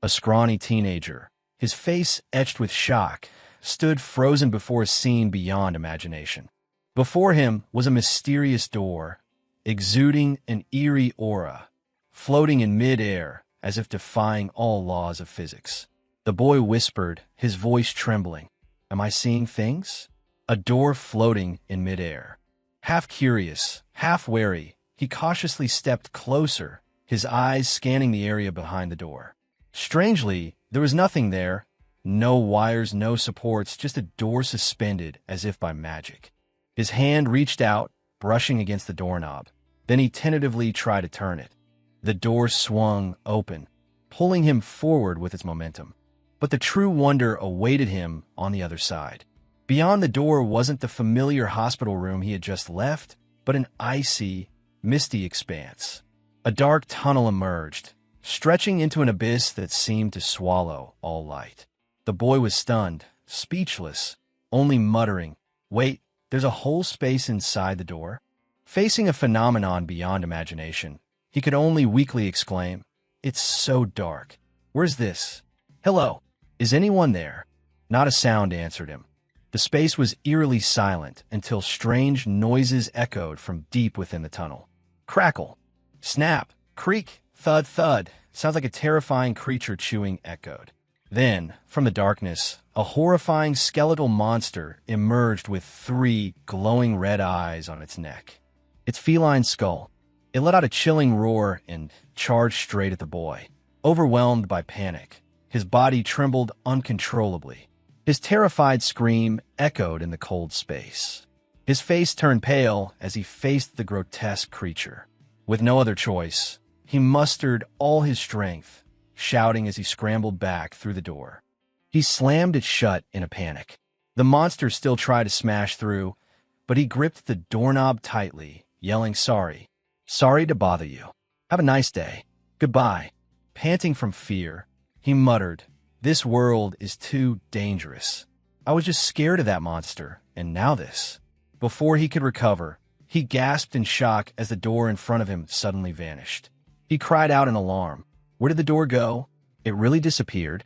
A scrawny teenager, his face etched with shock, stood frozen before a scene beyond imagination. Before him was a mysterious door, exuding an eerie aura, floating in mid-air as if defying all laws of physics. The boy whispered, his voice trembling, "Am I seeing things?" A door floating in mid-air. Half curious, half wary, he cautiously stepped closer, his eyes scanning the area behind the door. Strangely, there was nothing there. No wires, no supports, just a door suspended as if by magic. His hand reached out, brushing against the doorknob. Then he tentatively tried to turn it. The door swung open, pulling him forward with its momentum. But the true wonder awaited him on the other side. Beyond the door wasn't the familiar hospital room he had just left, but an icy, misty expanse. A dark tunnel emerged, stretching into an abyss that seemed to swallow all light. The boy was stunned, speechless, only muttering, "Wait, there's a whole space inside the door?" Facing a phenomenon beyond imagination, he could only weakly exclaim, "It's so dark. Where's this? Hello? Is anyone there?" Not a sound answered him. The space was eerily silent until strange noises echoed from deep within the tunnel. Crackle, snap, creak, thud, thud. Sounds like a terrifying creature chewing echoed. Then, from the darkness, a horrifying skeletal monster emerged with 3 glowing red eyes on its neck. Its feline skull. It let out a chilling roar and charged straight at the boy. Overwhelmed by panic, his body trembled uncontrollably. His terrified scream echoed in the cold space. His face turned pale as he faced the grotesque creature. With no other choice, he mustered all his strength, shouting as he scrambled back through the door. He slammed it shut in a panic. The monster still tried to smash through, but he gripped the doorknob tightly, yelling, "Sorry. Sorry to bother you. Have a nice day. Goodbye." Panting from fear, he muttered, "This world is too dangerous. I was just scared of that monster, and now this." Before he could recover, he gasped in shock as the door in front of him suddenly vanished. He cried out in alarm. Where did the door go? It really disappeared?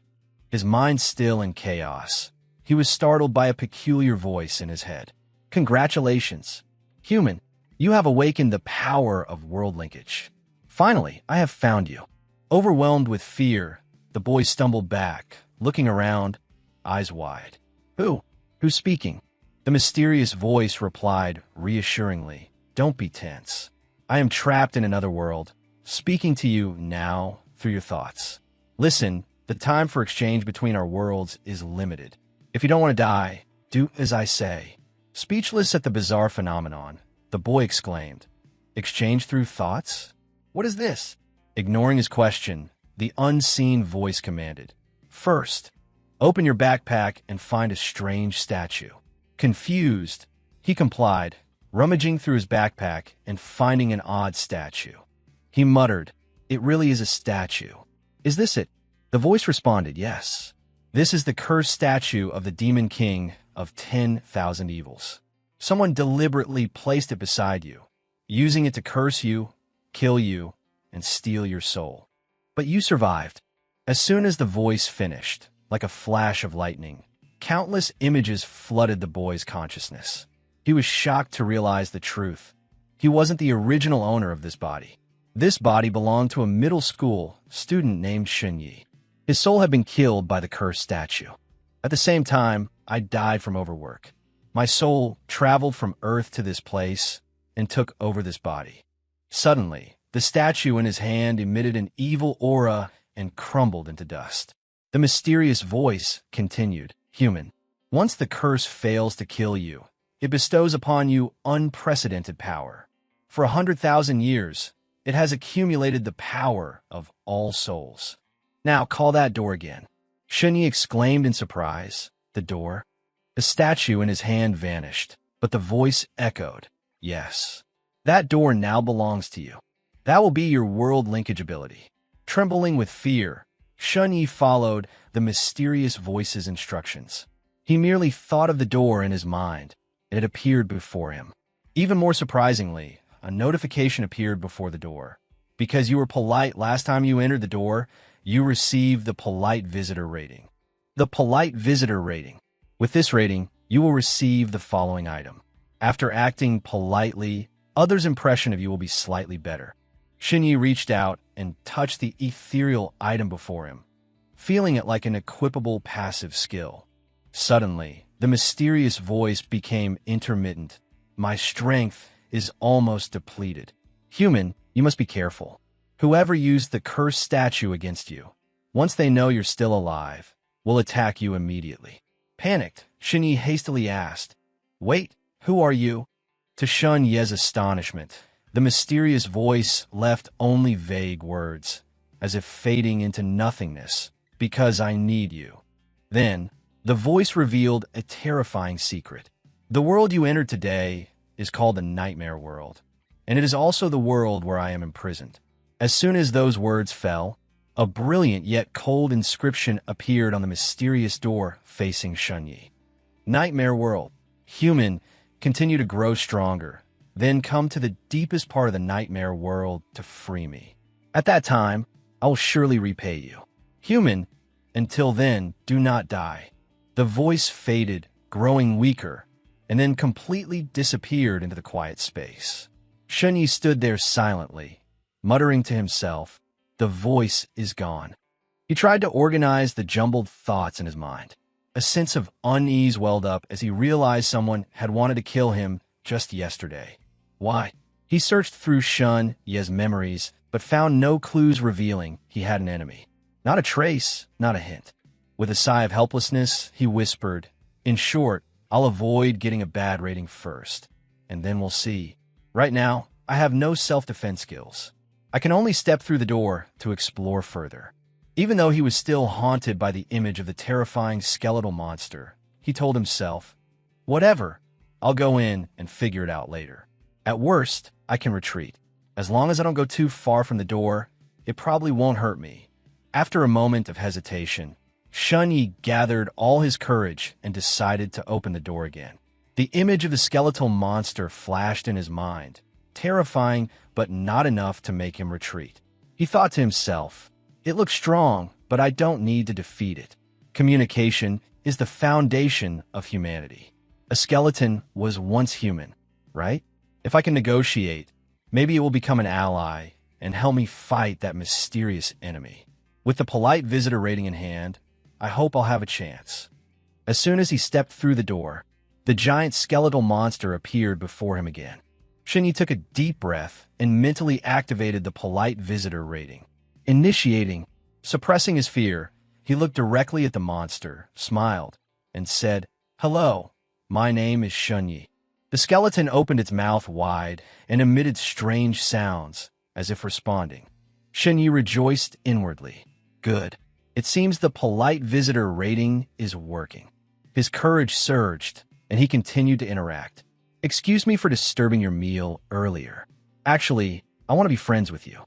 His mind still in chaos. He was startled by a peculiar voice in his head. "Congratulations, human. You have awakened the power of world linkage. Finally, I have found you." Overwhelmed with fear, the boy stumbled back, looking around, eyes wide. Who's speaking?" The mysterious voice replied reassuringly, "Don't be tense. I am trapped in another world, speaking to you now through your thoughts. Listen, the time for exchange between our worlds is limited. If you don't want to die, do as I say." Speechless at the bizarre phenomenon, the boy exclaimed, "Exchange through thoughts? What is this?" Ignoring his question, the unseen voice commanded, "First, open your backpack and find a strange statue." Confused, he complied, rummaging through his backpack and finding an odd statue. He muttered, "It really is a statue. Is this it?" The voice responded, "Yes. This is the cursed statue of the Demon King of 10,000 evils. Someone deliberately placed it beside you, using it to curse you, kill you, and steal your soul. But you survived." As soon as the voice finished, like a flash of lightning, countless images flooded the boy's consciousness. He was shocked to realize the truth. He wasn't the original owner of this body. This body belonged to a middle school student named Shunyi. His soul had been killed by the cursed statue. At the same time, I died from overwork. My soul traveled from Earth to this place and took over this body. Suddenly, the statue in his hand emitted an evil aura and crumbled into dust. The mysterious voice continued, "Human, once the curse fails to kill you, it bestows upon you unprecedented power. For 100,000 years, it has accumulated the power of all souls. Now call that door again." Shunyi exclaimed in surprise. The door? The statue in his hand vanished, but the voice echoed, "Yes. That door now belongs to you. That will be your world linkage ability." Trembling with fear, Shunyi followed the mysterious voice's instructions. He merely thought of the door in his mind, and it appeared before him. Even more surprisingly, a notification appeared before the door. "Because you were polite last time you entered the door, you receive the Polite Visitor rating. The Polite Visitor rating. With this rating, you will receive the following item. After acting politely, others' impression of you will be slightly better. Shinyi reached out and touched the ethereal item before him, feeling it like an equipable passive skill. Suddenly, the mysterious voice became intermittent. My strength is almost depleted. Human, you must be careful. Whoever used the cursed statue against you, once they know you're still alive, will attack you immediately. Panicked, Shinyi hastily asked, "Wait, who are you?" To shun Ye's astonishment, the mysterious voice left only vague words, as if fading into nothingness, "Because I need you." Then, the voice revealed a terrifying secret. The world you entered today is called the Nightmare World, and it is also the world where I am imprisoned. As soon as those words fell, a brilliant yet cold inscription appeared on the mysterious door facing Shunyi. Nightmare World. Human, continue to grow stronger, then come to the deepest part of the Nightmare World to free me. At that time, I will surely repay you. Human, until then, do not die. The voice faded, growing weaker, and then completely disappeared into the quiet space. Shunyi stood there silently, muttering to himself, "The voice is gone." He tried to organize the jumbled thoughts in his mind. A sense of unease welled up as he realized someone had wanted to kill him just yesterday. Why? He searched through Shun Ye's memories, but found no clues revealing he had an enemy. Not a trace, not a hint. With a sigh of helplessness, he whispered, "In short, I'll avoid getting a bad rating first, and then we'll see. Right now, I have no self-defense skills. I can only step through the door to explore further." Even though he was still haunted by the image of the terrifying skeletal monster, he told himself, "Whatever, I'll go in and figure it out later. At worst, I can retreat. As long as I don't go too far from the door, it probably won't hurt me." After a moment of hesitation, Shunyi gathered all his courage and decided to open the door again. The image of the skeletal monster flashed in his mind, terrifying but not enough to make him retreat. He thought to himself, "It looks strong, but I don't need to defeat it. Communication is the foundation of humanity. A skeleton was once human, right? If I can negotiate, maybe it will become an ally and help me fight that mysterious enemy. With the Polite Visitor rating in hand, I hope I'll have a chance." As soon as he stepped through the door, the giant skeletal monster appeared before him again. Shinyi took a deep breath and mentally activated the Polite Visitor rating. Initiating, suppressing his fear, he looked directly at the monster, smiled, and said, "Hello, my name is Shunyi." The skeleton opened its mouth wide and emitted strange sounds, as if responding. Shunyi rejoiced inwardly. Good. It seems the Polite Visitor rating is working. His courage surged, and he continued to interact. "Excuse me for disturbing your meal earlier. Actually, I want to be friends with you.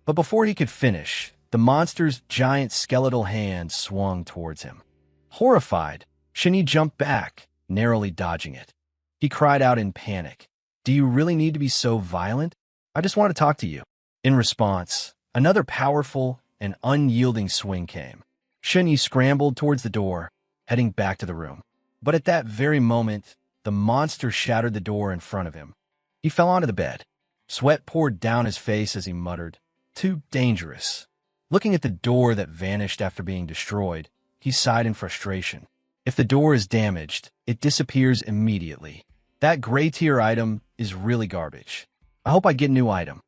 But before he could finish, the monster's giant skeletal hand swung towards him. Horrified, Shinyi jumped back, narrowly dodging it. He cried out in panic, "Do you really need to be so violent? I just want to talk to you." In response, another powerful and unyielding swing came. Shinyi scrambled towards the door, heading back to the room. But at that very moment, the monster shattered the door in front of him. He fell onto the bed. Sweat poured down his face as he muttered, "Too dangerous." Looking at the door that vanished after being destroyed, he sighed in frustration. If the door is damaged, it disappears immediately. That gray tier item is really garbage. I hope I get a new item.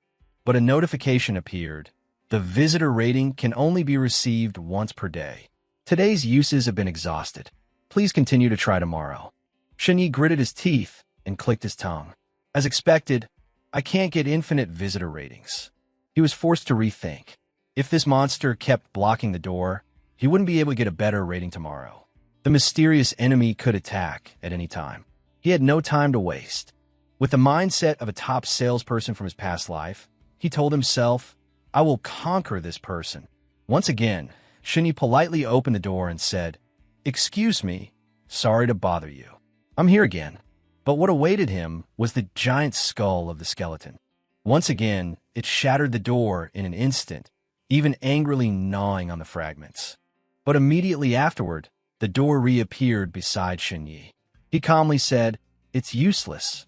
But a notification appeared. The visitor rating can only be received once per day. Today's uses have been exhausted. Please continue to try tomorrow. Shinyi gritted his teeth and clicked his tongue. As expected, I can't get infinite visitor ratings. He was forced to rethink. If this monster kept blocking the door, he wouldn't be able to get a better rating tomorrow. The mysterious enemy could attack at any time. He had no time to waste. With the mindset of a top salesperson from his past life, he told himself, "I will conquer this person." Once again, Shinyi politely opened the door and said, "Excuse me, sorry to bother you. I'm here again." But what awaited him was the giant skull of the skeleton. Once again, it shattered the door in an instant, even angrily gnawing on the fragments. But immediately afterward, the door reappeared beside Xunyi. He calmly said, "It's useless.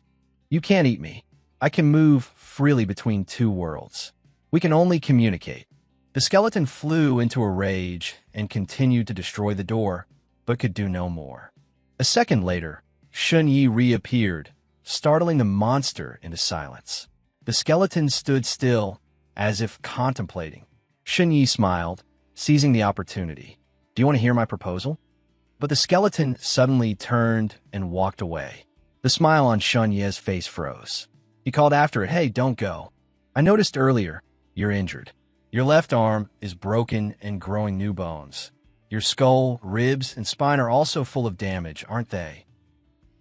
You can't eat me. I can move freely between two worlds. We can only communicate." The skeleton flew into a rage and continued to destroy the door, but could do no more. A second later, Xunyi reappeared, startling the monster into silence. The skeleton stood still, as if contemplating. Xunyi smiled, seizing the opportunity. "Do you want to hear my proposal?" But the skeleton suddenly turned and walked away. The smile on Xunyi's face froze. He called after it, "Hey, don't go. I noticed earlier, you're injured. Your left arm is broken and growing new bones. Your skull, ribs, and spine are also full of damage, aren't they?"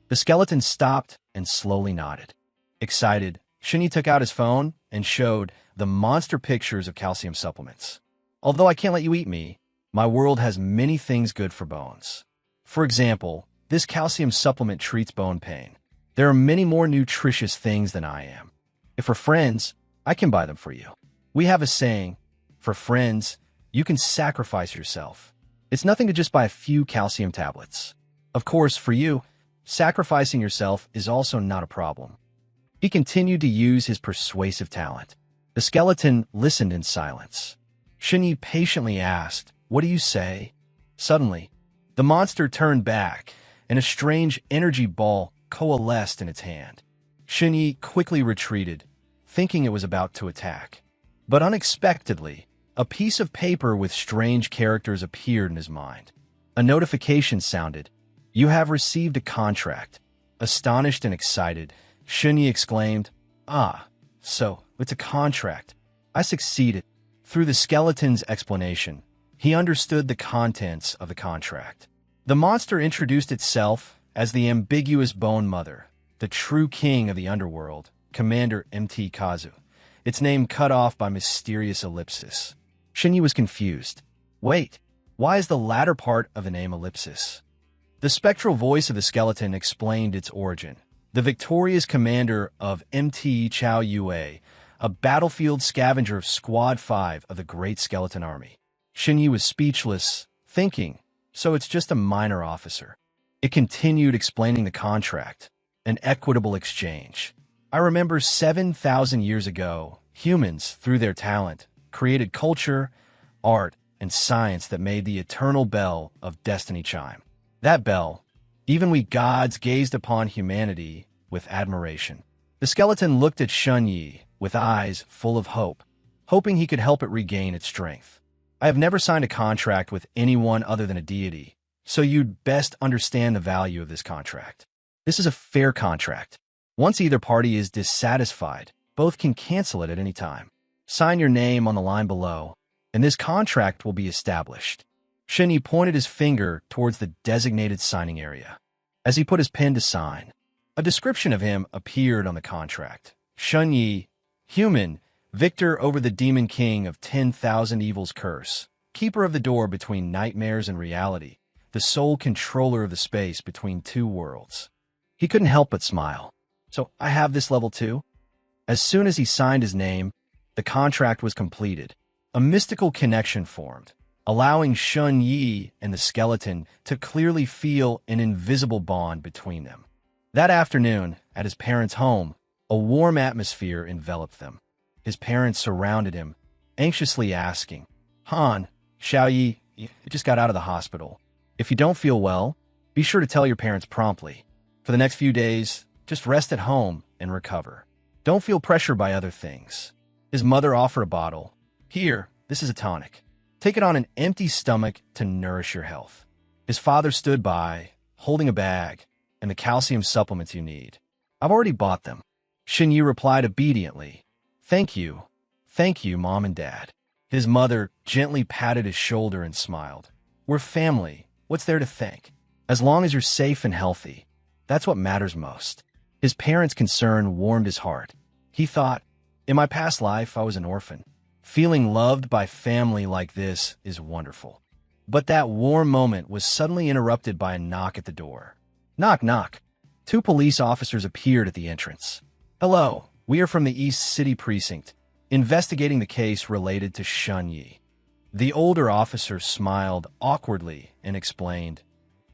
The skeleton stopped and slowly nodded. Excited, Xunyi took out his phone and showed the monster pictures of calcium supplements. "Although I can't let you eat me, my world has many things good for bones. For example, this calcium supplement treats bone pain. There are many more nutritious things than I am. If we're friends, I can buy them for you. We have a saying, for friends, you can sacrifice yourself. It's nothing to just buy a few calcium tablets. Of course, for you, sacrificing yourself is also not a problem." He continued to use his persuasive talent. The skeleton listened in silence. Xunyi patiently asked, "What do you say?" Suddenly, the monster turned back, and a strange energy ball coalesced in its hand. Xunyi quickly retreated, thinking it was about to attack. But unexpectedly, a piece of paper with strange characters appeared in his mind. A notification sounded. "You have received a contract." Astonished and excited, Xunyi exclaimed, "Ah, so it's a contract. I succeeded." Through the skeleton's explanation, he understood the contents of the contract. The monster introduced itself as the ambiguous Bone Mother, the true king of the underworld, Commander Mt. Kazu, its name cut off by mysterious ellipsis. Xunyi was confused. Wait, why is the latter part of the name ellipsis? The spectral voice of the skeleton explained its origin. The victorious commander of Mt. Chao Yue, a battlefield scavenger of Squad 5 of the Great Skeleton Army. Xunyi was speechless, thinking, so it's just a minor officer. It continued explaining the contract, an equitable exchange. "I remember 7,000 years ago, humans, through their talent, created culture, art, and science that made the eternal bell of destiny chime. That bell, even we gods gazed upon humanity with admiration." The skeleton looked at Xunyi with eyes full of hope, hoping he could help it regain its strength. "I have never signed a contract with anyone other than a deity, so you'd best understand the value of this contract. This is a fair contract. Once either party is dissatisfied, both can cancel it at any time. Sign your name on the line below, and this contract will be established." Xunyi pointed his finger towards the designated signing area. As he put his pen to sign, a description of him appeared on the contract. Xunyi, human, victor over the demon king of 10,000 evils curse, keeper of the door between nightmares and reality, the sole controller of the space between two worlds. He couldn't help but smile. "So I have this level too?" As soon as he signed his name, the contract was completed. A mystical connection formed, allowing Xunyi and the skeleton to clearly feel an invisible bond between them. That afternoon, at his parents' home, a warm atmosphere enveloped them. His parents surrounded him, anxiously asking, "Han, Xiaoyi, you just got out of the hospital. If you don't feel well, be sure to tell your parents promptly. For the next few days, just rest at home and recover. Don't feel pressured by other things." His mother offered a bottle. "Here, this is a tonic. Take it on an empty stomach to nourish your health." His father stood by, holding a bag and the calcium supplements you need. "I've already bought them." Xunyi replied obediently. Thank you, Mom and Dad." His mother gently patted his shoulder and smiled. "We're family. What's there to thank? As long as you're safe and healthy, that's what matters most." His parents' concern warmed his heart. He thought, in my past life, I was an orphan. Feeling loved by family like this is wonderful. But that warm moment was suddenly interrupted by a knock at the door. Knock, knock. 2 police officers appeared at the entrance. "Hello, we are from the East City Precinct. investigating the case related to Shun Yi. The older officer smiled awkwardly and explained,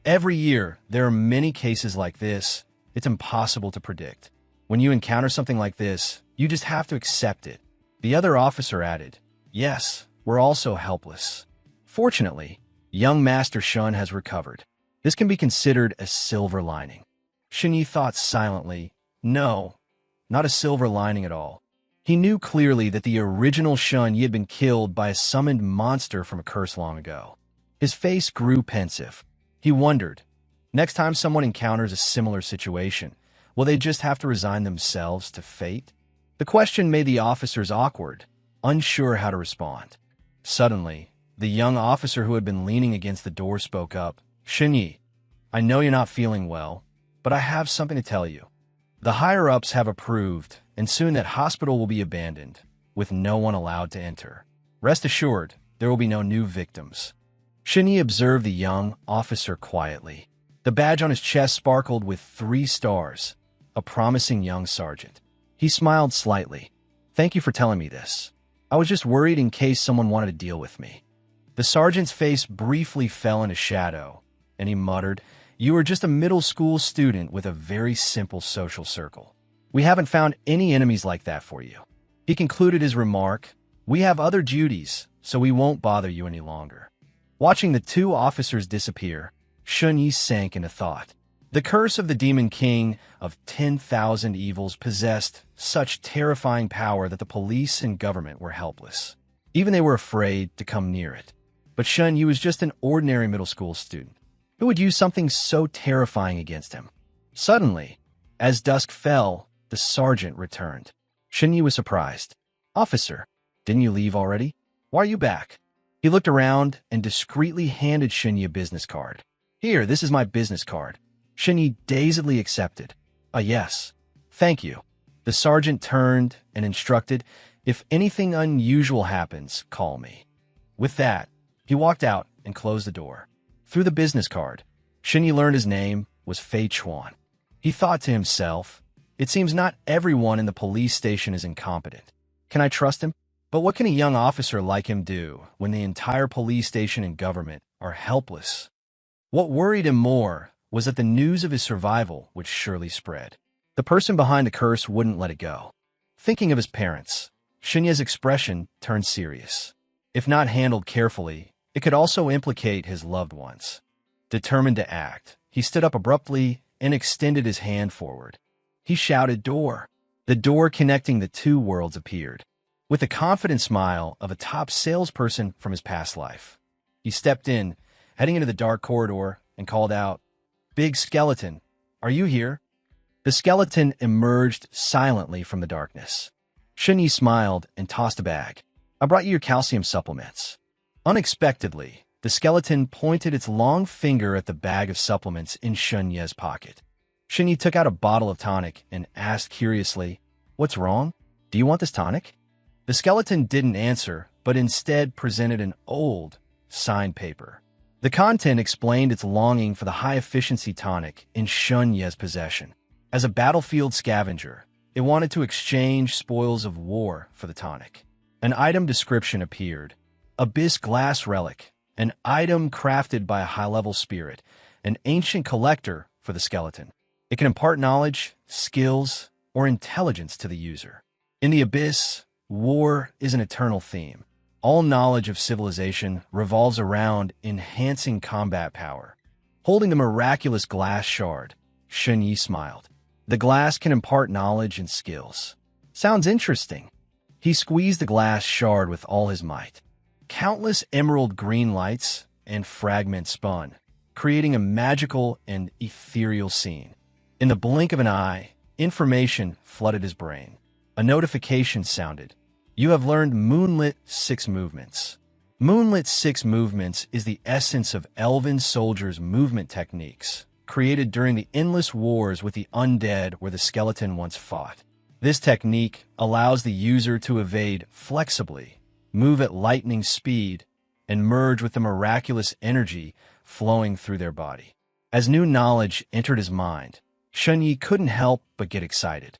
"Every year, there are many cases like this. It's impossible to predict. When you encounter something like this, you just have to accept it." The other officer added, "Yes, we're also helpless." Fortunately, young Master Shun has recovered. This can be considered a silver lining. Shinyi thought silently, no, not a silver lining at all. He knew clearly that the original Shun Yi had been killed by a summoned monster from a curse long ago. His face grew pensive. He wondered, next time someone encounters a similar situation, will they just have to resign themselves to fate? The question made the officers awkward, unsure how to respond. Suddenly, the young officer who had been leaning against the door spoke up, "Shinyi, I know you're not feeling well, but I have something to tell you. The higher-ups have approved, and soon that hospital will be abandoned, with no one allowed to enter. Rest assured, there will be no new victims." Shinyi observed the young officer quietly. The badge on his chest sparkled with 3 stars, a promising young sergeant. He smiled slightly. "Thank you for telling me this. I was just worried in case someone wanted to deal with me." The sergeant's face briefly fell into shadow, and he muttered, "You are just a middle school student with a very simple social circle. We haven't found any enemies like that for you." He concluded his remark, "We have other duties, so we won't bother you any longer." Watching the 2 officers disappear, Shun Yi sank into thought. The curse of the Demon King of 10,000 evils possessed such terrifying power that the police and government were helpless. Even they were afraid to come near it. But Shun Yi was just an ordinary middle school student. Who would use something so terrifying against him? Suddenly, as dusk fell, the sergeant returned. Shun Yi was surprised. "Officer, didn't you leave already? Why are you back?" He looked around and discreetly handed Shun Yi a business card. "Here, this is my business card." Shun Yi dazedly accepted. Yes. Thank you." The sergeant turned and instructed, "If anything unusual happens, call me." With that, he walked out and closed the door. Through the business card, Shun Yi learned his name was Fei Chuan. He thought to himself, "It seems not everyone in the police station is incompetent. Can I trust him? But what can a young officer like him do when the entire police station and government are helpless?" What worried him more was that the news of his survival would surely spread. The person behind the curse wouldn't let it go. Thinking of his parents, Shun Yi's expression turned serious. If not handled carefully, it could also implicate his loved ones. Determined to act, he stood up abruptly and extended his hand forward. He shouted, "Door!" The door connecting the 2 worlds appeared. With the confident smile of a top salesperson from his past life, he stepped in, heading into the dark corridor, and called out, "Big Skeleton, are you here?" The skeleton emerged silently from the darkness. Shun Yi smiled and tossed a bag. "I brought you your calcium supplements." Unexpectedly, the skeleton pointed its long finger at the bag of supplements in Shun Yi's pocket. Shun Yi took out a bottle of tonic and asked curiously, "What's wrong? Do you want this tonic?" The skeleton didn't answer, but instead presented an old, signed paper. The content explained its longing for the high-efficiency tonic in Shun Yi's possession. As a battlefield scavenger, it wanted to exchange spoils of war for the tonic. An item description appeared. Abyss glass relic, an item crafted by a high-level spirit, an ancient collector for the skeleton. It can impart knowledge, skills, or intelligence to the user. In the Abyss, war is an eternal theme. All knowledge of civilization revolves around enhancing combat power. Holding the miraculous glass shard, Shun Yi smiled. The glass can impart knowledge and skills. Sounds interesting. He squeezed the glass shard with all his might. Countless emerald green lights and fragments spun, creating a magical and ethereal scene. In the blink of an eye, information flooded his brain. A notification sounded. "You have learned Moonlit 6 Movements." Moonlit 6 Movements is the essence of elven soldiers' movement techniques, created during the endless wars with the undead where the skeleton once fought. This technique allows the user to evade flexibly, move at lightning speed, and merge with the miraculous energy flowing through their body. As new knowledge entered his mind, Shun Yi couldn't help but get excited.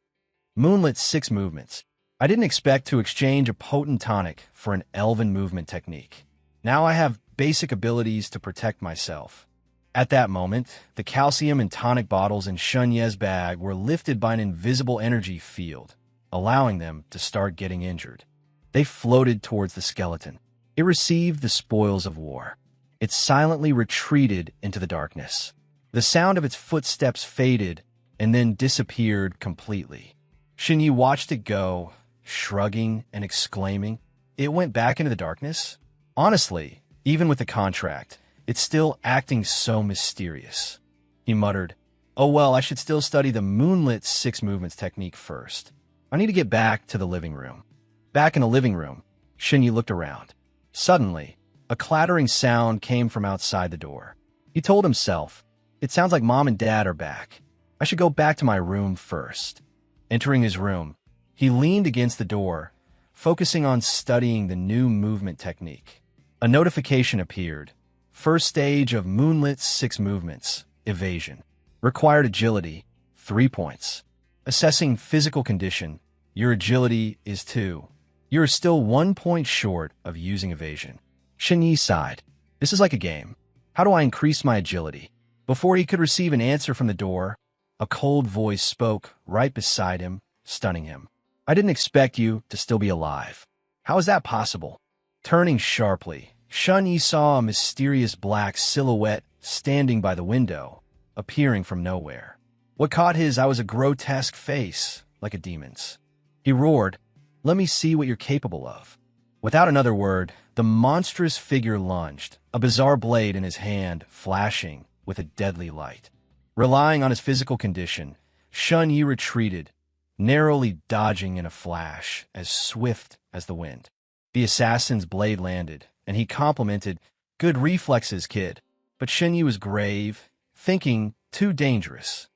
Moonlit 6 Movements. I didn't expect to exchange a potent tonic for an elven movement technique. Now I have basic abilities to protect myself. At that moment, the calcium and tonic bottles in Shunye's bag were lifted by an invisible energy field, allowing them to start getting injured. They floated towards the skeleton. It received the spoils of war. It silently retreated into the darkness. The sound of its footsteps faded and then disappeared completely. Shinyi watched it go, shrugging and exclaiming. It went back into the darkness? Honestly, even with the contract, it's still acting so mysterious. He muttered, "Oh well, I should still study the moonlit 6 movements technique first. I need to get back to the living room." Back in the living room, Shinyi looked around. Suddenly, a clattering sound came from outside the door. He told himself, "It sounds like Mom and Dad are back. I should go back to my room first." Entering his room, he leaned against the door, focusing on studying the new movement technique. A notification appeared. First stage of Moonlit 6 movements, evasion. Required agility, 3 points. Assessing physical condition, your agility is 2. You're still 1 point short of using evasion. Shinyi sighed. This is like a game. How do I increase my agility? Before he could receive an answer from the door, a cold voice spoke right beside him, stunning him. "I didn't expect you to still be alive. How is that possible?" Turning sharply, Shunyi saw a mysterious black silhouette standing by the window, appearing from nowhere. What caught his eye was a grotesque face, like a demon's. He roared, "Let me see what you're capable of." Without another word, the monstrous figure lunged, a bizarre blade in his hand flashing with a deadly light. Relying on his physical condition, Shunyi retreated, narrowly dodging in a flash, as swift as the wind. The assassin's blade landed, and he complimented, "Good reflexes, kid." But Shinyi was grave, thinking, too dangerous.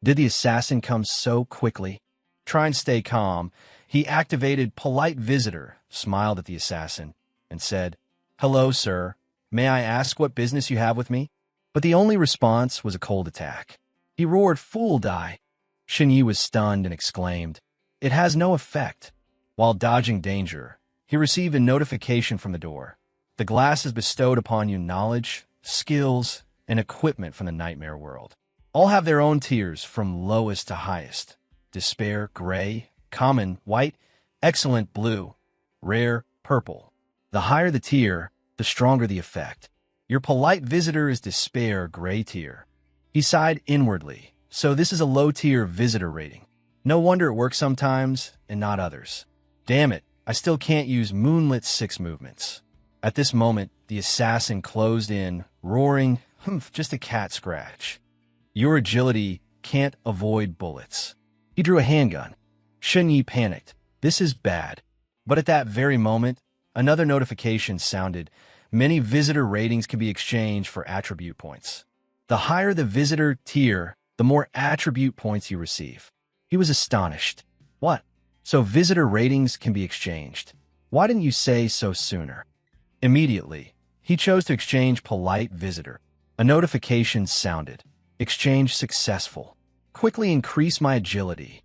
Did the assassin come so quickly? Trying to stay calm, he activated Polite Visitor, smiled at the assassin, and said, "Hello, sir. May I ask what business you have with me?" But the only response was a cold attack. He roared, "Fool, die!" Shinyi was stunned and exclaimed, "It has no effect." While dodging danger, he received a notification from the door. "The glass has bestowed upon you knowledge, skills, and equipment from the nightmare world. All have their own tiers from lowest to highest. Despair, gray; common, white; excellent, blue; rare, purple. The higher the tier, the stronger the effect. Your polite visitor is despair, gray tier." He sighed inwardly. So this is a low-tier visitor rating. No wonder it works sometimes and not others. Damn it, I still can't use Moonlit 6 movements. At this moment, the assassin closed in, roaring, "Humph, just a cat scratch. Your agility can't avoid bullets." He drew a handgun. Shinyi panicked. This is bad. But at that very moment, another notification sounded. Many visitor ratings can be exchanged for attribute points. The higher the visitor tier, the more attribute points you receive. He was astonished. What? So visitor ratings can be exchanged? Why didn't you say so sooner? Immediately, he chose to exchange Polite Visitor. A notification sounded. Exchange successful. Quickly increase my agility.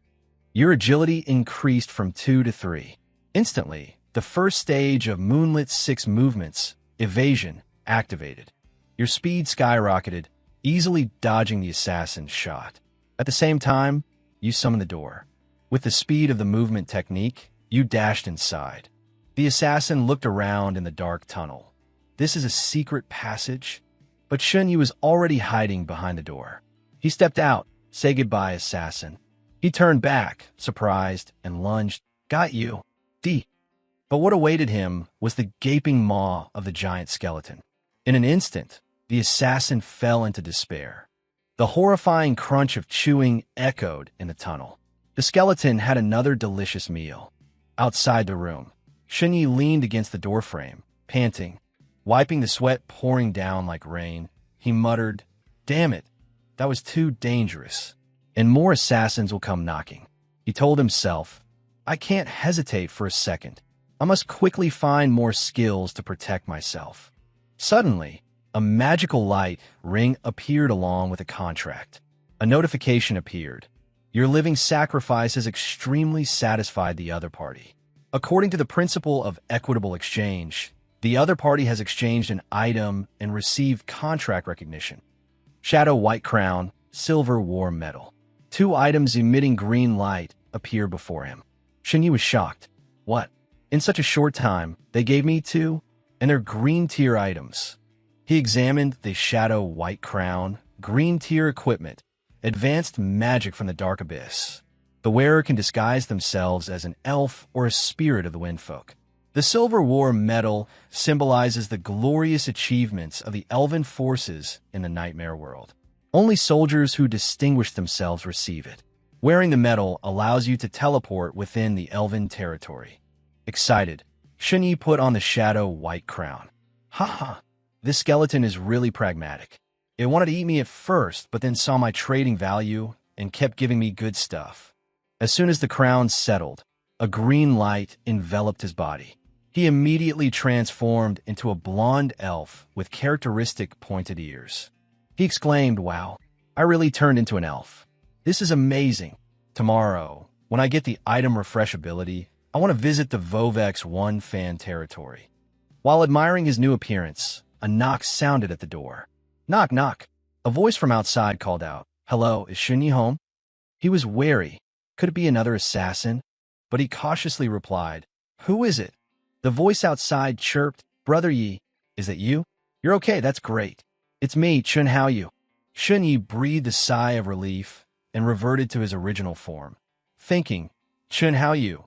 Your agility increased from 2 to 3. Instantly, the first stage of Moonlit 6 movements, evasion, activated. Your speed skyrocketed, easily dodging the assassin's shot. At the same time, you summoned the door. With the speed of the movement technique, you dashed inside. The assassin looked around in the dark tunnel. This is a secret passage? But Shunyi was already hiding behind the door. He stepped out. "Say goodbye, assassin." He turned back, surprised, and lunged. "Got you. D." But what awaited him was the gaping maw of the giant skeleton. In an instant, the assassin fell into despair. The horrifying crunch of chewing echoed in the tunnel. The skeleton had another delicious meal. Outside the room, Shinyi leaned against the doorframe, panting. Wiping the sweat pouring down like rain, he muttered, "Damn it, that was too dangerous. And more assassins will come knocking." He told himself, "I can't hesitate for a second. I must quickly find more skills to protect myself." Suddenly, a magical light ring appeared along with a contract. A notification appeared. Your living sacrifice has extremely satisfied the other party. According to the principle of equitable exchange, the other party has exchanged an item and received contract recognition. Shadow white crown, silver war medal. Two items emitting green light appear before him. Shinyi was shocked. What? In such a short time, they gave me two? And they're green tier items. He examined the shadow white crown, green tier equipment, advanced magic from the dark abyss. The wearer can disguise themselves as an elf or a spirit of the windfolk. The Silver War Medal symbolizes the glorious achievements of the elven forces in the nightmare world. Only soldiers who distinguish themselves receive it. Wearing the medal allows you to teleport within the elven territory. Excited, Shinyi put on the shadow white crown. Haha, this skeleton is really pragmatic. It wanted to eat me at first, but then saw my trading value and kept giving me good stuff. As soon as the crown settled, a green light enveloped his body. He immediately transformed into a blonde elf with characteristic pointed ears. He exclaimed, "Wow, I really turned into an elf. This is amazing. Tomorrow, when I get the item refresh ability, I want to visit the Vovex 1 fan territory." While admiring his new appearance, a knock sounded at the door. Knock, knock. A voice from outside called out, "Hello, is Shinyi home?" He was wary. Could it be another assassin? But he cautiously replied, "Who is it?" The voice outside chirped, "Brother Yi, is that you? You're okay, that's great. It's me, Chun Haoyu." Shinyi breathed a sigh of relief and reverted to his original form, thinking, Chun Haoyu,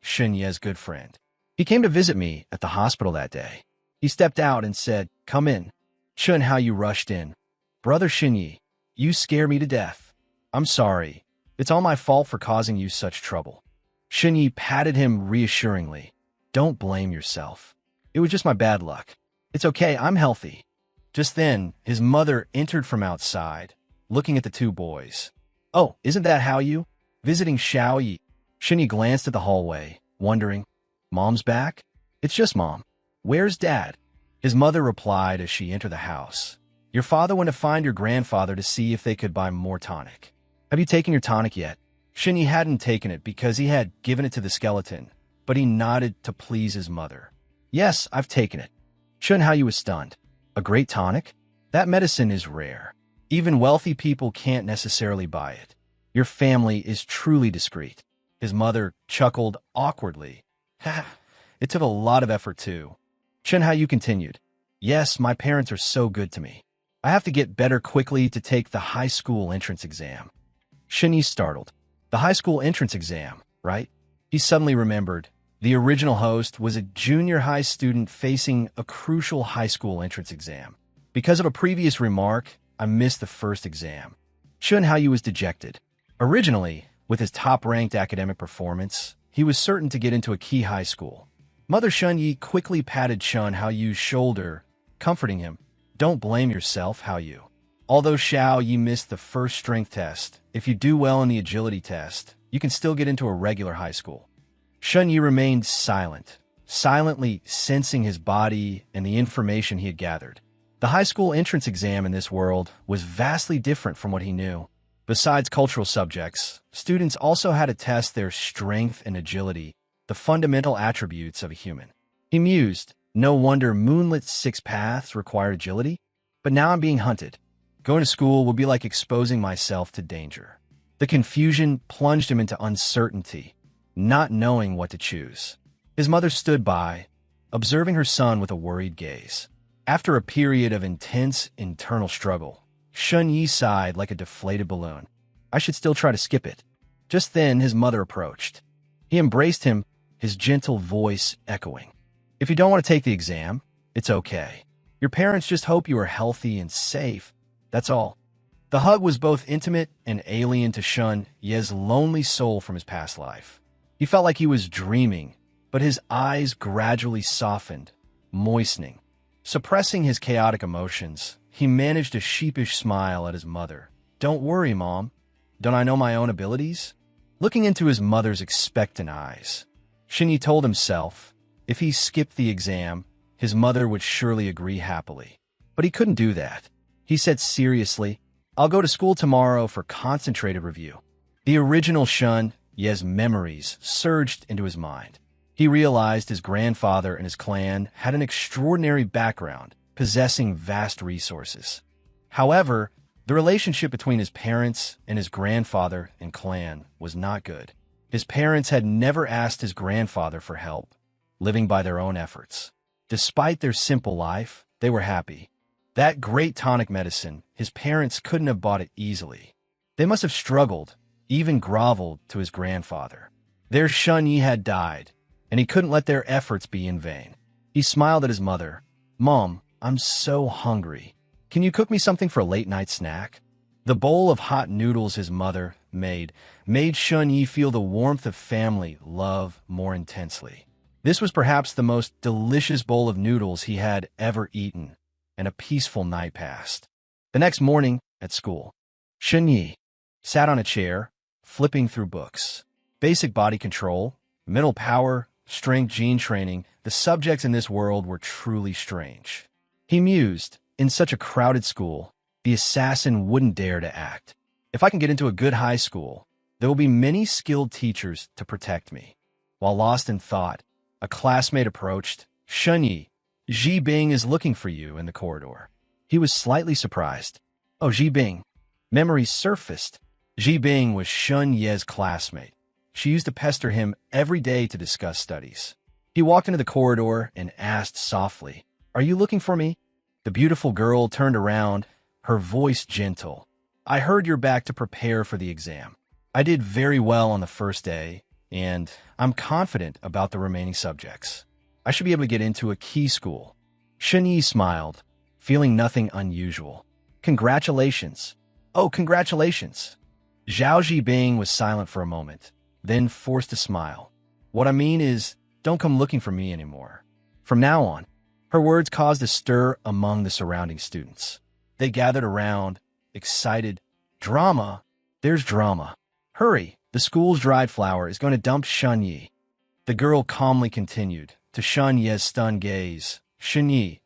Shinye's good friend. He came to visit me at the hospital that day. He stepped out and said, "Come in." Chun Haoyu rushed in. "Brother Shinyi, you scare me to death. I'm sorry. It's all my fault for causing you such trouble." Shinyi patted him reassuringly. "Don't blame yourself. It was just my bad luck. It's okay, I'm healthy." Just then, his mother entered from outside, looking at the two boys. "Oh, isn't that Haoyu? Visiting Xiaoyi?" Shinyi glanced at the hallway, wondering, "Mom's back? It's just Mom. Where's Dad?" His mother replied as she entered the house. "Your father went to find your grandfather to see if they could buy more tonic. Have you taken your tonic yet?" Shinyi hadn't taken it because he had given it to the skeleton, but he nodded to please his mother. "Yes, I've taken it." Chun Haoyu was stunned. "A great tonic? That medicine is rare. Even wealthy people can't necessarily buy it. Your family is truly discreet." His mother chuckled awkwardly. "Ha, it took a lot of effort too." Chun Haoyu continued, "Yes, my parents are so good to me. I have to get better quickly to take the high school entrance exam." Shinyi startled. The high school entrance exam, right? He suddenly remembered. The original host was a junior high student facing a crucial high school entrance exam. Because of a previous remark, I missed the first exam. Chun Haoyu was dejected. Originally, with his top-ranked academic performance, he was certain to get into a key high school. Mother Shunyi quickly patted Chun Haoyu's shoulder, comforting him. "Don't blame yourself, Haoyu. Although Xiao Yi missed the first strength test, if you do well in the agility test, you can still get into a regular high school." Shunyi remained silent, silently sensing his body and the information he had gathered. The high school entrance exam in this world was vastly different from what he knew. Besides cultural subjects, students also had to test their strength and agility, the fundamental attributes of a human. He mused, no wonder Moonlit 6 paths required agility, but now I'm being hunted. Going to school will be like exposing myself to danger. The confusion plunged him into uncertainty, not knowing what to choose. His mother stood by, observing her son with a worried gaze. After a period of intense internal struggle, Shun Yi sighed like a deflated balloon. "I should still try to skip it." Just then, his mother approached. He embraced him, his gentle voice echoing. "If you don't want to take the exam, it's okay. Your parents just hope you are healthy and safe. That's all." The hug was both intimate and alien to Shun Ye's lonely soul from his past life. He felt like he was dreaming, but his eyes gradually softened, moistening. Suppressing his chaotic emotions, he managed a sheepish smile at his mother. "Don't worry, Mom. Don't I know my own abilities?" Looking into his mother's expectant eyes, Shinyi told himself, if he skipped the exam, his mother would surely agree happily. But he couldn't do that. He said seriously, "I'll go to school tomorrow for concentrated review." The original Shun Ye's memories surged into his mind. He realized his grandfather and his clan had an extraordinary background, possessing vast resources. However, the relationship between his parents and his grandfather and clan was not good. His parents had never asked his grandfather for help, living by their own efforts. Despite their simple life, they were happy. That great tonic medicine, his parents couldn't have bought it easily. They must have struggled, even groveled to his grandfather. Their Shun Yi had died, and he couldn't let their efforts be in vain. He smiled at his mother. "Mom, I'm so hungry. Can you cook me something for a late-night snack?" The bowl of hot noodles his mother made Shun Yi feel the warmth of family love more intensely. This was perhaps the most delicious bowl of noodles he had ever eaten, and a peaceful night passed. The next morning, at school, Shun Yi sat on a chair, flipping through books. Basic body control, mental power, strength gene training, the subjects in this world were truly strange. He mused, in such a crowded school, the assassin wouldn't dare to act. If I can get into a good high school, there will be many skilled teachers to protect me. While lost in thought, a classmate approached. "Shun Yi, Ji Bing is looking for you in the corridor." He was slightly surprised. "Oh, Ji Bing." Memories surfaced. Ji Bing was Shun Ye's classmate. She used to pester him every day to discuss studies. He walked into the corridor and asked softly, "Are you looking for me?" The beautiful girl turned around, her voice gentle. "I heard you're back to prepare for the exam. I did very well on the first day, and I'm confident about the remaining subjects. I should be able to get into a key school." Shun Yi smiled, feeling nothing unusual. "Congratulations." "Oh, congratulations." Zhao Zhibing was silent for a moment, then forced a smile. "What I mean is, don't come looking for me anymore. From now on." Her words caused a stir among the surrounding students. They gathered around, excited. "Drama? There's drama. Hurry, the school's dried flower is going to dump Shun Yi." The girl calmly continued, to Shun Ye's stunned gaze. "Shun Yi,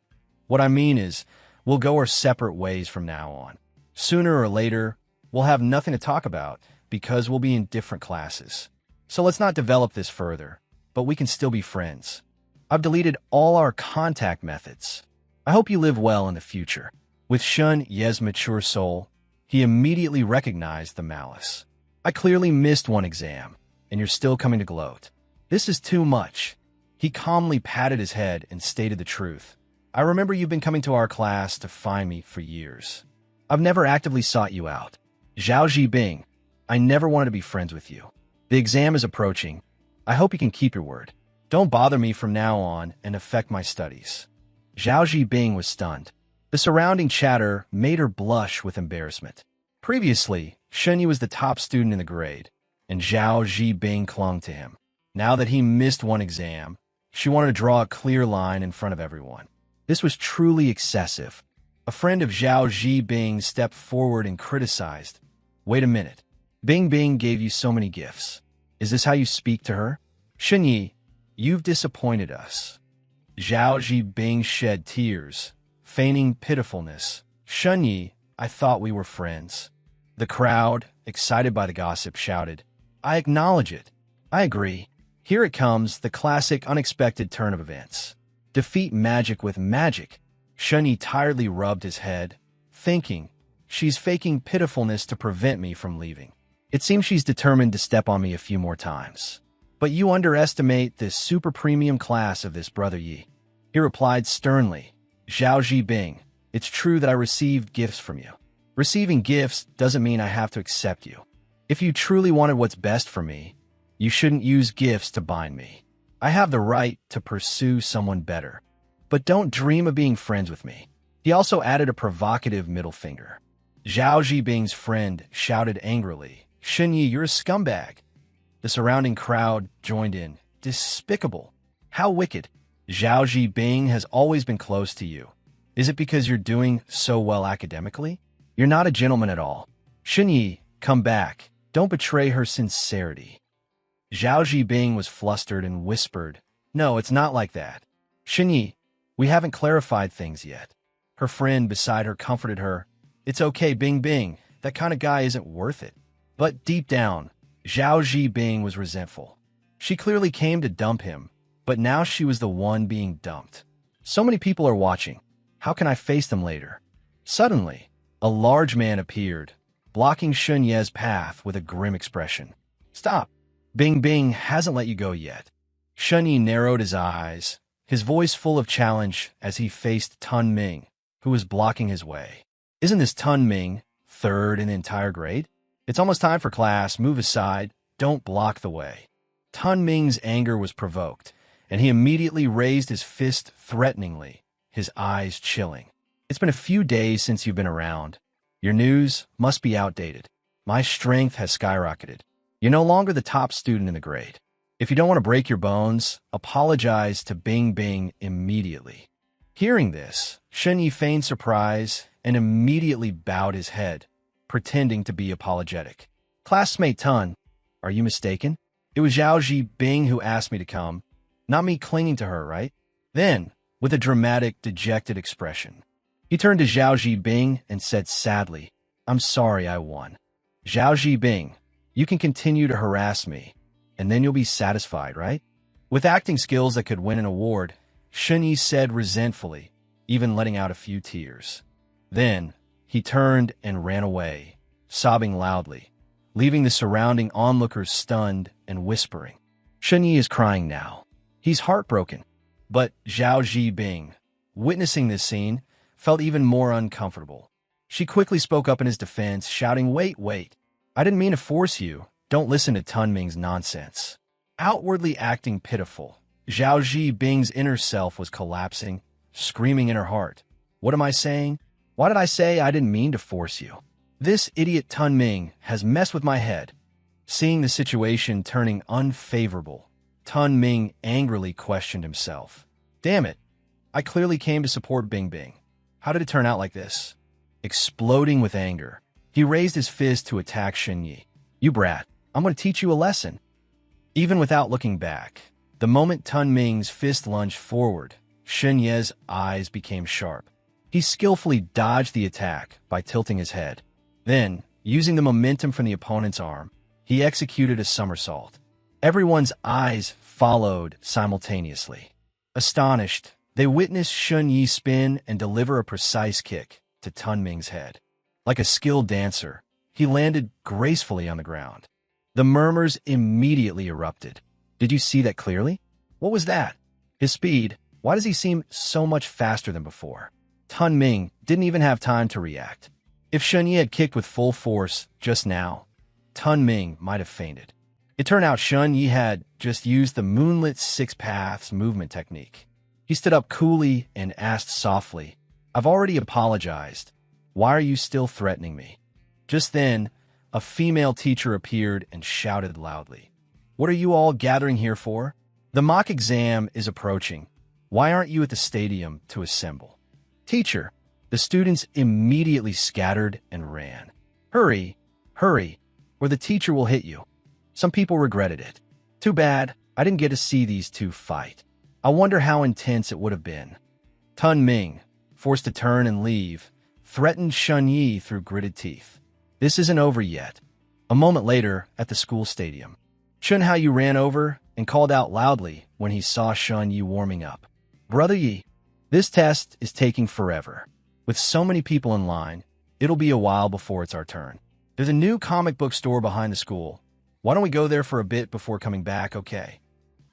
what I mean is, we'll go our separate ways from now on. Sooner or later, we'll have nothing to talk about because we'll be in different classes. So let's not develop this further, but we can still be friends. I've deleted all our contact methods. I hope you live well in the future." With Shun Ye's mature soul, he immediately recognized the malice. "I clearly missed one exam, and you're still coming to gloat. This is too much." He calmly patted his head and stated the truth. "I remember you've been coming to our class to find me for years. I've never actively sought you out. Zhao Zhibing, I never wanted to be friends with you. The exam is approaching. I hope you can keep your word. Don't bother me from now on and affect my studies." Zhao Zhibing was stunned. The surrounding chatter made her blush with embarrassment. Previously, Shun Yi was the top student in the grade, and Zhao Zhibing clung to him. Now that he missed one exam, she wanted to draw a clear line in front of everyone. This was truly excessive. A friend of Zhao Zhibing stepped forward and criticized. "Wait a minute. Bing Bing gave you so many gifts. Is this how you speak to her? Shun Yi, you've disappointed us." Zhao Zhibing shed tears, feigning pitifulness. "Shun Yi, I thought we were friends." The crowd, excited by the gossip, shouted, "I acknowledge it. I agree. Here it comes, the classic unexpected turn of events. Defeat magic with magic." Shun Yi tiredly rubbed his head, thinking, "She's faking pitifulness to prevent me from leaving. It seems she's determined to step on me a few more times. But you underestimate this super premium class of this brother Yi." He replied sternly, "Zhao Zhibing, it's true that I received gifts from you. Receiving gifts doesn't mean I have to accept you. If you truly wanted what's best for me, you shouldn't use gifts to bind me. I have the right to pursue someone better. But don't dream of being friends with me." He also added a provocative middle finger. Zhao Zhibing's friend shouted angrily, "Shun Yi, you're a scumbag." The surrounding crowd joined in. "Despicable. How wicked. Zhao Zhibing has always been close to you. Is it because you're doing so well academically? You're not a gentleman at all. Shun Yi, come back. Don't betray her sincerity." Zhao Zhibing was flustered and whispered, "No, it's not like that. Shun Yi, we haven't clarified things yet." Her friend beside her comforted her. "It's okay, Bing Bing. That kind of guy isn't worth it." But deep down, Zhao Zhibing was resentful. She clearly came to dump him, but now she was the one being dumped. So many people are watching. How can I face them later? Suddenly, a large man appeared, blocking Shun Ye's path with a grim expression. Stop! Bing Bing hasn't let you go yet. Shun Yi narrowed his eyes, his voice full of challenge as he faced Tun Ming, who was blocking his way. Isn't this Tun Ming, third in the entire grade? It's almost time for class. Move aside. Don't block the way. Tun Ming's anger was provoked, and he immediately raised his fist threateningly, his eyes chilling. It's been a few days since you've been around. Your news must be outdated. My strength has skyrocketed. You're no longer the top student in the grade. If you don't want to break your bones, apologize to Bing Bing immediately. Hearing this, Shun Yi feigned surprise and immediately bowed his head, pretending to be apologetic. Classmate Tun, are you mistaken? It was Zhao Zhibing who asked me to come, not me clinging to her, right? Then, with a dramatic, dejected expression, he turned to Zhao Zhibing and said sadly, I'm sorry I won. Zhao Zhibing, you can continue to harass me, and then you'll be satisfied, right? With acting skills that could win an award, Shun Yi said resentfully, even letting out a few tears. Then, he turned and ran away, sobbing loudly, leaving the surrounding onlookers stunned and whispering. Shun Yi is crying now. He's heartbroken. But Zhao Zhibing, witnessing this scene, felt even more uncomfortable. She quickly spoke up in his defense, shouting, wait. I didn't mean to force you. Don't listen to Tun Ming's nonsense. Outwardly acting pitiful, Zhao Zhibing's inner self was collapsing, screaming in her heart. What am I saying? Why did I say I didn't mean to force you? This idiot Tun Ming has messed with my head. Seeing the situation turning unfavorable, Tun Ming angrily questioned himself. Damn it, I clearly came to support Bing Bing. How did it turn out like this? Exploding with anger, he raised his fist to attack Shun Yi. You brat, I'm going to teach you a lesson. Even without looking back, the moment Tun Ming's fist lunged forward, Shun Ye's eyes became sharp. He skillfully dodged the attack by tilting his head. Then, using the momentum from the opponent's arm, he executed a somersault. Everyone's eyes followed simultaneously. Astonished, they witnessed Shun Yi spin and deliver a precise kick to Tun Ming's head. Like a skilled dancer, he landed gracefully on the ground. The murmurs immediately erupted. Did you see that clearly? What was that? His speed. Why does he seem so much faster than before? Tun Ming didn't even have time to react. If Shun Yi had kicked with full force just now, Tun Ming might have fainted. It turned out Shun Yi had just used the Moonlit Six Paths movement technique. He stood up coolly and asked softly, I've already apologized. Why are you still threatening me? Just then, a female teacher appeared and shouted loudly. What are you all gathering here for? The mock exam is approaching. Why aren't you at the stadium to assemble? Teacher, the students immediately scattered and ran. Hurry, or the teacher will hit you. Some people regretted it. Too bad, I didn't get to see these two fight. I wonder how intense it would have been. Tun Ming, forced to turn and leave, threatened Shun Yi through gritted teeth. This isn't over yet. A moment later, at the school stadium, Shun Haoyu ran over and called out loudly when he saw Shun Yi warming up. Brother Yi, this test is taking forever. With so many people in line, it'll be a while before it's our turn. There's a new comic book store behind the school. Why don't we go there for a bit before coming back, okay?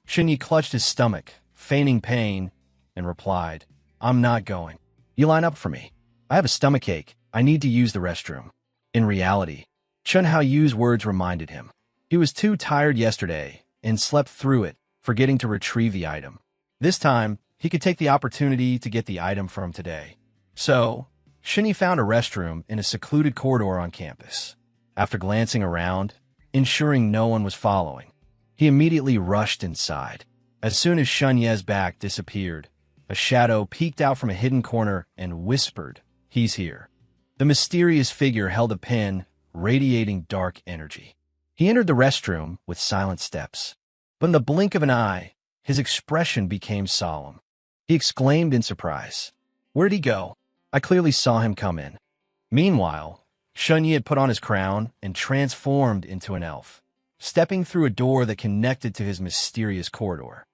Shun Yi clutched his stomach, feigning pain, and replied, I'm not going. You line up for me. I have a stomachache. I need to use the restroom. In reality, Shun Haoyu's words reminded him. He was too tired yesterday and slept through it, forgetting to retrieve the item. This time, he could take the opportunity to get the item from today. So, Shun Yi found a restroom in a secluded corridor on campus. After glancing around, ensuring no one was following, he immediately rushed inside. As soon as Shun Ye's back disappeared, a shadow peeked out from a hidden corner and whispered, He's here. The mysterious figure held a pen, radiating dark energy. He entered the restroom with silent steps. But in the blink of an eye, his expression became solemn. He exclaimed in surprise, Where'd he go? I clearly saw him come in. Meanwhile, Shun Yi had put on his crown and transformed into an elf. stepping through a door that connected to his mysterious corridor.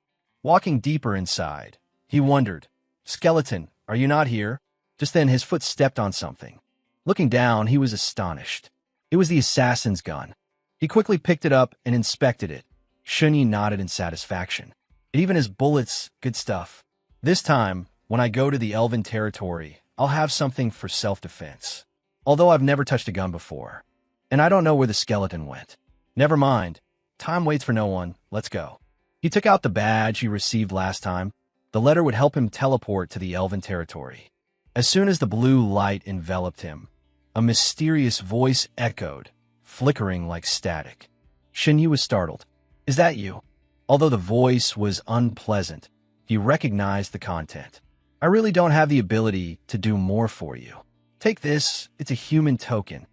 Walking deeper inside, he wondered, "Skeleton, are you not here?" Just then his foot stepped on something. Looking down, he was astonished. It was the assassin's gun. He quickly picked it up and inspected it. Shunyi nodded in satisfaction. "It even has bullets, good stuff. This time, when I go to the Elven territory, I'll have something for self-defense. Although I've never touched a gun before. And I don't know where the skeleton went. Never mind. Time waits for no one. Let's go." He took out the badge he received last time. The letter would help him teleport to the Elven territory. As soon as the blue light enveloped him, a mysterious voice echoed, flickering like static. Shunyi was startled. "Is that you?" Although the voice was unpleasant, he recognized the content. "I really don't have the ability to do more for you. Take this, it's a human token."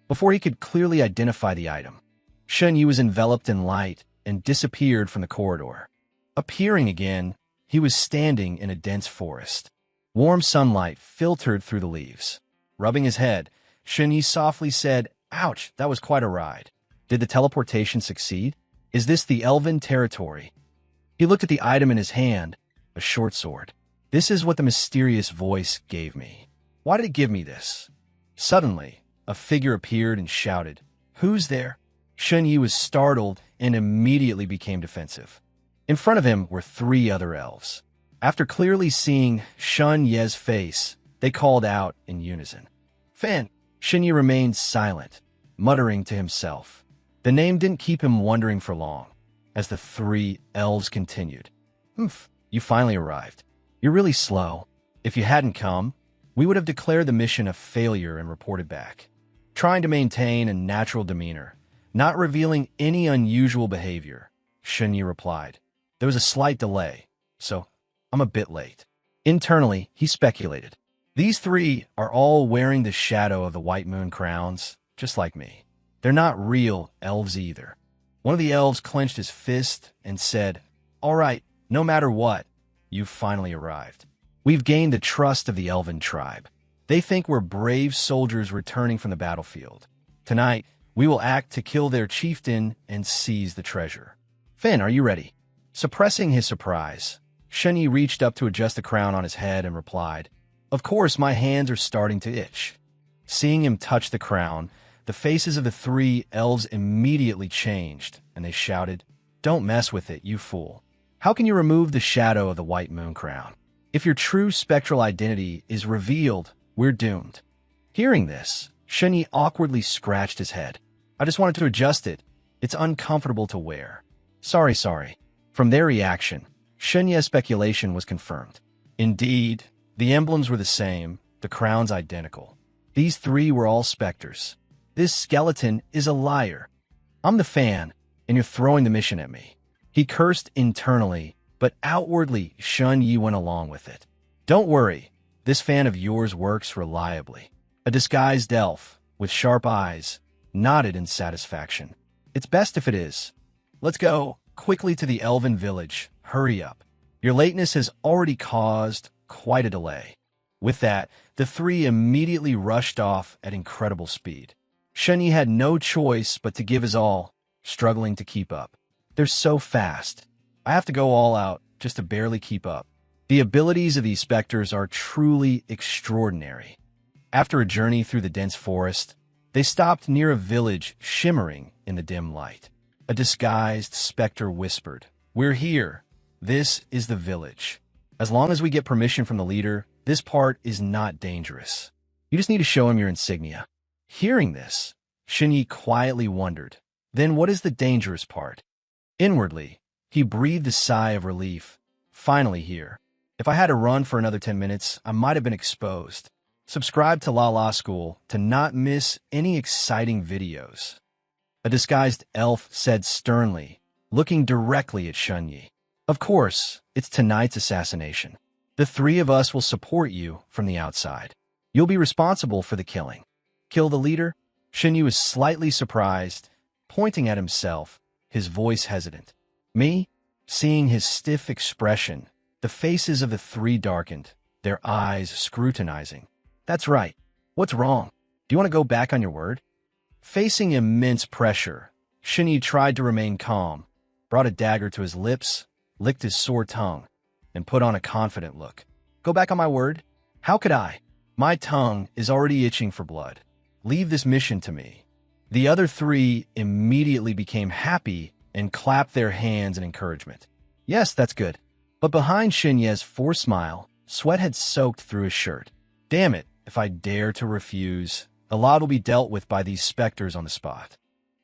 Before he could clearly identify the item, Shunyi was enveloped in light and disappeared from the corridor. Appearing again, he was standing in a dense forest. Warm sunlight filtered through the leaves. Rubbing his head, Shunyi softly said, "Ouch, that was quite a ride. Did the teleportation succeed? Is this the Elven territory?" He looked at the item in his hand, a short sword. "This is what the mysterious voice gave me. Why did it give me this?" Suddenly, a figure appeared and shouted, "Who's there?" Shunyi was startled and immediately became defensive. In front of him were 3 other elves. After clearly seeing Shunyi's face, they called out in unison, "Fan!" Shunyi remained silent, muttering to himself. The name didn't keep him wondering for long, as the 3 elves continued. "Humph, you finally arrived. You're really slow. If you hadn't come, we would have declared the mission a failure and reported back." Trying to maintain a natural demeanor, not revealing any unusual behavior, Shunyi replied, "There was a slight delay, so I'm a bit late." Internally, he speculated. These 3 are all wearing the shadow of the White Moon crowns, just like me. They're not real elves either. One of the elves clenched his fist and said, "All right, no matter what, you've finally arrived. We've gained the trust of the Elven tribe. They think we're brave soldiers returning from the battlefield. Tonight, we will act to kill their chieftain and seize the treasure. Fan, are you ready?" Suppressing his surprise, Shunyi reached up to adjust the crown on his head and replied, "Of course, my hands are starting to itch." Seeing him touch the crown, the faces of the 3 elves immediately changed, and they shouted, "Don't mess with it, you fool. How can you remove the shadow of the White Moon crown? If your true spectral identity is revealed, we're doomed." Hearing this, Shunyi awkwardly scratched his head. "I just wanted to adjust it. It's uncomfortable to wear." Sorry. From their reaction, Shunyi's speculation was confirmed. Indeed, the emblems were the same, the crowns identical. These 3 were all specters. This skeleton is a liar. "I'm the Fan, and you're throwing the mission at me." He cursed internally, but outwardly Shunyi went along with it. "Don't worry, this Fan of yours works reliably." A disguised elf, with sharp eyes, nodded in satisfaction. "It's best if it is. Let's go quickly to the Elven village. Hurry up. Your lateness has already caused quite a delay." With that, the 3 immediately rushed off at incredible speed. Shunyi had no choice but to give his all, struggling to keep up. "They're so fast. I have to go all out just to barely keep up." The abilities of these specters are truly extraordinary. After a journey through the dense forest, they stopped near a village shimmering in the dim light. A disguised specter whispered, "We're here. This is the village. As long as we get permission from the leader, this part is not dangerous. You just need to show him your insignia." Hearing this, Shunyi quietly wondered, "Then what is the dangerous part?" Inwardly, he breathed a sigh of relief. Finally here. If I had to run for another 10 minutes, I might have been exposed. Subscribe to La School to not miss any exciting videos. A disguised elf said sternly, looking directly at Shunyi. "Of course, it's tonight's assassination. The 3 of us will support you from the outside. You'll be responsible for the killing." "Kill the leader?" Shunyi was slightly surprised, pointing at himself, his voice hesitant. "Me?" Seeing his stiff expression, the faces of the 3 darkened, their eyes scrutinizing. "That's right. What's wrong? Do you want to go back on your word?" Facing immense pressure, Shinyi tried to remain calm, brought a dagger to his lips, licked his sore tongue, and put on a confident look. Go back on my word? How could I? My tongue is already itching for blood. Leave this mission to me. The other three immediately became happy and clapped their hands in encouragement. Yes, that's good. But behind Shinye's forced smile, sweat had soaked through his shirt. Damn it, if I dare to refuse, a lot will be dealt with by these specters on the spot.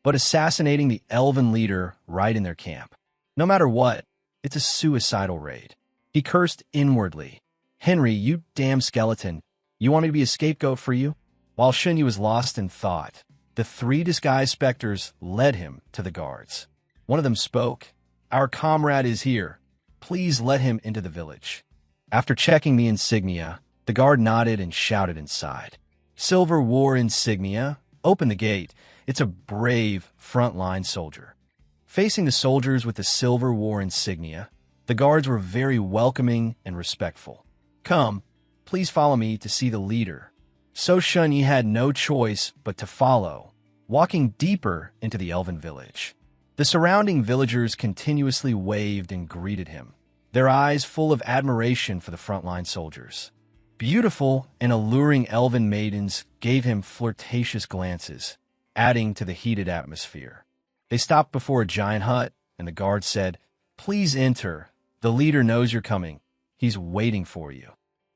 But assassinating the elven leader right in their camp. No matter what, it's a suicidal raid. He cursed inwardly. Henry, you damn skeleton, you want me to be a scapegoat for you? While Shinyi was lost in thought, the three disguised specters led him to the guards. One of them spoke. Our comrade is here. Please let him into the village. After checking the insignia, the guard nodded and shouted inside. Silver War insignia. Open the gate. It's a brave frontline soldier. Facing the soldiers with the Silver War insignia, the guards were very welcoming and respectful. Come, please follow me to see the leader. So Shunyi had no choice but to follow, walking deeper into the elven village. The surrounding villagers continuously waved and greeted him, their eyes full of admiration for the frontline soldiers. Beautiful and alluring elven maidens gave him flirtatious glances, adding to the heated atmosphere. They stopped before a giant hut, and the guard said, Please enter. The leader knows you're coming. He's waiting for you.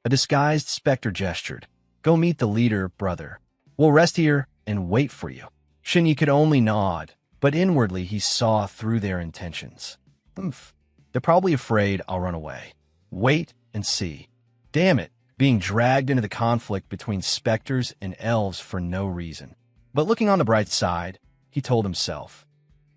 A disguised specter gestured. Go meet the leader, brother. We'll rest here and wait for you. Shinyi could only nod, but inwardly he saw through their intentions. They're probably afraid I'll run away. Wait and see. Damn it, being dragged into the conflict between specters and elves for no reason. But looking on the bright side, he told himself,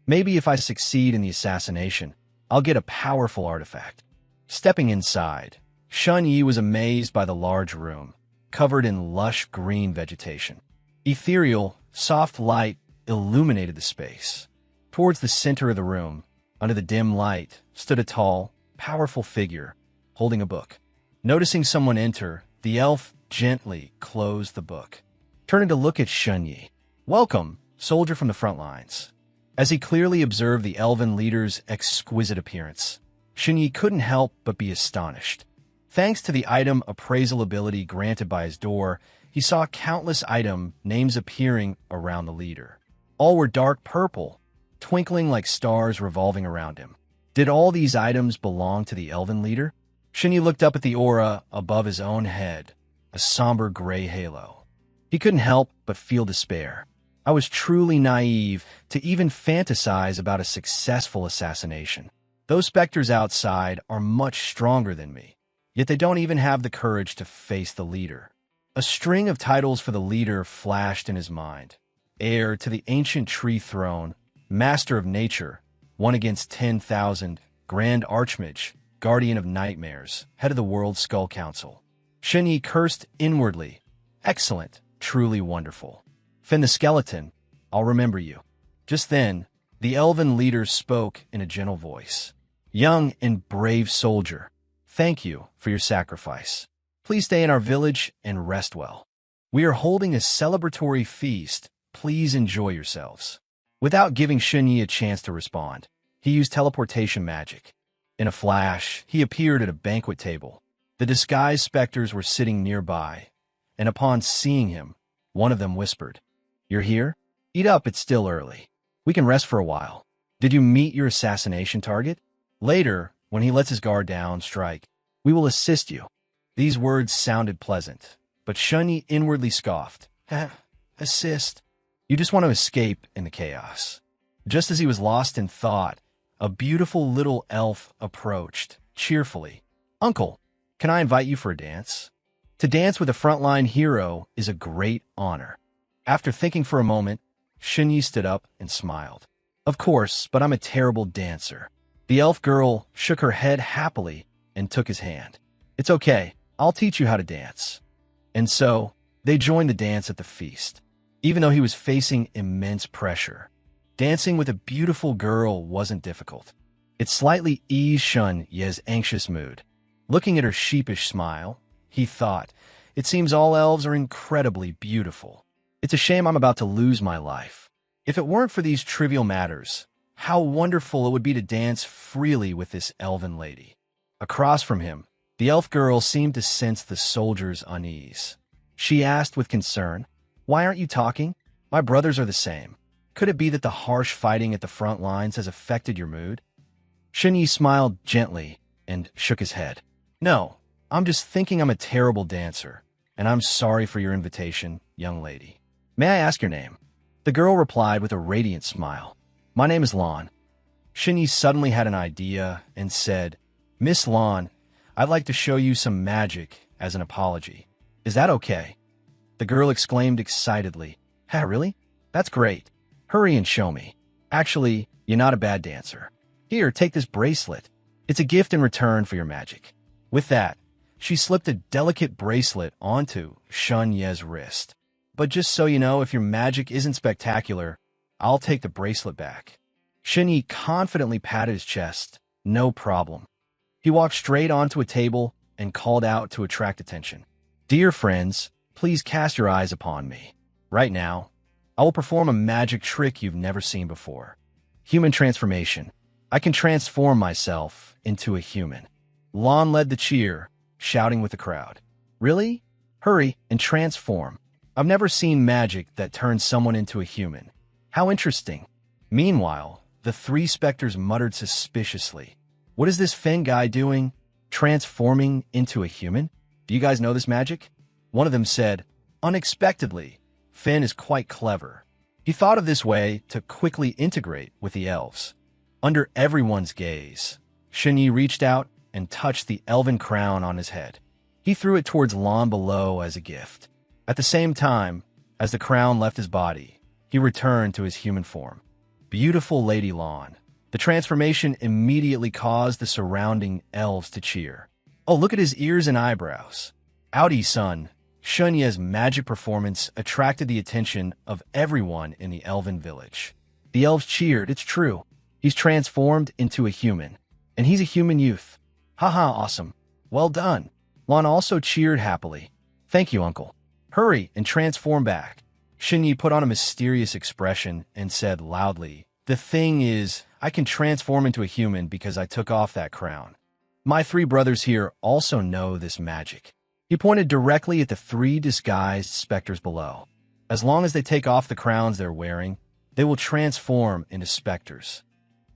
maybe if I succeed in the assassination, I'll get a powerful artifact. Stepping inside, Shunyi was amazed by the large room, covered in lush green vegetation. Ethereal, soft light illuminated the space. Towards the center of the room, under the dim light, stood a tall, powerful figure, holding a book. Noticing someone enter, the elf gently closed the book, turning to look at Shunyi. Welcome, soldier from the front lines. As he clearly observed the elven leader's exquisite appearance, Shunyi couldn't help but be astonished. Thanks to the item appraisal ability granted by his door, he saw countless item names appearing around the leader. All were dark purple, twinkling like stars revolving around him. Did all these items belong to the elven leader? Shinyi looked up at the aura above his own head, a somber gray halo. He couldn't help but feel despair. I was truly naive to even fantasize about a successful assassination. Those specters outside are much stronger than me, yet they don't even have the courage to face the leader. A string of titles for the leader flashed in his mind. Heir to the ancient tree throne, Master of Nature, One Against 10,000, Grand Archmage, Guardian of Nightmares, Head of the World Skull Council. Shinyi cursed inwardly. Excellent, truly wonderful. Finn the Skeleton, I'll remember you. Just then, the elven leader spoke in a gentle voice. Young and brave soldier, thank you for your sacrifice. Please stay in our village and rest well. We are holding a celebratory feast. Please enjoy yourselves. Without giving Shinyi a chance to respond, he used teleportation magic. In a flash, he appeared at a banquet table. The disguised specters were sitting nearby, and upon seeing him, one of them whispered, You're here? Eat up, it's still early. We can rest for a while. Did you meet your assassination target? Later, when he lets his guard down, strike. We will assist you. These words sounded pleasant, but Shunyi inwardly scoffed. Assist? You just want to escape in the chaos. Just as he was lost in thought, a beautiful little elf approached, cheerfully. Uncle, can I invite you for a dance? To dance with a frontline hero is a great honor. After thinking for a moment, Shunyi stood up and smiled. Of course, but I'm a terrible dancer. The elf girl shook her head happily and took his hand. It's okay, I'll teach you how to dance. And so, they joined the dance at the feast. Even though he was facing immense pressure, dancing with a beautiful girl wasn't difficult. It slightly eased Shun Ye's anxious mood. Looking at her sheepish smile, he thought, it seems all elves are incredibly beautiful. It's a shame I'm about to lose my life. If it weren't for these trivial matters, how wonderful it would be to dance freely with this elven lady. Across from him, the elf girl seemed to sense the soldier's unease. She asked with concern, "Why aren't you talking? My brothers are the same. Could it be that the harsh fighting at the front lines has affected your mood?" Shinyi smiled gently and shook his head. "No, I'm just thinking I'm a terrible dancer, and I'm sorry for your invitation, young lady. May I ask your name?" The girl replied with a radiant smile. "My name is Lon." Shinyi suddenly had an idea and said, "Miss Lon, I'd like to show you some magic as an apology. Is that okay?" The girl exclaimed excitedly, "Ha, really? That's great. Hurry and show me. Actually, you're not a bad dancer. Here, take this bracelet. It's a gift in return for your magic." With that, she slipped a delicate bracelet onto Shun Ye's wrist. "But just so you know, if your magic isn't spectacular, I'll take the bracelet back." Shinyi confidently patted his chest. "No problem." He walked straight onto a table and called out to attract attention. "Dear friends, please cast your eyes upon me. Right now, I will perform a magic trick you've never seen before. Human transformation. I can transform myself into a human." Lon led the cheer, shouting with the crowd, "Really? Hurry and transform. I've never seen magic that turns someone into a human. How interesting." Meanwhile, the three specters muttered suspiciously, "What is this Fen guy doing? Transforming into a human? Do you guys know this magic?" One of them said, "Unexpectedly, Fen is quite clever. He thought of this way to quickly integrate with the elves." Under everyone's gaze, Shinyi reached out and touched the elven crown on his head. He threw it towards Lon below as a gift. At the same time, as the crown left his body, he returned to his human form. Beautiful Lady Lon. The transformation immediately caused the surrounding elves to cheer. "Oh, look at his ears and eyebrows." Audi Sun, Shun Ye's magic performance attracted the attention of everyone in the elven village. The elves cheered. "It's true. He's transformed into a human. And he's a human youth. Haha, awesome. Well done." Lon also cheered happily. "Thank you, uncle. Hurry and transform back." Shinyi put on a mysterious expression and said loudly, "The thing is, I can transform into a human because I took off that crown. My three brothers here also know this magic." He pointed directly at the three disguised specters below. "As long as they take off the crowns they're wearing, they will transform into specters."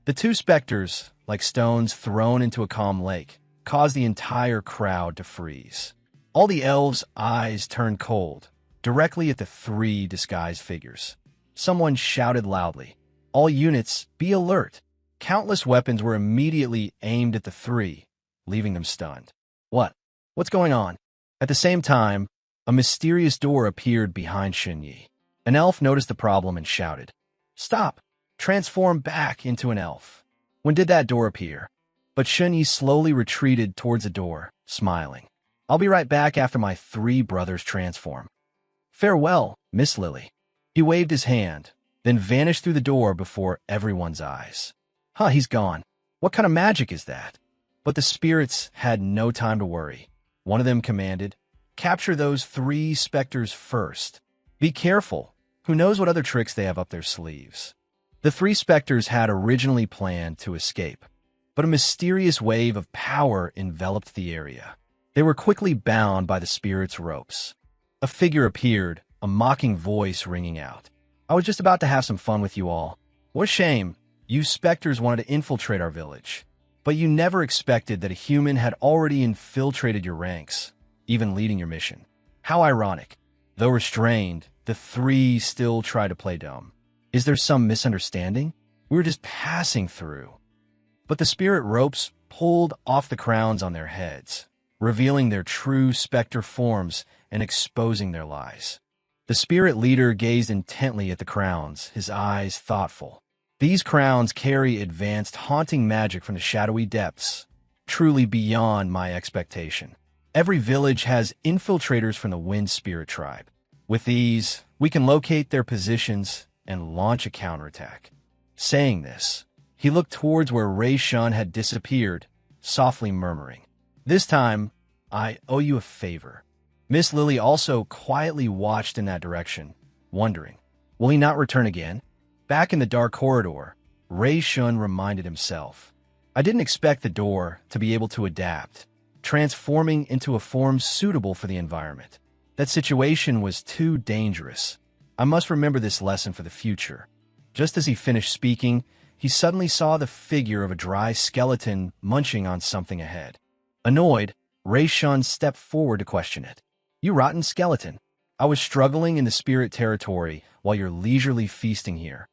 The two specters, like stones thrown into a calm lake, caused the entire crowd to freeze. All the elves' eyes turned cold, directly at the three disguised figures. Someone shouted loudly, "All units, be alert!" Countless weapons were immediately aimed at the three, leaving them stunned. What's going on?" At the same time, a mysterious door appeared behind Shinyi. An elf noticed the problem and shouted, "Stop! Transform back into an elf." When did that door appear? But Shinyi slowly retreated towards the door, smiling. "I'll be right back after my three brothers transform. Farewell, Miss Lily." He waved his hand, then vanished through the door before everyone's eyes. He's gone. What kind of magic is that?" But the spirits had no time to worry. One of them commanded, "Capture those three specters first. Be careful. Who knows what other tricks they have up their sleeves." The three specters had originally planned to escape, but a mysterious wave of power enveloped the area. They were quickly bound by the spirit's ropes. A figure appeared, a mocking voice ringing out. "I was just about to have some fun with you all. What a shame. You specters wanted to infiltrate our village. But you never expected that a human had already infiltrated your ranks, even leading your mission. How ironic. Though restrained, the three still try to play dumb. Is there some misunderstanding? We were just passing through." But the spirit ropes pulled off the crowns on their heads, revealing their true specter forms and exposing their lies. The spirit leader gazed intently at the crowns, his eyes thoughtful. "These crowns carry advanced haunting magic from the shadowy depths, truly beyond my expectation. Every village has infiltrators from the Wind Spirit tribe. With these, we can locate their positions and launch a counterattack." Saying this, he looked towards where Rei Shun had disappeared, softly murmuring, "This time, I owe you a favor." Miss Lily also quietly watched in that direction, wondering, will he not return again? Back in the dark corridor, Ray Shun reminded himself. I didn't expect the door to be able to adapt, transforming into a form suitable for the environment. That situation was too dangerous. I must remember this lesson for the future. Just as he finished speaking, he suddenly saw the figure of a dry skeleton munching on something ahead. Annoyed, Ray Shun stepped forward to question it. You rotten skeleton. I was struggling in the spirit territory while you're leisurely feasting here.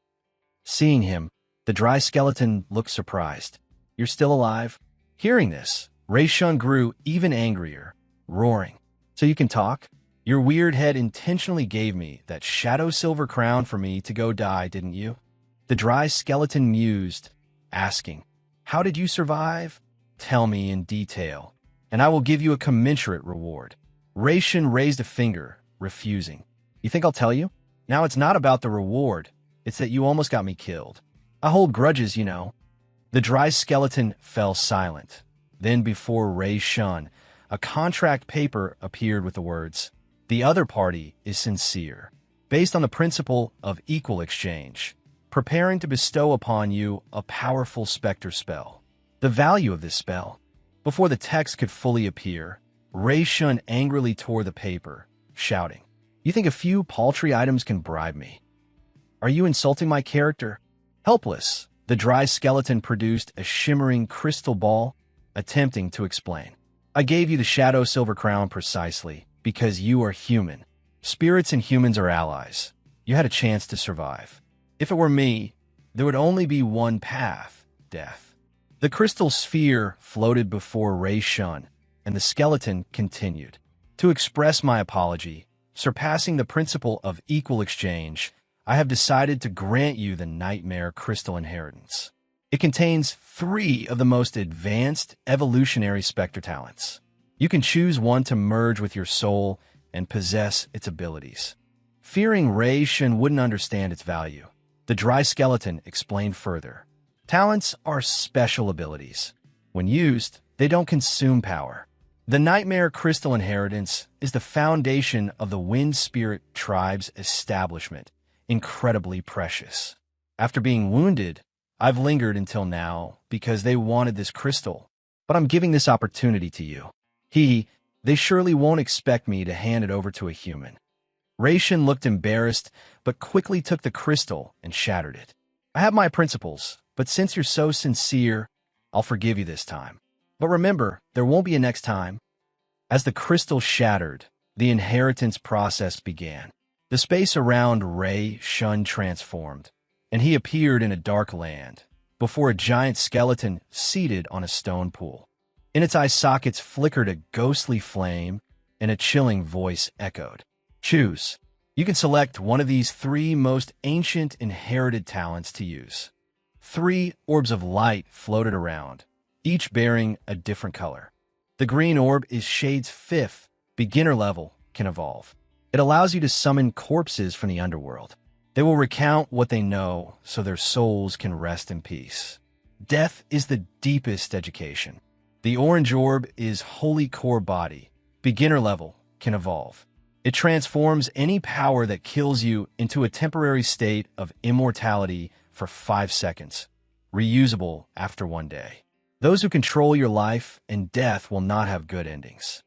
Seeing him, the dry skeleton looked surprised. You're still alive? Hearing this, Ray Shun grew even angrier, roaring. So you can talk? Your weird head intentionally gave me that shadow silver crown for me to go die, didn't you? The dry skeleton mused, asking, How did you survive? Tell me in detail, and I will give you a commensurate reward. Ray Shun raised a finger, refusing. You think I'll tell you? Now it's not about the reward. It's that you almost got me killed. I hold grudges, you know. The dry skeleton fell silent. Then before Ray Shun, a contract paper appeared with the words, The other party is sincere, based on the principle of equal exchange, preparing to bestow upon you a powerful specter spell. The value of this spell. Before the text could fully appear, Ray Shun angrily tore the paper, shouting, You think a few paltry items can bribe me? Are you insulting my character? Helpless, the dry skeleton produced a shimmering crystal ball, attempting to explain. I gave you the shadow silver crown precisely because you are human. Spirits and humans are allies. You had a chance to survive. If it were me, there would only be one path, death. The crystal sphere floated before Ray Shun, and the skeleton continued. To express my apology, surpassing the principle of equal exchange, I have decided to grant you the Nightmare Crystal Inheritance. It contains 3 of the most advanced evolutionary specter talents. You can choose one to merge with your soul and possess its abilities. Fearing Ray Shun wouldn't understand its value, the dry skeleton explained further. Talents are special abilities. When used, they don't consume power. The Nightmare Crystal Inheritance is the foundation of the Wind Spirit Tribe's establishment, incredibly precious. After being wounded, I've lingered until now because they wanted this crystal, but I'm giving this opportunity to you. They surely won't expect me to hand it over to a human. Ray Shun looked embarrassed, but quickly took the crystal and shattered it. I have my principles, but since you're so sincere, I'll forgive you this time. But remember, there won't be a next time. As the crystal shattered, the inheritance process began. The space around Ray Shun transformed, and he appeared in a dark land, before a giant skeleton seated on a stone pool. In its eye sockets flickered a ghostly flame, and a chilling voice echoed. Choose. You can select one of these 3 most ancient inherited talents to use. 3 orbs of light floated around, each bearing a different color. The green orb is Shade's 5th, beginner level, can evolve. It allows you to summon corpses from the underworld. They will recount what they know so their souls can rest in peace. Death is the deepest education. The orange orb is Holy Core Body, beginner level, can evolve. It transforms any power that kills you into a temporary state of immortality for 5 seconds, reusable after 1 day. Those who control your life and death will not have good endings.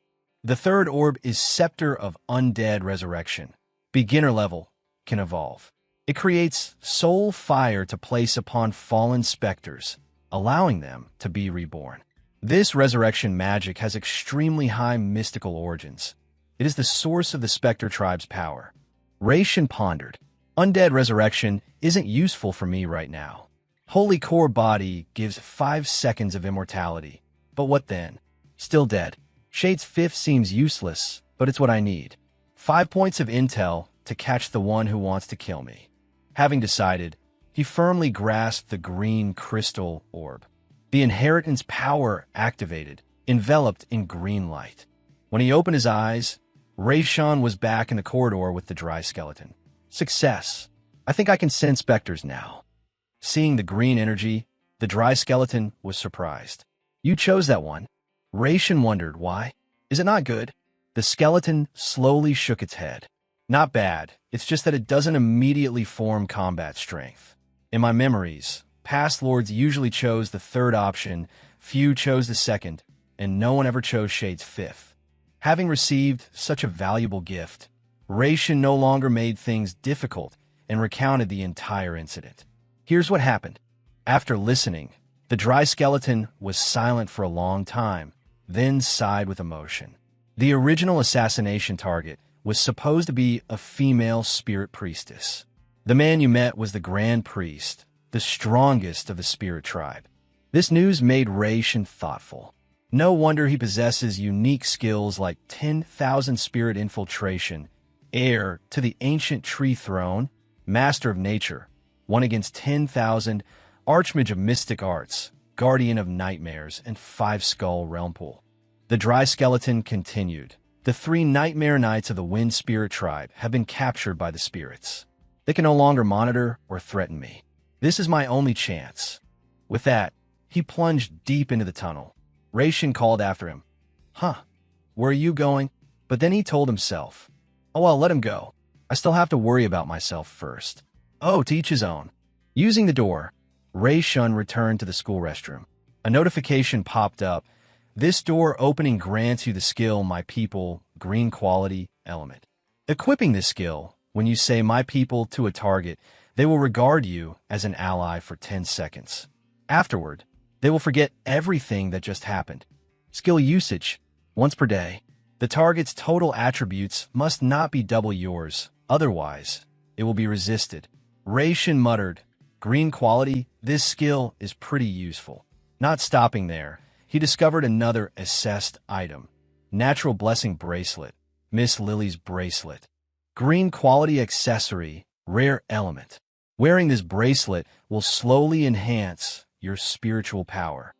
The 3rd orb is Scepter of Undead Resurrection. Beginner level, can evolve. It creates soul fire to place upon fallen specters, allowing them to be reborn. This resurrection magic has extremely high mystical origins. It is the source of the Spectre Tribe's power. Ray Shun pondered. Undead resurrection isn't useful for me right now. Holy Core Body gives 5 seconds of immortality. But what then? Still dead. Shade's 5th seems useless, but it's what I need. 5 points of intel to catch the one who wants to kill me. Having decided, he firmly grasped the green crystal orb. The inheritance power activated, enveloped in green light. When he opened his eyes, Ray Shun was back in the corridor with the dry skeleton. Success. I think I can send specters now. Seeing the green energy, the dry skeleton was surprised. You chose that one. Ray Shun wondered why. Is it not good? The skeleton slowly shook its head. Not bad. It's just that it doesn't immediately form combat strength. In my memories, past lords usually chose the third option, few chose the second, and no one ever chose Shade's fifth. Having received such a valuable gift, Raishin no longer made things difficult and recounted the entire incident. Here's what happened. After listening, the dry skeleton was silent for a long time, then sighed with emotion. The original assassination target was supposed to be a female spirit priestess. The man you met was the Grand Priest, the strongest of the spirit tribe. This news made Raishin thoughtful. No wonder he possesses unique skills like 10,000 spirit infiltration, heir to the ancient tree throne, master of nature, one against 10,000, archmage of mystic arts, guardian of nightmares, and five-skull realm pool. The dry skeleton continued. The 3 nightmare knights of the wind spirit tribe have been captured by the spirits. They can no longer monitor or threaten me. This is my only chance. With that, he plunged deep into the tunnel. Raishin called after him. Huh, where are you going? But then he told himself, oh, I'll let him go. I still have to worry about myself first. Oh, to each his own. Using the door, Raishin returned to the school restroom. A notification popped up. This door opening grants you the skill My People, Green Quality Element. Equipping this skill, when you say My People to a target, they will regard you as an ally for 10 seconds. Afterward, they will forget everything that just happened. Skill usage, once per day. The target's total attributes must not be double yours, otherwise, it will be resisted. Raishin muttered, Green Quality, this skill is pretty useful. Not stopping there, he discovered another assessed item. Natural Blessing Bracelet, Miss Lily's Bracelet. Green Quality Accessory, Rare Element. Wearing this bracelet will slowly enhance your spiritual power.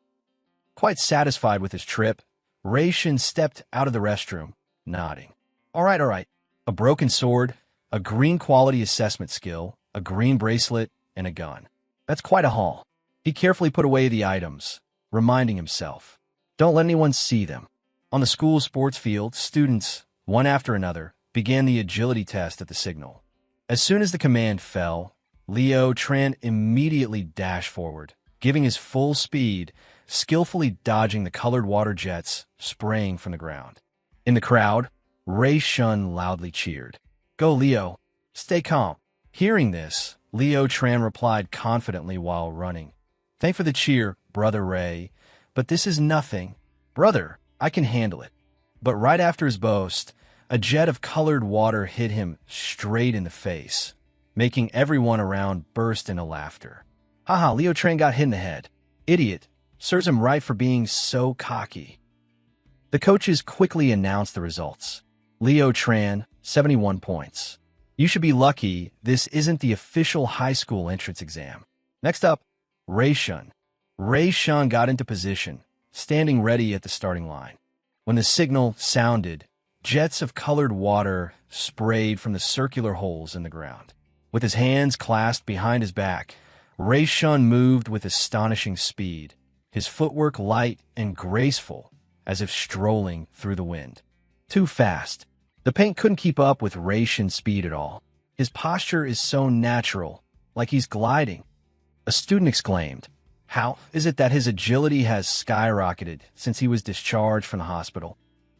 Quite satisfied with his trip, Raishin stepped out of the restroom, nodding. All right. A broken sword, a green quality assessment skill, a green bracelet, and a gun. That's quite a haul. He carefully put away the items, reminding himself, don't let anyone see them. On the school sports field, students, one after another, began the agility test at the signal. As soon as the command fell, Leo Tran immediately dashed forward, giving his full speed, skillfully dodging the colored water jets spraying from the ground. In the crowd, Raishin loudly cheered. Go, Leo. Stay calm. Hearing this, Leo Tran replied confidently while running. Thank for the cheer, Brother Ray, but this is nothing. Brother, I can handle it. But right after his boast, a jet of colored water hit him straight in the face, making everyone around burst into laughter. Haha, Leo Tran got hit in the head. Idiot. Serves him right for being so cocky. The coaches quickly announced the results. Leo Tran, 71 points. You should be lucky this isn't the official high school entrance exam. Next up, Raishin. Raishin got into position, standing ready at the starting line. When the signal sounded, jets of colored water sprayed from the circular holes in the ground. With his hands clasped behind his back, Raishin moved with astonishing speed, his footwork light and graceful, as if strolling through the wind. Too fast. The paint couldn't keep up with Raishin's speed at all. His posture is so natural, like he's gliding. A student exclaimed, how is it that his agility has skyrocketed since he was discharged from the hospital?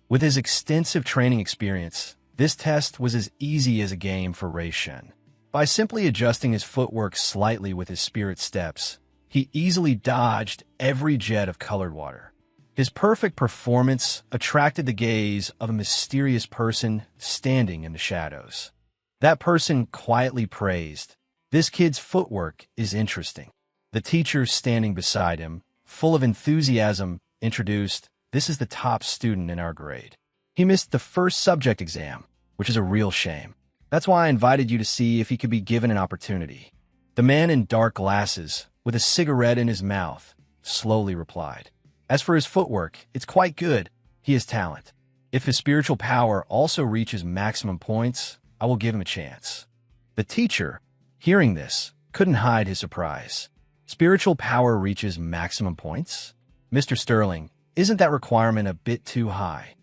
With his extensive training experience, this test was as easy as a game for Raishin. By simply adjusting his footwork slightly with his spirit steps, he easily dodged every jet of colored water. His perfect performance attracted the gaze of a mysterious person standing in the shadows. That person quietly praised, "This kid's footwork is interesting." The teacher standing beside him, full of enthusiasm, introduced, "This is the top student in our grade. He missed the first subject exam, which is a real shame. That's why I invited you to see if he could be given an opportunity." The man in dark glasses, with a cigarette in his mouth, slowly replied, "As for his footwork, it's quite good. He has talent. If his spiritual power also reaches maximum points, I will give him a chance." The teacher, hearing this, couldn't hide his surprise. Spiritual power reaches maximum points? Mr. Sterling, isn't that requirement a bit too high?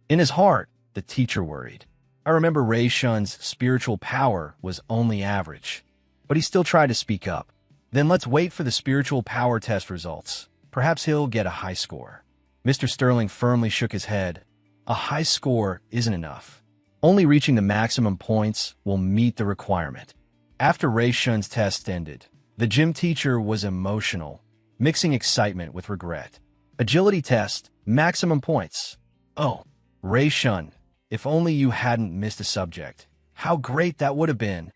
In his heart, the teacher worried. I remember Raishin's spiritual power was only average, but he still tried to speak up. Then let's wait for the spiritual power test results. Perhaps he'll get a high score. Mr. Sterling firmly shook his head. A high score isn't enough. Only reaching the maximum points will meet the requirement. After Ray Shun's test ended, the gym teacher was emotional, mixing excitement with regret. Agility test, maximum points. Oh, Ray Shun, if only you hadn't missed a subject. How great that would have been.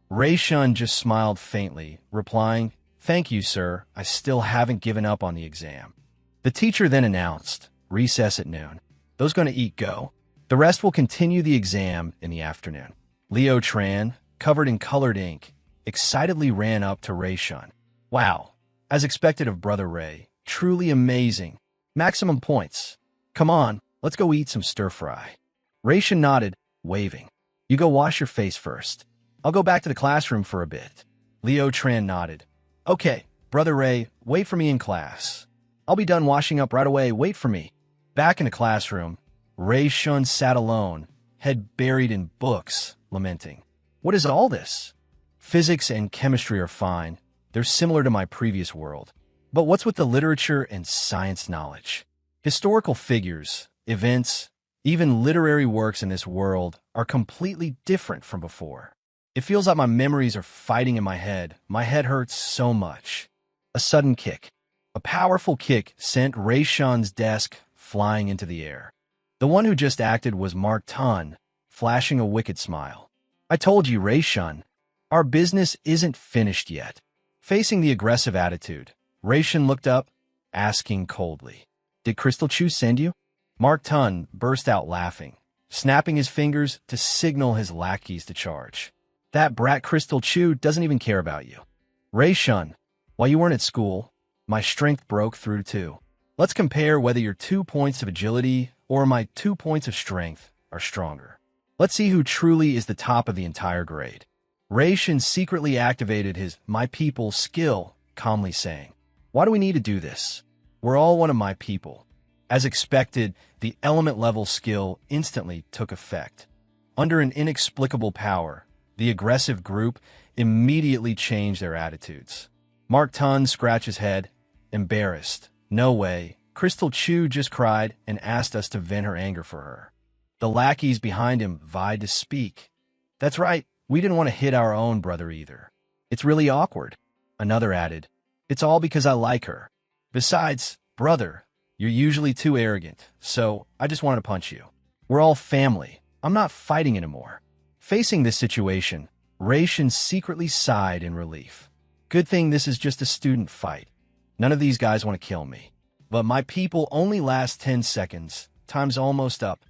Ray Shun just smiled faintly, replying, "Thank you, sir. I still haven't given up on the exam." The teacher then announced, "Recess at noon. Those going to eat go. The rest will continue the exam in the afternoon." Leo Tran, covered in colored ink, excitedly ran up to Ray Shun. "Wow, as expected of Brother Ray. Truly amazing. Maximum points. Come on, let's go eat some stir-fry." Ray Shun nodded, waving. "You go wash your face first. I'll go back to the classroom for a bit." Leo Tran nodded. "Okay, Brother Ray, wait for me in class. I'll be done washing up right away. Wait for me." Back in the classroom, Ray Shun sat alone, head buried in books, lamenting. "What is all this? Physics and chemistry are fine. They're similar to my previous world. But what's with the literature and science knowledge? Historical figures, events, even literary works in this world are completely different from before. It feels like my memories are fighting in my head. My head hurts so much." A sudden kick. A powerful kick sent Ray Shun's desk flying into the air. The one who just acted was Mark Tun, flashing a wicked smile. "I told you, Ray Shun, our business isn't finished yet." Facing the aggressive attitude, Ray Shun looked up, asking coldly, "Did Crystal Chu send you?" Mark Tun burst out laughing, snapping his fingers to signal his lackeys to charge. "That brat Crystal Chu doesn't even care about you. Ray Shun, while you weren't at school, my strength broke through too. Let's compare whether your 2 points of agility or my 2 points of strength are stronger. Let's see who truly is the top of the entire grade." Ray Shun secretly activated his "my people" skill, calmly saying, "Why do we need to do this? We're all one of my people." As expected, the element level skill instantly took effect. Under an inexplicable power, the aggressive group immediately changed their attitudes. Mark Tun scratched his head, embarrassed. "No way. Crystal Chu just cried and asked us to vent her anger for her." The lackeys behind him vied to speak. "That's right. We didn't want to hit our own brother either. It's really awkward." Another added, "It's all because I like her. Besides, brother, you're usually too arrogant, so I just wanted to punch you. We're all family. I'm not fighting anymore." Facing this situation, Ray Shun secretly sighed in relief. "Good thing this is just a student fight. None of these guys want to kill me. But my people only last 10 seconds. Time's almost up.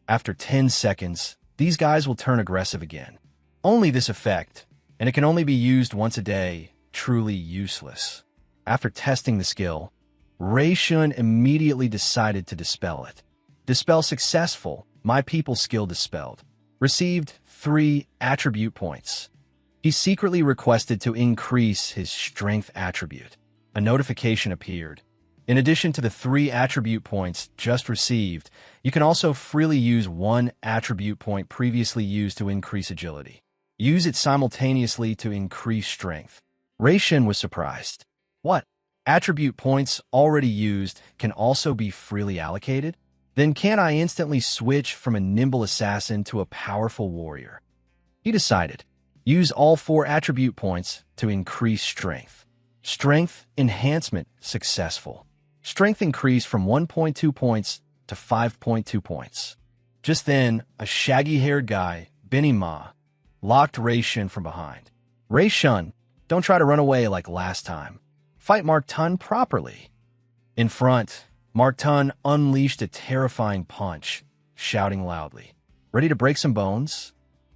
After 10 seconds, these guys will turn aggressive again. Only this effect, and it can only be used once a day, truly useless." After testing the skill, Ray Shun immediately decided to dispel it. Dispel successful. My people skill dispelled. Received 3 attribute points. He secretly requested to increase his strength attribute. A notification appeared. In addition to the 3 attribute points just received, you can also freely use 1 attribute point previously used to increase agility. Use it simultaneously to increase strength. Ray Shun was surprised. What? Attribute points already used can also be freely allocated? Then can't I instantly switch from a nimble assassin to a powerful warrior? He decided. Use all 4 attribute points to increase strength. Strength enhancement successful. Strength increased from 1.2 points to 5.2 points. Just then, a shaggy-haired guy, Benny Ma, locked Ray Shun from behind. "Ray Shun, don't try to run away like last time. Fight Mark Tun properly." In front, Mark Tun unleashed a terrifying punch, shouting loudly, "Ready to break some bones?"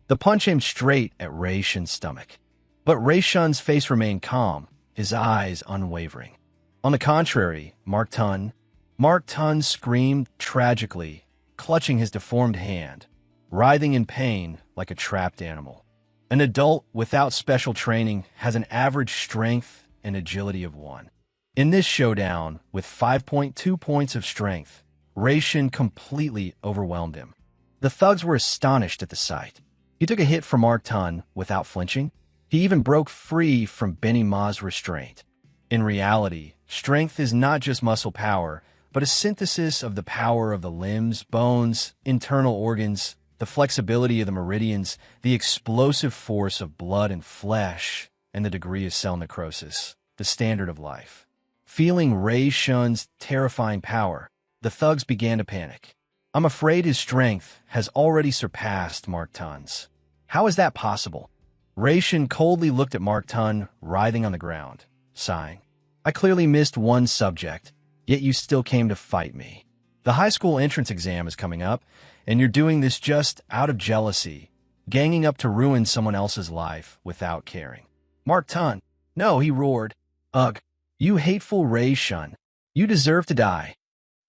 The punch aimed straight at Ray Shun's stomach. But Ray Shun's face remained calm, his eyes unwavering. On the contrary, Mark Tun screamed tragically, clutching his deformed hand, writhing in pain like a trapped animal. An adult without special training has an average strength and agility of 1. In this showdown, with 5.2 points of strength, Ray Shun completely overwhelmed him. The thugs were astonished at the sight. He took a hit from Mark Tun without flinching. He even broke free from Benny Ma's restraint. In reality, strength is not just muscle power, but a synthesis of the power of the limbs, bones, internal organs, the flexibility of the meridians, the explosive force of blood and flesh, and the degree of cell necrosis, the standard of life. Feeling Ray Shun's terrifying power, the thugs began to panic. I'm afraid his strength has already surpassed Mark Tun's. How is that possible? Ray Shun coldly looked at Mark Tun, writhing on the ground, sighing. I clearly missed one subject, yet you still came to fight me. The high school entrance exam is coming up, and you're doing this just out of jealousy, ganging up to ruin someone else's life without caring. Mark Tun, no, he roared. Ugh, you hateful Ray Shun. You deserve to die.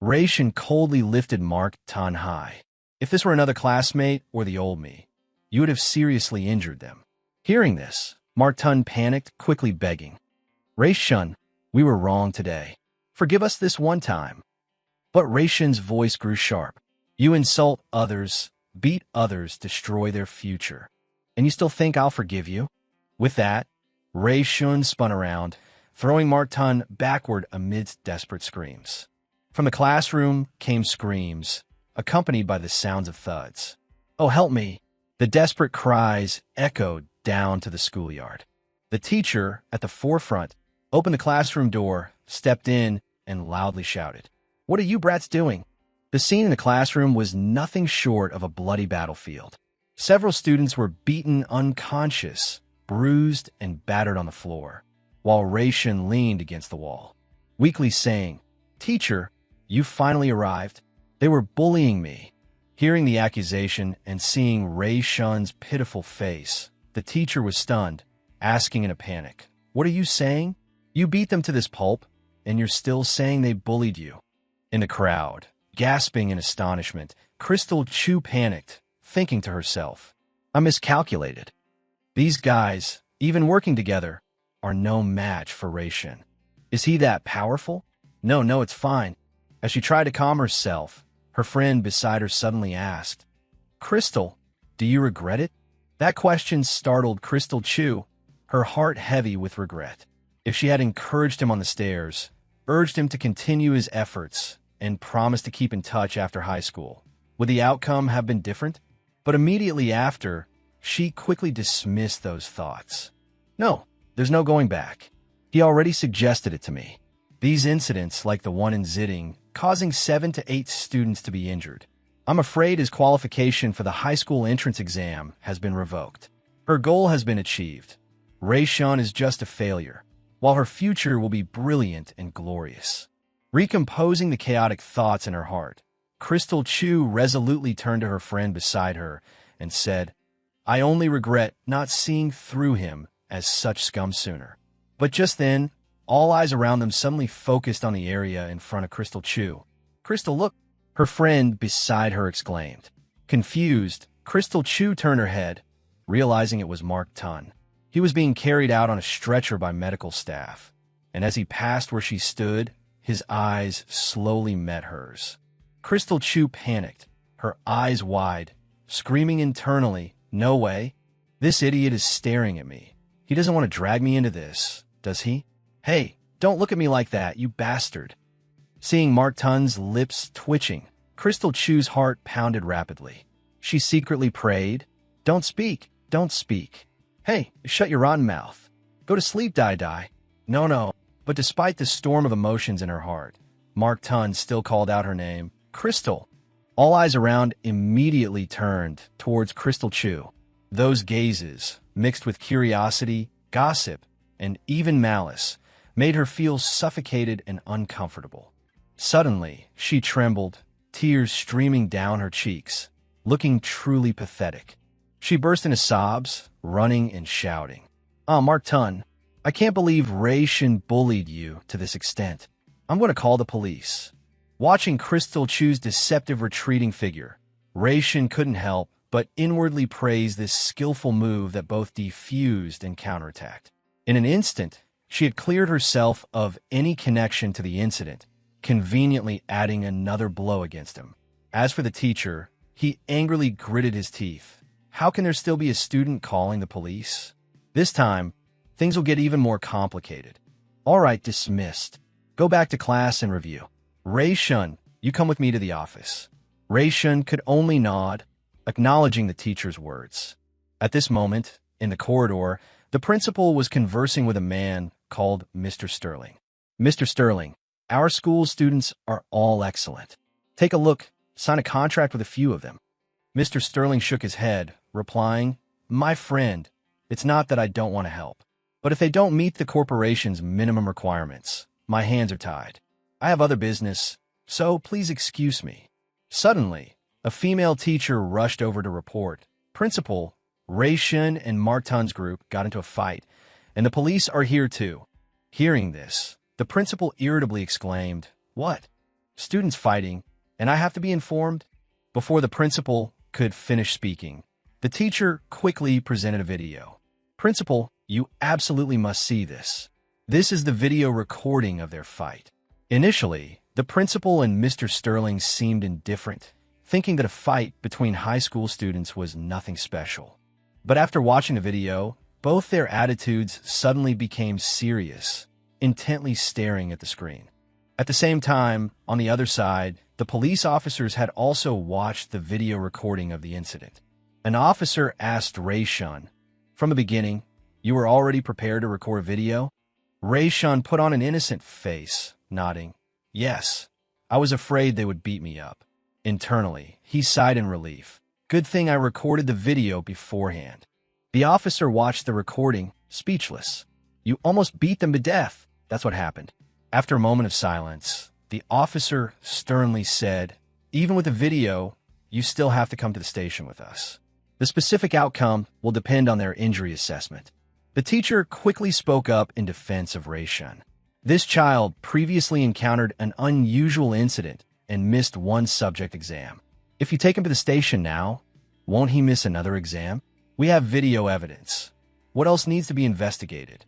Ray Shun coldly lifted Mark Tun high. If this were another classmate or the old me, you would have seriously injured them. Hearing this, Mark Tun panicked, quickly begging. Ray Shun, we were wrong today. Forgive us this one time. But Ray Shun's voice grew sharp. You insult others, beat others, destroy their future. And you still think I'll forgive you? With that, Ray Shun spun around, throwing Mark Tun backward amidst desperate screams. From the classroom came screams, accompanied by the sounds of thuds. Oh, help me! The desperate cries echoed down to the schoolyard. The teacher, at the forefront, opened the classroom door, stepped in, and loudly shouted, What are you brats doing? The scene in the classroom was nothing short of a bloody battlefield. Several students were beaten unconscious, bruised, and battered on the floor, while Ray Shun leaned against the wall, weakly saying, Teacher, you finally arrived. They were bullying me. Hearing the accusation and seeing Ray Shun's pitiful face, the teacher was stunned, asking in a panic, What are you saying? You beat them to this pulp, and you're still saying they bullied you. In the crowd, gasping in astonishment, Crystal Chu panicked, thinking to herself, I miscalculated. These guys, even working together, are no match for Ray Shun. Is he that powerful? No, it's fine. As she tried to calm herself, her friend beside her suddenly asked, Crystal, do you regret it? That question startled Crystal Chu, her heart heavy with regret. If she had encouraged him on the stairs, urged him to continue his efforts, and promised to keep in touch after high school, would the outcome have been different? But immediately after, she quickly dismissed those thoughts. No, there's no going back. He already suggested it to me. These incidents, like the one in Zitting, causing 7 to 8 students to be injured. I'm afraid his qualification for the high school entrance exam has been revoked. Her goal has been achieved. Ray Shun is just a failure, while her future will be brilliant and glorious. Recomposing the chaotic thoughts in her heart, Crystal Chu resolutely turned to her friend beside her and said, I only regret not seeing through him as such scum sooner. But just then, all eyes around them suddenly focused on the area in front of Crystal Chu. Crystal, look! Her friend beside her exclaimed. Confused, Crystal Chu turned her head, realizing it was Mark Tun. He was being carried out on a stretcher by medical staff, and as he passed where she stood, his eyes slowly met hers. Crystal Chu panicked, her eyes wide, screaming internally, No way! This idiot is staring at me. He doesn't want to drag me into this, does he? Hey, don't look at me like that, you bastard. Seeing Mark Tun's lips twitching, Crystal Chu's heart pounded rapidly. She secretly prayed, Don't speak, don't speak. Hey, shut your rotten mouth. Go to sleep, Die. No. But despite the storm of emotions in her heart, Mark Tun still called out her name, Crystal. All eyes around immediately turned towards Crystal Chu. Those gazes, mixed with curiosity, gossip, and even malice, made her feel suffocated and uncomfortable. Suddenly, she trembled, tears streaming down her cheeks, looking truly pathetic. She burst into sobs, running and shouting. Mark Tun, I can't believe Ray Shun bullied you to this extent. I'm going to call the police. Watching Crystal Chu's deceptive retreating figure, Ray Shun couldn't help but inwardly praise this skillful move that both defused and counterattacked. In an instant, she had cleared herself of any connection to the incident, conveniently adding another blow against him. As for the teacher, he angrily gritted his teeth. How can there still be a student calling the police? This time, things will get even more complicated. All right, dismissed. Go back to class and review. Rei-shun, you come with me to the office. Rei-shun could only nod, acknowledging the teacher's words. At this moment, in the corridor, the principal was conversing with a man called Mr. Sterling. Mr. Sterling, our school's students are all excellent. Take a look, sign a contract with a few of them. Mr. Sterling shook his head, replying, My friend, it's not that I don't want to help. But if they don't meet the corporation's minimum requirements, my hands are tied. I have other business, so please excuse me. Suddenly, a female teacher rushed over to report. Principal, Rei-shun and Martin's group got into a fight, and the police are here too. Hearing this, the principal irritably exclaimed, What? Students fighting, and I have to be informed? Before the principal could finish speaking, the teacher quickly presented a video. Principal, you absolutely must see this. This is the video recording of their fight. Initially, the principal and Mr. Sterling seemed indifferent, thinking that a fight between high school students was nothing special. But after watching the video, both their attitudes suddenly became serious, intently staring at the screen. At the same time, on the other side, the police officers had also watched the video recording of the incident. An officer asked Rei-shun, From the beginning, you were already prepared to record a video? Rei-shun put on an innocent face, nodding. Yes, I was afraid they would beat me up. Internally, he sighed in relief. Good thing I recorded the video beforehand. The officer watched the recording, speechless. You almost beat them to death. That's what happened. After a moment of silence, the officer sternly said, Even with the video, you still have to come to the station with us. The specific outcome will depend on their injury assessment. The teacher quickly spoke up in defense of Rei-shun. This child previously encountered an unusual incident and missed one subject exam. If you take him to the station now, won't he miss another exam? We have video evidence. What else needs to be investigated?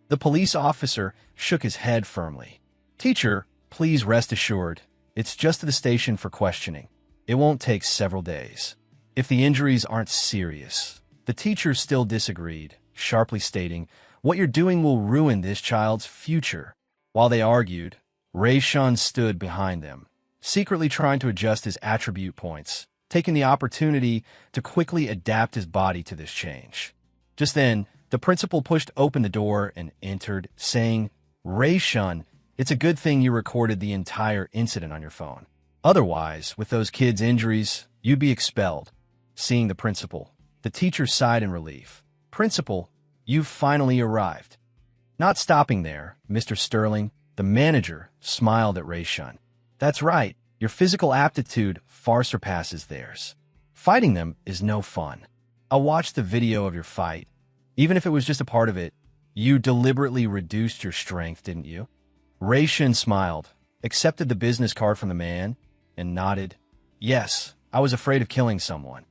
The police officer shook his head firmly. Teacher, please rest assured, it's just to the station for questioning. It won't take several days. If the injuries aren't serious, the teacher still disagreed, sharply stating, What you're doing will ruin this child's future. While they argued, Rei-shun stood behind them, secretly trying to adjust his attribute points, taking the opportunity to quickly adapt his body to this change. Just then, the principal pushed open the door and entered, saying, Rei-shun, it's a good thing you recorded the entire incident on your phone. Otherwise, with those kids' injuries, you'd be expelled. Seeing the principal, the teacher sighed in relief. Principal, you've finally arrived. Not stopping there, Mr. Sterling, the manager, smiled at Rei-shun. That's right, your physical aptitude far surpasses theirs. Fighting them is no fun. I watched the video of your fight. Even if it was just a part of it, you deliberately reduced your strength, didn't you? Rei-shun smiled, accepted the business card from the man, and nodded. Yes, I was afraid of killing someone.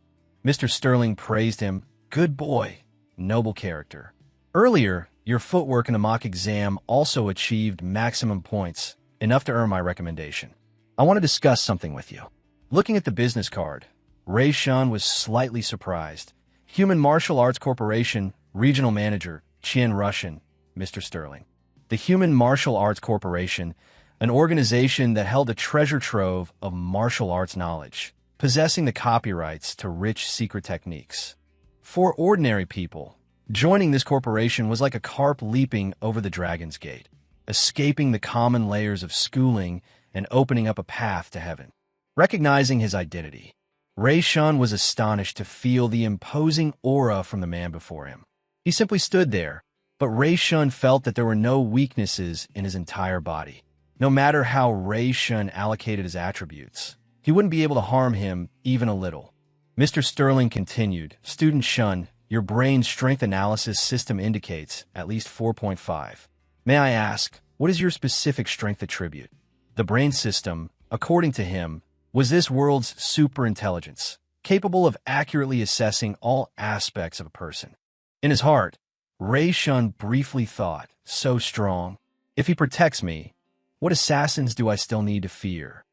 Mr. Sterling praised him. Good boy. Noble character. Earlier, your footwork in a mock exam also achieved maximum points, enough to earn my recommendation. I want to discuss something with you. Looking at the business card, Rei-shun was slightly surprised. Human Martial Arts Corporation, Regional Manager, Chin Russian, Mr. Sterling. The Human Martial Arts Corporation, an organization that held a treasure trove of martial arts knowledge, possessing the copyrights to rich secret techniques. For ordinary people, joining this corporation was like a carp leaping over the Dragon's Gate, escaping the common layers of schooling and opening up a path to heaven. Recognizing his identity, Rei-shun was astonished to feel the imposing aura from the man before him. He simply stood there, but Rei-shun felt that there were no weaknesses in his entire body. No matter how Rei-shun allocated his attributes, he wouldn't be able to harm him even a little. Mr. Sterling continued, Student Shun, your brain strength analysis system indicates at least 4.5. May I ask, what is your specific strength attribute? The brain system, according to him, was this world's superintelligence, capable of accurately assessing all aspects of a person. In his heart, Rei-shun briefly thought, so strong. If he protects me, what assassins do I still need to fear?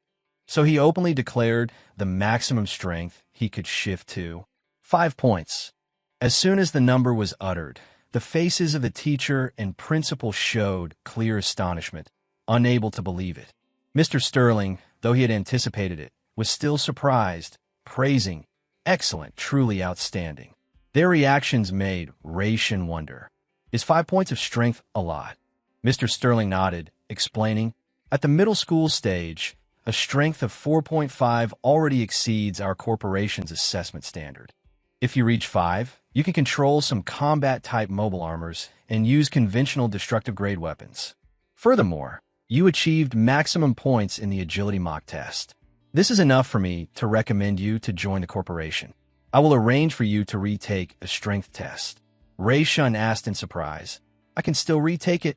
So he openly declared the maximum strength he could shift to 5 points. As soon as the number was uttered, The faces of the teacher and principal showed clear astonishment, unable to believe it. Mr. Sterling, though he had anticipated it, was still surprised, praising, "Excellent, truly outstanding." Their reactions made Ration wonder. "Is 5 points of strength a lot?" Mr. Sterling nodded, explaining, "At the middle school stage, a strength of 4.5 already exceeds our corporation's assessment standard. If you reach 5, you can control some combat-type mobile armors and use conventional destructive-grade weapons. Furthermore, you achieved maximum points in the agility mock test. This is enough for me to recommend you to join the corporation. I will arrange for you to retake a strength test." Ray Shun asked in surprise, "I can still retake it?"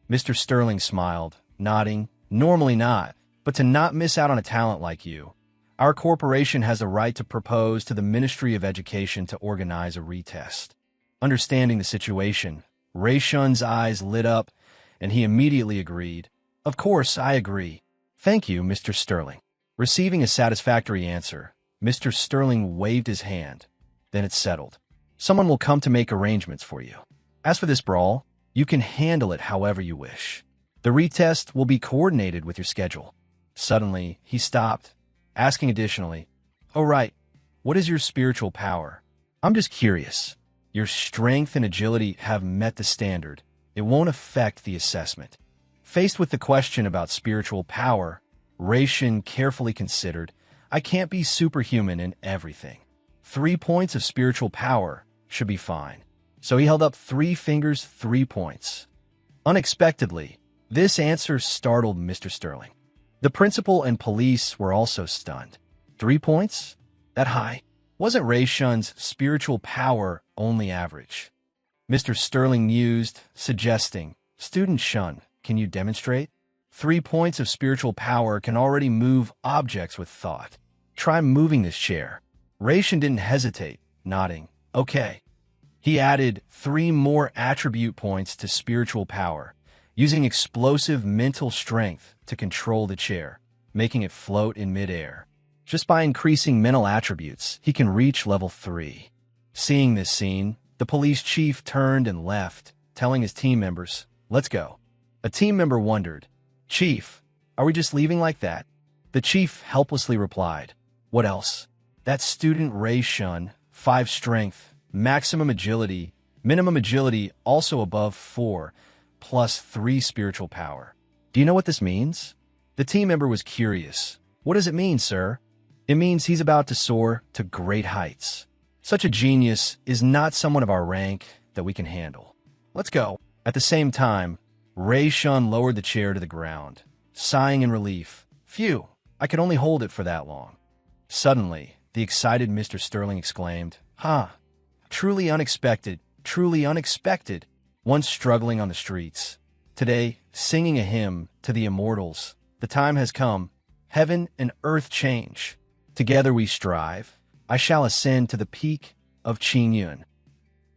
Mr. Sterling smiled, nodding, "Normally not, but to not miss out on a talent like you, our corporation has the right to propose to the Ministry of Education to organize a retest." Understanding the situation, Ray Shun's eyes lit up, and he immediately agreed. "Of course, I agree. Thank you, Mr. Sterling." Receiving a satisfactory answer, Mr. Sterling waved his hand. "Then it's settled. Someone will come to make arrangements for you. As for this brawl, you can handle it however you wish. The retest will be coordinated with your schedule." Suddenly, he stopped, asking additionally, "Oh right, what is your spiritual power? I'm just curious. Your strength and agility have met the standard. It won't affect the assessment." Faced with the question about spiritual power, Ration carefully considered, "I can't be superhuman in everything. 3 points of spiritual power should be fine." So he held up 3 fingers, 3 points. Unexpectedly, this answer startled Mr. Sterling. The principal and police were also stunned. 3 points? That high? Wasn't Ray Shun's spiritual power only average? Mr. Sterling mused, suggesting, "Student Shun, can you demonstrate? 3 points of spiritual power can already move objects with thought. Try moving this chair." Ray Shun didn't hesitate, nodding, "Okay." He added 3 more attribute points to spiritual power, using explosive mental strength to control the chair, making it float in midair. Just by increasing mental attributes, he can reach level 3. Seeing this scene, the police chief turned and left, telling his team members, "Let's go." A team member wondered, "Chief, are we just leaving like that?" The chief helplessly replied, "What else? That's student Ray Shun, 5 strength, maximum agility, minimum agility also above 4, plus 3 spiritual power. Do you know what this means?" The team member was curious. "What does it mean, sir?" "It means he's about to soar to great heights. Such a genius is not someone of our rank that we can handle. Let's go." At the same time, Ray Shun lowered the chair to the ground, sighing in relief. "Phew, I could only hold it for that long." Suddenly, the excited Mr. Sterling exclaimed, "Ha! Truly unexpected, truly unexpected." Once struggling on the streets, today singing a hymn to the immortals. The time has come. Heaven and earth change. Together we strive. I shall ascend to the peak of Qingyun.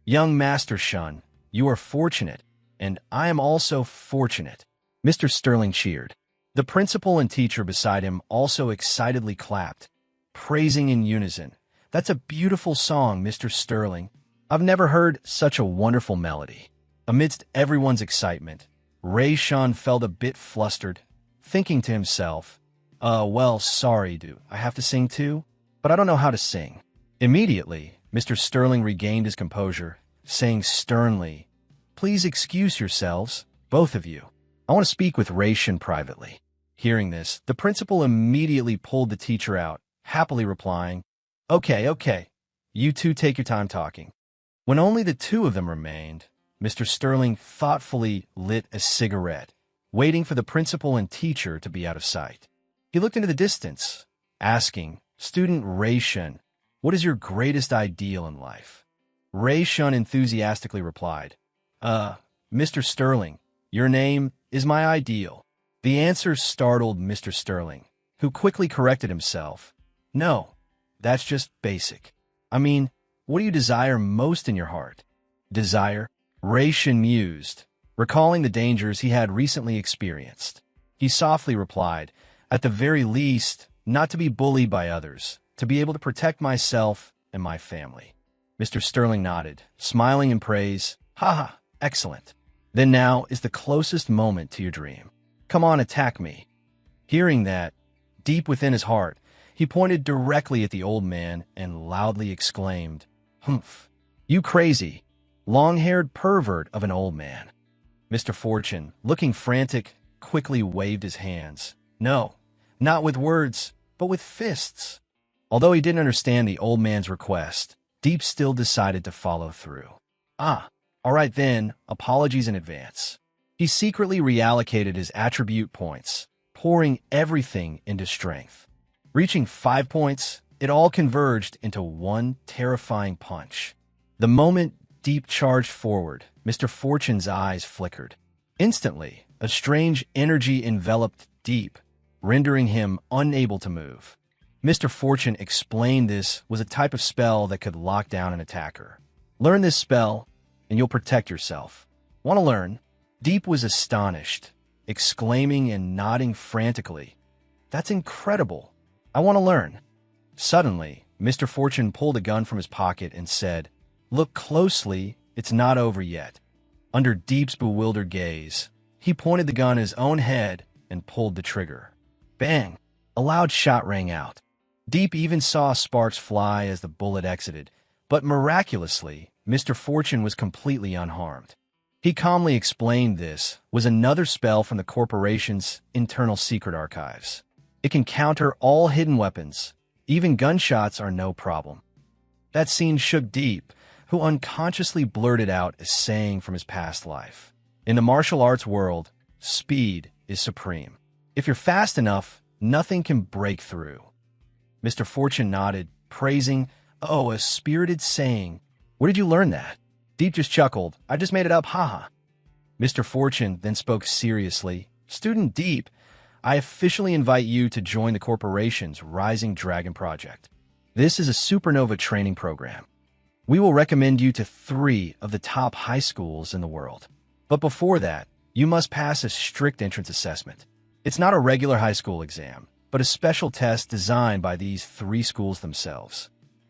Young Master Shun, you are fortunate, and I am also fortunate." Mr. Sterling cheered. The principal and teacher beside him also excitedly clapped, praising in unison. "That's a beautiful song, Mr. Sterling. I've never heard such a wonderful melody." Amidst everyone's excitement, Ray Shun felt a bit flustered, thinking to himself, well, sorry, do I have to sing too? But I don't know how to sing." Immediately, Mr. Sterling regained his composure, saying sternly, "Please excuse yourselves, both of you. I want to speak with Ray Shun privately." Hearing this, the principal immediately pulled the teacher out, happily replying, Okay, you two take your time talking." When only the 2 of them remained, Mr. Sterling thoughtfully lit a cigarette, waiting for the principal and teacher to be out of sight. He looked into the distance, asking, "Student Ray Shun, what is your greatest ideal in life?" Ray Shun enthusiastically replied, Mr. Sterling, your name is my ideal." The answer startled Mr. Sterling, who quickly corrected himself. "No, that's just basic. I mean, what do you desire most in your heart?" "Desire?" Ray Shun mused, recalling the dangers he had recently experienced. He softly replied, "At the very least, not to be bullied by others, to be able to protect myself and my family." Mr. Sterling nodded, smiling in praise. Haha, excellent. Then now is the closest moment to your dream. Come on, attack me. Hearing that, deep within his heart, he pointed directly at the old man and loudly exclaimed, "Humph, you crazy, long-haired pervert of an old man." Mr. Fortune, looking frantic, quickly waved his hands. No, not with words, but with fists. Although he didn't understand the old man's request, Deep still decided to follow through. Ah, all right then, apologies in advance. He secretly reallocated his attribute points, pouring everything into strength. Reaching 5 points, it all converged into one terrifying punch. The moment Deep charged forward, Mr. Fortune's eyes flickered. Instantly, a strange energy enveloped Deep, rendering him unable to move. Mr. Fortune explained this was a type of spell that could lock down an attacker. Learn this spell, and you'll protect yourself. Want to learn? Deep was astonished, exclaiming and nodding frantically. That's incredible. I want to learn. Suddenly, Mr. Fortune pulled a gun from his pocket and said, "Look closely, it's not over yet." Under Deep's bewildered gaze, he pointed the gun at his own head and pulled the trigger. Bang! A loud shot rang out. Deep even saw sparks fly as the bullet exited, but miraculously, Mr. Fortune was completely unharmed. He calmly explained this was another spell from the corporation's internal secret archives. It can counter all hidden weapons. Even gunshots are no problem. That scene shook Deep, who unconsciously blurted out a saying from his past life. In the martial arts world, speed is supreme. If you're fast enough, nothing can break through. Mr. Fortune nodded, praising, "Oh, a spirited saying. Where did you learn that?" Deep just chuckled. "I just made it up, haha." Mr. Fortune then spoke seriously. "Student Deep, I officially invite you to join the corporation's Rising Dragon Project. This is a supernova training program. We will recommend you to 3 of the top high schools in the world. But before that, you must pass a strict entrance assessment. It's not a regular high school exam, but a special test designed by these 3 schools themselves.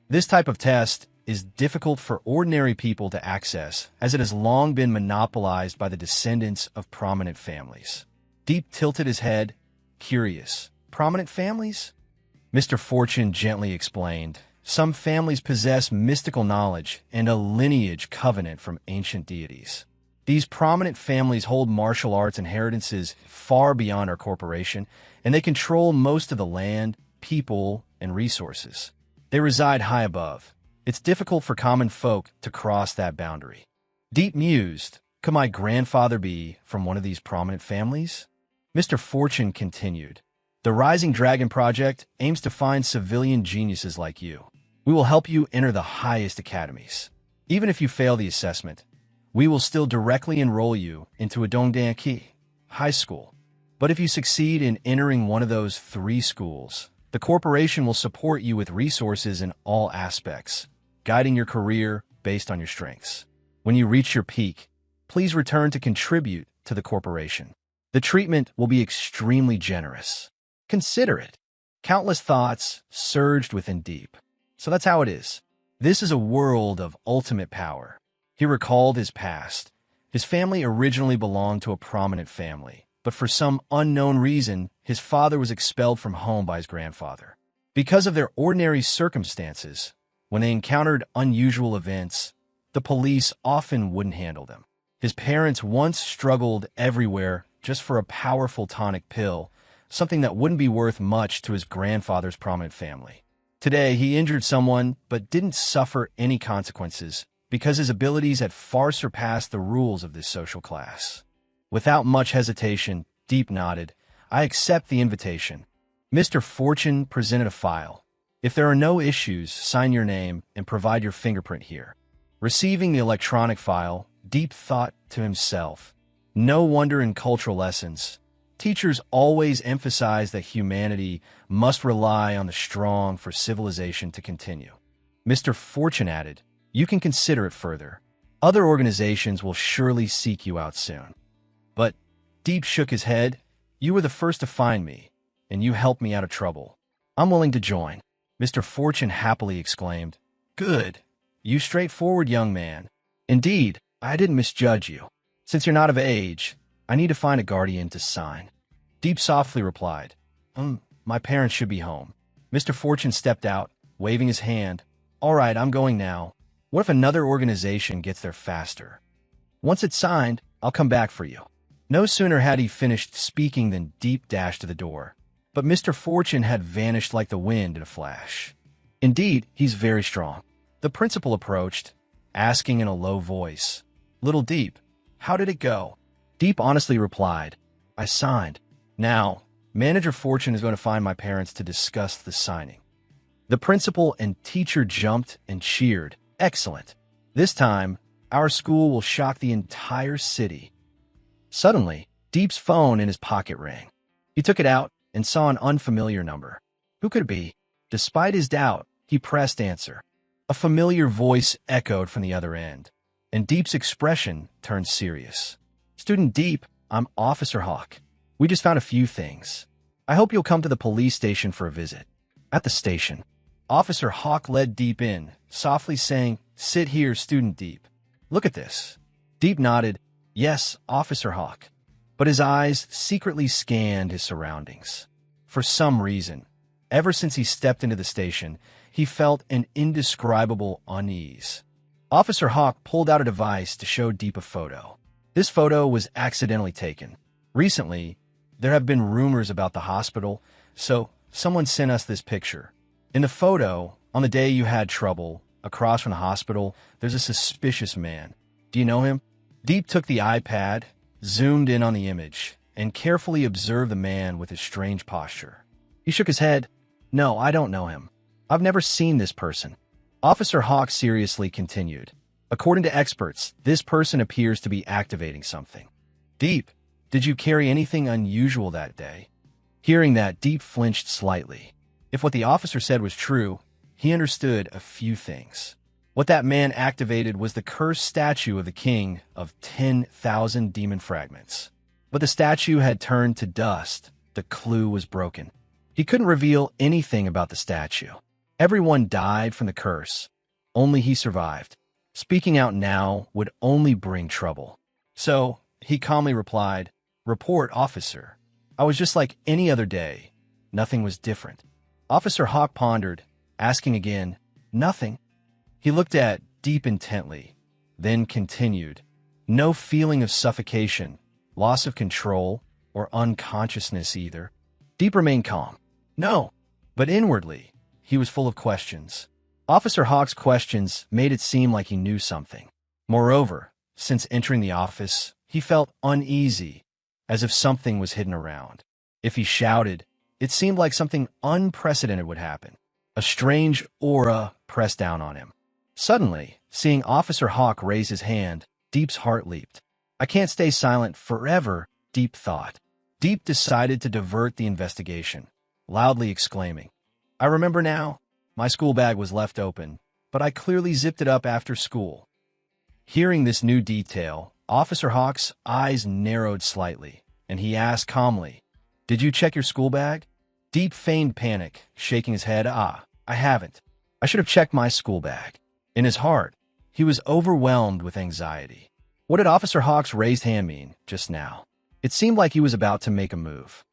This type of test is difficult for ordinary people to access, as it has long been monopolized by the descendants of prominent families." Deep tilted his head, curious. Prominent families? Mr. Fortune gently explained, "Some families possess mystical knowledge and a lineage covenant from ancient deities. These prominent families hold martial arts inheritances far beyond our corporation, and they control most of the land, people, and resources. They reside high above. It's difficult for common folk to cross that boundary." Deep mused, could my grandfather be from one of these prominent families? Mr. Fortune continued, "The Rising Dragon Project aims to find civilian geniuses like you. We will help you enter the highest academies. Even if you fail the assessment, we will still directly enroll you into a Dongdanki high school. But if you succeed in entering one of those 3 schools, the corporation will support you with resources in all aspects, guiding your career based on your strengths. When you reach your peak, please return to contribute to the corporation. The treatment will be extremely generous. Consider it." Countless thoughts surged within Deep. So that's how it is. This is a world of ultimate power. He recalled his past. His family originally belonged to a prominent family, but for some unknown reason, his father was expelled from home by his grandfather. Because of their ordinary circumstances, when they encountered unusual events, the police often wouldn't handle them. His parents once struggled everywhere just for a powerful tonic pill, something that wouldn't be worth much to his grandfather's prominent family. Today, he injured someone but didn't suffer any consequences because his abilities had far surpassed the rules of this social class. Without much hesitation, Deep nodded, "I accept the invitation." Mr. Fortune presented a file. "If there are no issues, sign your name and provide your fingerprint here." Receiving the electronic file, Deep thought to himself, no wonder in cultural lessons, teachers always emphasize that humanity must rely on the strong for civilization to continue. Mr. Fortune added, "You can consider it further. Other organizations will surely seek you out soon." But Deep shook his head. "You were the first to find me, and you helped me out of trouble. I'm willing to join." Mr. Fortune happily exclaimed, "Good. You straightforward young man. Indeed, I didn't misjudge you. Since you're not of age, I need to find a guardian to sign. Deep softly replied, my parents should be home. Mr. Fortune stepped out, waving his hand. All right, I'm going now. What if another organization gets there faster? Once it's signed, I'll come back for you. No sooner had he finished speaking than Deep dashed to the door. But Mr. Fortune had vanished like the wind in a flash. Indeed, he's very strong. The principal approached, asking in a low voice, Little Deep, how did it go? Deep honestly replied, I signed. Now, Manager Fortune is going to find my parents to discuss the signing. The principal and teacher jumped and cheered. Excellent. This time, our school will shock the entire city. Suddenly, Deep's phone in his pocket rang. He took it out and saw an unfamiliar number. Who could it be? Despite his doubt, he pressed answer. A familiar voice echoed from the other end, and Deep's expression turned serious. Student Deep, I'm Officer Hawk. We just found a few things. I hope you'll come to the police station for a visit. At the station, Officer Hawk led Deep in, softly saying, Sit here, Student Deep. Look at this. Deep nodded, Yes, Officer Hawk. But his eyes secretly scanned his surroundings. For some reason, ever since he stepped into the station, he felt an indescribable unease. Officer Hawk pulled out a device to show Deep a photo. This photo was accidentally taken. Recently, there have been rumors about the hospital, so someone sent us this picture. In the photo, on the day you had trouble, across from the hospital, there's a suspicious man. Do you know him? Deep took the iPad, zoomed in on the image, and carefully observed the man with his strange posture. He shook his head. No, I don't know him. I've never seen this person. Officer Hawk seriously continued. According to experts, this person appears to be activating something. Deep, did you carry anything unusual that day? Hearing that, Deep flinched slightly. If what the officer said was true, he understood a few things. What that man activated was the cursed statue of the king of 10,000 demon fragments. But the statue had turned to dust. The clue was broken. He couldn't reveal anything about the statue. Everyone died from the curse. Only he survived. Speaking out now would only bring trouble. So, he calmly replied, Report, officer. I was just like any other day. Nothing was different. Officer Hawk pondered, asking again, Nothing? He looked at Deep intently, then continued, No feeling of suffocation, loss of control, or unconsciousness either. Deep remained calm. No, but inwardly, he was full of questions. Officer Hawk's questions made it seem like he knew something. Moreover, since entering the office, he felt uneasy, as if something was hidden around. If he shouted, it seemed like something unprecedented would happen. A strange aura pressed down on him. Suddenly, seeing Officer Hawk raise his hand, Deep's heart leaped. I can't stay silent forever, Deep thought. Deep decided to divert the investigation, loudly exclaiming, I remember now. My school bag was left open, but I clearly zipped it up after school. Hearing this new detail, Officer Hawk's eyes narrowed slightly, and he asked calmly, Did you check your school bag? Deep feigned panic, shaking his head. I haven't. I should have checked my school bag. In his heart, he was overwhelmed with anxiety. What did Officer Hawk's raised hand mean just now? It seemed like he was about to make a move.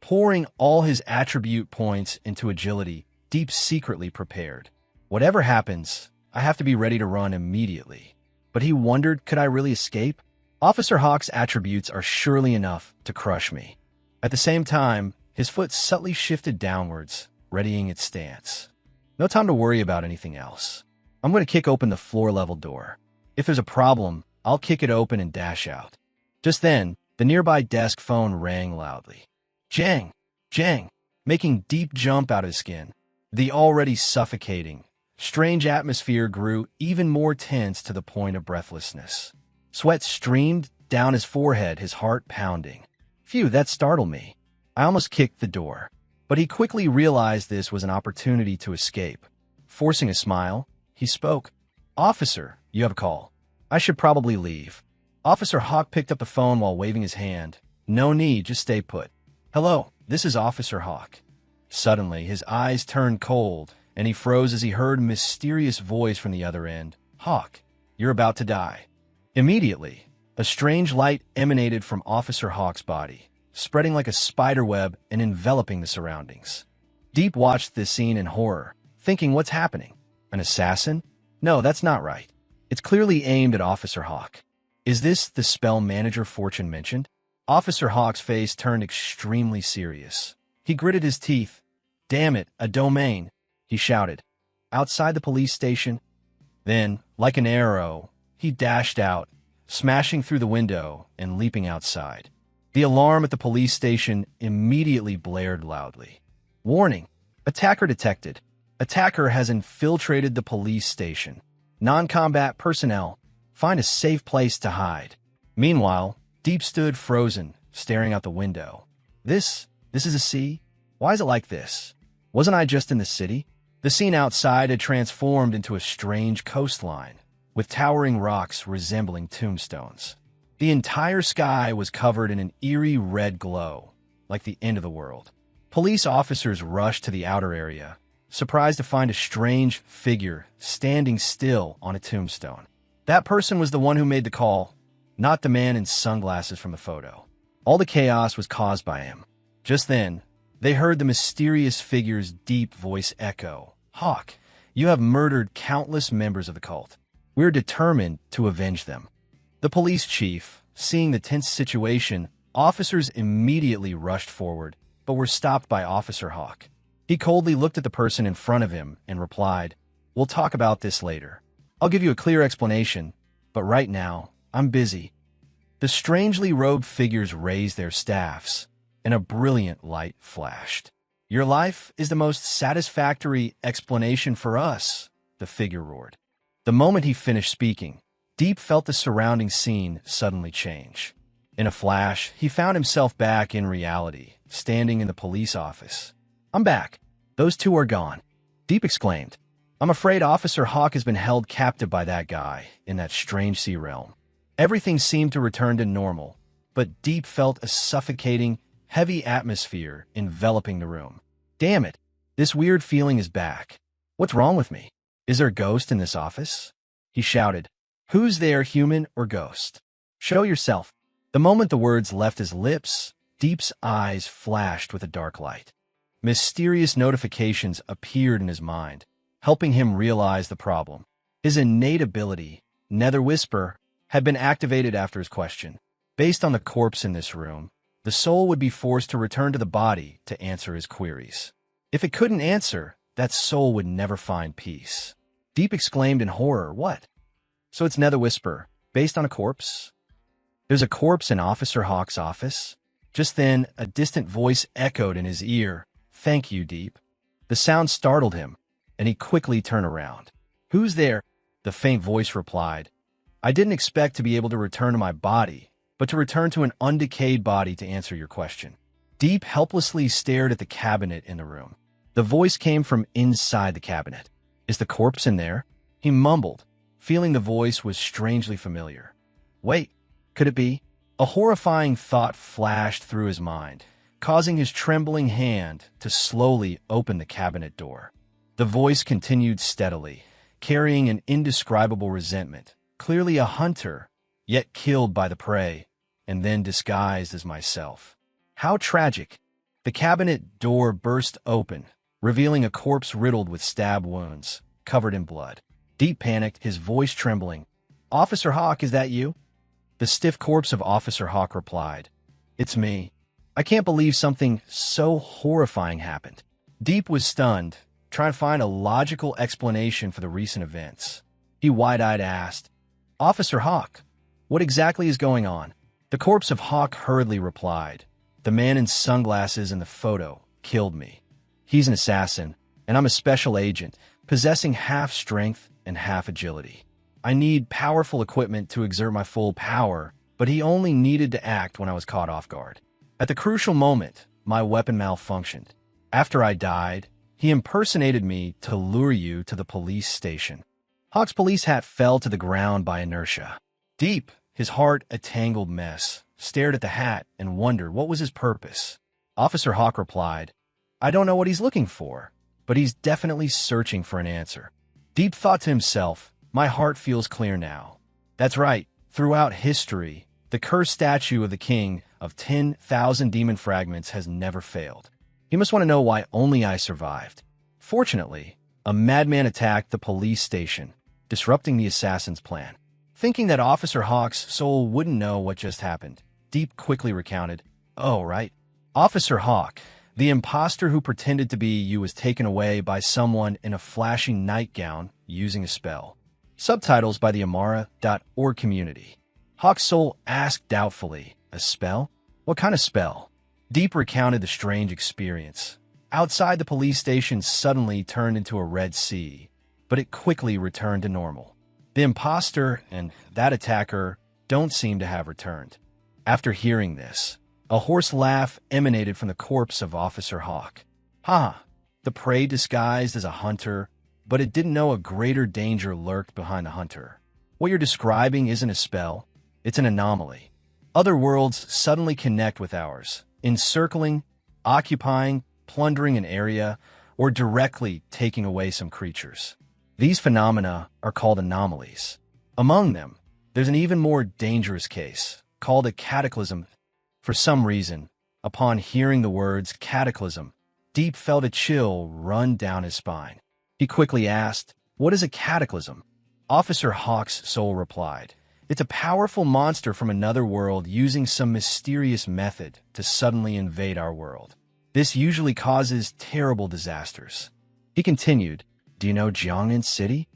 Pouring all his attribute points into agility, Deep secretly prepared. Whatever happens, I have to be ready to run immediately. But he wondered, could I really escape? Officer Hawk's attributes are surely enough to crush me. At the same time, his foot subtly shifted downwards, readying its stance. No time to worry about anything else. I'm going to kick open the floor-level door. If there's a problem, I'll kick it open and dash out. Just then, the nearby desk phone rang loudly. Jang! Jang! Making Deep jump out of his skin. The already suffocating, strange atmosphere grew even more tense to the point of breathlessness. Sweat streamed down his forehead, his heart pounding. Phew, that startled me. I almost kicked the door. But he quickly realized this was an opportunity to escape. Forcing a smile, he spoke. Officer, you have a call. I should probably leave. Officer Hawk picked up the phone while waving his hand. No need, just stay put. Hello, this is Officer Hawk. Suddenly, his eyes turned cold, and he froze as he heard a mysterious voice from the other end. Hawk, you're about to die. Immediately, a strange light emanated from Officer Hawk's body, spreading like a spiderweb and enveloping the surroundings. Deep watched this scene in horror, thinking, what's happening? An assassin? No, that's not right. It's clearly aimed at Officer Hawk. Is this the spell Manager Fortune mentioned? Officer Hawk's face turned extremely serious. He gritted his teeth. Damn it, a domain, he shouted. Outside the police station. Then, like an arrow, he dashed out, smashing through the window and leaping outside. The alarm at the police station immediately blared loudly. Warning! Attacker detected. Attacker has infiltrated the police station. Non-combat personnel, find a safe place to hide. Meanwhile, Deep stood frozen, staring out the window. This is a sea? Why is it like this? Wasn't I just in the city? The scene outside had transformed into a strange coastline, with towering rocks resembling tombstones. The entire sky was covered in an eerie red glow, like the end of the world. Police officers rushed to the outer area, surprised to find a strange figure standing still on a tombstone. That person was the one who made the call, not the man in sunglasses from the photo. All the chaos was caused by him. Just then, they heard the mysterious figure's deep voice echo. Hawk, you have murdered countless members of the cult. We're determined to avenge them. The police chief, seeing the tense situation, officers immediately rushed forward, but were stopped by Officer Hawk. He coldly looked at the person in front of him and replied, "We'll talk about this later. I'll give you a clear explanation, but right now, I'm busy." The strangely robed figures raised their staffs, and a brilliant light flashed. "Your life is the most satisfactory explanation for us," the figure roared. The moment he finished speaking, Deep felt the surrounding scene suddenly change. In a flash, he found himself back in reality, standing in the police office. "I'm back. Those two are gone," Deep exclaimed. "I'm afraid Officer Hawk has been held captive by that guy in that strange sea realm." Everything seemed to return to normal, but Deep felt a suffocating, heavy atmosphere enveloping the room. Damn it, this weird feeling is back. What's wrong with me? Is there a ghost in this office? He shouted. Who's there, human or ghost? Show yourself. The moment the words left his lips, Deep's eyes flashed with a dark light. Mysterious notifications appeared in his mind, helping him realize the problem. His innate ability, Nether Whisper, had been activated after his question. Based on the corpse in this room, the soul would be forced to return to the body to answer his queries. If it couldn't answer, that soul would never find peace. Deep exclaimed in horror, "What? So it's Nether Whisper, based on a corpse?" "There's a corpse in Officer Hawk's office?" Just then, a distant voice echoed in his ear. "Thank you, Deep." The sound startled him, and he quickly turned around. "Who's there?" The faint voice replied. "I didn't expect to be able to return to my body, but to return to an undecayed body to answer your question." Deep helplessly stared at the cabinet in the room. The voice came from inside the cabinet. "Is the corpse in there?" He mumbled, feeling the voice was strangely familiar. Wait, could it be? A horrifying thought flashed through his mind, causing his trembling hand to slowly open the cabinet door. The voice continued steadily, carrying an indescribable resentment. Clearly a hunter, yet killed by the prey, and then disguised as myself. How tragic! The cabinet door burst open, revealing a corpse riddled with stab wounds, covered in blood. Deep panicked, his voice trembling. "Officer Hawk, is that you?" The stiff corpse of Officer Hawk replied, "It's me. I can't believe something so horrifying happened." Deep was stunned, trying to find a logical explanation for the recent events. He wide-eyed asked, "Officer Hawk, what exactly is going on?" The corpse of Hawk hurriedly replied, "The man in sunglasses in the photo killed me. He's an assassin, and I'm a special agent, possessing half strength and half agility. I need powerful equipment to exert my full power, but he only needed to act when I was caught off guard. At the crucial moment, my weapon malfunctioned. After I died, he impersonated me to lure you to the police station." Hawk's police hat fell to the ground by inertia. Deep, his heart a tangled mess, stared at the hat and wondered what was his purpose. Officer Hawk replied, "I don't know what he's looking for, but he's definitely searching for an answer." Deep thought to himself, "My heart feels clear now. That's right, Throughout history, the cursed statue of the king of 10,000 demon fragments has never failed. You must want to know why only I survived. Fortunately, a madman attacked the police station, disrupting the assassin's plan. Thinking that Officer Hawk's soul wouldn't know what just happened, Deep quickly recounted, "Oh, right. Officer Hawk, the imposter who pretended to be you was taken away by someone in a flashy nightgown using a spell." Subtitles by the Amara.org community. Hawk's soul asked doubtfully, "A spell? What kind of spell?" Deep recounted the strange experience. Outside the police station suddenly turned into a red sea, but it quickly returned to normal. The imposter and that attacker don't seem to have returned. After hearing this, a hoarse laugh emanated from the corpse of Officer Hawk. Ha! The prey disguised as a hunter, but it didn't know a greater danger lurked behind the hunter. What you're describing isn't a spell, it's an anomaly. Other worlds suddenly connect with ours, encircling, occupying, plundering an area, or directly taking away some creatures. These phenomena are called anomalies. Among them, there's an even more dangerous case, called a cataclysm. For some reason, upon hearing the words cataclysm, Deep felt a chill run down his spine. He quickly asked, "What is a cataclysm?" Officer Hawk's soul replied, "It's a powerful monster from another world using some mysterious method to suddenly invade our world. This usually causes terrible disasters." He continued, "Do you know Jiangnan City?"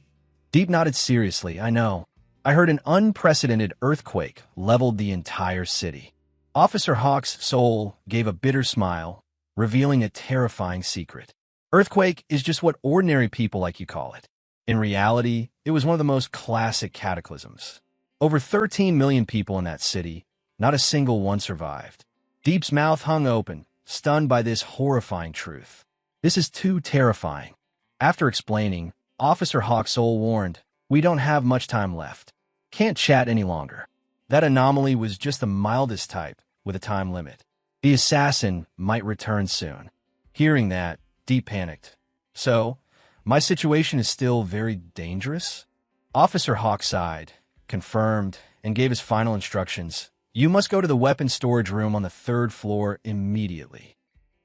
Deep nodded seriously. "I know. I heard an unprecedented earthquake leveled the entire city." Officer Hawk's soul gave a bitter smile, revealing a terrifying secret. Earthquake is just what ordinary people like you call it. In reality, it was one of the most classic cataclysms. Over 13 million people in that city, not a single one survived. Deep's mouth hung open, stunned by this horrifying truth. This is too terrifying. After explaining, Officer Hawk's soul warned, "We don't have much time left. Can't chat any longer." That anomaly was just the mildest type, with a time limit. The assassin might return soon. Hearing that, Deep panicked. "So, my situation is still very dangerous?" Officer Hawk sighed, confirmed, and gave his final instructions. "You must go to the weapons storage room on the 3rd floor immediately.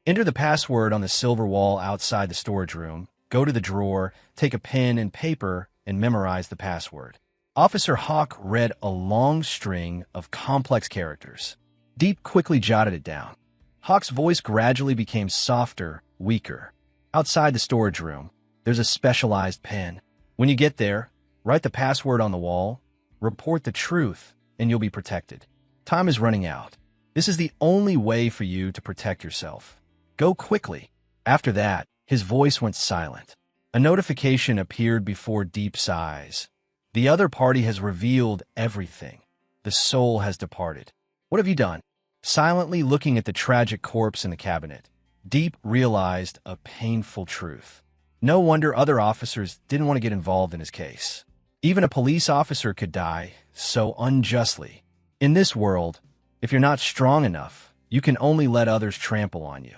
Enter the password on the silver wall outside the storage room, go to the drawer, take a pen and paper, and memorize the password." Officer Hawk read a long string of complex characters. Deep quickly jotted it down. Hawk's voice gradually became softer, weaker. Outside the storage room, there's a specialized pen. When you get there, write the password on the wall, report the truth, and you'll be protected. Time is running out. This is the only way for you to protect yourself. Go quickly. After that, his voice went silent. A notification appeared before Deep's eyes. The other party has revealed everything. The soul has departed. What have you done? Silently looking at the tragic corpse in the cabinet, Deep realized a painful truth. No wonder other officers didn't want to get involved in his case. Even a police officer could die so unjustly. In this world, if you're not strong enough, you can only let others trample on you.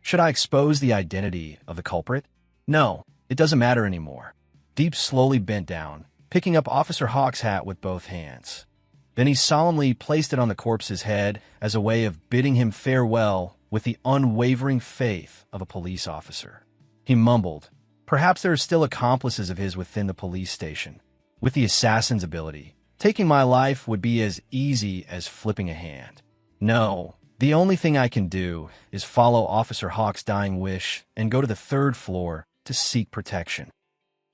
Should I expose the identity of the culprit? No, it doesn't matter anymore. Deep slowly bent down, picking up Officer Hawk's hat with both hands. Then he solemnly placed it on the corpse's head as a way of bidding him farewell with the unwavering faith of a police officer. He mumbled, "Perhaps there are still accomplices of his within the police station. With the assassin's ability, taking my life would be as easy as flipping a hand. No, the only thing I can do is follow Officer Hawk's dying wish and go to the 3rd floor to seek protection."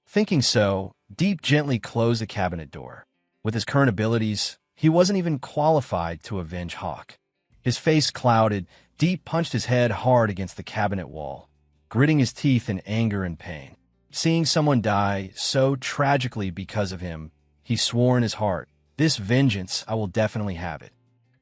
Thinking so, Deep gently closed the cabinet door. With his current abilities, he wasn't even qualified to avenge Hawk. His face clouded, Deep punched his head hard against the cabinet wall, gritting his teeth in anger and pain. Seeing someone die so tragically because of him, he swore in his heart, "This vengeance, I will definitely have it."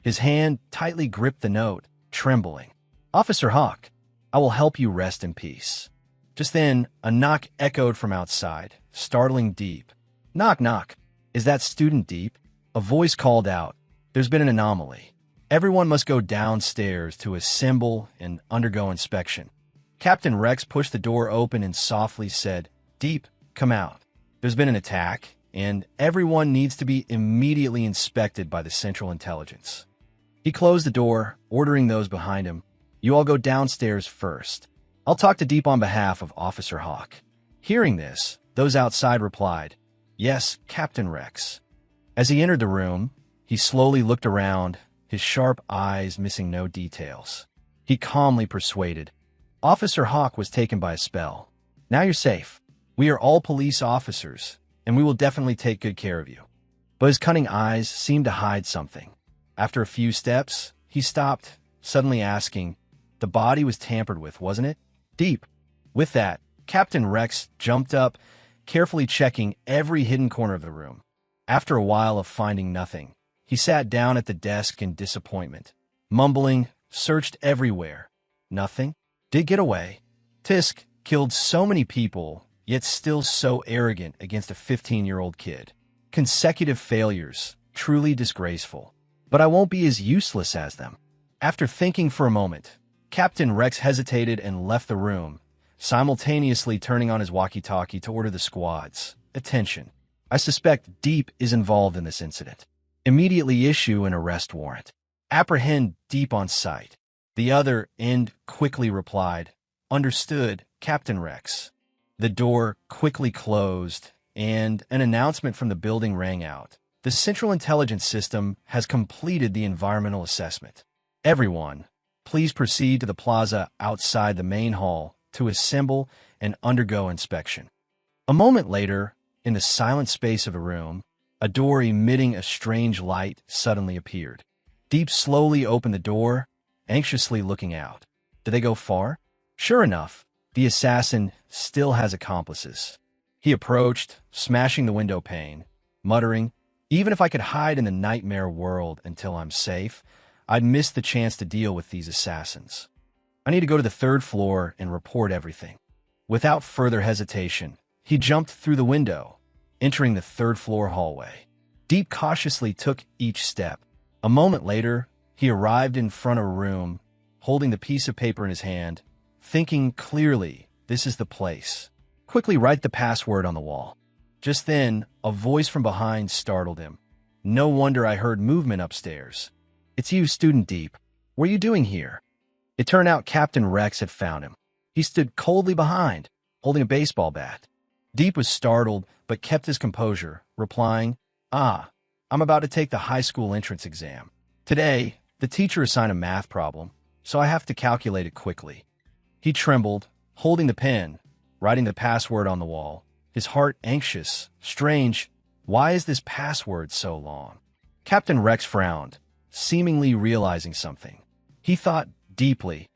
His hand tightly gripped the note, trembling. "Officer Hawk, I will help you rest in peace." Just then, a knock echoed from outside, startling Deep. "Knock, knock. Is that Student Deep?" A voice called out, "There's been an anomaly. Everyone must go downstairs to assemble and undergo inspection." Captain Rex pushed the door open and softly said, "Deep, come out. There's been an attack, and everyone needs to be immediately inspected by the Central Intelligence. He closed the door, ordering those behind him, "You all go downstairs first. I'll talk to Deep on behalf of Officer Hawk." Hearing this, those outside replied, "Yes, Captain Rex." As he entered the room, he slowly looked around, his sharp eyes missing no details. He calmly persuaded, "Officer Hawk was taken by a spell. Now you're safe. We are all police officers, and we will definitely take good care of you." But his cunning eyes seemed to hide something. After a few steps, he stopped, suddenly asking, "The body was tampered with, wasn't it?" "Deep." With that, Captain Rex jumped up, carefully checking every hidden corner of the room. After a while of finding nothing, he sat down at the desk in disappointment, mumbling, "Searched everywhere. Nothing. Did get away. Tisk killed so many people, yet still so arrogant against a 15-year-old kid. Consecutive failures, truly disgraceful. But I won't be as useless as them." After thinking for a moment, Captain Rex hesitated and left the room, simultaneously turning on his walkie-talkie to order the squads. "Attention. I suspect Deep is involved in this incident. Immediately issue an arrest warrant. Apprehend Deep on sight." The other end quickly replied, "Understood, Captain Rex." The door quickly closed, and an announcement from the building rang out. "The Central Intelligence System has completed the environmental assessment. Everyone, please proceed to the plaza outside the main hall to assemble and undergo inspection." A moment later, in the silent space of a room, a door emitting a strange light suddenly appeared. Deep slowly opened the door, anxiously looking out. Did they go far? Sure enough, the assassin still has accomplices. He approached, smashing the window pane, muttering, "Even if I could hide in the nightmare world until I'm safe, I'd miss the chance to deal with these assassins. I need to go to the third floor and report everything." Without further hesitation, he jumped through the window, entering the third-floor hallway. Deep cautiously took each step. A moment later, he arrived in front of a room, holding the piece of paper in his hand, thinking clearly, "This is the place. Quickly write the password on the wall." Just then, a voice from behind startled him. "No wonder I heard movement upstairs. It's you, Student Deep. What are you doing here?" It turned out Captain Rex had found him. He stood coldly behind, holding a baseball bat. Deep was startled, but kept his composure, replying, I'm about to take the high school entrance exam. Today, the teacher assigned a math problem, so I have to calculate it quickly." He trembled, holding the pen, writing the password on the wall, his heart anxious. Strange, why is this password so long? Captain Rex frowned, seemingly realizing something. He thought deeply.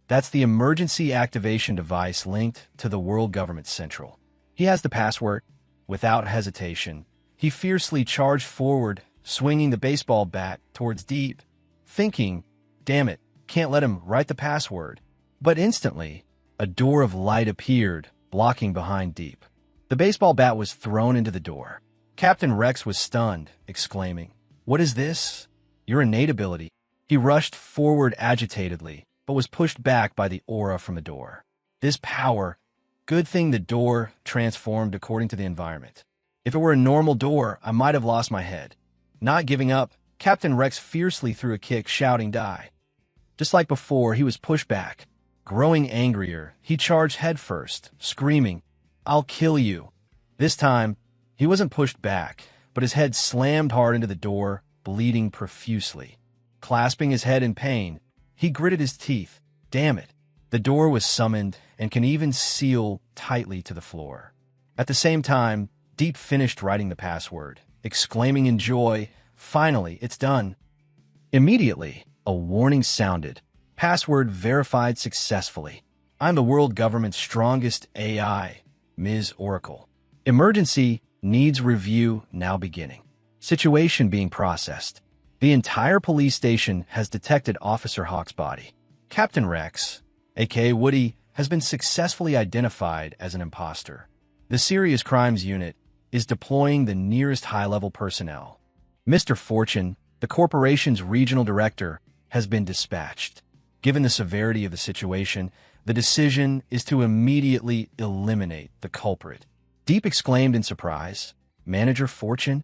That's the emergency activation device linked to the World Government Central. He has the password. Without hesitation, he fiercely charged forward, swinging the baseball bat towards Deep, thinking, "Damn it, can't let him write the password." But instantly, a door of light appeared, blocking behind Deep. The baseball bat was thrown into the door. Captain Rex was stunned, exclaiming, "What is this? Your innate ability." He rushed forward agitatedly, but was pushed back by the aura from the door. This power, good thing the door transformed according to the environment. If it were a normal door, I might have lost my head. Not giving up, Captain Rex fiercely threw a kick, shouting, "Die." Just like before, he was pushed back. Growing angrier, he charged headfirst, screaming, "I'll kill you." This time, he wasn't pushed back, but his head slammed hard into the door, bleeding profusely. Clasping his head in pain, he gritted his teeth. Damn it. The door was summoned and can even seal tightly to the floor. At the same time, Deep finished writing the password, exclaiming in joy, "Finally, it's done." Immediately, a warning sounded. Password verified successfully. I'm the world government's strongest AI, Ms. Oracle. Emergency needs review now beginning. Situation being processed. The entire police station has detected Officer Hawk's body. Captain Rex, aka Woody, has been successfully identified as an imposter. The Serious Crimes Unit is deploying the nearest high-level personnel. Mr. Fortune, the corporation's regional director, has been dispatched. Given the severity of the situation, the decision is to immediately eliminate the culprit. Deep exclaimed in surprise. Manager Fortune?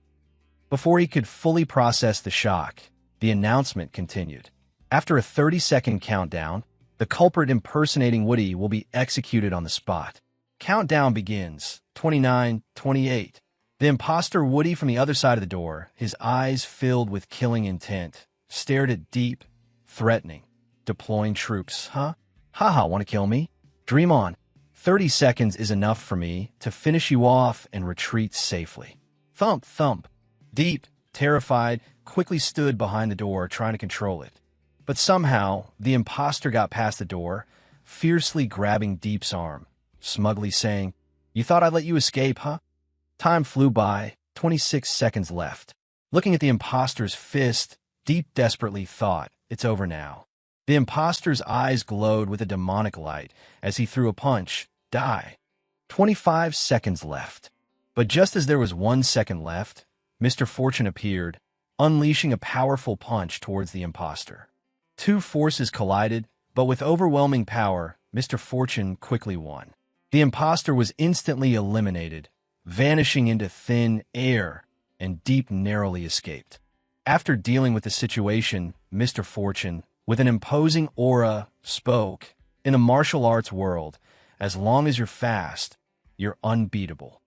Before he could fully process the shock, the announcement continued. After a 30-second countdown, the culprit impersonating Woody will be executed on the spot. Countdown begins. 29, 28. The imposter Woody from the other side of the door, his eyes filled with killing intent, stared at Deep, threatening. Deploying troops, huh? Haha, want to kill me? Dream on. 30 seconds is enough for me to finish you off and retreat safely. Thump, thump. Deep, terrified, quickly stood behind the door trying to control it. But somehow, the imposter got past the door, fiercely grabbing Deep's arm, smugly saying, "You thought I'd let you escape, huh?" Time flew by, 26 seconds left. Looking at the imposter's fist, Deep desperately thought, "It's over now." The imposter's eyes glowed with a demonic light as he threw a punch. Die. 25 seconds left. But just as there was 1 second left, Mr. Fortune appeared, unleashing a powerful punch towards the imposter. Two forces collided, but with overwhelming power, Mr. Fortune quickly won. The imposter was instantly eliminated, vanishing into thin air, and Deep narrowly escaped. After dealing with the situation, Mr. Fortune, with an imposing aura, spoke, "In a martial arts world, as long as you're fast, you're unbeatable."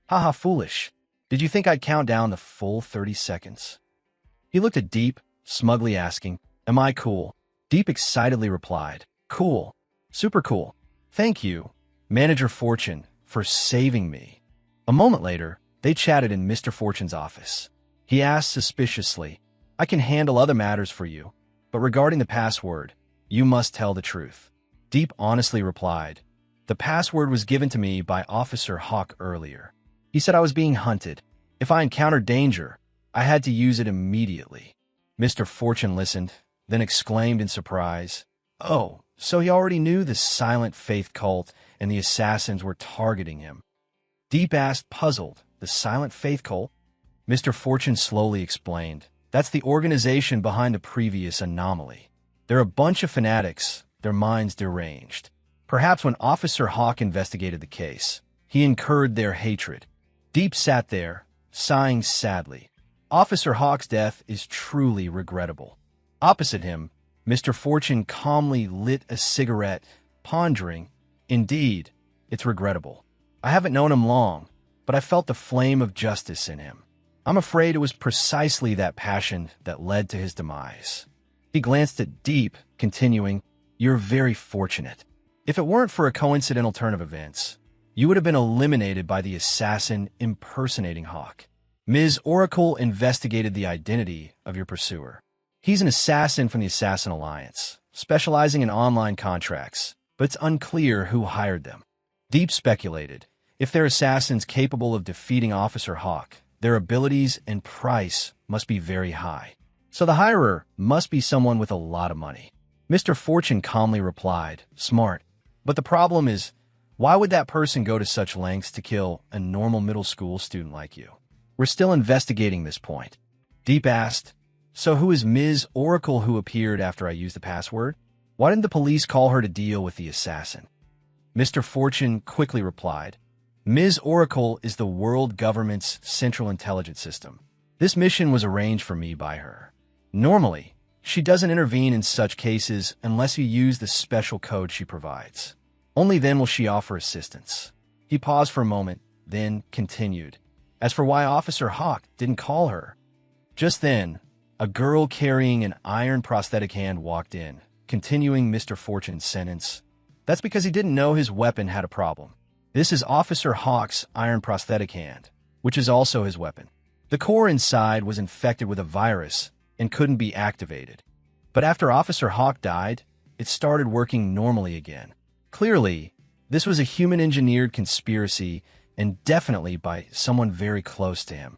Haha, foolish. Did you think I'd count down the full 30 seconds? He looked at Deep, smugly asking, "Am I cool?" Deep excitedly replied, "Cool. Super cool. Thank you, Manager Fortune, for saving me." A moment later, they chatted in Mr. Fortune's office. He asked suspiciously, "I can handle other matters for you, but regarding the password, you must tell the truth." Deep honestly replied, "The password was given to me by Officer Hawk earlier. He said I was being hunted. If I encountered danger, I had to use it immediately." Mr. Fortune listened, then exclaimed in surprise, "Oh, so he already knew the Silent Faith cult and the assassins were targeting him." Deep asked, puzzled, "The Silent Faith cult?" Mr. Fortune slowly explained, "That's the organization behind the previous anomaly. They're a bunch of fanatics, their minds deranged. Perhaps when Officer Hawk investigated the case, he incurred their hatred." Deep sat there, sighing sadly. Officer Hawk's death is truly regrettable. Opposite him, Mr. Fortune calmly lit a cigarette, pondering, "Indeed, it's regrettable. I haven't known him long, but I felt the flame of justice in him. I'm afraid it was precisely that passion that led to his demise." He glanced at Deep, continuing, "You're very fortunate. If it weren't for a coincidental turn of events, you would have been eliminated by the assassin impersonating Hawk. Ms. Oracle investigated the identity of your pursuer. He's an assassin from the Assassin Alliance, specializing in online contracts, but it's unclear who hired them." Deep speculated, if they're assassins capable of defeating Officer Hawk, their abilities and price must be very high. So the hirer must be someone with a lot of money. Mr. Fortune calmly replied, "Smart. But the problem is, why would that person go to such lengths to kill a normal middle school student like you? We're still investigating this point." Deep asked, "So who is Ms. Oracle who appeared after I used the password? Why didn't the police call her to deal with the assassin?" Mr. Fortune quickly replied, "Ms. Oracle is the world government's central intelligence system. This mission was arranged for me by her. Normally, she doesn't intervene in such cases unless you use the special code she provides. Only then will she offer assistance." He paused for a moment, then continued, "As for why Officer Hawk didn't call her." Just then, a girl carrying an iron prosthetic hand walked in, continuing Mr. Fortune's sentence. "That's because he didn't know his weapon had a problem. This is Officer Hawk's iron prosthetic hand, which is also his weapon. The core inside was infected with a virus and couldn't be activated. But after Officer Hawk died, it started working normally again. Clearly, this was a human-engineered conspiracy and definitely by someone very close to him."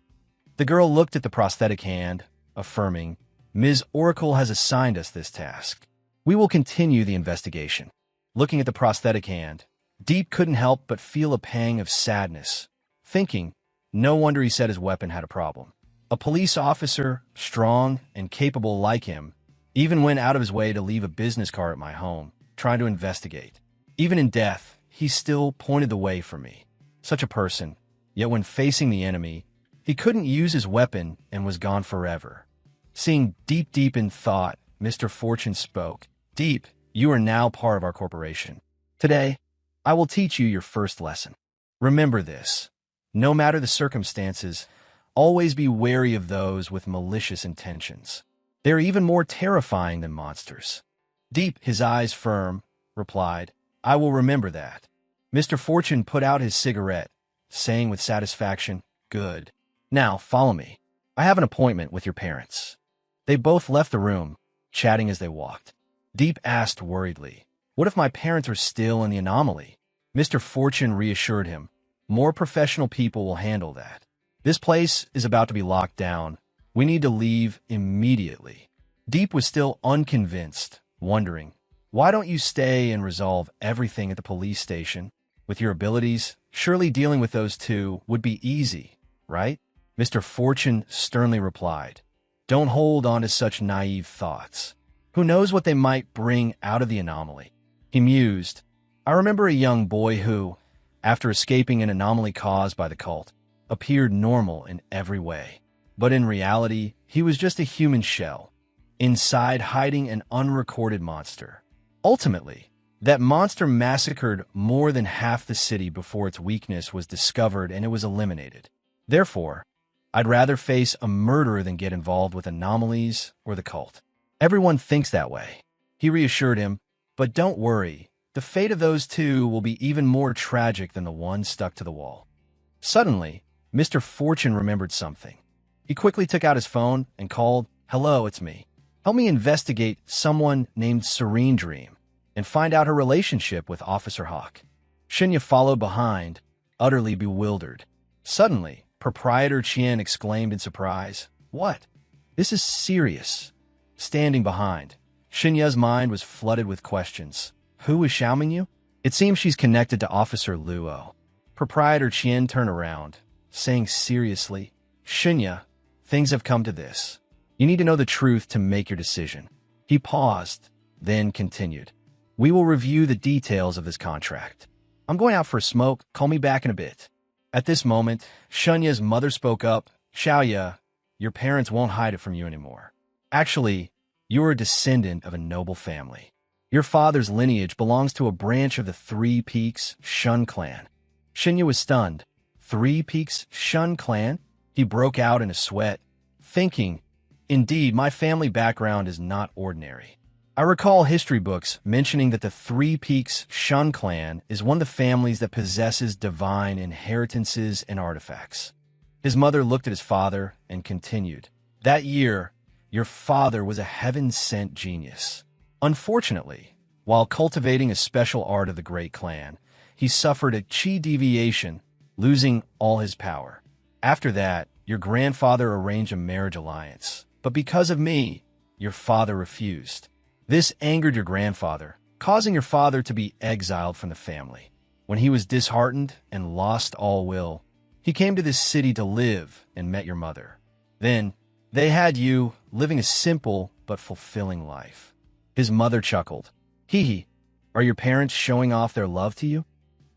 The girl looked at the prosthetic hand, affirming, "Ms. Oracle has assigned us this task. We will continue the investigation." Looking at the prosthetic hand, Deep couldn't help but feel a pang of sadness, thinking, no wonder he said his weapon had a problem. A police officer, strong and capable like him, even went out of his way to leave a business card at my home, trying to investigate. Even in death, he still pointed the way for me. Such a person, yet when facing the enemy, He couldn't use his weapon and was gone forever. Seeing deep in thought, Mr. Fortune spoke. Deep, you are now part of our corporation. Today, I will teach you your first lesson. Remember this. No matter the circumstances, always be wary of those with malicious intentions. They are even more terrifying than monsters. Deep, his eyes firm, replied, I will remember that. Mr. Fortune put out his cigarette, saying with satisfaction, Good. Now, follow me. I have an appointment with your parents. They both left the room, chatting as they walked. Deep asked worriedly, What if my parents are still in the anomaly? Mr. Fortune reassured him, More professional people will handle that. This place is about to be locked down. We need to leave immediately. Deep was still unconvinced, wondering, Why don't you stay and resolve everything at the police station? With your abilities, surely dealing with those two would be easy, right? Mr. Fortune sternly replied, Don't hold on to such naive thoughts. Who knows what they might bring out of the anomaly? He mused, I remember a young boy who, after escaping an anomaly caused by the cult, appeared normal in every way. But in reality, he was just a human shell, inside hiding an unrecorded monster. Ultimately, that monster massacred more than half the city before its weakness was discovered and it was eliminated. Therefore, I'd rather face a murderer than get involved with anomalies or the cult. Everyone thinks that way. He reassured him, but don't worry, the fate of those two will be even more tragic than the one stuck to the wall. Suddenly, Mr. Fortune remembered something. He quickly took out his phone and called, Hello, it's me. Help me investigate someone named Serene Dream and find out her relationship with Officer Hawk. Shinya followed behind, utterly bewildered. Suddenly, Proprietor Chien exclaimed in surprise, What? This is serious. Standing behind, Shinya's mind was flooded with questions. Who is Xiaoming you? It seems she's connected to Officer Luo. Proprietor Chien turned around, saying seriously, Shinya, things have come to this. You need to know the truth to make your decision. He paused, then continued. We will review the details of this contract. I'm going out for a smoke. Call me back in a bit. At this moment, Shunya's mother spoke up. Xiaoya, your parents won't hide it from you anymore. Actually, you're a descendant of a noble family. Your father's lineage belongs to a branch of the Three Peaks Shun clan. Shinya was stunned. 3 Peaks Shun clan? He broke out in a sweat, thinking, Indeed, my family background is not ordinary. I recall history books mentioning that the 3 Peaks Shun clan is one of the families that possesses divine inheritances and artifacts. His mother looked at his father and continued, That year, your father was a heaven-sent genius. Unfortunately, while cultivating a special art of the great clan, he suffered a chi deviation, losing all his power. After that, your grandfather arranged a marriage alliance, but because of me, your father refused. This angered your grandfather, causing your father to be exiled from the family. When he was disheartened and lost all will, he came to this city to live and met your mother. Then, they had you living a simple but fulfilling life. His mother chuckled. Hee hee, are your parents showing off their love to you?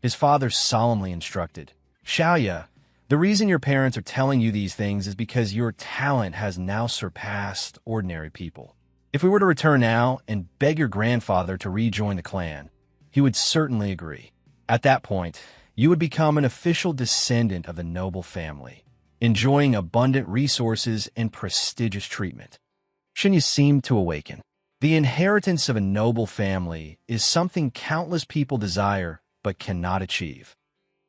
His father solemnly instructed. Xiaoya, the reason your parents are telling you these things is because your talent has now surpassed ordinary people. If we were to return now and beg your grandfather to rejoin the clan, he would certainly agree. At that point, you would become an official descendant of the noble family, enjoying abundant resources and prestigious treatment. Shinya seemed to awaken. The inheritance of a noble family is something countless people desire but cannot achieve.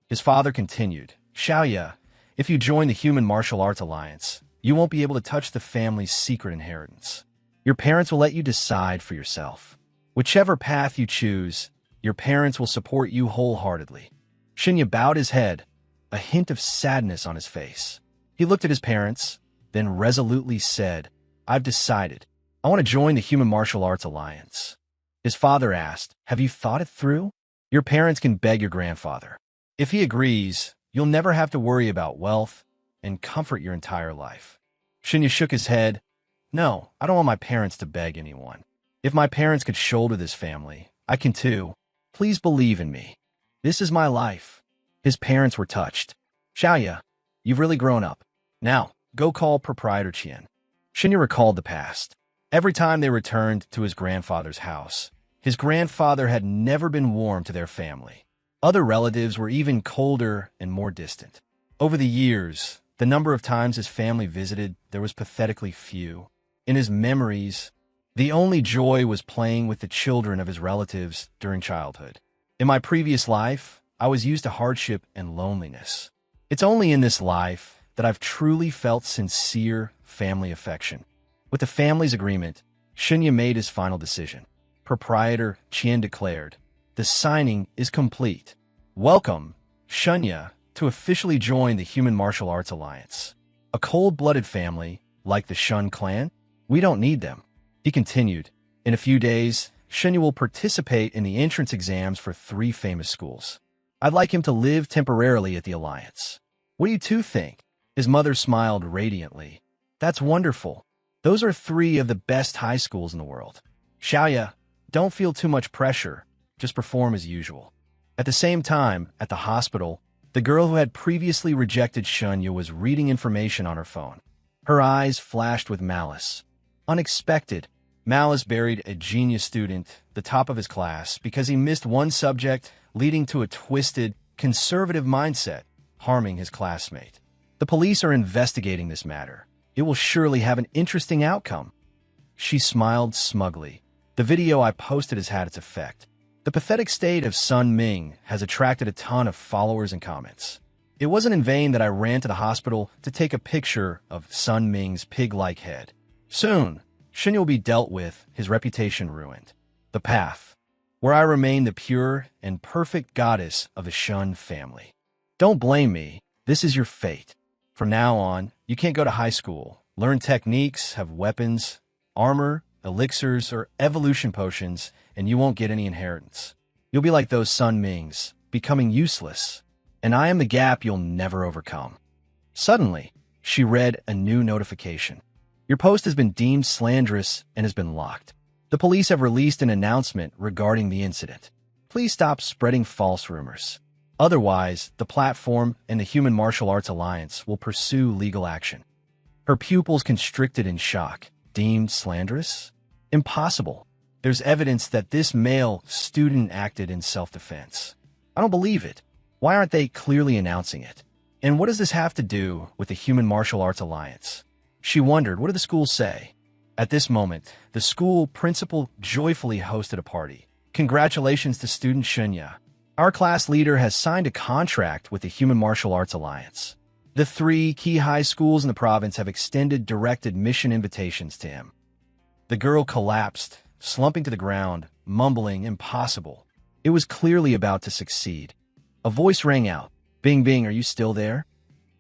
His father continued, Xiaoya, if you join the Human Martial Arts Alliance, you won't be able to touch the family's secret inheritance. Your parents will let you decide for yourself. Whichever path you choose, your parents will support you wholeheartedly. Shinya bowed his head, a hint of sadness on his face. He looked at his parents, then resolutely said, I've decided. I want to join the Human Martial Arts Alliance. His father asked, Have you thought it through? Your parents can beg your grandfather. If he agrees, you'll never have to worry about wealth and comfort your entire life. Shinya shook his head. No, I don't want my parents to beg anyone. If my parents could shoulder this family, I can too. Please believe in me. This is my life. His parents were touched. Xiaoya, you've really grown up. Now, go call Proprietor Chien. Shinya recalled the past. Every time they returned to his grandfather's house, his grandfather had never been warm to their family. Other relatives were even colder and more distant. Over the years, the number of times his family visited, there was pathetically few. In his memories, the only joy was playing with the children of his relatives during childhood. In my previous life, I was used to hardship and loneliness. It's only in this life that I've truly felt sincere family affection. With the family's agreement, Shinya made his final decision. Proprietor Chien declared, "The signing is complete. Welcome, Shinya, to officially join the Human Martial Arts Alliance. A cold-blooded family, like the Shun clan? We don't need them." He continued, "In a few days, Shinya will participate in the entrance exams for 3 famous schools. I'd like him to live temporarily at the Alliance. What do you two think?" His mother smiled radiantly. "That's wonderful. Those are 3 of the best high schools in the world. Xiaoya, don't feel too much pressure. Just perform as usual." At the same time, at the hospital, the girl who had previously rejected Shunya was reading information on her phone. Her eyes flashed with malice. Unexpected, Malice buried a genius student, the top of his class, because he missed one subject, leading to a twisted, conservative mindset, harming his classmate. The police are investigating this matter. It will surely have an interesting outcome. She smiled smugly. The video I posted has had its effect. The pathetic state of Sun Ming has attracted a ton of followers and comments. It wasn't in vain that I ran to the hospital to take a picture of Sun Ming's pig-like head. Soon, Shinya will be dealt with, his reputation ruined. The path, where I remain the pure and perfect goddess of the Shun family. Don't blame me. This is your fate. From now on, you can't go to high school, learn techniques, have weapons, armor, elixirs, or evolution potions, and you won't get any inheritance. You'll be like those Sun Mings, becoming useless. And I am the gap you'll never overcome. Suddenly, she read a new notification. Your post has been deemed slanderous and has been locked. The police have released an announcement regarding the incident. Please stop spreading false rumors. Otherwise, the platform and the Human Martial Arts Alliance will pursue legal action. Her pupils constricted in shock. Deemed slanderous? Impossible. There's evidence that this male student acted in self-defense. I don't believe it. Why aren't they clearly announcing it? And what does this have to do with the Human Martial Arts Alliance? She wondered, what did the school say? At this moment, the school principal joyfully hosted a party. Congratulations to student Shinya. Our class leader has signed a contract with the Human Martial Arts Alliance. The 3 key high schools in the province have extended direct admission invitations to him. The girl collapsed, slumping to the ground, mumbling impossible. It was clearly about to succeed. A voice rang out. "Bing Bing, are you still there?"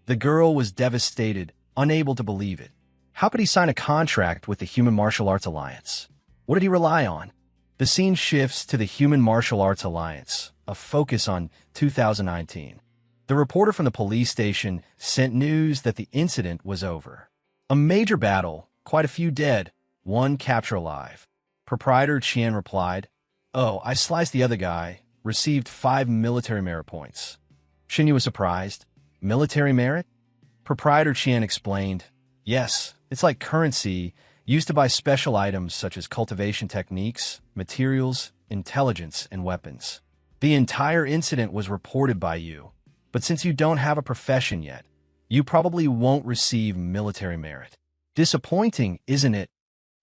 The girl was devastated, unable to believe it. How could he sign a contract with the Human Martial Arts Alliance? What did he rely on? The scene shifts to the Human Martial Arts Alliance, a focus on 2019. The reporter from the police station sent news that the incident was over. A major battle, quite a few dead, 1 capture alive. Proprietor Chien replied, "Oh, I sliced the other guy, received 5 military merit points." Shinya was surprised. Military merit? Proprietor Chien explained, "Yes, it's like currency used to buy special items such as cultivation techniques, materials, intelligence, and weapons. The entire incident was reported by you, but since you don't have a profession yet, you probably won't receive military merit. Disappointing, isn't it?"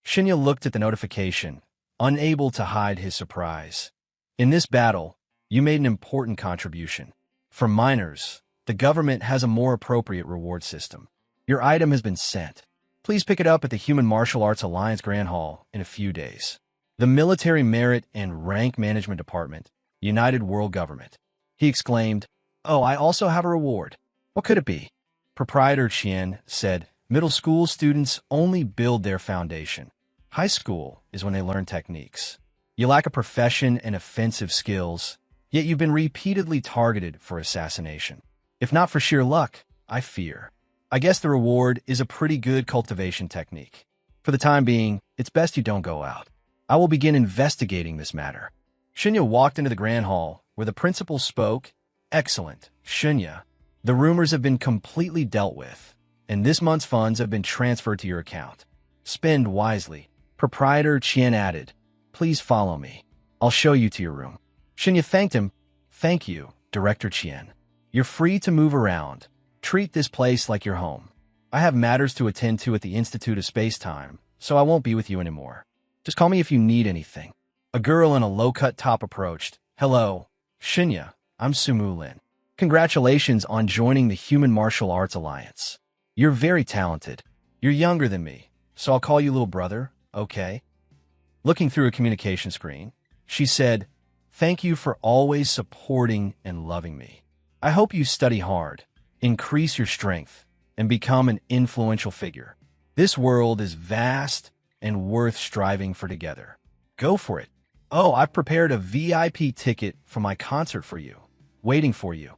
Shinya looked at the notification, unable to hide his surprise. "In this battle, you made an important contribution. For minors, the government has a more appropriate reward system. Your item has been sent. Please pick it up at the Human Martial Arts Alliance Grand Hall in a few days. The Military Merit and Rank Management Department, United World Government." He exclaimed, "Oh, I also have a reward. What could it be?" Proprietor Chien said, "Middle school students only build their foundation. High school is when they learn techniques. You lack a profession and offensive skills, yet you've been repeatedly targeted for assassination. If not for sheer luck, I fear. I guess the reward is a pretty good cultivation technique. For the time being, it's best you don't go out. I will begin investigating this matter." Shinya walked into the grand hall, where the principal spoke. "Excellent, Shinya. The rumors have been completely dealt with. and this month's funds have been transferred to your account. Spend wisely. Proprietor Qian added, please follow me. I'll show you to your room. Shinya thanked him. Thank you, Director Qian. You're free to move around. Treat this place like your home. I have matters to attend to at the Institute of Space-Time, so I won't be with you anymore. Just call me if you need anything. A girl in a low-cut top approached. Hello, Shinya. I'm Sumu Lin. Congratulations on joining the Human Martial Arts Alliance. You're very talented. You're younger than me, so I'll call you little brother, okay? Looking through a communication screen, she said, thank you for always supporting and loving me. I hope you study hard, increase your strength, and become an influential figure. This world is vast and worth striving for together. Go for it. Oh, I've prepared a VIP ticket for my concert for you, waiting for you.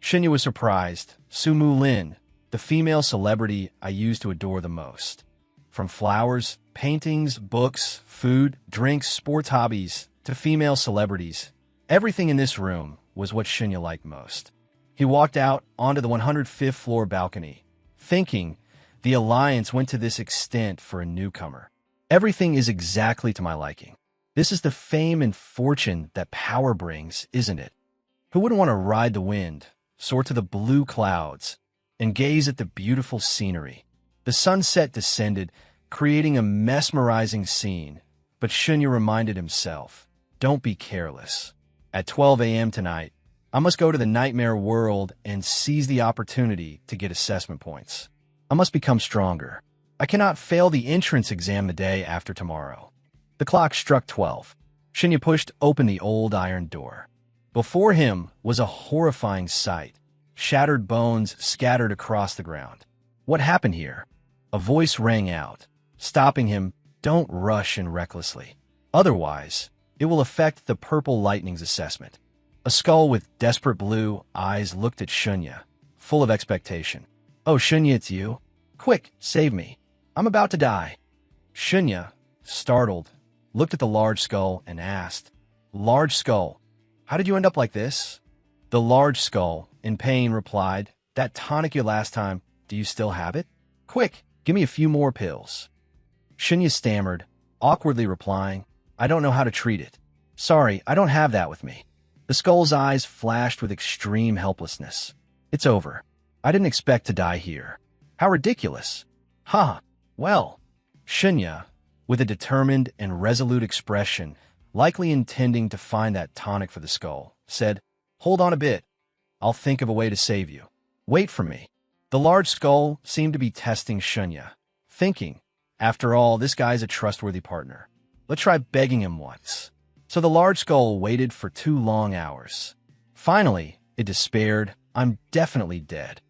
Shinya was surprised. Sumu Lin, the female celebrity I used to adore the most. From flowers, paintings, books, food, drinks, sports hobbies, to female celebrities, everything in this room was what Shinya liked most. He walked out onto the 105th floor balcony, thinking the alliance went to this extent for a newcomer. Everything is exactly to my liking. This is the fame and fortune that power brings, isn't it? Who wouldn't want to ride the wind, soar to the blue clouds, and gaze at the beautiful scenery? The sunset descended, creating a mesmerizing scene, but Shinya reminded himself, don't be careless. At 12 a.m. tonight, I must go to the nightmare world and seize the opportunity to get assessment points. I must become stronger. I cannot fail the entrance exam the day after tomorrow. The clock struck 12. Shinya pushed open the old iron door. Before him was a horrifying sight. Shattered bones scattered across the ground. What happened here? A voice rang out, stopping him. Don't rush in recklessly. Otherwise, it will affect the Purple Lightning's assessment. A skull with desperate blue eyes looked at Shinya, full of expectation. Oh, Shinya, it's you? Quick, save me. I'm about to die. Shinya, startled, looked at the large skull and asked, Large skull, how did you end up like this? The large skull, in pain, replied, That tonic you last time, do you still have it? Quick, give me a few more pills. Shinya stammered, awkwardly replying, I don't know how to treat it. Sorry, I don't have that with me. The skull's eyes flashed with extreme helplessness. It's over. I didn't expect to die here. How ridiculous. Well, Shinya, with a determined and resolute expression, likely intending to find that tonic for the skull, said, Hold on a bit. I'll think of a way to save you. Wait for me. The large skull seemed to be testing Shinya, thinking, after all, this guy's a trustworthy partner. Let's try begging him once. So the large skull waited for 2 long hours. Finally, it despaired, I'm definitely dead.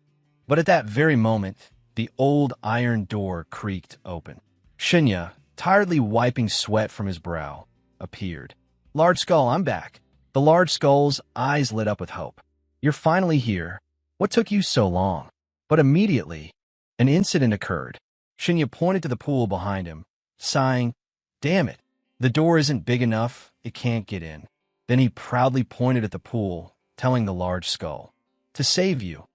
But at that very moment, the old iron door creaked open. Shinya, tiredly wiping sweat from his brow, appeared. Large skull, I'm back. The large skull's eyes lit up with hope. You're finally here. What took you so long? But immediately, an incident occurred. Shinya pointed to the pool behind him, sighing, Damn it, the door isn't big enough, it can't get in. Then he proudly pointed at the pool, telling the large skull, To save you,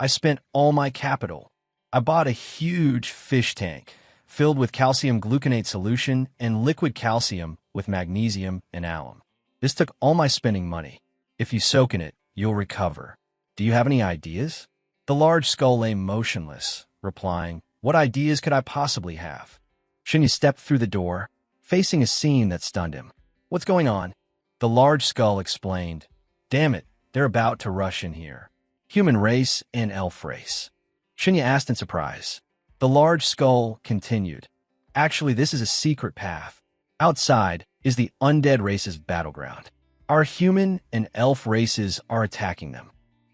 I spent all my capital. I bought a huge fish tank filled with calcium gluconate solution and liquid calcium with magnesium and alum. This took all my spending money. If you soak in it, you'll recover. Do you have any ideas? The large skull lay motionless, replying, What ideas could I possibly have? Shinya stepped through the door, facing a scene that stunned him. What's going on? The large skull explained, Damn it, they're about to rush in here. Human race and elf race. Shinya asked in surprise. The large skull continued, Actually, this is a secret path. Outside is the undead race's battleground. Our human and elf races are attacking them.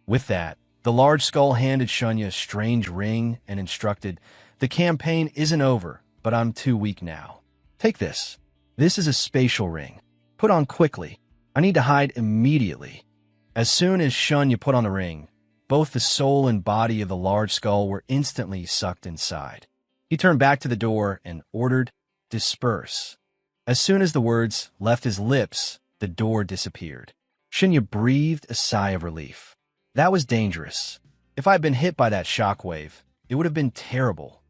With that, the large skull handed Shinya a strange ring and instructed, The campaign isn't over, but I'm too weak now. Take this. This is a spatial ring. Put on quickly. I need to hide immediately. As soon as Shinya put on the ring, both the soul and body of the large skull were instantly sucked inside. He turned back to the door and ordered, Disperse. As soon as the words left his lips, the door disappeared. Shinya breathed a sigh of relief. That was dangerous. If I had been hit by that shockwave, it would have been terrible.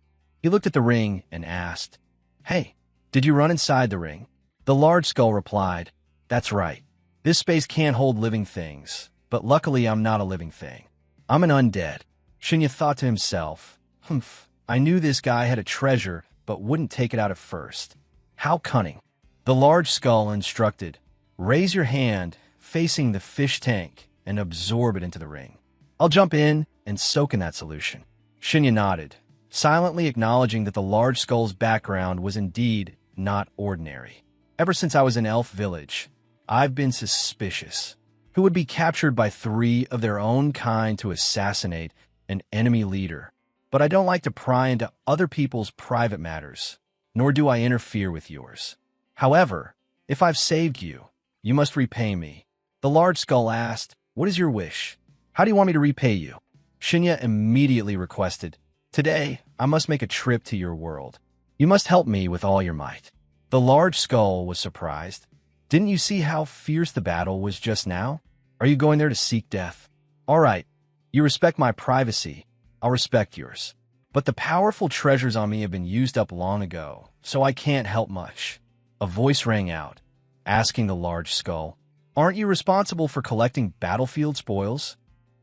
He looked at the ring and asked, "Hey, did you run inside the ring?" The large skull replied, "That's right. This space can't hold living things, but luckily I'm not a living thing. I'm an undead." Shinya thought to himself, "Humph, I knew this guy had a treasure, but wouldn't take it out at first. How cunning." The large skull instructed, "Raise your hand facing the fish tank and absorb it into the ring. I'll jump in and soak in that solution." Shinya nodded, silently acknowledging that the large skull's background was indeed not ordinary. Ever since I was in Elf Village, I've been suspicious. Who would be captured by 3 of their own kind to assassinate an enemy leader? But I don't like to pry into other people's private matters, nor do I interfere with yours. However, if I've saved you, you must repay me." The large skull asked, "What is your wish? How do you want me to repay you?" Shinya immediately requested, "Today, I must make a trip to your world. You must help me with all your might." The large skull was surprised. "Didn't you see how fierce the battle was just now? Are you going there to seek death? All right, you respect my privacy. I'll respect yours. But the powerful treasures on me have been used up long ago, so I can't help much." A voice rang out, asking the large skull, "Aren't you responsible for collecting battlefield spoils?"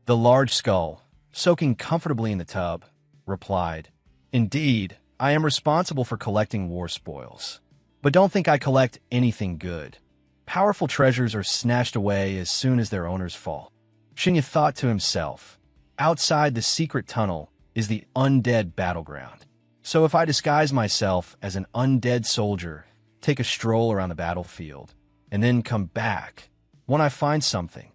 The large skull, soaking comfortably in the tub, replied, "Indeed, I am responsible for collecting war spoils. But don't think I collect anything good. Powerful treasures are snatched away as soon as their owners fall." Shinya thought to himself, outside the secret tunnel is the undead battleground. So if I disguise myself as an undead soldier, take a stroll around the battlefield, and then come back when I find something.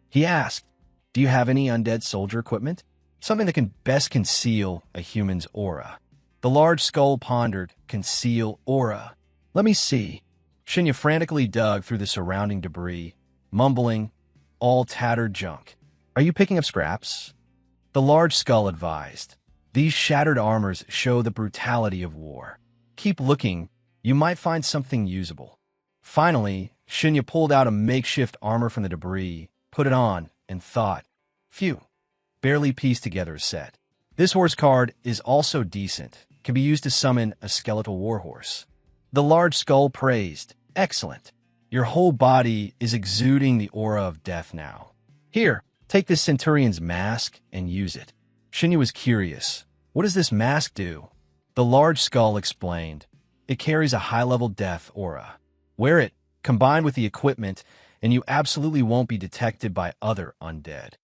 He asked, "Do you have any undead soldier equipment? Something that can best conceal a human's aura?" The large skull pondered, "Conceal aura. Let me see." Shinya frantically dug through the surrounding debris, mumbling, "All tattered junk. Are you picking up scraps?" The large skull advised, "These shattered armors show the brutality of war. Keep looking. You might find something usable." Finally, Shinya pulled out a makeshift armor from the debris, put it on, and thought, "Phew, barely pieced together a set. This horse card is also decent, can be used to summon a skeletal warhorse." The large skull praised, "Excellent. Your whole body is exuding the aura of death now. Here, take this centurion's mask and use it." Shinya was curious. "What does this mask do?" The large skull explained, "It carries a high-level death aura. Wear it, combined with the equipment, and you absolutely won't be detected by other undead."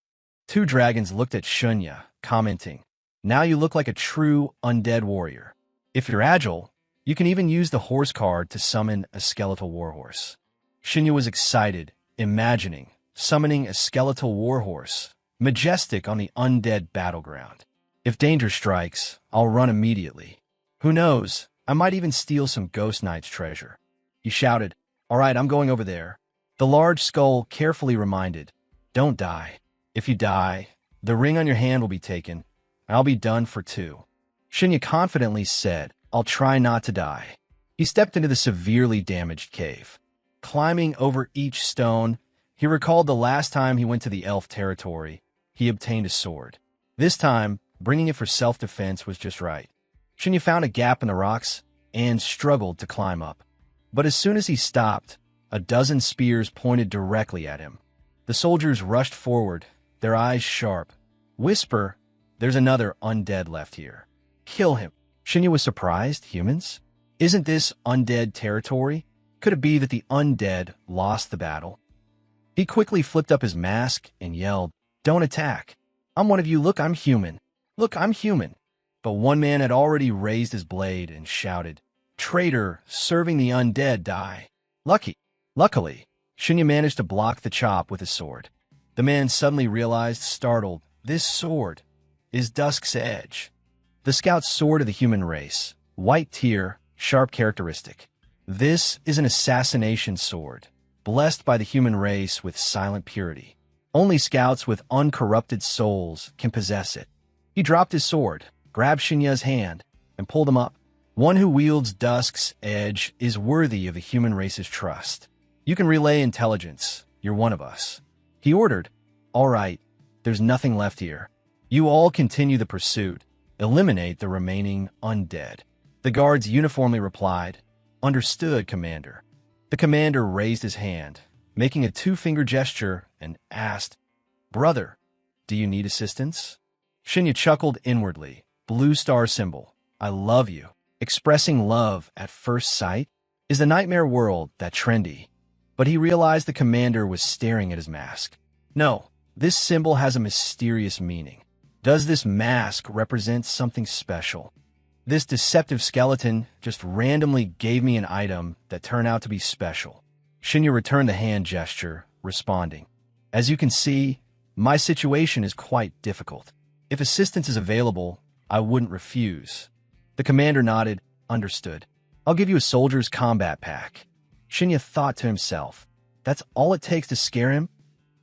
2 dragons looked at Shinya, commenting, "Now you look like a true undead warrior. If you're agile, you can even use the horse card to summon a skeletal warhorse." Shinya was excited, imagining summoning a skeletal warhorse, majestic on the undead battleground. "If danger strikes, I'll run immediately. Who knows, I might even steal some Ghost Knight's treasure." He shouted, "All right, I'm going over there." The large skull carefully reminded, "Don't die. If you die, the ring on your hand will be taken, and I'll be done for too." Shinya confidently said, "I'll try not to die." He stepped into the severely damaged cave. Climbing over each stone, he recalled the last time he went to the elf territory, he obtained a sword. This time, bringing it for self-defense was just right. Shinya found a gap in the rocks and struggled to climb up. But as soon as he stopped, a dozen spears pointed directly at him. The soldiers rushed forward, their eyes sharp. "Whisper, there's another undead left here. Kill him." Shinya was surprised. Humans? Isn't this undead territory? Could it be that the undead lost the battle? He quickly flipped up his mask and yelled, "Don't attack. I'm one of you. Look, I'm human. Look, I'm human." But one man had already raised his blade and shouted, "Traitor, serving the undead, die." Luckily, Shinya managed to block the chop with his sword. The man suddenly realized, startled, this sword is Dusk's Edge, the scout's sword of the human race. White tier, sharp characteristic. This is an assassination sword, blessed by the human race with silent purity. Only scouts with uncorrupted souls can possess it. He dropped his sword, grabbed Shinya's hand, and pulled him up. One who wields Dusk's Edge is worthy of the human race's trust. You can relay intelligence. You're one of us. He ordered. All right, there's nothing left here. You all continue the pursuit. Eliminate the remaining undead. The guards uniformly replied, "Understood, Commander." The commander raised his hand, making a two-finger gesture, and asked, "Brother, do you need assistance?" Shinya chuckled inwardly. Blue star symbol. I love you. Expressing love at first sight? Is the nightmare world that trendy? But he realized the commander was staring at his mask. No, this symbol has a mysterious meaning. Does this mask represent something special? This deceptive skeleton just randomly gave me an item that turned out to be special. Shinya returned the hand gesture, responding, "As you can see, my situation is quite difficult. If assistance is available, I wouldn't refuse." The commander nodded, "Understood. I'll give you a soldier's combat pack." Shinya thought to himself, "That's all it takes to scare him?"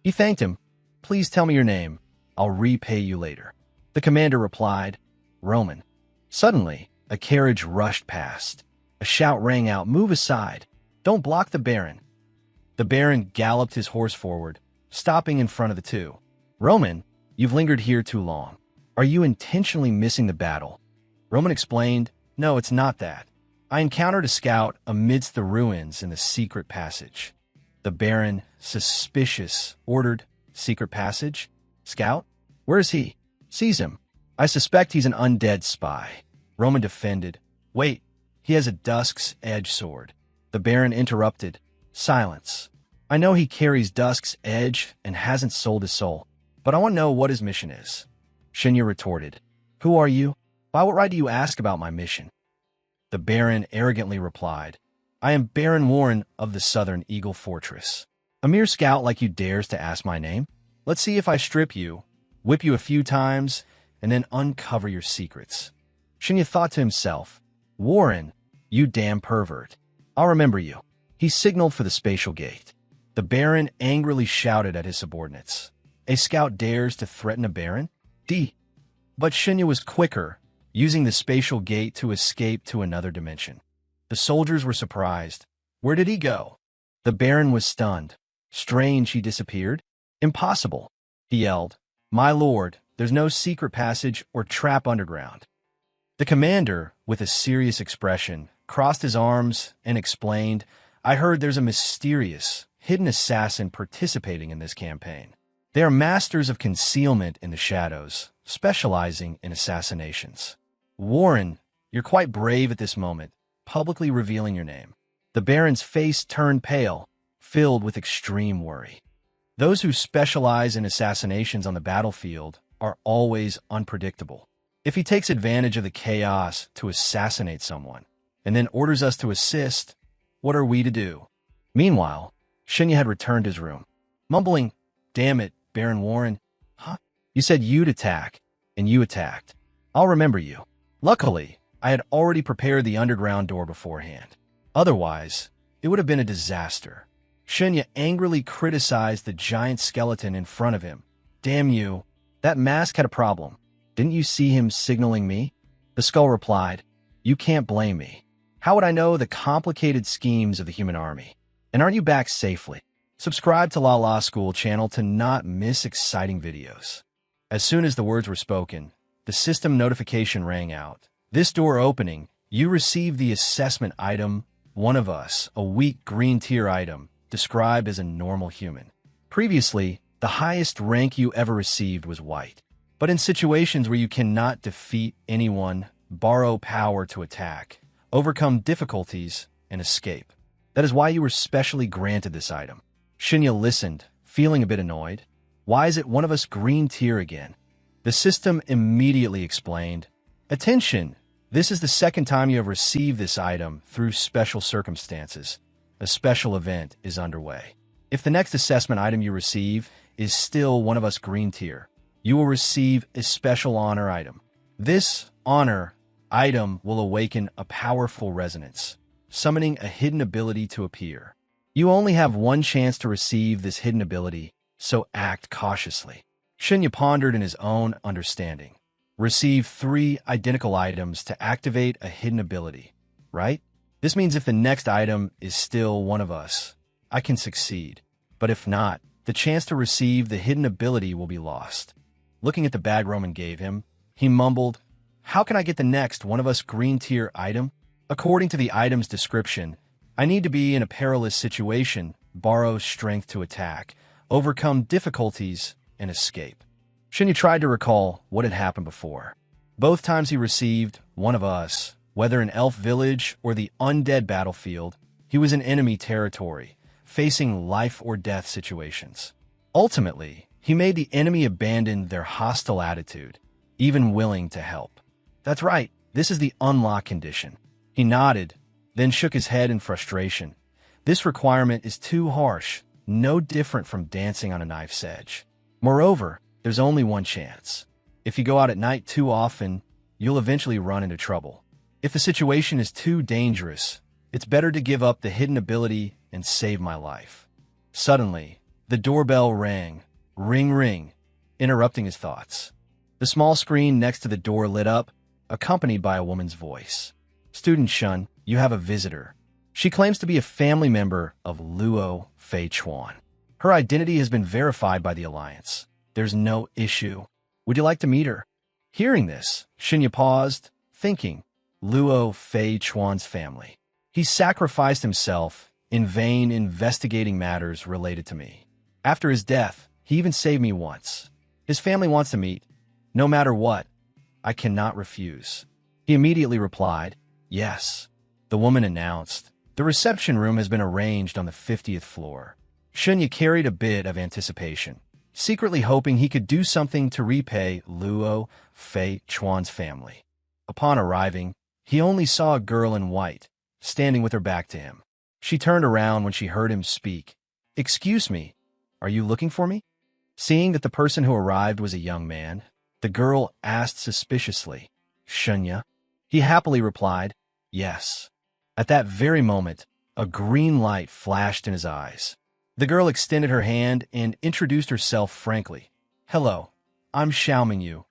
He thanked him. "Please tell me your name. I'll repay you later." The commander replied, "Roman." Suddenly, a carriage rushed past. A shout rang out, "Move aside! Don't block the Baron!" The Baron galloped his horse forward, stopping in front of the two. "Roman, you've lingered here too long. Are you intentionally missing the battle?" Roman explained, "No, it's not that. I encountered a scout amidst the ruins in the secret passage." The Baron, suspicious, ordered, "Secret passage? Scout? Where is he?" "Seize him. I suspect he's an undead spy." Roman defended, "Wait, he has a Dusk's Edge sword." The Baron interrupted, "Silence. I know he carries Dusk's Edge and hasn't sold his soul, but I want to know what his mission is." Shinya retorted, "Who are you? By what right do you ask about my mission?" The Baron arrogantly replied, "I am Baron Warren of the Southern Eagle Fortress. A mere scout like you dares to ask my name? Let's see if I strip you, whip you a few times, and then uncover your secrets." Shinya thought to himself, "Warren, you damn pervert. I'll remember you." He signaled for the spatial gate. The Baron angrily shouted at his subordinates, "A scout dares to threaten a Baron? D." But Shinya was quicker, using the spatial gate to escape to another dimension. The soldiers were surprised. Where did he go? The Baron was stunned. Strange, he disappeared? Impossible, he yelled. "My lord, there's no secret passage or trap underground." The commander, with a serious expression, crossed his arms and explained, "I heard there's a mysterious, hidden assassin participating in this campaign. They are masters of concealment in the shadows, specializing in assassinations." "Warren, you're quite brave at this moment, publicly revealing your name." The Baron's face turned pale, filled with extreme worry. Those who specialize in assassinations on the battlefield are always unpredictable. If he takes advantage of the chaos to assassinate someone, and then orders us to assist, what are we to do? Meanwhile, Shinya had returned to his room, mumbling, "Damn it, Baron Warren. Huh? You said you'd attack, and you attacked. I'll remember you." Luckily, I had already prepared the underground door beforehand. Otherwise, it would have been a disaster. Shinya angrily criticized the giant skeleton in front of him. "Damn you, that mask had a problem. Didn't you see him signaling me?" The skull replied, "You can't blame me. How would I know the complicated schemes of the human army? And aren't you back safely? Subscribe to La La School channel to not miss exciting videos." As soon as the words were spoken, the system notification rang out. "This door opening, you receive the assessment item, One of Us, a weak green tier item, described as a normal human. Previously, the highest rank you ever received was white. But in situations where you cannot defeat anyone, borrow power to attack, overcome difficulties, and escape. That is why you were specially granted this item." Shinya listened, feeling a bit annoyed. "Why is it One of Us green tier again?" The system immediately explained, "Attention! This is the second time you have received this item through special circumstances. A special event is underway. If the next assessment item you receive is still One of Us green tier, you will receive a special honor item. This honor item will awaken a powerful resonance, summoning a hidden ability to appear. You only have one chance to receive this hidden ability, so act cautiously." Shinya pondered in his own understanding. Receive 3 identical items to activate a hidden ability, right? This means if the next item is still One of Us, I can succeed. But if not, the chance to receive the hidden ability will be lost. Looking at the bag Roman gave him, he mumbled, How can I get the next one of us green tier item? According to the item's description, I need to be in a perilous situation, borrow strength to attack, overcome difficulties, and escape. Shinya tried to recall what had happened before. Both times he received one of us, whether in Elf Village or the undead battlefield, he was in enemy territory, facing life or death situations. Ultimately, he made the enemy abandon their hostile attitude, even willing to help. That's right, this is the unlock condition. He nodded, then shook his head in frustration. This requirement is too harsh, no different from dancing on a knife's edge. Moreover, there's only one chance. If you go out at night too often, you'll eventually run into trouble. If the situation is too dangerous, it's better to give up the hidden ability and save my life. Suddenly, the doorbell rang. Ring, ring, interrupting his thoughts. The small screen next to the door lit up, accompanied by a woman's voice. Student Shun, you have a visitor. She claims to be a family member of Luo Fei Chuan. Her identity has been verified by the Alliance. There's no issue. Would you like to meet her? Hearing this, Shinya paused, thinking, Luo Fei Chuan's family. He sacrificed himself in vain investigating matters related to me. After his death, he even saved me once. His family wants to meet. No matter what, I cannot refuse. He immediately replied, yes. The woman announced, the reception room has been arranged on the 50th floor. Shinya carried a bit of anticipation, secretly hoping he could do something to repay Luo Fei Chuan's family. Upon arriving, he only saw a girl in white, standing with her back to him. She turned around when she heard him speak. Excuse me, are you looking for me? Seeing that the person who arrived was a young man, the girl asked suspiciously, Shinya? He happily replied, yes. At that very moment, a green light flashed in his eyes. The girl extended her hand and introduced herself frankly. Hello, I'm Xiaomingyu,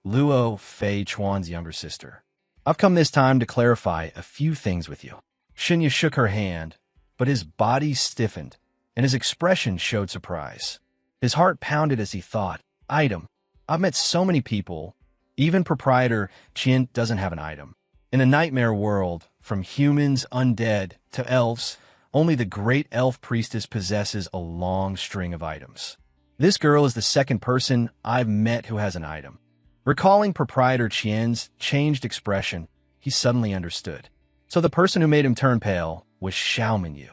Luo Fei Chuan's younger sister. I've come this time to clarify a few things with you. Shinya shook her hand, but his body stiffened, and his expression showed surprise. His heart pounded as he thought, item. I've met so many people. Even proprietor Qian doesn't have an item. In a nightmare world, from humans, undead, to elves, only the great elf priestess possesses a long string of items. This girl is the second person I've met who has an item. Recalling proprietor Qian's changed expression, he suddenly understood. So the person who made him turn pale was Xiaomingyu.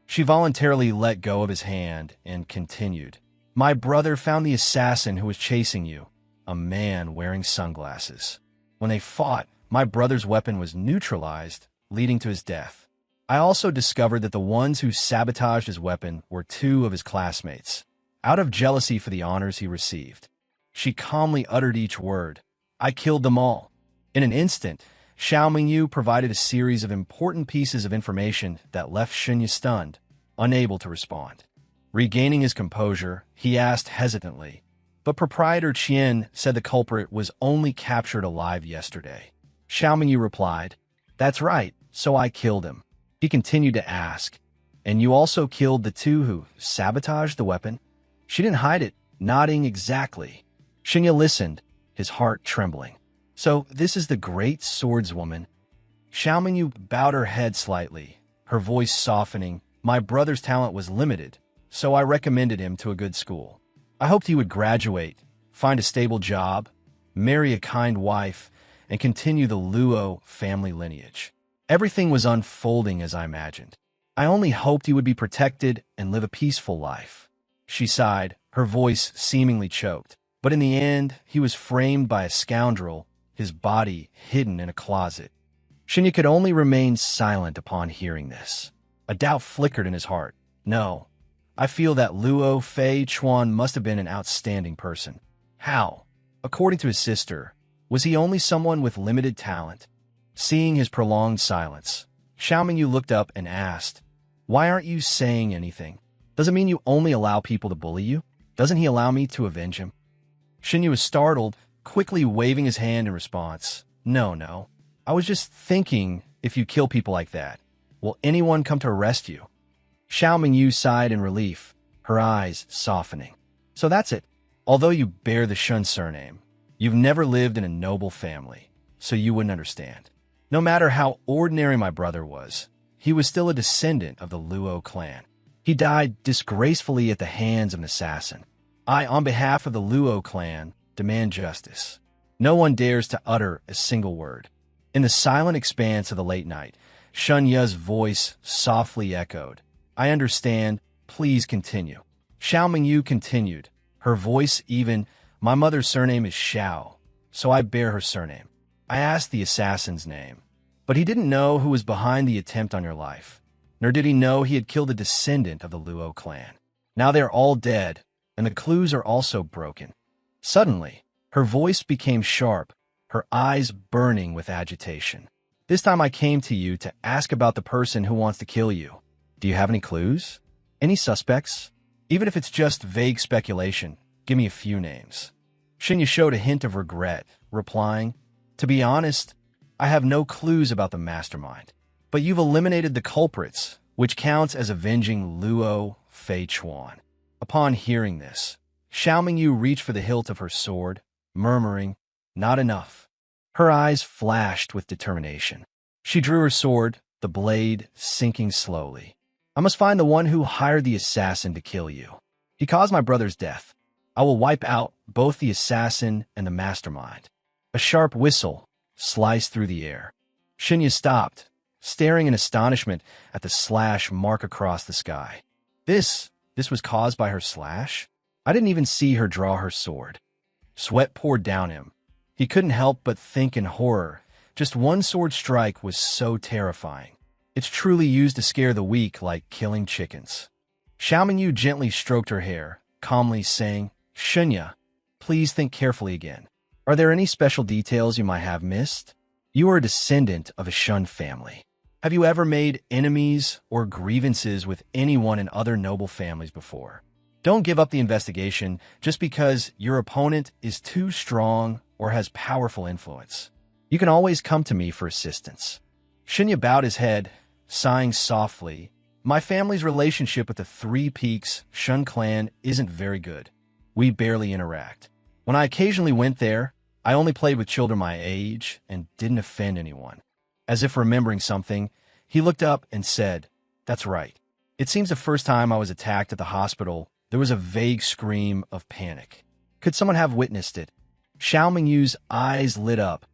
She voluntarily let go of his hand and continued. My brother found the assassin who was chasing you, a man wearing sunglasses. When they fought, my brother's weapon was neutralized, leading to his death. I also discovered that the ones who sabotaged his weapon were two of his classmates, out of jealousy for the honors he received. She calmly uttered each word. I killed them all. In an instant, Xiaomingyu provided a series of important pieces of information that left Shinya stunned, unable to respond. Regaining his composure, he asked hesitantly, but proprietor Qian said the culprit was only captured alive yesterday. Xiaomingyu replied, that's right, so I killed him. He continued to ask, and you also killed the two who sabotaged the weapon? She didn't hide it, nodding exactly. Shinya listened, his heart trembling. So this is the great swordswoman. Xiaomingyu bowed her head slightly, her voice softening. My brother's talent was limited, so I recommended him to a good school. I hoped he would graduate, find a stable job, marry a kind wife, and continue the Luo family lineage. Everything was unfolding as I imagined. I only hoped he would be protected and live a peaceful life. She sighed, her voice seemingly choked. But in the end, he was framed by a scoundrel, his body hidden in a closet. Shinya could only remain silent upon hearing this. A doubt flickered in his heart. No, I feel that Luo Fei Chuan must have been an outstanding person. How? According to his sister, was he only someone with limited talent? Seeing his prolonged silence, Xiaomingyu looked up and asked, why aren't you saying anything? Does it mean you only allow people to bully you? Doesn't he allow me to avenge him? Shinya was startled, quickly waving his hand in response. No. I was just thinking, if you kill people like that, will anyone come to arrest you? Xiaomingyu sighed in relief, her eyes softening. So that's it. Although you bear the Shun surname, you've never lived in a noble family. so you wouldn't understand. No matter how ordinary my brother was, he was still a descendant of the Luo clan. He died disgracefully at the hands of an assassin. I, on behalf of the Luo clan, demand justice. No one dares to utter a single word. In the silent expanse of the late night, Shunya's voice softly echoed. I understand. Please continue. Xiao Mingyu continued. Her voice even, my mother's surname is Xiao, so I bear her surname. I asked the assassin's name, but he didn't know who was behind the attempt on your life, nor did he know he had killed a descendant of the Luo clan. Now they're all dead, and the clues are also broken. Suddenly, her voice became sharp, her eyes burning with agitation. This time I came to you to ask about the person who wants to kill you. Do you have any clues? Any suspects? Even if it's just vague speculation, give me a few names. Shinya showed a hint of regret, replying, to be honest, I have no clues about the mastermind. But you've eliminated the culprits, which counts as avenging Luo Fei Chuan. Upon hearing this, Xiao Mingyu reached for the hilt of her sword, murmuring, not enough. Her eyes flashed with determination. She drew her sword, the blade sinking slowly. I must find the one who hired the assassin to kill you. He caused my brother's death. I will wipe out both the assassin and the mastermind. A sharp whistle sliced through the air. Shinya stopped, staring in astonishment at the slash mark across the sky. This was caused by her slash? I didn't even see her draw her sword. Sweat poured down him. He couldn't help but think in horror. Just one sword strike was so terrifying. It's truly used to scare the weak like killing chickens. Xiao Mingyu gently stroked her hair, calmly saying, Shinya, please think carefully again. Are there any special details you might have missed? You are a descendant of a Shun family. Have you ever made enemies or grievances with anyone in other noble families before? Don't give up the investigation just because your opponent is too strong or has powerful influence. You can always come to me for assistance. Shinya bowed his head, sighing softly. My family's relationship with the Three Peaks Shun clan isn't very good. We barely interact. When I occasionally went there, I only played with children my age and didn't offend anyone. As if remembering something, he looked up and said, That's right. It seems the first time I was attacked at the hospital, there was a vague scream of panic. Could someone have witnessed it? Xiao Mingyu's eyes lit up,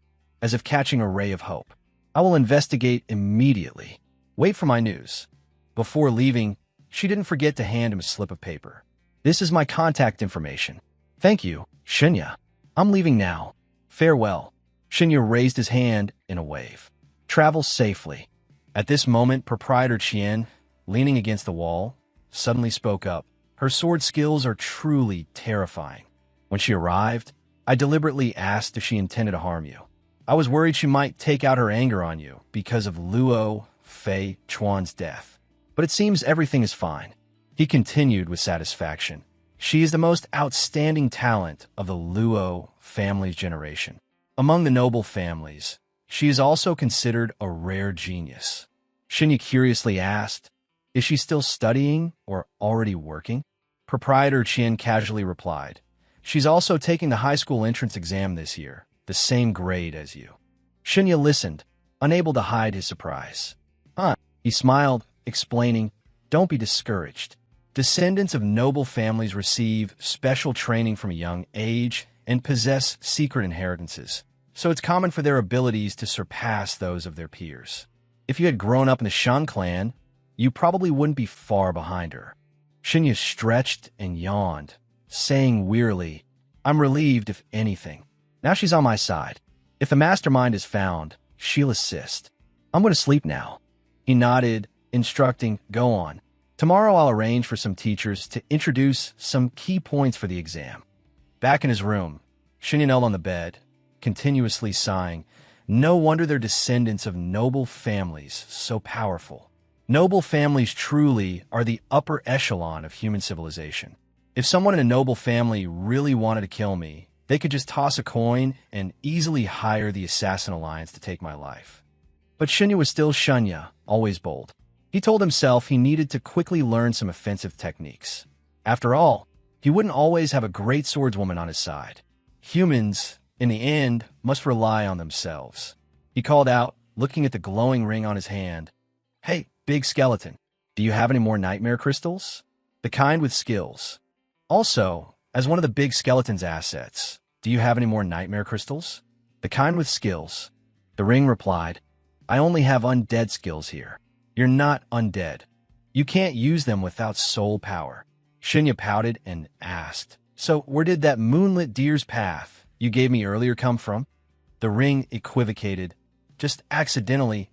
as if catching a ray of hope. I will investigate immediately. Wait for my news. Before leaving, she didn't forget to hand him a slip of paper. This is my contact information. Thank you, Shinya. I'm leaving now. Farewell. Shinya raised his hand in a wave. Travel safely. At this moment, Proprietor Qian, leaning against the wall, suddenly spoke up. Her sword skills are truly terrifying. When she arrived, I deliberately asked if she intended to harm you. I was worried she might take out her anger on you because of Luo Fei Chuan's death. But it seems everything is fine. He continued with satisfaction. She is the most outstanding talent of the Luo family's generation. Among the noble families, she is also considered a rare genius. Shinya curiously asked, Is she still studying or already working? Proprietor Qian casually replied, She's also taking the high school entrance exam this year, the same grade as you. Shinya listened, unable to hide his surprise. He smiled, explaining, Don't be discouraged. Descendants of noble families receive special training from a young age and possess secret inheritances, so it's common for their abilities to surpass those of their peers. If you had grown up in the Shan clan, you probably wouldn't be far behind her. Shinya stretched and yawned, saying wearily, I'm relieved if anything. Now she's on my side. If the mastermind is found, she'll assist. I'm going to sleep now. He nodded, instructing, Go on. Tomorrow I'll arrange for some teachers to introduce some key points for the exam. Back in his room, Shinya knelt on the bed, continuously sighing. No wonder they're descendants of noble families so powerful. Noble families truly are the upper echelon of human civilization. If someone in a noble family really wanted to kill me, they could just toss a coin and easily hire the Assassin Alliance to take my life. But Shinya was still Shinya, always bold. He told himself he needed to quickly learn some offensive techniques. After all, he wouldn't always have a great swordswoman on his side. Humans, in the end, must rely on themselves. He called out, looking at the glowing ring on his hand. Hey, big skeleton, do you have any more nightmare crystals? The kind with skills. Also, as one of the big skeleton's assets, do you have any more nightmare crystals? The kind with skills. The ring replied, I only have undead skills here. You're not undead. You can't use them without soul power. Shinya pouted and asked, So where did that moonlit deer's path you gave me earlier come from? The ring equivocated, just accidentally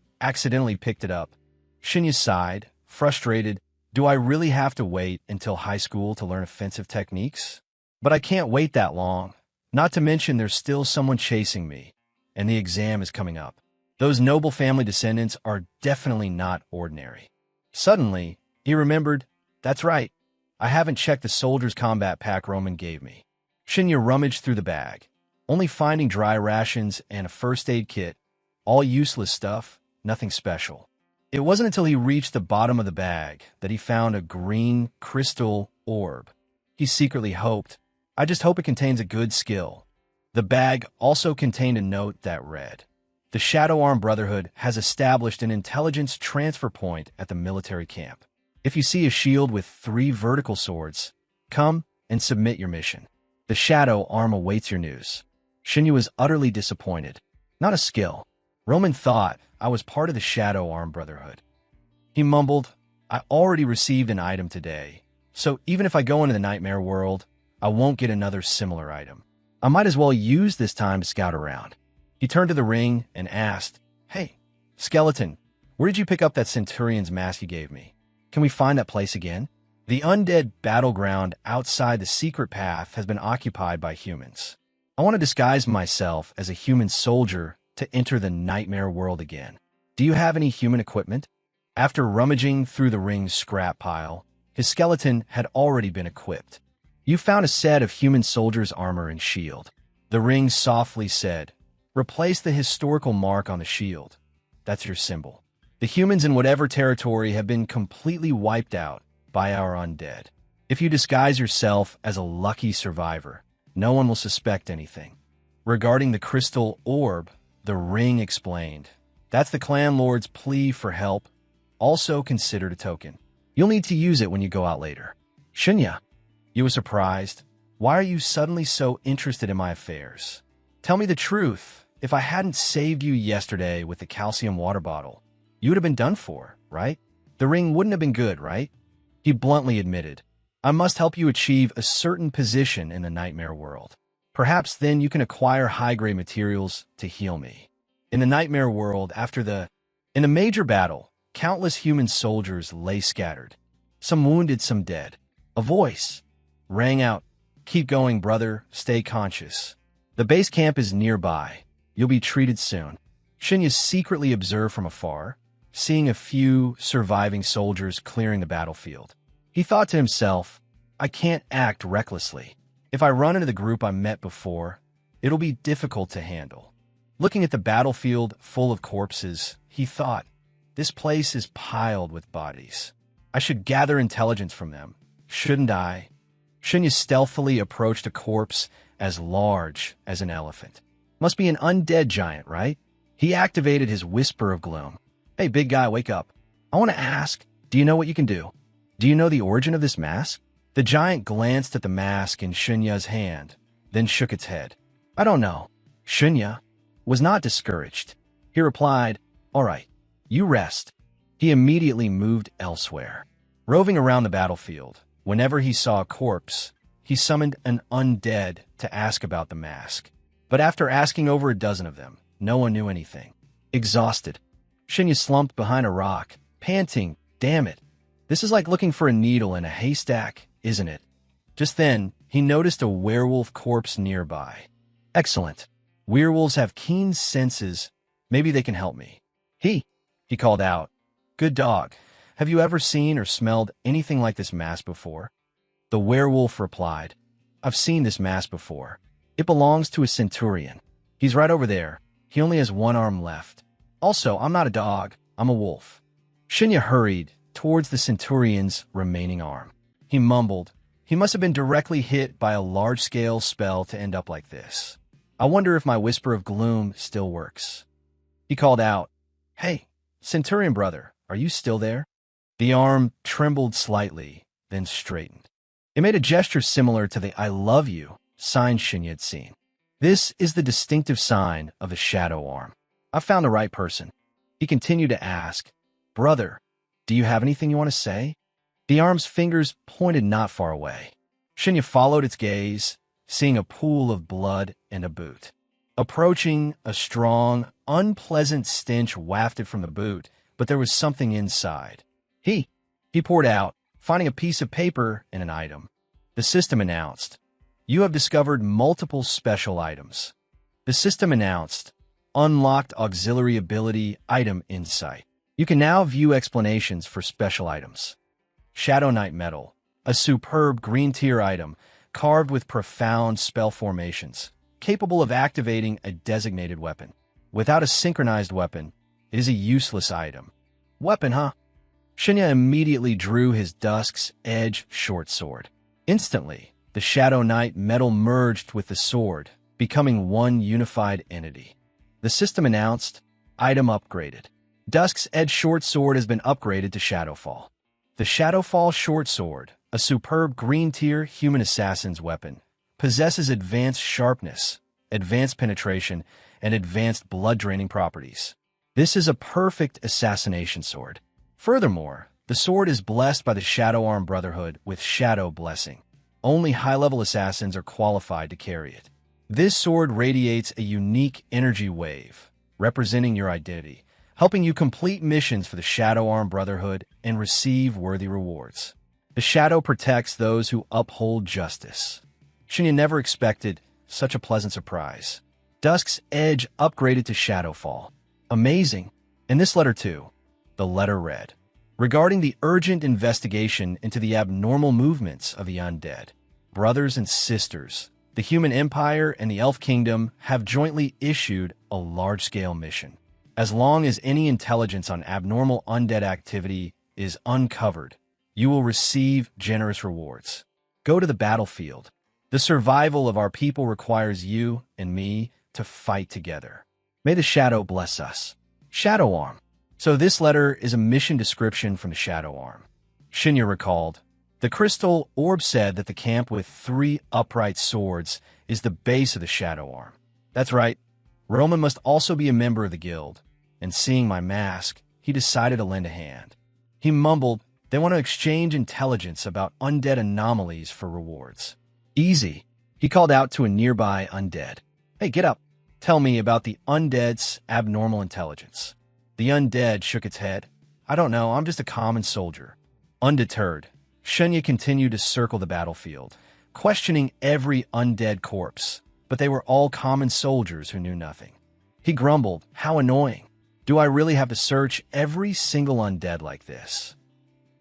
picked it up. Shinya sighed, frustrated. Do I really have to wait until high school to learn offensive techniques? But I can't wait that long. Not to mention there's still someone chasing me, and the exam is coming up. Those noble family descendants are definitely not ordinary. Suddenly, he remembered, that's right, I haven't checked the soldier's combat pack Roman gave me. Shinya rummaged through the bag, only finding dry rations and a first aid kit, all useless stuff, nothing special. It wasn't until he reached the bottom of the bag that he found a green crystal orb. He secretly hoped, I just hope it contains a good skill. The bag also contained a note that read, The Shadow Arm Brotherhood has established an intelligence transfer point at the military camp. If you see a shield with 3 vertical swords, come and submit your mission. The Shadow Arm awaits your news. Shinya was utterly disappointed. Not a skill. Roman thought I was part of the Shadow Arm Brotherhood. He mumbled, I already received an item today, so even if I go into the nightmare world, I won't get another similar item. I might as well use this time to scout around. He turned to the ring and asked, Hey, skeleton, where did you pick up that centurion's mask you gave me? Can we find that place again? The undead battleground outside the secret path has been occupied by humans. I want to disguise myself as a human soldier to enter the nightmare world again. Do you have any human equipment? After rummaging through the ring's scrap pile, his skeleton had already been equipped. You found a set of human soldiers' armor and shield. The ring softly said, Replace the historical mark on the shield. That's your symbol. The humans in whatever territory have been completely wiped out by our undead. If you disguise yourself as a lucky survivor, no one will suspect anything. Regarding the crystal orb, the ring explained, That's the clan lord's plea for help, also considered a token. You'll need to use it when you go out later. Shinya, you were surprised. Why are you suddenly so interested in my affairs? Tell me the truth. If I hadn't saved you yesterday with the calcium water bottle, you would have been done for, right? The ring wouldn't have been good, right? He bluntly admitted, I must help you achieve a certain position in the nightmare world. Perhaps then you can acquire high-grade materials to heal me. In the nightmare world, in the major battle, countless human soldiers lay scattered, some wounded, some dead. A voice rang out, Keep going, brother, stay conscious. The base camp is nearby. You'll be treated soon. Shinya secretly observed from afar, seeing a few surviving soldiers clearing the battlefield. He thought to himself, I can't act recklessly. If I run into the group I met before, it'll be difficult to handle. Looking at the battlefield full of corpses, he thought, this place is piled with bodies. I should gather intelligence from them, shouldn't I? Shinya stealthily approached a corpse as large as an elephant. Must be an undead giant, right? He activated his whisper of gloom. Hey, big guy, wake up. I want to ask, do you know what you can do? Do you know the origin of this mask? The giant glanced at the mask in Shinya's hand, then shook its head. I don't know. Shinya was not discouraged. He replied, All right, you rest. He immediately moved elsewhere. Roving around the battlefield, whenever he saw a corpse, he summoned an undead to ask about the mask. But after asking over a dozen of them, no one knew anything. Exhausted, Shinya slumped behind a rock, panting, Damn it. This is like looking for a needle in a haystack, isn't it? Just then, he noticed a werewolf corpse nearby. Excellent. Werewolves have keen senses. Maybe they can help me. He called out. Good dog. Have you ever seen or smelled anything like this mask before? The werewolf replied, I've seen this mask before. It belongs to a centurion. He's right over there. He only has one arm left. Also, I'm not a dog. I'm a wolf. Shinya hurried towards the centurion's remaining arm. He mumbled, he must have been directly hit by a large-scale spell to end up like this. I wonder if my whisper of gloom still works. He called out, "Hey, Centurion brother, are you still there?" The arm trembled slightly, then straightened. It made a gesture similar to the "I love you" sign Shinya had seen. This is the distinctive sign of the shadow arm. I found the right person. He continued to ask, "Brother, do you have anything you want to say?" The arm's fingers pointed not far away. Shinya followed its gaze, seeing a pool of blood and a boot. Approaching, a strong, unpleasant stench wafted from the boot, but there was something inside. He poured out, finding a piece of paper and an item. The system announced, "You have discovered multiple special items." The system announced, "Unlocked auxiliary ability item insight. You can now view explanations for special items." Shadow Knight Metal, a superb green tier item carved with profound spell formations, capable of activating a designated weapon. Without a synchronized weapon, it is a useless item. Weapon, huh? Shinya immediately drew his Dusk's Edge short sword. Instantly, the Shadow Knight metal merged with the sword, becoming one unified entity. The system announced, "Item upgraded. Dusk's Edge short sword has been upgraded to Shadowfall." The Shadowfall short sword, a superb green-tier human assassin's weapon, possesses advanced sharpness, advanced penetration, and advanced blood-draining properties. This is a perfect assassination sword. Furthermore, the sword is blessed by the Shadow Arm Brotherhood with Shadow Blessing. Only high-level assassins are qualified to carry it. This sword radiates a unique energy wave, representing your identity, helping you complete missions for the Shadow Arm Brotherhood and receive worthy rewards. The Shadow protects those who uphold justice. Shinya never expected such a pleasant surprise. Dusk's Edge upgraded to Shadowfall. Amazing. And this letter too. The letter read, "Regarding the urgent investigation into the abnormal movements of the undead, brothers and sisters, the Human Empire and the Elf Kingdom have jointly issued a large-scale mission. As long as any intelligence on abnormal undead activity is uncovered, you will receive generous rewards. Go to the battlefield. The survival of our people requires you and me to fight together. May the Shadow bless us." Shadow Arm. So this letter is a mission description from the Shadow Arm. Shinya recalled, "The crystal orb said that the camp with 3 upright swords is the base of the Shadow Arm. That's right. Roman must also be a member of the guild, and seeing my mask, he decided to lend a hand." He mumbled, "They want to exchange intelligence about undead anomalies for rewards." "Easy." He called out to a nearby undead. "Hey, get up. Tell me about the undead's abnormal intelligence." The undead shook its head. "I don't know, I'm just a common soldier." Undeterred, Shinya continued to circle the battlefield, questioning every undead corpse, but they were all common soldiers who knew nothing. He grumbled, "How annoying. Do I really have to search every single undead like this?"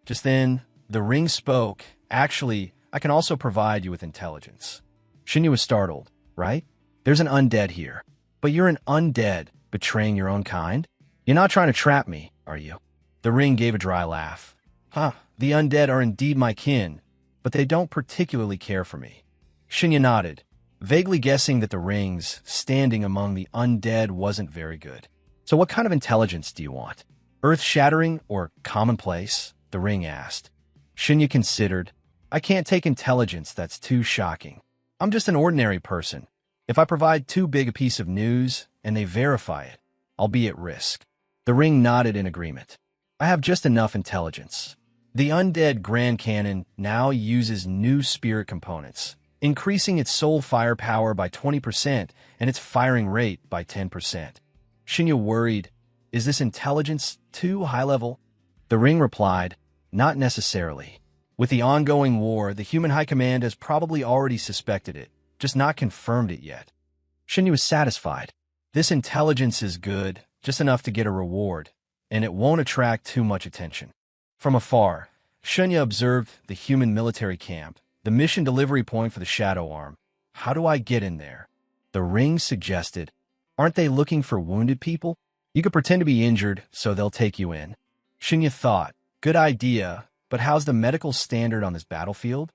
Just then, the ring spoke, "Actually, I can also provide you with intelligence." Shinya was startled, "Right? There's an undead here. But you're an undead, betraying your own kind? You're not trying to trap me, are you?" The ring gave a dry laugh. "Huh, the undead are indeed my kin, but they don't particularly care for me." Shinya nodded, vaguely guessing that the ring's standing among the undead wasn't very good. "So what kind of intelligence do you want? Earth-shattering or commonplace?" the ring asked. Shinya considered, "I can't take intelligence that's too shocking. I'm just an ordinary person. If I provide too big a piece of news and they verify it, I'll be at risk." The ring nodded in agreement. "I have just enough intelligence. The undead Grand Cannon now uses new spirit components, increasing its soul firepower by 20% and its firing rate by 10%. Shinya worried, "Is this intelligence too high level?" The ring replied, "Not necessarily. With the ongoing war, the Human High Command has probably already suspected it, just not confirmed it yet." Shinya was satisfied. This intelligence is good, just enough to get a reward, and it won't attract too much attention. From afar, Shinya observed the human military camp, the mission delivery point for the Shadow Arm. "How do I get in there?" The ring suggested, "Aren't they looking for wounded people? You could pretend to be injured, so they'll take you in." Shinya thought, "Good idea, but how's the medical standard on this battlefield?"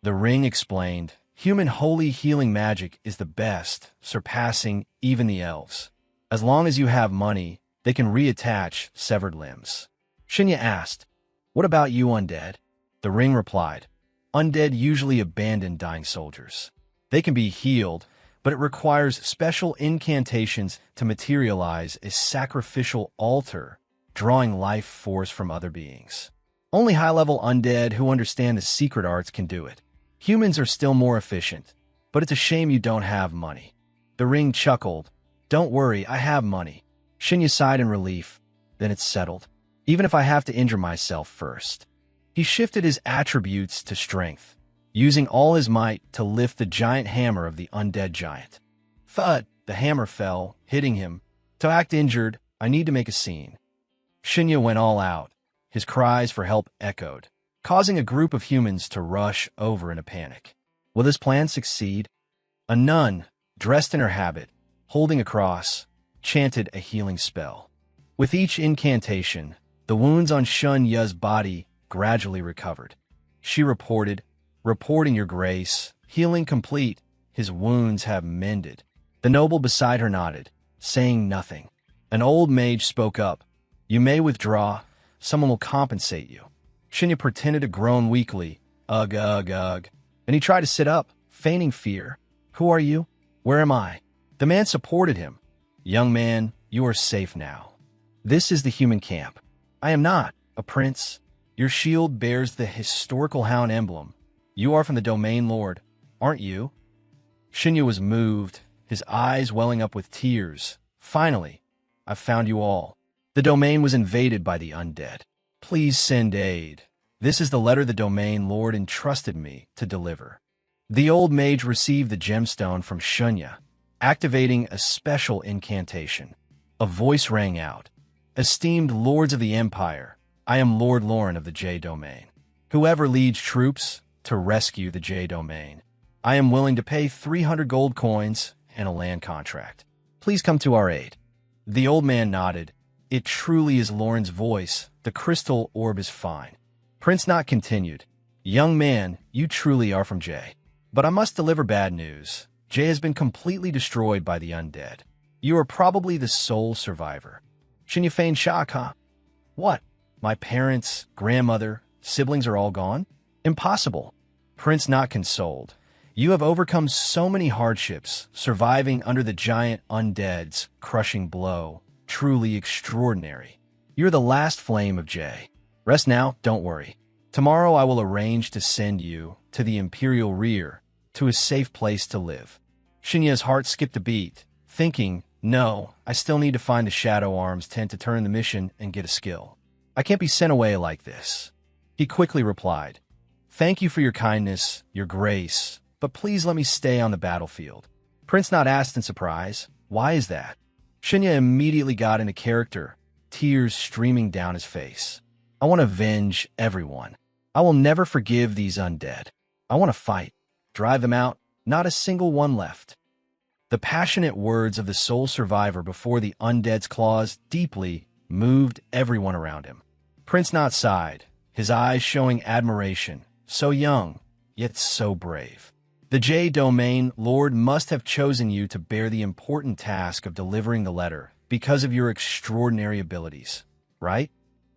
The ring explained, Human holy healing magic is the best, surpassing even the elves. As long as you have money, they can reattach severed limbs. Shinya asked, "What about you, undead?" The ring replied, "Undead usually abandon dying soldiers. They can be healed, but it requires special incantations to materialize a sacrificial altar, drawing life force from other beings. Only high-level undead who understand the secret arts can do it. Humans are still more efficient, but it's a shame you don't have money." The ring chuckled. "Don't worry, I have money." Shinya sighed in relief. "Then it's settled, even if I have to injure myself first." He shifted his attributes to strength, using all his might to lift the giant hammer of the undead giant. Thud! The hammer fell, hitting him. "To act injured, I need to make a scene." Shinya went all out. His cries for help echoed, causing a group of humans to rush over in a panic. Will this plan succeed? A nun, dressed in her habit, holding a cross, chanted a healing spell. With each incantation, the wounds on Shun Ya's body gradually recovered. She reporting your grace, healing complete, his wounds have mended." The noble beside her nodded, saying nothing. An old mage spoke up. "You may withdraw. Someone will compensate you." Shinya pretended to groan weakly. Ugh, ugh, ugh. And he tried to sit up, feigning fear. "Who are you? Where am I?" The man supported him. "Young man, you are safe now. This is the human camp. I am not a prince. Your shield bears the historical hound emblem. You are from the Domain Lord, aren't you?" Shinya was moved, his eyes welling up with tears. "Finally, I've found you all. The domain was invaded by the undead. Please send aid. This is the letter the Domain Lord entrusted me to deliver." The old mage received the gemstone from Shunya, activating a special incantation. A voice rang out. "Esteemed lords of the Empire, I am Lord Lauren of the J Domain. Whoever leads troops to rescue the J Domain, I am willing to pay 300 gold coins and a land contract. Please come to our aid." The old man nodded. It truly is Lauren's voice. The crystal orb is fine. Prince Knot continued. "Young man, you truly are from J. But I must deliver bad news. J has been completely destroyed by the undead. You are probably the sole survivor." Shinya feigned shock, huh? "What? My parents, grandmother, siblings are all gone? Impossible." Prince Knot consoled. "You have overcome so many hardships, surviving under the giant undead's crushing blow. Truly extraordinary. You're the last flame of J. Rest now, don't worry. Tomorrow I will arrange to send you to the Imperial Rear, to a safe place to live." Shinya's heart skipped a beat, thinking, "No, I still need to find the Shadow Arms tent to turn the mission and get a skill. I can't be sent away like this." He quickly replied, "Thank you for your kindness, your grace, but please let me stay on the battlefield." Prince Knot asked in surprise, "Why is that?" Shinya immediately got into character, tears streaming down his face. "I want to avenge everyone. I will never forgive these undead. I want to fight, drive them out, not a single one left." The passionate words of the sole survivor before the undead's claws deeply moved everyone around him. Prince Knot sighed, his eyes showing admiration. So young, yet so brave. The J Domain Lord must have chosen you to bear the important task of delivering the letter because of your extraordinary abilities, right?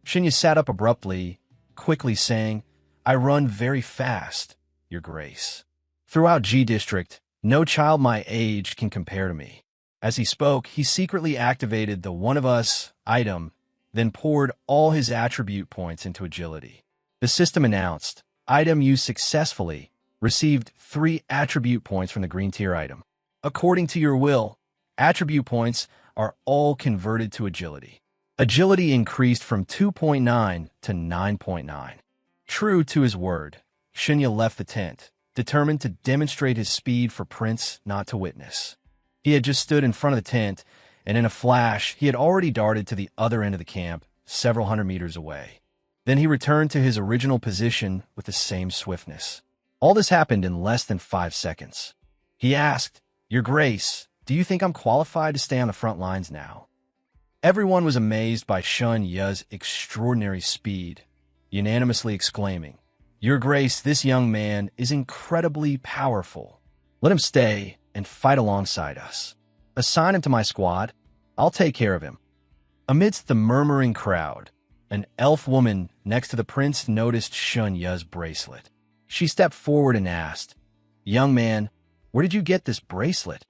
Shinya sat up abruptly, quickly saying, "I run very fast, Your Grace. Throughout G District, no child my age can compare to me." As he spoke, he secretly activated the One of Us item, then poured all his attribute points into agility. The system announced, "Item used successfully. Received 3 attribute points from the green tier item. According to your will, attribute points are all converted to agility." Agility increased from 2.9 to 9.9. True to his word, Shinya left the tent, determined to demonstrate his speed for Prince Not to witness. He had just stood in front of the tent, and in a flash, he had already darted to the other end of the camp, several hundred meters away. Then he returned to his original position with the same swiftness. All this happened in less than 5 seconds. He asked, "Your Grace, do you think I'm qualified to stay on the front lines now?" Everyone was amazed by Shun Ya's extraordinary speed, unanimously exclaiming, Your Grace, this young man is incredibly powerful. Let him stay and fight alongside us. Assign him to my squad. I'll take care of him." Amidst the murmuring crowd, an elf woman next to the prince noticed Shunya's bracelet. She stepped forward and asked, "Young man, where did you get this bracelet?"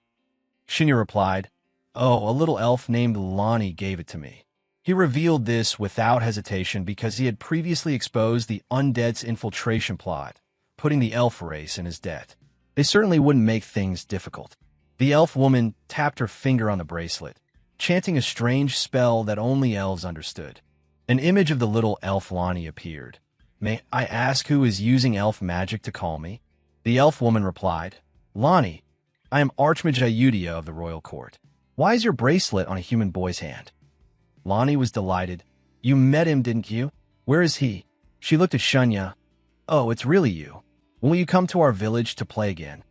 Shunya replied, "Oh, a little elf named Lonnie gave it to me." He revealed this without hesitation because he had previously exposed the undead's infiltration plot, putting the elf race in his debt. They certainly wouldn't make things difficult. The elf woman tapped her finger on the bracelet, chanting a strange spell that only elves understood. An image of the little elf Lonnie appeared. "May I ask who is using elf magic to call me?" The elf woman replied, "Lonnie, I am Archmage Ayudia of the royal court. Why is your bracelet on a human boy's hand?" Lonnie was delighted. "You met him, didn't you? Where is he?" She looked at Shunya. "Oh, it's really you. When will you come to our village to play again?"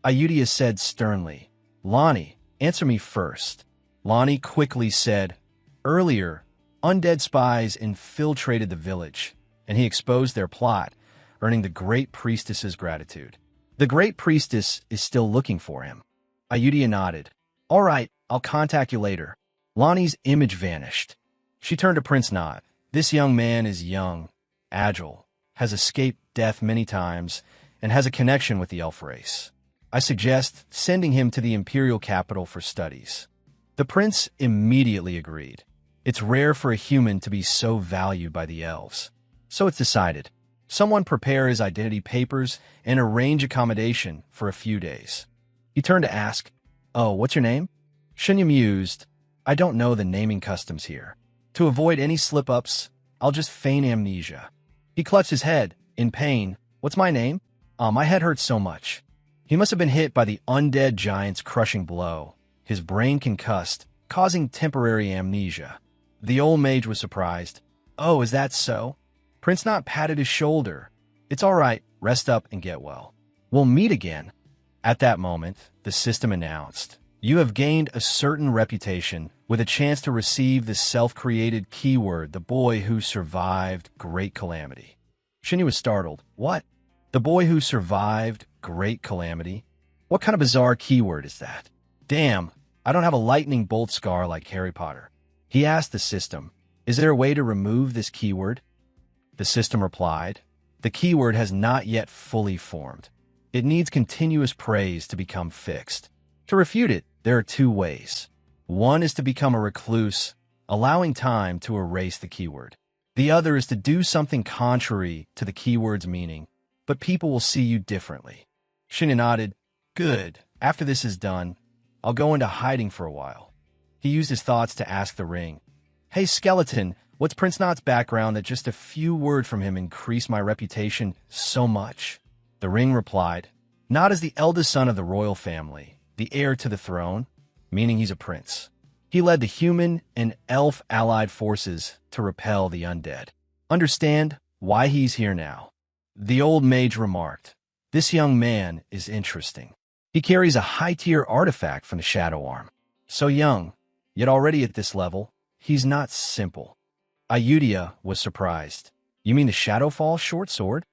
Ayudia said sternly, "Lonnie, answer me first." Lonnie quickly said, "Earlier, undead spies infiltrated the village, and he exposed their plot, earning the Great Priestess's gratitude. The Great Priestess is still looking for him." Ayudia nodded. "All right, I'll contact you later." Lonnie's image vanished. She turned to Prince Nod. "This young man is young, agile, has escaped death many times, and has a connection with the elf race. I suggest sending him to the imperial capital for studies." The prince immediately agreed. It's rare for a human to be so valued by the elves. So it's decided. Someone prepare his identity papers and arrange accommodation for a few days. He turned to ask, "Oh, what's your name?" Shunya mused, "I don't know the naming customs here. To avoid any slip-ups, I'll just feign amnesia." He clutched his head, in pain. "What's my name? My head hurts so much." He must have been hit by the undead giant's crushing blow. His brain concussed, causing temporary amnesia. The old mage was surprised. "Oh, is that so?" Prince Knot patted his shoulder. "It's all right. Rest up and get well. We'll meet again." At that moment, the system announced, "You have gained a certain reputation with a chance to receive the self-created keyword, the boy who survived great calamity." Shunya was startled. "What? The boy who survived great calamity? What kind of bizarre keyword is that? Damn, I don't have a lightning bolt scar like Harry Potter." He asked the system, "Is there a way to remove this keyword?" The system replied, "The keyword has not yet fully formed. It needs continuous praise to become fixed. To refute it, there are two ways. One is to become a recluse, allowing time to erase the keyword. The other is to do something contrary to the keyword's meaning, but people will see you differently." Shunya nodded. "Good. After this is done, I'll go into hiding for a while." He used his thoughts to ask the ring, "Hey, skeleton, what's Prince Knot's background that just a few words from him increased my reputation so much?" The ring replied, "Knot is the eldest son of the royal family, the heir to the throne, meaning he's a prince. He led the human and elf allied forces to repel the undead. Understand why he's here now?" The old mage remarked, "This young man is interesting. He carries a high-tier artifact from the Shadow Arm. So young, yet already at this level, he's not simple." Ayudia was surprised. "You mean the Shadowfall short sword?"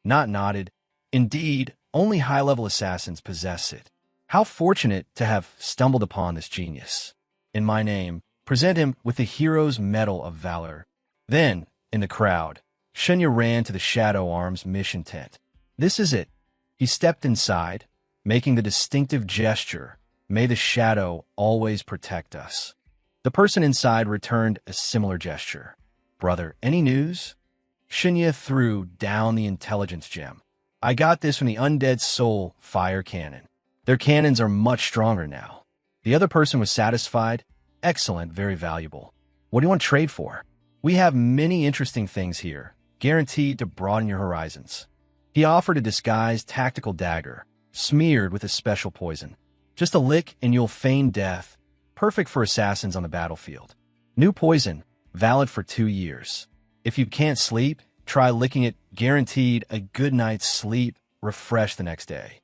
Knot nodded. "Indeed, only high-level assassins possess it. How fortunate to have stumbled upon this genius. In my name, present him with the Hero's Medal of Valor." Then, in the crowd, Shunya ran to the Shadow Arm's mission tent. "This is it." He stepped inside, making the distinctive gesture, "May the shadow always protect us." The person inside returned a similar gesture. "Brother, any news?" Shunya threw down the intelligence gem. "I got this from the Undead Soul fire cannon. Their cannons are much stronger now." The other person was satisfied. "Excellent, very valuable. What do you want to trade for?" "We have many interesting things here, guaranteed to broaden your horizons." He offered a disguised tactical dagger, smeared with a special poison. "Just a lick and you'll feign death, perfect for assassins on the battlefield. New poison, valid for 2 years. If you can't sleep, try licking it, guaranteed a good night's sleep, refreshed the next day."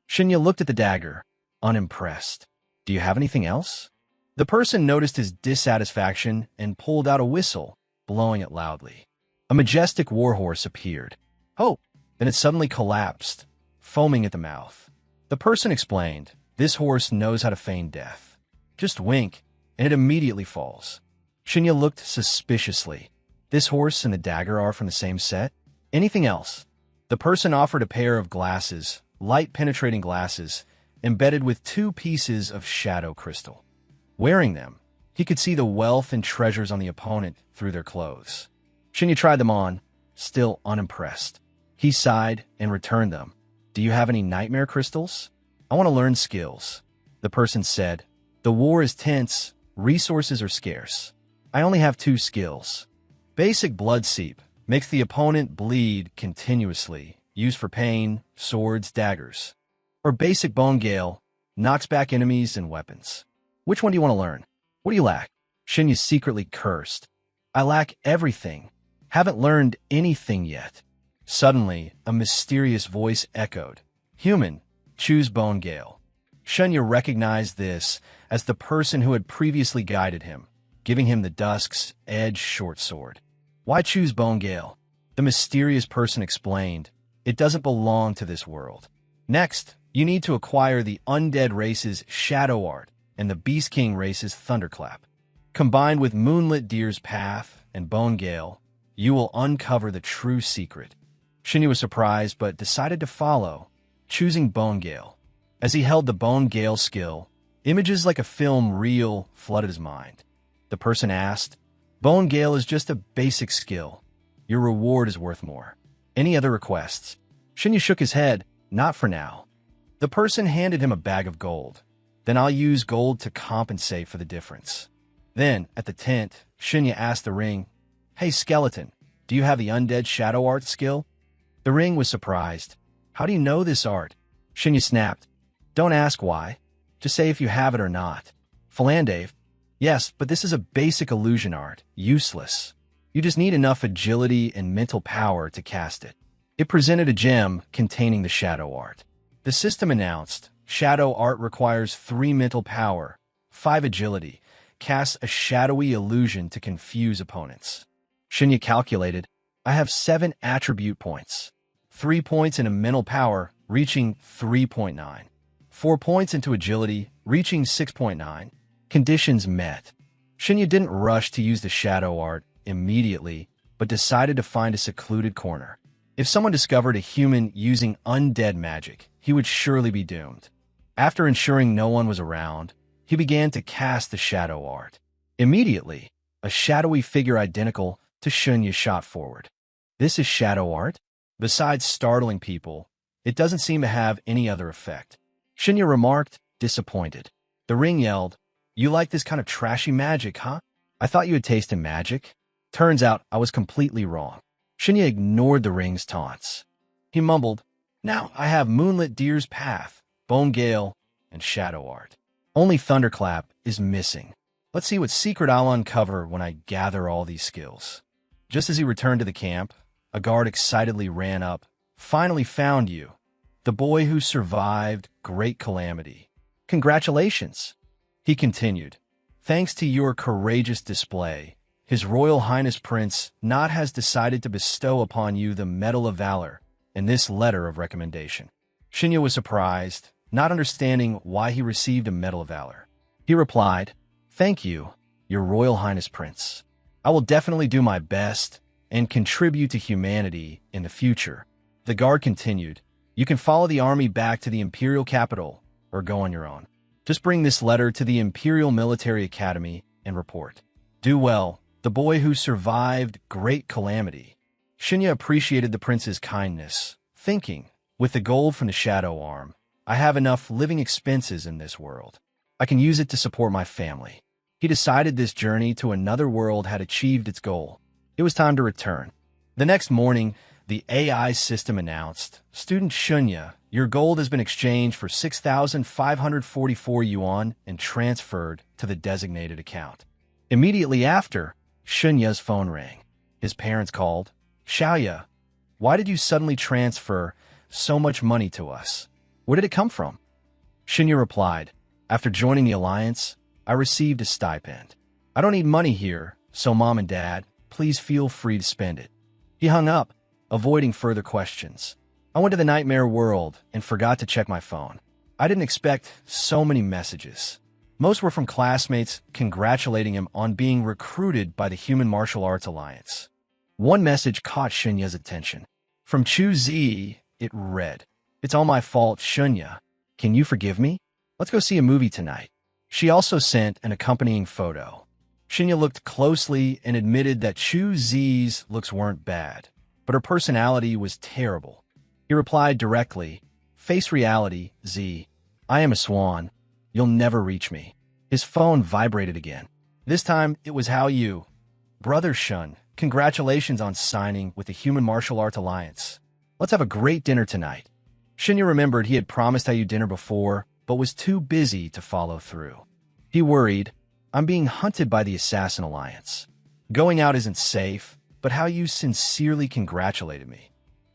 Shunya looked at the dagger, unimpressed. "Do you have anything else?" The person noticed his dissatisfaction and pulled out a whistle, blowing it loudly. A majestic warhorse appeared. "Oh, Then it suddenly collapsed, foaming at the mouth. The person explained, "This horse knows how to feign death. Just wink, and it immediately falls." Shinya looked suspiciously. "This horse and the dagger are from the same set? Anything else?" The person offered a pair of glasses, light penetrating glasses, embedded with 2 pieces of shadow crystal. Wearing them, he could see the wealth and treasures on the opponent through their clothes. Shinya tried them on, still unimpressed. He sighed and returned them. "Do you have any nightmare crystals? I want to learn skills." The person said, "The war is tense, resources are scarce. I only have 2 skills. Basic blood seep makes the opponent bleed continuously, used for pain, swords, daggers. Or basic bone gale knocks back enemies and weapons. Which one do you want to learn? What do you lack?" Shinya secretly cursed. "I lack everything. Haven't learned anything yet." Suddenly, a mysterious voice echoed. "Human, choose bone gale." Shinya recognized this as the person who had previously guided him, giving him the Dusk's edge short sword. "Why choose bone gale?" The mysterious person explained, "It doesn't belong to this world. Next, you need to acquire the undead race's shadow art and the Beast King race's thunderclap. Combined with Moonlit Deer's path and bone gale, you will uncover the true secret." Shinya was surprised but decided to follow, choosing bone gale. As he held the bone gale skill, images like a film reel flooded his mind. The person asked, "Bone gale is just a basic skill. Your reward is worth more. Any other requests?" Shinya shook his head. "Not for now." The person handed him a bag of gold. "Then I'll use gold to compensate for the difference." Then, at the tent, Shinya asked the ring, "Hey, skeleton, do you have the undead shadow art skill?" The ring was surprised. "How do you know this art?" Shinya snapped, "Don't ask why. Just say if you have it or not." Philandave, "Yes, but this is a basic illusion art. Useless. You just need enough agility and mental power to cast it." It presented a gem containing the shadow art. The system announced, "Shadow art requires 3 mental power, 5 agility, casts a shadowy illusion to confuse opponents." Shinya calculated, "I have 7 attribute points, 3 points into mental power, reaching 3.9, 4 points into agility, reaching 6.9. Conditions met." Shinya didn't rush to use the shadow art immediately, but decided to find a secluded corner. If someone discovered a human using undead magic, he would surely be doomed. After ensuring no one was around, he began to cast the shadow art. Immediately, a shadowy figure identical to Shinya shot forward. "This is shadow art? Besides startling people, it doesn't seem to have any other effect." Shinya remarked, disappointed. The ring yelled, "You like this kind of trashy magic, huh? I thought you had tasted magic. Turns out I was completely wrong." Shinya ignored the ring's taunts. He mumbled, "Now I have Moonlit Deer's path, bone gale, and shadow art. Only thunderclap is missing. Let's see what secret I'll uncover when I gather all these skills." Just as he returned to the camp, a guard excitedly ran up. "Finally found you. The boy who survived great calamity. Congratulations." He continued, "Thanks to your courageous display, His Royal Highness Prince Nod has decided to bestow upon you the Medal of Valor and this letter of recommendation." Shinya was surprised, not understanding why he received a Medal of Valor. He replied, "Thank you, Your Royal Highness Prince. I will definitely do my best and contribute to humanity in the future." The guard continued, "You can follow the army back to the Imperial capital or go on your own. Just bring this letter to the Imperial Military Academy and report. Do well, the boy who survived great calamity." Shinya appreciated the prince's kindness, thinking, "With the gold from the shadow arm, I have enough living expenses in this world. I can use it to support my family." He decided this journey to another world had achieved its goal. It was time to return. The next morning, the AI system announced, "Student Shinya, your gold has been exchanged for 6,544 yuan and transferred to the designated account." Immediately after, Shunya's phone rang. His parents called. "Xiaoya, why did you suddenly transfer so much money to us? Where did it come from?" Shinya replied, "After joining the alliance, I received a stipend. I don't need money here, so Mom and Dad, please feel free to spend it." He hung up, avoiding further questions. I went to the nightmare world and forgot to check my phone. I didn't expect so many messages. Most were from classmates congratulating him on being recruited by the Human Martial Arts Alliance. One message caught Shunya's attention. From Chu Z, it read, "It's all my fault, Shunya. Can you forgive me? Let's go see a movie tonight." She also sent an accompanying photo. Shunya looked closely and admitted that Chu Z's looks weren't bad, but her personality was terrible. He replied directly, "Face reality, Z. I am a swan. You'll never reach me." His phone vibrated again. This time, it was How You. "Brother Shun, congratulations on signing with the Human Martial Arts Alliance. Let's have a great dinner tonight." Shunya remembered he had promised How You dinner before, but was too busy to follow through. He worried, "I'm being hunted by the Assassin Alliance. Going out isn't safe, but How You sincerely congratulated me."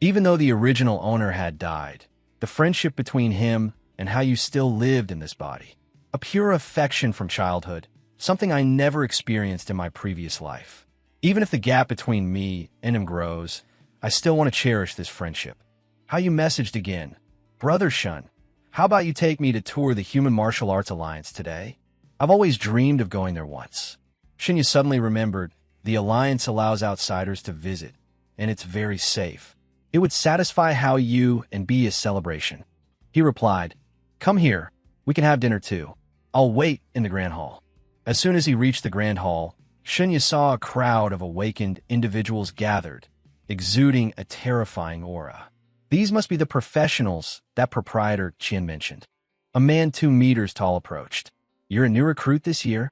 Even though the original owner had died, the friendship between him and How You still lived in this body. A pure affection from childhood, something I never experienced in my previous life. Even if the gap between me and him grows, I still want to cherish this friendship. How You messaged again, "Brother Shun, how about you take me to tour the Human Martial Arts Alliance today? I've always dreamed of going there once." Shunya suddenly remembered the Alliance allows outsiders to visit, and it's very safe. It would satisfy How You and be a celebration. He replied, "Come here. We can have dinner too. I'll wait in the Grand Hall." As soon as he reached the Grand Hall, Shunya saw a crowd of awakened individuals gathered, exuding a terrifying aura. These must be the professionals that proprietor Qian mentioned. A man 2 meters tall approached. "You're a new recruit this year?"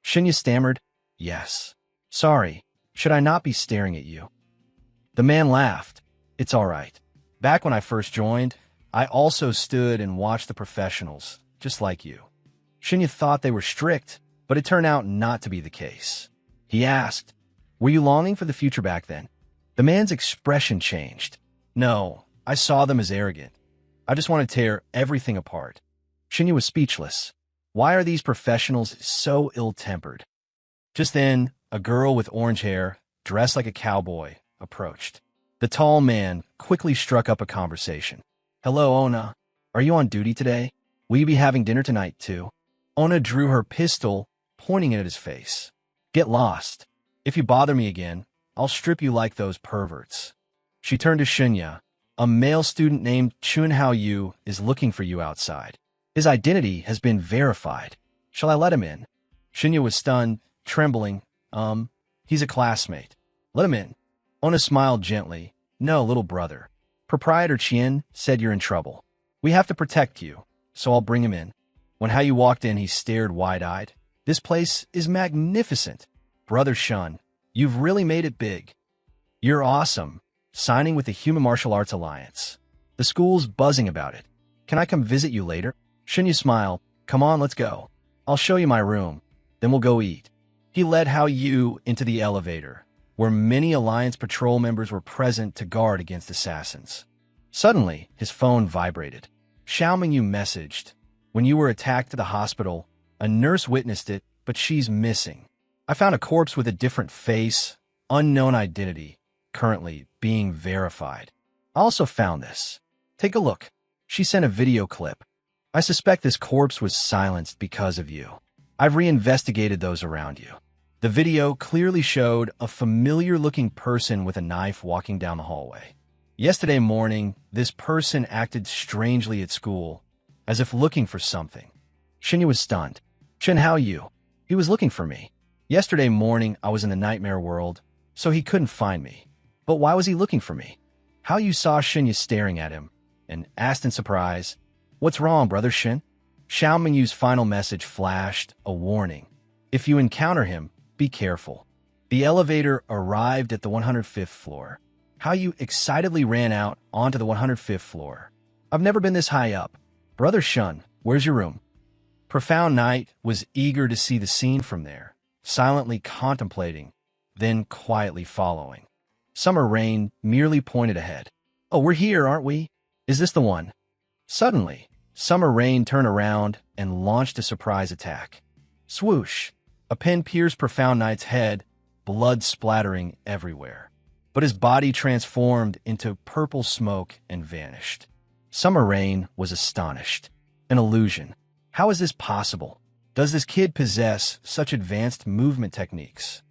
Shunya stammered, "Yes. Sorry, should I not be staring at you?" The man laughed. "It's all right. Back when I first joined, I also stood and watched the professionals, just like you." Shunya thought they were strict, but it turned out not to be the case. He asked, "Were you longing for the future back then?" The man's expression changed. "No, I saw them as arrogant. I just want to tear everything apart." Shunya was speechless. Why are these professionals so ill-tempered? Just then, a girl with orange hair, dressed like a cowboy, approached. The tall man quickly struck up a conversation. "Hello, Ona. Are you on duty today? Will you be having dinner tonight, too?" Ona drew her pistol, pointing it at his face. "Get lost. If you bother me again, I'll strip you like those perverts." She turned to Shunya. "A male student named Chun Hao Yu is looking for you outside. His identity has been verified. Shall I let him in?" Shunya was stunned, trembling. He's a classmate. Let him in." Ona smiled gently. "No, little brother. Proprietor Qian said you're in trouble. We have to protect you, so I'll bring him in." When Hao Yu walked in, he stared wide-eyed. "This place is magnificent. Brother Shun, you've really made it big. You're awesome. Signing with the Human Martial Arts Alliance. The school's buzzing about it. Can I come visit you later?" Shunya smiled. "Come on, let's go. I'll show you my room. Then we'll go eat." He led Hao Yu into the elevator, where many Alliance patrol members were present to guard against assassins. Suddenly, his phone vibrated. Xiao Mingyu messaged, "When you were attacked at the hospital, a nurse witnessed it, but she's missing. I found a corpse with a different face, unknown identity, currently being verified. I also found this. Take a look." She sent a video clip. "I suspect this corpse was silenced because of you. I've reinvestigated those around you." The video clearly showed a familiar-looking person with a knife walking down the hallway. Yesterday morning, this person acted strangely at school, as if looking for something. Shunya was stunned. "Chen Hao Yu. He was looking for me. Yesterday morning, I was in the nightmare world, so he couldn't find me. But why was he looking for me?" Hao Yu saw Shunya staring at him, and asked in surprise, "What's wrong, Brother Shin?" Xiao Mingyu's final message flashed, a warning. "If you encounter him, be careful." The elevator arrived at the 105th floor. Hao Yu excitedly ran out onto the 105th floor. "I've never been this high up. Brother Shun, where's your room?" Profound Night was eager to see the scene from there, silently contemplating, then quietly following. Summer Rain merely pointed ahead. "Oh, we're here, aren't we? Is this the one?" Suddenly, Summer Rain turned around and launched a surprise attack. Swoosh! A pin pierced Profound Night's head, blood splattering everywhere. but his body transformed into purple smoke and vanished. Summer Rain was astonished. An illusion. How is this possible? Does this kid possess such advanced movement techniques?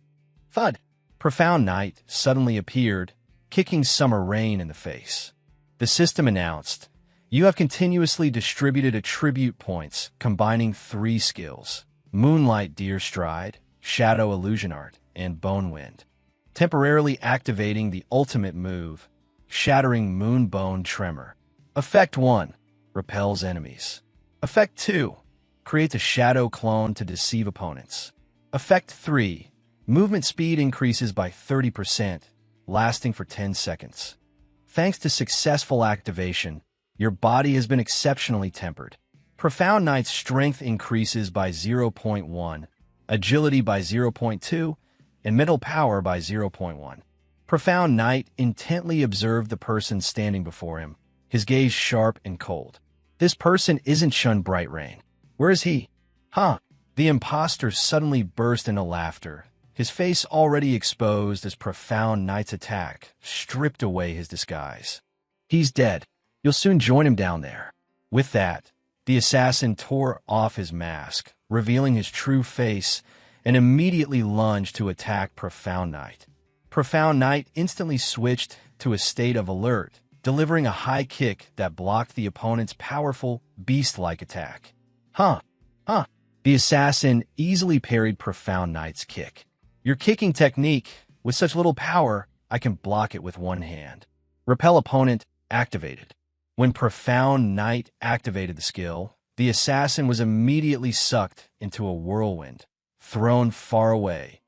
Thud! Profound Night suddenly appeared, kicking Summer Rain in the face. The system announced, "You have continuously distributed attribute points combining 3 skills: Moonlight Deer Stride, Shadow Illusion Art, and Bone Wind, temporarily activating the ultimate move, Shattering Moonbone Tremor. Effect 1. Repels enemies. Effect 2. Creates a shadow clone to deceive opponents. Effect 3. Movement speed increases by 30%, lasting for 10 seconds. Thanks to successful activation, your body has been exceptionally tempered. Profound Night's strength increases by 0.1, agility by 0.2, and mental power by 0.1. Profound Night intently observed the person standing before him, his gaze sharp and cold. This person isn't Shun Bright Rain. Where is he? Huh? The imposter suddenly burst into laughter, his face already exposed as Profound Night's attack stripped away his disguise. He's dead. You'll soon join him down there. With that, the assassin tore off his mask, revealing his true face, and immediately lunged to attack Profound Night. Profound Night instantly switched to a state of alert, delivering a high kick that blocked the opponent's powerful, beast-like attack. Huh. The assassin easily parried Profound Night's kick. Your kicking technique, with such little power, I can block it with one hand. Repel opponent activated. When Profound Night activated the skill, the assassin was immediately sucked into a whirlwind, thrown far away,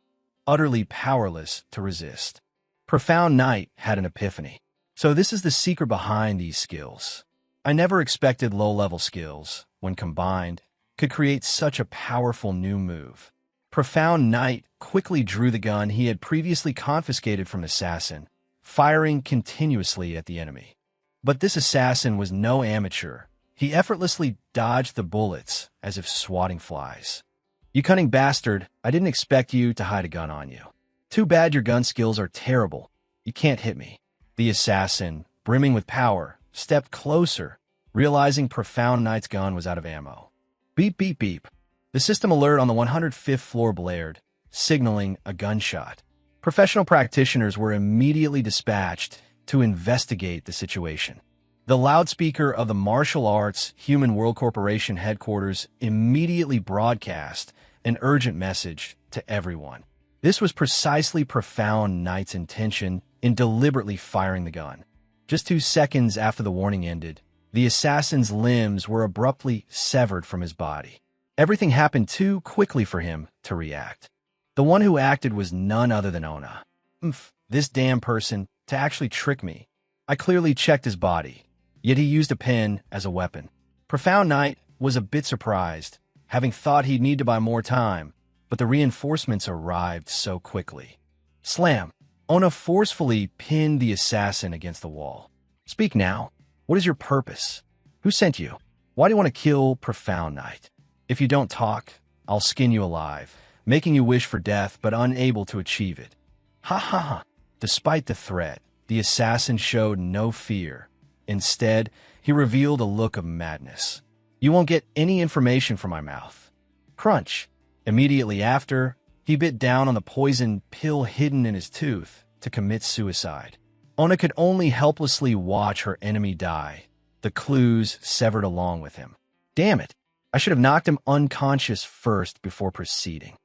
utterly powerless to resist. Profound Night had an epiphany. So this is the secret behind these skills. I never expected low-level skills, when combined, could create such a powerful new move. Profound Night quickly drew the gun he had previously confiscated from the assassin, firing continuously at the enemy. But this assassin was no amateur. He effortlessly dodged the bullets as if swatting flies. You cunning bastard, I didn't expect you to hide a gun on you. Too bad your gun skills are terrible. You can't hit me. The assassin, brimming with power, stepped closer, realizing Profound Night's gun was out of ammo. Beep, beep, beep. The system alert on the 105th floor blared, signaling a gunshot. Professional practitioners were immediately dispatched to investigate the situation. The loudspeaker of the Martial Arts Human World Corporation headquarters immediately broadcast an urgent message to everyone. This was precisely Profound Night's intention in deliberately firing the gun. Just 2 seconds after the warning ended, the assassin's limbs were abruptly severed from his body. Everything happened too quickly for him to react. The one who acted was none other than Ona. This damn person, to actually trick me. I clearly checked his body, yet he used a pen as a weapon. Profound Night was a bit surprised, having thought he'd need to buy more time, but the reinforcements arrived so quickly. Slam! Ona forcefully pinned the assassin against the wall. Speak now. What is your purpose? Who sent you? Why do you want to kill Profound Night? If you don't talk, I'll skin you alive, making you wish for death but unable to achieve it. Ha ha ha. Despite the threat, the assassin showed no fear. Instead, he revealed a look of madness. You won't get any information from my mouth. Crunch. Immediately after, he bit down on the poison pill hidden in his tooth to commit suicide. Ona could only helplessly watch her enemy die, the clues severed along with him. Damn it! I should have knocked him unconscious first before proceeding.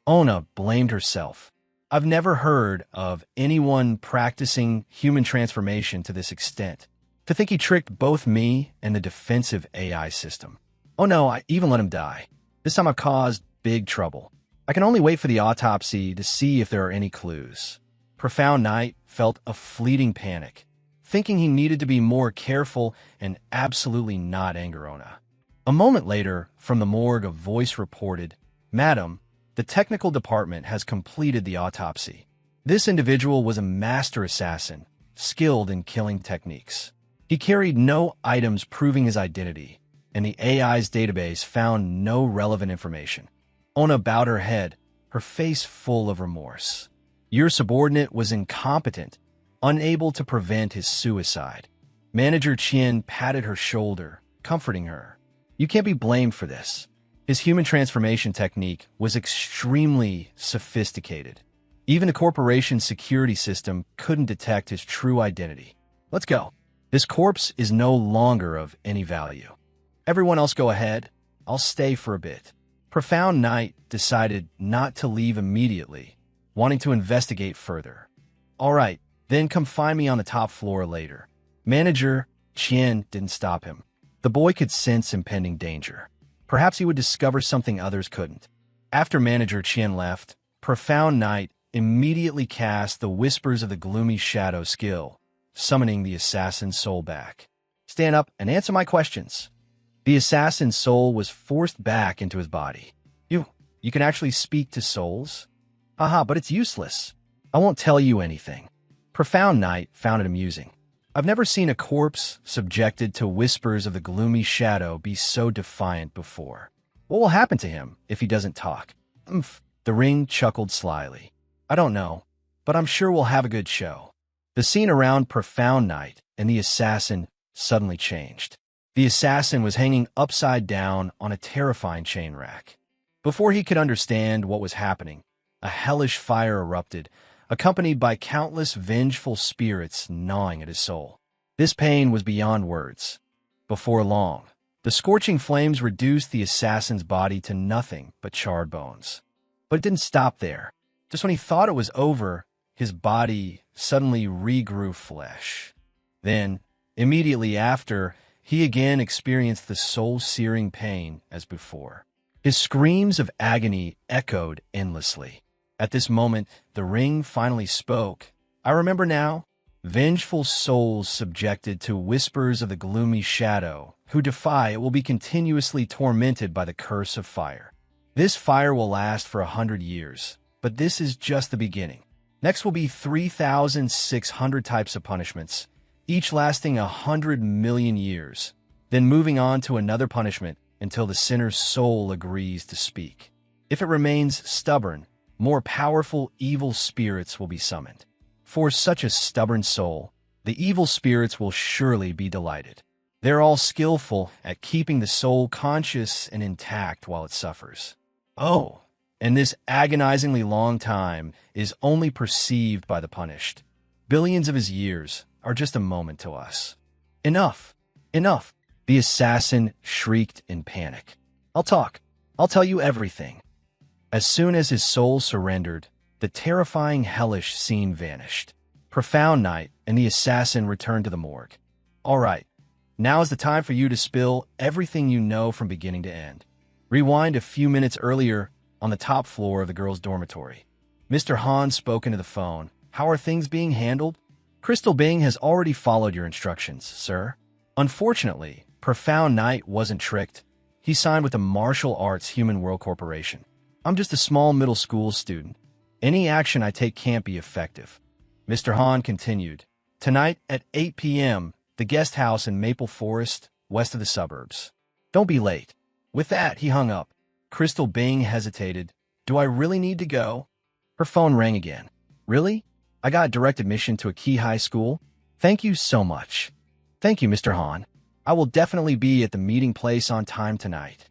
Ona blamed herself. I've never heard of anyone practicing human transformation to this extent. To think he tricked both me and the defensive AI system. Oh no, I even let him die. This time I've caused big trouble. I can only wait for the autopsy to see if there are any clues. Profound Night felt a fleeting panic, thinking he needed to be more careful and absolutely not anger Ona. A moment later, from the morgue, a voice reported, "Madam, the technical department has completed the autopsy. This individual was a master assassin, skilled in killing techniques. He carried no items proving his identity, and the AI's database found no relevant information." Ona bowed her head, her face full of remorse. Your subordinate was incompetent. unable to prevent his suicide. Manager Qian patted her shoulder, comforting her. You can't be blamed for this. His human transformation technique was extremely sophisticated. Even a corporation's security system couldn't detect his true identity. Let's go. This corpse is no longer of any value. Everyone else go ahead. I'll stay for a bit. Profound Night decided not to leave immediately, wanting to investigate further. All right, then come find me on the top floor later. Manager Qian didn't stop him. The boy could sense impending danger. Perhaps he would discover something others couldn't. After Manager Qian left, Profound Night immediately cast the Whispers of the Gloomy Shadow skill, summoning the assassin's soul back. Stand up and answer my questions. The assassin's soul was forced back into his body. You can actually speak to souls? Haha, but it's useless. I won't tell you anything. Profound Night found it amusing. I've never seen a corpse subjected to Whispers of the Gloomy Shadow be so defiant before. What will happen to him if he doesn't talk? The ring chuckled slyly. I don't know, but I'm sure we'll have a good show. The scene around Profound Night and the assassin suddenly changed. The assassin was hanging upside down on a terrifying chain rack. Before he could understand what was happening, a hellish fire erupted, accompanied by countless vengeful spirits gnawing at his soul. This pain was beyond words. Before long, the scorching flames reduced the assassin's body to nothing but charred bones. But it didn't stop there. Just when he thought it was over, his body suddenly regrew flesh. Then, immediately after, he again experienced the soul-searing pain as before. His screams of agony echoed endlessly. At this moment, the ring finally spoke. I remember now. Vengeful souls subjected to Whispers of the Gloomy Shadow, who defy it will be continuously tormented by the curse of fire. This fire will last for 100 years, but this is just the beginning. Next will be 3,600 types of punishments, each lasting 100 million years, then moving on to another punishment until the sinner's soul agrees to speak. If it remains stubborn, more powerful evil spirits will be summoned. For such a stubborn soul, the evil spirits will surely be delighted. They're all skillful at keeping the soul conscious and intact while it suffers. Oh, and this agonizingly long time is only perceived by the punished. Billions of his years are just a moment to us. Enough! Enough! The assassin shrieked in panic. I'll talk. I'll tell you everything. As soon as his soul surrendered, the terrifying hellish scene vanished. Profound Night and the assassin returned to the morgue. All right, now is the time for you to spill everything you know from beginning to end. Rewind a few minutes earlier on the top floor of the girls' dormitory. Mr. Han spoke into the phone. How are things being handled? Crystal Bing has already followed your instructions, sir. Unfortunately, Profound Night wasn't tricked. He signed with the Martial Arts Human World Corporation. I'm just a small middle school student. Any action I take can't be effective. Mr. Han continued. Tonight at 8 p.m., the guest house in Maple Forest, west of the suburbs. Don't be late. With that, he hung up. Crystal Bing hesitated. Do I really need to go? Her phone rang again. Really? I got direct admission to a key high school? Thank you so much. Thank you, Mr. Han. I will definitely be at the meeting place on time tonight.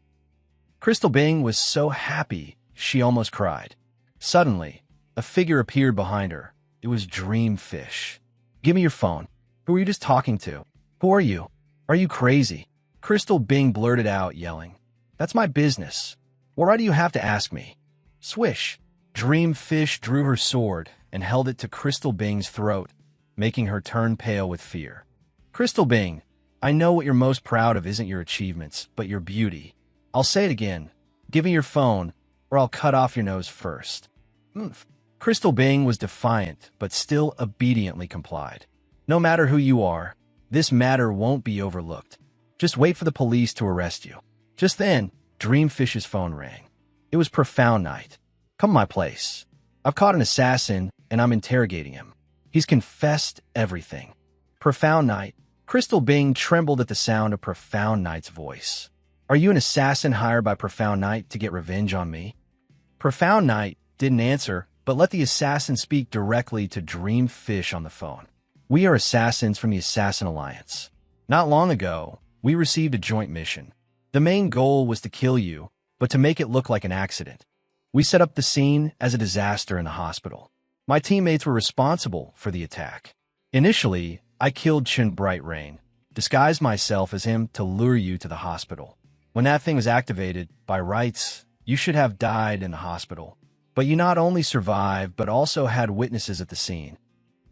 Crystal Bing was so happy, she almost cried. Suddenly, a figure appeared behind her. It was Dreamfish. Give me your phone. Who are you just talking to? Who are you? Are you crazy? Crystal Bing blurted out, yelling. That's my business. Why do you have to ask me? Swish. Dreamfish drew her sword and held it to Crystal Bing's throat, making her turn pale with fear. Crystal Bing, I know what you're most proud of isn't your achievements, but your beauty. I'll say it again. Give me your phone, or I'll cut off your nose first. Crystal Bing was defiant, but still obediently complied. No matter who you are, this matter won't be overlooked. Just wait for the police to arrest you. Just then, Dreamfish's phone rang. It was Profound Night. Come to my place. I've caught an assassin, and I'm interrogating him. He's confessed everything. Profound Night. Crystal Bing trembled at the sound of Profound Night's voice. Are you an assassin hired by Profound Night to get revenge on me? Profound Night didn't answer, but let the assassin speak directly to Dreamfish on the phone. We are assassins from the Assassin Alliance. Not long ago, we received a joint mission. The main goal was to kill you, but to make it look like an accident. We set up the scene as a disaster in the hospital. My teammates were responsible for the attack. Initially, I killed Chun Bright Rain, disguised myself as him to lure you to the hospital. When that thing was activated, by rights, you should have died in the hospital. But you not only survived, but also had witnesses at the scene.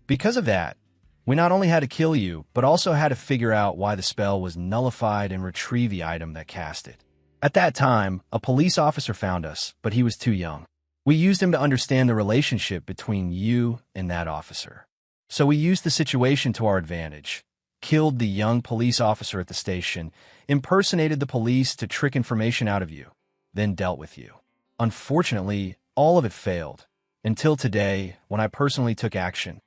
Because of that, we not only had to kill you, but also had to figure out why the spell was nullified and retrieve the item that cast it. At that time, a police officer found us, but he was too young. We used him to understand the relationship between you and that officer. So we used the situation to our advantage, killed the young police officer at the station, impersonated the police to trick information out of you, then dealt with you. Unfortunately, all of it failed, until today, when I personally took action.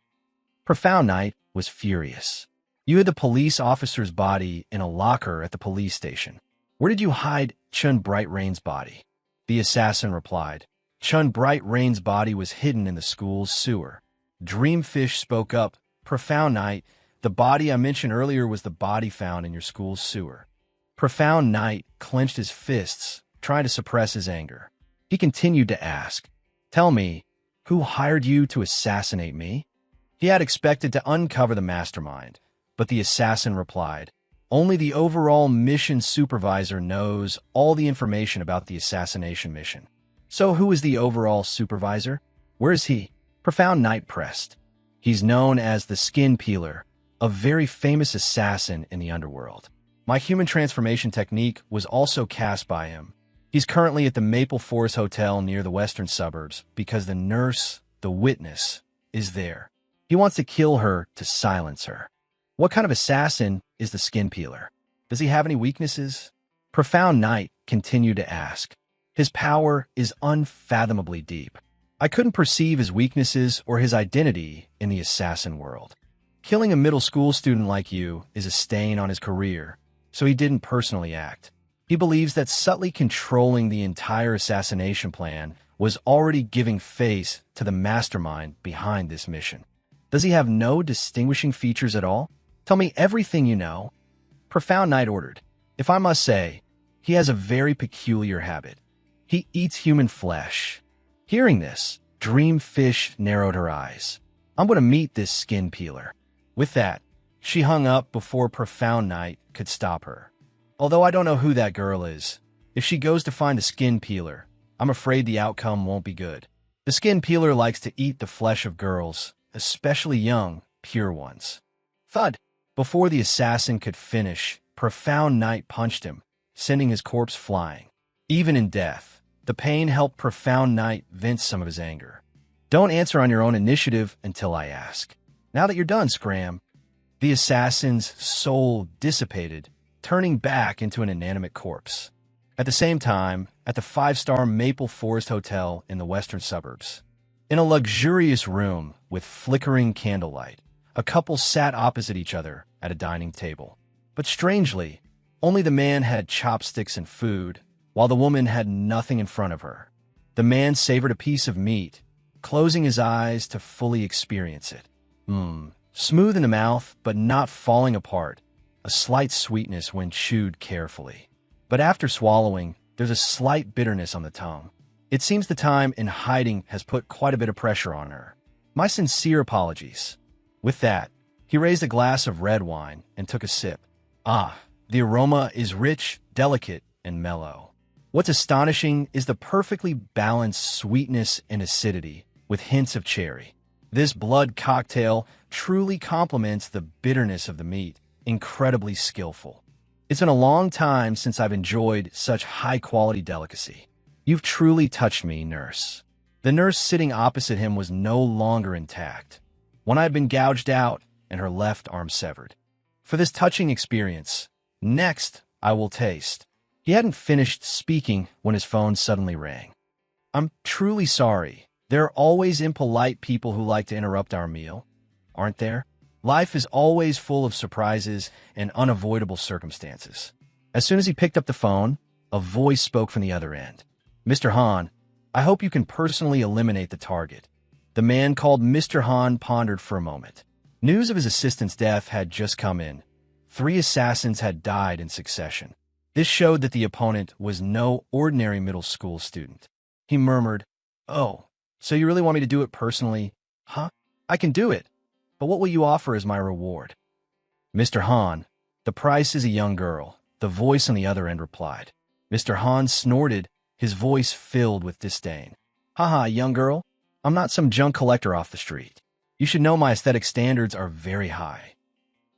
Profound Knight was furious. You had the police officer's body in a locker at the police station. Where did you hide Chun Bright Rain's body? The assassin replied, Chun Bright Rain's body was hidden in the school's sewer. Dreamfish spoke up, Profound Knight, the body I mentioned earlier was the body found in your school's sewer. Profound Knight clenched his fists, trying to suppress his anger. He continued to ask, Tell me, who hired you to assassinate me? He had expected to uncover the mastermind, but the assassin replied, Only the overall mission supervisor knows all the information about the assassination mission. So who is the overall supervisor? Where is he? Profound Knight pressed. He's known as the Skin Peeler, a very famous assassin in the underworld. My human transformation technique was also cast by him. He's currently at the Maple Forest Hotel near the western suburbs because the nurse, the witness, is there. He wants to kill her to silence her. What kind of assassin is the Skin Peeler? Does he have any weaknesses? Profound Knight continued to ask. His power is unfathomably deep. I couldn't perceive his weaknesses or his identity in the assassin world. Killing a middle school student like you is a stain on his career, so he didn't personally act. He believes that subtly controlling the entire assassination plan was already giving face to the mastermind behind this mission. Does he have no distinguishing features at all? Tell me everything you know. Profound Knight ordered. If I must say, he has a very peculiar habit. He eats human flesh. Hearing this, Dreamfish narrowed her eyes. I'm going to meet this Skin Peeler. With that, she hung up before Profound Knight could stop her. Although I don't know who that girl is, if she goes to find the Skin Peeler, I'm afraid the outcome won't be good. The Skin Peeler likes to eat the flesh of girls, especially young, pure ones. Thud! Before the assassin could finish, Profound Knight punched him, sending his corpse flying. Even in death, the pain helped Profound Knight vent some of his anger. Don't answer on your own initiative until I ask. Now that you're done, Scram. The assassin's soul dissipated, turning back into an inanimate corpse. At the same time, at the 5-star Maple Forest Hotel in the western suburbs, in a luxurious room with flickering candlelight, a couple sat opposite each other at a dining table. But strangely, only the man had chopsticks and food, while the woman had nothing in front of her. The man savored a piece of meat, closing his eyes to fully experience it. Smooth in the mouth, but not falling apart. A slight sweetness when chewed carefully. But after swallowing, there's a slight bitterness on the tongue. It seems the time in hiding has put quite a bit of pressure on her. My sincere apologies. With that, he raised a glass of red wine and took a sip. The aroma is rich, delicate, and mellow. What's astonishing is the perfectly balanced sweetness and acidity with hints of cherry. This blood cocktail truly complements the bitterness of the meat, incredibly skillful. It's been a long time since I've enjoyed such high-quality delicacy. You've truly touched me, nurse. The nurse sitting opposite him was no longer intact. One eye had been gouged out and her left arm severed. For this touching experience, next I will taste. He hadn't finished speaking when his phone suddenly rang. I'm truly sorry. There are always impolite people who like to interrupt our meal, aren't there? Life is always full of surprises and unavoidable circumstances. As soon as he picked up the phone, a voice spoke from the other end. Mr. Han, I hope you can personally eliminate the target. The man called Mr. Han pondered for a moment. News of his assistant's death had just come in. 3 assassins had died in succession. This showed that the opponent was no ordinary middle school student. He murmured, "Oh, so you really want me to do it personally? Huh? I can do it. But what will you offer as my reward?" "Mr. Han, the price is a young girl," the voice on the other end replied. Mr. Han snorted, his voice filled with disdain. "Haha, young girl? I'm not some junk collector off the street. You should know my aesthetic standards are very high."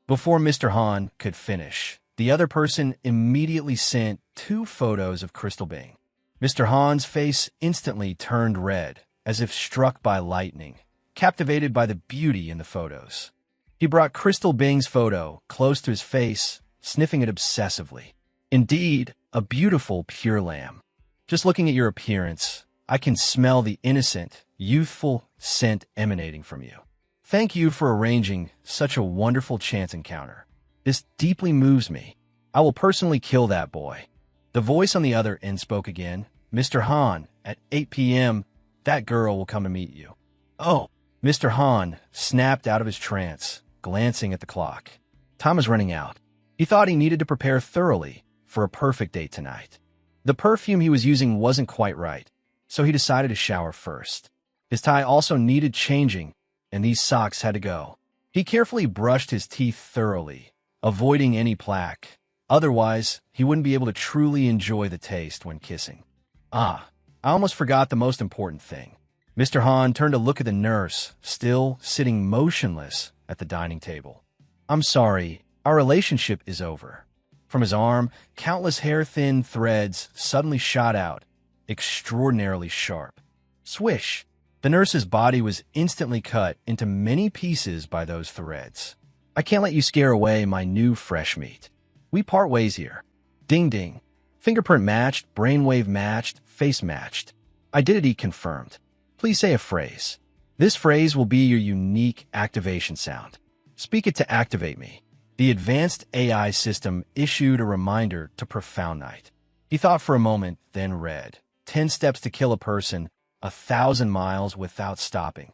Before Mr. Han could finish, the other person immediately sent 2 photos of Crystal Bing. Mr. Han's face instantly turned red, as if struck by lightning, captivated by the beauty in the photos. He brought Crystal Bing's photo close to his face, sniffing it obsessively. "Indeed, a beautiful pure lamb. Just looking at your appearance, I can smell the innocent, youthful scent emanating from you. Thank you for arranging such a wonderful chance encounter. This deeply moves me. I will personally kill that boy." The voice on the other end spoke again. "Mr. Han, at 8 p.m., that girl will come to meet you." "Oh!" Mr. Han snapped out of his trance, glancing at the clock. Time was running out. He thought he needed to prepare thoroughly for a perfect date tonight. The perfume he was using wasn't quite right, so he decided to shower first. His tie also needed changing, and these socks had to go. He carefully brushed his teeth thoroughly, avoiding any plaque. Otherwise, he wouldn't be able to truly enjoy the taste when kissing. I almost forgot the most important thing. Mr. Han turned to look at the nurse, still sitting motionless at the dining table. "I'm sorry, our relationship is over." From his arm, countless hair-thin threads suddenly shot out, extraordinarily sharp. Swish! The nurse's body was instantly cut into many pieces by those threads. "I can't let you scare away my new fresh meat. We part ways here." Ding ding. Fingerprint matched, brainwave matched, face matched. Identity confirmed. Please say a phrase. This phrase will be your unique activation sound. Speak it to activate me. The advanced AI system issued a reminder to Profound Night. He thought for a moment, then read, 10 steps to kill a person, 1,000 miles without stopping.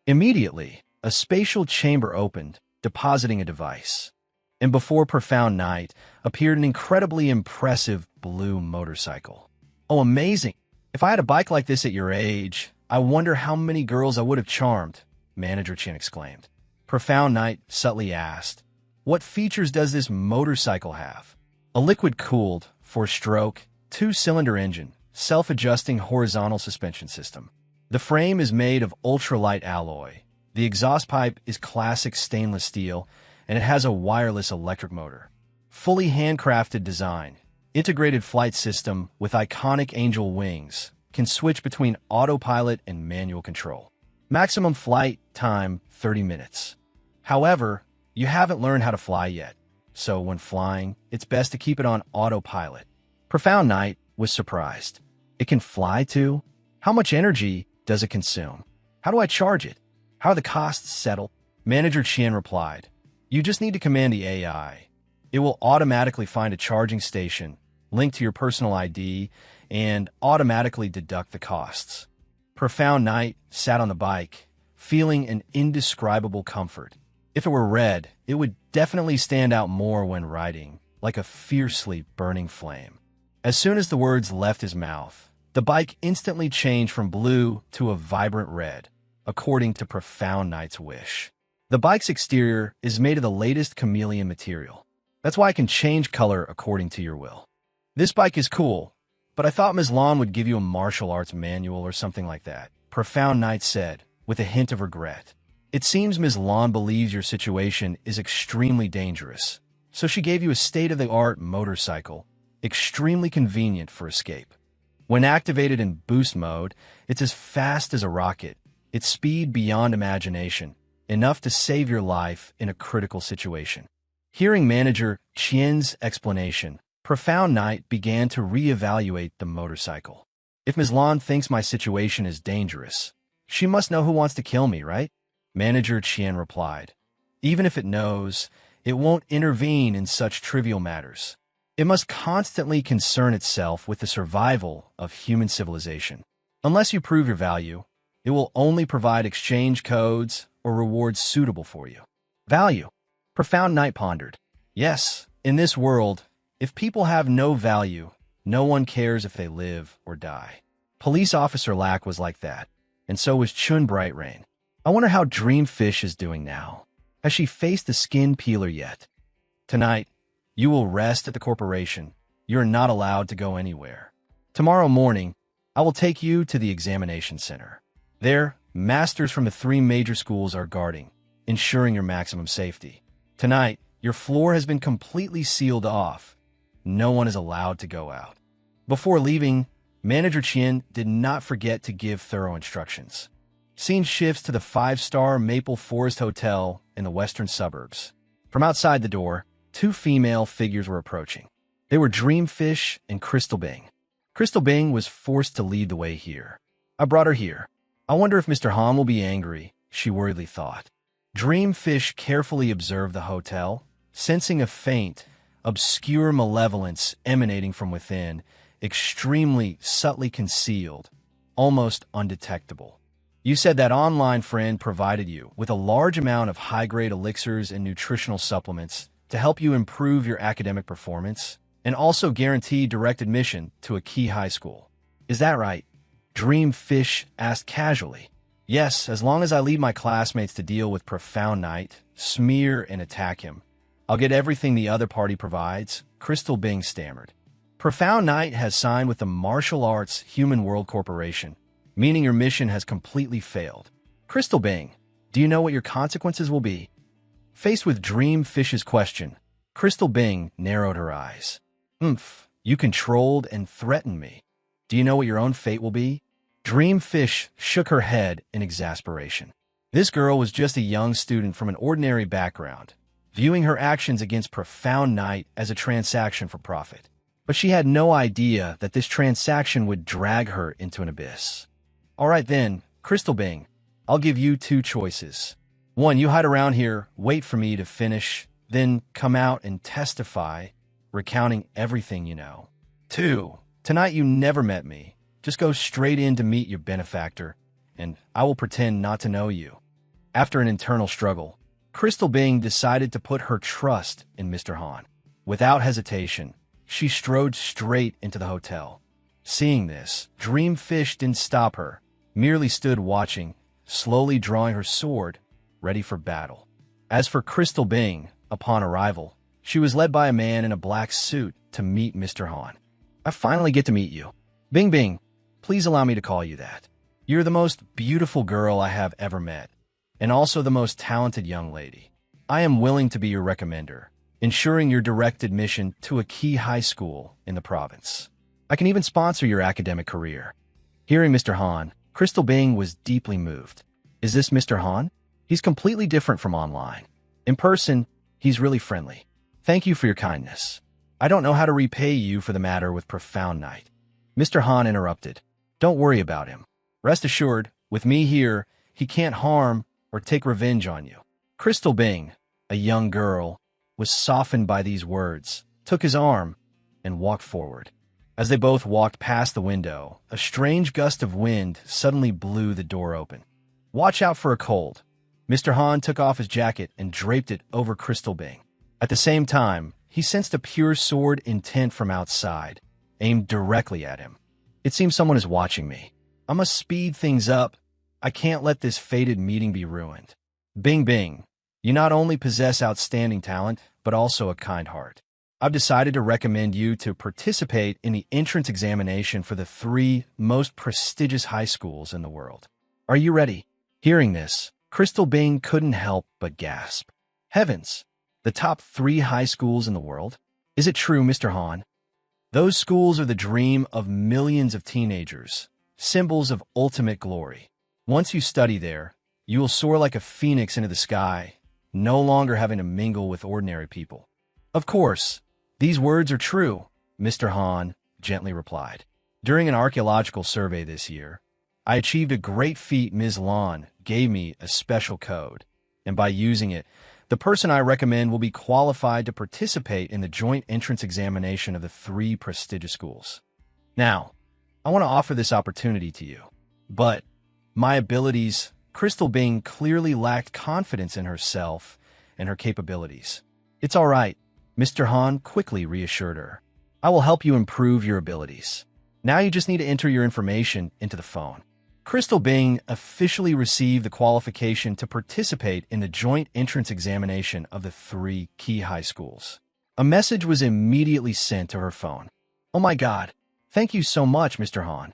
Immediately, a spatial chamber opened, depositing a device. And before Profound Night appeared an incredibly impressive blue motorcycle. "Oh, amazing! If I had a bike like this at your age, I wonder how many girls I would have charmed," Manager Chen exclaimed. Profound Night subtly asked, "What features does this motorcycle have?" "A liquid-cooled, 4-stroke, 2-cylinder engine, self-adjusting horizontal suspension system. The frame is made of ultralight alloy. The exhaust pipe is classic stainless steel, and it has a wireless electric motor. Fully handcrafted design, integrated flight system with iconic angel wings, can switch between autopilot and manual control. Maximum flight time, 30 minutes. However, you haven't learned how to fly yet, so when flying, it's best to keep it on autopilot." Profound Night was surprised. "It can fly too? How much energy does it consume? How do I charge it? How are the costs settled?" Manager Qian replied, "You just need to command the AI. It will automatically find a charging station, link to your personal ID, and automatically deduct the costs." Profound Night sat on the bike, feeling an indescribable comfort. If it were red, it would definitely stand out more when riding, like a fiercely burning flame. As soon as the words left his mouth, the bike instantly changed from blue to a vibrant red, according to Profound Night's wish. The bike's exterior is made of the latest chameleon material. That's why I can change color according to your will. "This bike is cool, but I thought Ms. Lon would give you a martial arts manual or something like that," Profound Night said, with a hint of regret. "It seems Ms. Lon believes your situation is extremely dangerous, so she gave you a state-of-the-art motorcycle, extremely convenient for escape. When activated in boost mode, it's as fast as a rocket, its speed beyond imagination, enough to save your life in a critical situation." Hearing Manager Qian's explanation, Profound Night began to reevaluate the motorcycle. "If Ms. Lon thinks my situation is dangerous, she must know who wants to kill me, right?" Manager Qian replied, "Even if it knows, it won't intervene in such trivial matters. It must constantly concern itself with the survival of human civilization. Unless you prove your value, it will only provide exchange codes or rewards suitable for you." Value. Profound Night pondered. Yes, in this world, if people have no value, no one cares if they live or die. Police Officer Lack was like that, and so was Chun Brightrain. I wonder how Dreamfish is doing now. Has she faced the skin peeler yet? Tonight, you will rest at the corporation. You are not allowed to go anywhere. Tomorrow morning, I will take you to the examination center. There, masters from the 3 major schools are guarding, ensuring your maximum safety. Tonight, your floor has been completely sealed off. No one is allowed to go out. Before leaving, Manager Chien did not forget to give thorough instructions. Scene shifts to the 5-star Maple Forest Hotel in the western suburbs. From outside the door, 2 female figures were approaching. They were Dreamfish and Crystal Bing. Crystal Bing was forced to lead the way here. I brought her here. I wonder if Mr. Han will be angry, she worriedly thought. Dreamfish carefully observed the hotel, sensing a faint, obscure malevolence emanating from within, extremely subtly concealed, almost undetectable. You said that online friend provided you with a large amount of high-grade elixirs and nutritional supplements to help you improve your academic performance and also guarantee direct admission to a key high school. Is that right? Dreamfish asked casually. Yes, as long as I leave my classmates to deal with Profound Night, smear and attack him. I'll get everything the other party provides, Crystal Bing stammered. Profound Night has signed with the Martial Arts Human World Corporation, meaning your mission has completely failed. Crystal Bing, do you know what your consequences will be? Faced with Dreamfish's question, Crystal Bing narrowed her eyes. You controlled and threatened me. Do you know what your own fate will be? Dreamfish shook her head in exasperation. This girl was just a young student from an ordinary background, viewing her actions against Profound Night as a transaction for profit. But she had no idea that this transaction would drag her into an abyss. All right then, Crystal Bing, I'll give you 2 choices. 1, you hide around here, wait for me to finish, then come out and testify, recounting everything you know. 2, tonight you never met me. Just go straight in to meet your benefactor, and I will pretend not to know you. After an internal struggle, Crystal Bing decided to put her trust in Mr. Han. Without hesitation, she strode straight into the hotel. Seeing this, Dreamfish didn't stop her, merely stood watching, slowly drawing her sword, ready for battle. As for Crystal Bing, upon arrival, she was led by a man in a black suit to meet Mr. Han. I finally get to meet you. Bing Bing, please allow me to call you that. You're the most beautiful girl I have ever met, and also the most talented young lady. I am willing to be your recommender, ensuring your direct admission to a key high school in the province. I can even sponsor your academic career. Hearing Mr. Han, Crystal Bing was deeply moved. Is this Mr. Han? He's completely different from online. In person, he's really friendly. Thank you for your kindness. I don't know how to repay you for the matter with Profound Night. Mr. Han interrupted. Don't worry about him. Rest assured, with me here, he can't harm or take revenge on you. Crystal Bing, a young girl, was softened by these words, took his arm, and walked forward. As they both walked past the window, a strange gust of wind suddenly blew the door open. Watch out for a cold. Mr. Han took off his jacket and draped it over Crystal Bing. At the same time, he sensed a pure sword intent from outside, aimed directly at him. It seems someone is watching me. I must speed things up. I can't let this fated meeting be ruined. Bing Bing, you not only possess outstanding talent, but also a kind heart. I've decided to recommend you to participate in the entrance examination for the 3 most prestigious high schools in the world. Are you ready? Hearing this, Crystal Bing couldn't help but gasp. Heavens! The top 3 high schools in the world? Is it true, Mr. Han? Those schools are the dream of millions of teenagers, symbols of ultimate glory. Once you study there, you will soar like a phoenix into the sky, no longer having to mingle with ordinary people. Of course, these words are true, Mr. Han gently replied. During an archaeological survey this year, I achieved a great feat. Ms. Lan gave me a special code, and by using it, the person I recommend will be qualified to participate in the joint entrance examination of the 3 prestigious schools. Now, I want to offer this opportunity to you, but my abilities, Crystal Bing clearly lacked confidence in herself and her capabilities. It's all right, Mr. Han quickly reassured her. I will help you improve your abilities. Now you just need to enter your information into the phone. Crystal Bing officially received the qualification to participate in the joint entrance examination of the 3 key high schools. A message was immediately sent to her phone. Oh my God, thank you so much, Mr. Han.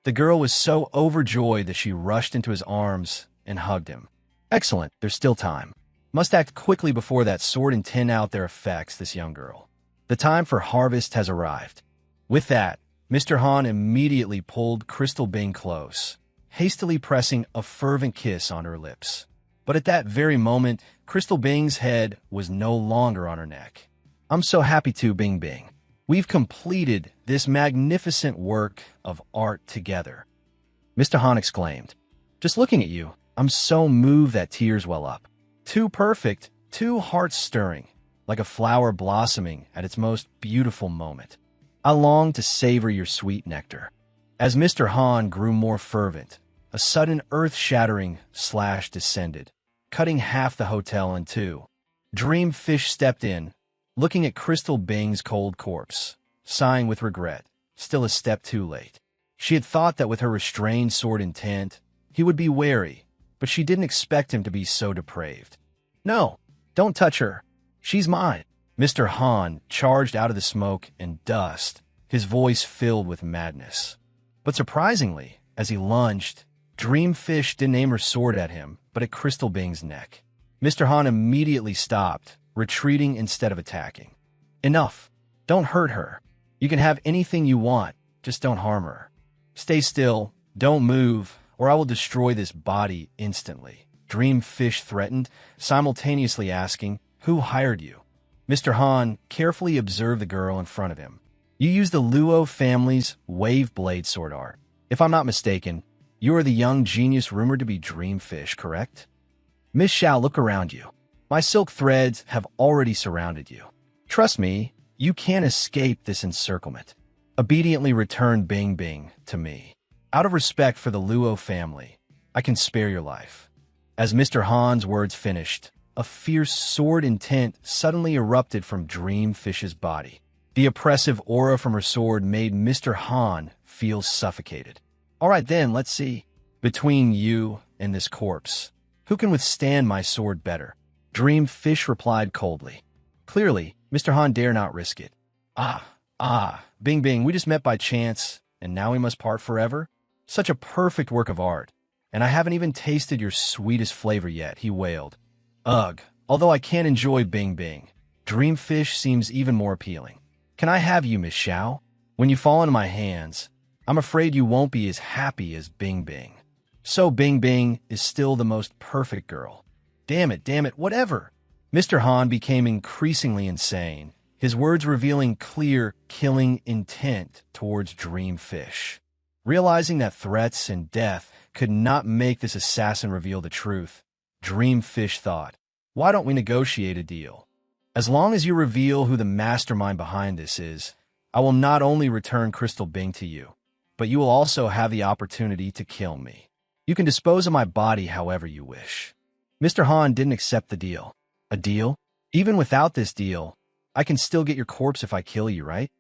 The girl was so overjoyed that she rushed into his arms and hugged him. Excellent, there's still time. Must act quickly before that sword and tin out their effects, this young girl. The time for harvest has arrived. With that, Mr. Han immediately pulled Crystal Bing close, hastily pressing a fervent kiss on her lips. But at that very moment, Crystal Bing's head was no longer on her neck. I'm so happy to, Bing Bing. We've completed this magnificent work of art together. Mr. Han exclaimed. Just looking at you, I'm so moved that tears well up. Too perfect, too heart-stirring, like a flower blossoming at its most beautiful moment. I long to savor your sweet nectar. As Mr. Han grew more fervent, a sudden earth-shattering slash descended, cutting half the hotel in two. Dreamfish stepped in, looking at Crystal Bing's cold corpse, sighing with regret, still a step too late. She had thought that with her restrained sword intent, he would be wary, but she didn't expect him to be so depraved. No, don't touch her. She's mine. Mr. Han charged out of the smoke and dust, his voice filled with madness. But surprisingly, as he lunged, Dreamfish didn't aim her sword at him, but at Crystal Bing's neck. Mr. Han immediately stopped, retreating instead of attacking. Enough. Don't hurt her. You can have anything you want, just don't harm her. Stay still, don't move, or I will destroy this body instantly. Dreamfish threatened, simultaneously asking, Who hired you? Mr. Han carefully observed the girl in front of him. You use the Luo family's wave blade sword art. If I'm not mistaken, you are the young genius rumored to be Dreamfish, correct? Miss Xiao, look around you. My silk threads have already surrounded you. Trust me, you can't escape this encirclement. Obediently return Bing Bing to me. Out of respect for the Luo family, I can spare your life. As Mr. Han's words finished, a fierce sword intent suddenly erupted from Dreamfish's body. The oppressive aura from her sword made Mr. Han feel suffocated. All right then, let's see. Between you and this corpse, who can withstand my sword better? Dreamfish replied coldly. Clearly, Mr. Han dare not risk it. Bing Bing, we just met by chance, and now we must part forever? Such a perfect work of art, and I haven't even tasted your sweetest flavor yet, he wailed. Ugh, although I can't enjoy Bing Bing, Dreamfish seems even more appealing. Can I have you, Miss Xiao? When you fall into my hands, I'm afraid you won't be as happy as Bing Bing. So Bing Bing is still the most perfect girl. Damn it, whatever. Mr. Han became increasingly insane, his words revealing clear, killing intent towards Dreamfish. Realizing that threats and death could not make this assassin reveal the truth, Dreamfish thought, why don't we negotiate a deal? As long as you reveal who the mastermind behind this is, I will not only return Crystal Bing to you, but you will also have the opportunity to kill me. You can dispose of my body however you wish. Mr. Han didn't accept the deal. A deal? Even without this deal, I can still get your corpse if I kill you, right?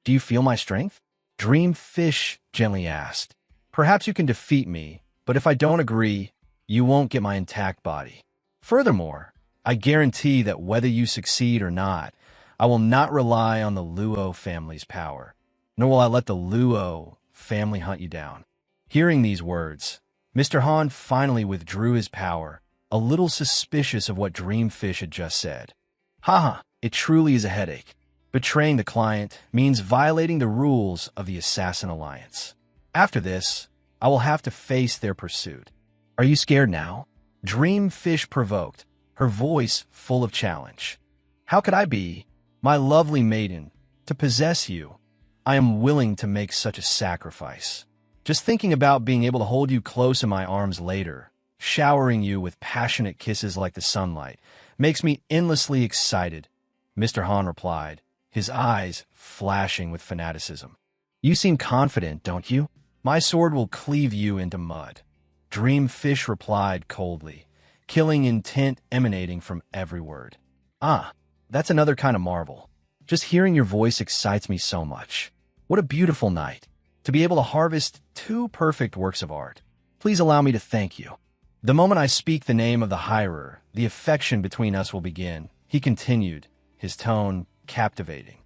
Do you feel my strength? Dreamfish gently asked. Perhaps you can defeat me, but if I don't agree, you won't get my intact body. Furthermore, I guarantee that whether you succeed or not, I will not rely on the Luo family's power, nor will I let the Luo family hunt you down. Hearing these words, Mr. Han finally withdrew his power, a little suspicious of what Dreamfish had just said. Haha, it truly is a headache. Betraying the client means violating the rules of the Assassin Alliance. After this, I will have to face their pursuit. Are you scared now? Dreamfish provoked, her voice full of challenge. How could I be, my lovely maiden, to possess you? I am willing to make such a sacrifice. Just thinking about being able to hold you close in my arms later, showering you with passionate kisses like the sunlight, makes me endlessly excited, Mr. Han replied, his eyes flashing with fanaticism. You seem confident, don't you? My sword will cleave you into mud. Dreamfish replied coldly, killing intent emanating from every word. Ah, that's another kind of marvel. Just hearing your voice excites me so much. What a beautiful night. To be able to harvest two perfect works of art. Please allow me to thank you. The moment I speak the name of the hirer, the affection between us will begin, he continued, his tone captivating.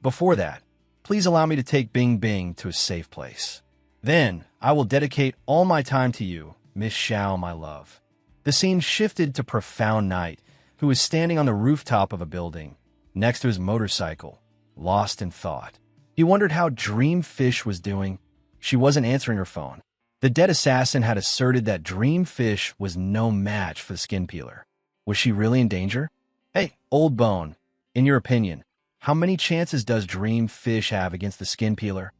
Before that, please allow me to take Bing Bing to a safe place. Then, I will dedicate all my time to you, Miss Xiao, my love. The scene shifted to Profound Night, who was standing on the rooftop of a building, next to his motorcycle, lost in thought. He wondered how Dreamfish was doing. She wasn't answering her phone. The dead assassin had asserted that Dreamfish was no match for the skin peeler. Was she really in danger? Hey, old bone, in your opinion, how many chances does Dreamfish have against the skin peeler?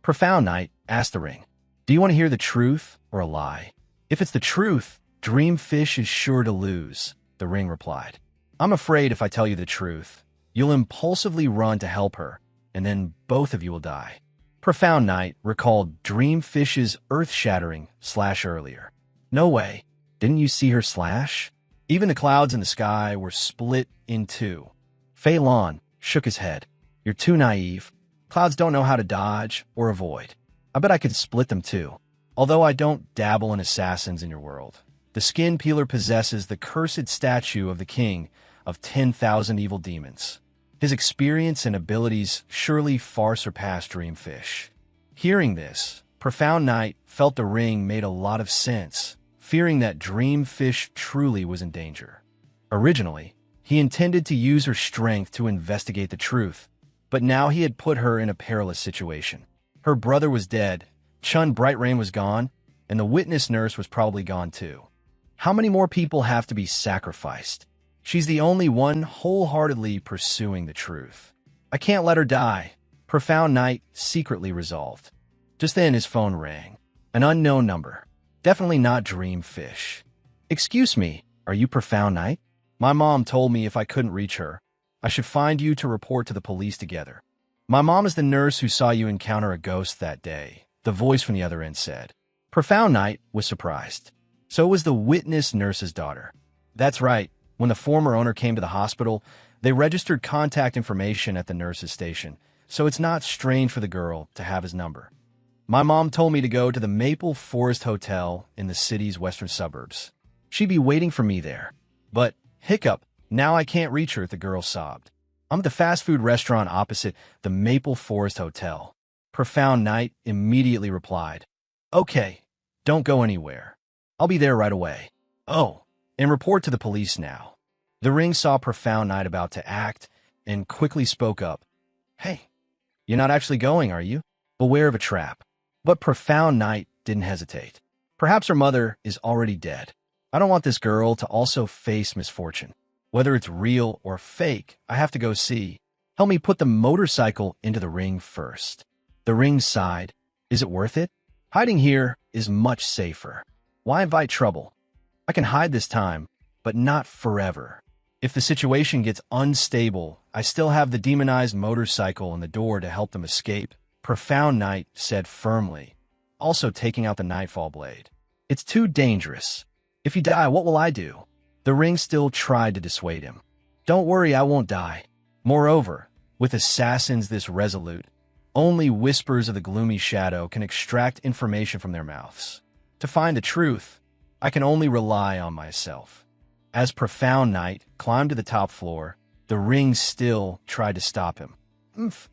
Profound Night asked the ring. Do you want to hear the truth or a lie? If it's the truth, Dreamfish is sure to lose, the ring replied. I'm afraid if I tell you the truth, you'll impulsively run to help her, and then both of you will die. Profound Night recalled Dreamfish's earth-shattering slash earlier. No way. Didn't you see her slash? Even the clouds in the sky were split in two. Fei Lan shook his head. You're too naive. Clouds don't know how to dodge or avoid. I bet I could split them too. Although I don't dabble in assassins in your world. The skin peeler possesses the cursed statue of the king of 10,000 evil demons. His experience and abilities surely far surpass Dreamfish. Hearing this, Profound Night felt the ring made a lot of sense, fearing that Dreamfish truly was in danger. Originally, he intended to use her strength to investigate the truth, but now he had put her in a perilous situation. Her brother was dead, Chun Brightrain was gone, and the witness nurse was probably gone too. How many more people have to be sacrificed? She's the only one wholeheartedly pursuing the truth. I can't let her die, Profound Night secretly resolved. Just then his phone rang. An unknown number. Definitely not Dreamfish. Excuse me, are you Profound Night? My mom told me if I couldn't reach her, I should find you to report to the police together. My mom is the nurse who saw you encounter a ghost that day, the voice from the other end said. Profound Night was surprised. So was the witness nurse's daughter. That's right. When the former owner came to the hospital, they registered contact information at the nurse's station, so it's not strange for the girl to have his number. My mom told me to go to the Maple Forest Hotel in the city's western suburbs. She'd be waiting for me there. But, hiccup, now I can't reach her, the girl sobbed. I'm at the fast food restaurant opposite the Maple Forest Hotel. Profound Night immediately replied, Okay, don't go anywhere. I'll be there right away. Oh, and report to the police now. The ring saw Profound Night about to act and quickly spoke up. Hey, you're not actually going, are you? Beware of a trap. But Profound Night didn't hesitate. Perhaps her mother is already dead. I don't want this girl to also face misfortune. Whether it's real or fake, I have to go see. Help me put the motorcycle into the ring first. The ring sighed. Is it worth it? Hiding here is much safer. Why invite trouble? I can hide this time, but not forever. If the situation gets unstable, I still have the demonized motorcycle and the door to help them escape, Profound Night said firmly, also taking out the Nightfall blade. It's too dangerous. If you die, what will I do? The ring still tried to dissuade him. Don't worry, I won't die. Moreover, with assassins this resolute, only whispers of the gloomy shadow can extract information from their mouths. To find the truth, I can only rely on myself. As Profound Night climbed to the top floor, the ring still tried to stop him.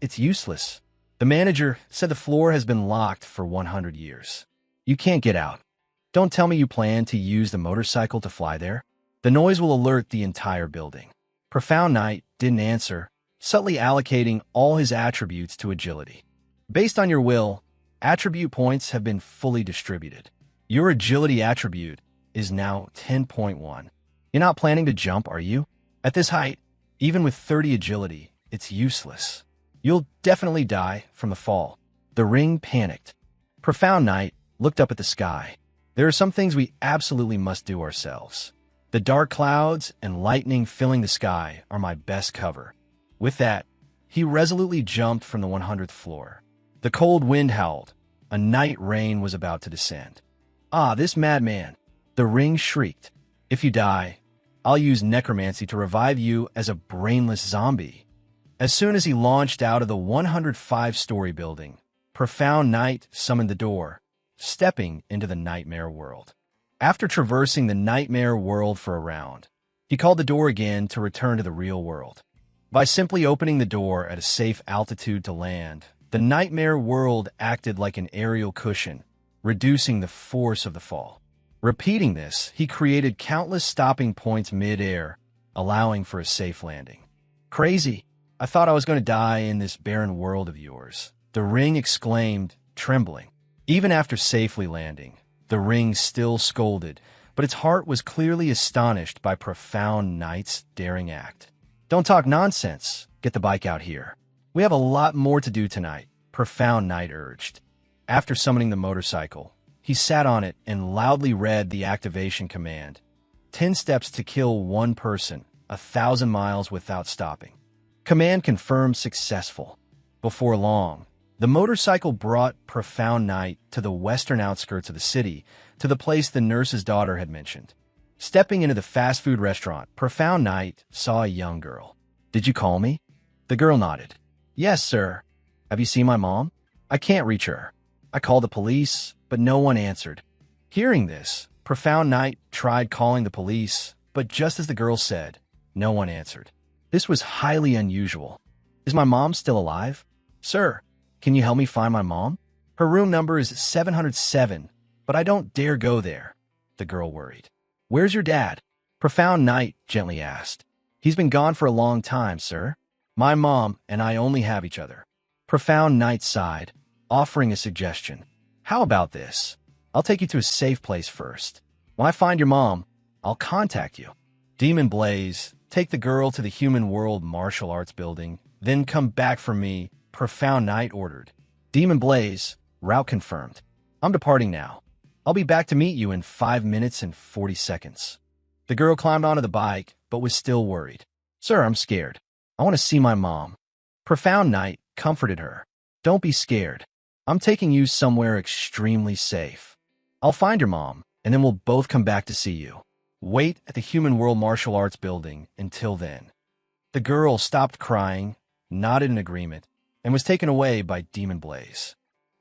It's useless. The manager said the floor has been locked for 100 years. You can't get out. Don't tell me you plan to use the motorcycle to fly there. The noise will alert the entire building. Profound Night didn't answer, subtly allocating all his attributes to agility. Based on your will, attribute points have been fully distributed. Your agility attribute is now 10.1. You're not planning to jump, are you? At this height, even with 30 agility, it's useless. You'll definitely die from the fall. The ring panicked. Profound Night looked up at the sky. There are some things we absolutely must do ourselves. The dark clouds and lightning filling the sky are my best cover. With that, he resolutely jumped from the 100th floor. The cold wind howled. A night rain was about to descend. Ah, this madman! The ring shrieked. If you die, I'll use necromancy to revive you as a brainless zombie. As soon as he launched out of the 105-story building, Profound Night summoned the door, stepping into the nightmare world. After traversing the nightmare world for a round, he called the door again to return to the real world. By simply opening the door at a safe altitude to land, the nightmare world acted like an aerial cushion, reducing the force of the fall. Repeating this, he created countless stopping points mid-air, allowing for a safe landing. Crazy. I thought I was going to die in this barren world of yours, the ring exclaimed, trembling. Even after safely landing, the ring still scolded, but its heart was clearly astonished by Profound Night's daring act. Don't talk nonsense. Get the bike out here. We have a lot more to do tonight, Profound Night urged. After summoning the motorcycle, he sat on it and loudly read the activation command. 10 steps to kill one person, 1,000 miles without stopping. Command confirmed successful. Before long, the motorcycle brought Profound Night to the western outskirts of the city, to the place the nurse's daughter had mentioned. Stepping into the fast food restaurant, Profound Night saw a young girl. Did you call me? The girl nodded. Yes, sir. Have you seen my mom? I can't reach her. I called the police, but no one answered. Hearing this, Profound Night tried calling the police, but just as the girl said, no one answered. This was highly unusual. Is my mom still alive? Sir, can you help me find my mom? Her room number is 707, but I don't dare go there, the girl worried. Where's your dad? Profound Night gently asked. He's been gone for a long time, sir. My mom and I only have each other. Profound Night sighed, offering a suggestion. How about this? I'll take you to a safe place first. When I find your mom, I'll contact you. Demon Blaze, take the girl to the Human World Martial Arts building, then come back for me, Profound Night ordered. Demon Blaze, route confirmed. I'm departing now. I'll be back to meet you in 5 minutes and 40 seconds. The girl climbed onto the bike, but was still worried. Sir, I'm scared. I want to see my mom. Profound Night comforted her. Don't be scared. I'm taking you somewhere extremely safe. I'll find your mom, and then we'll both come back to see you. Wait at the Human World Martial Arts building until then. The girl stopped crying, nodded in agreement, and was taken away by Demon Blaze.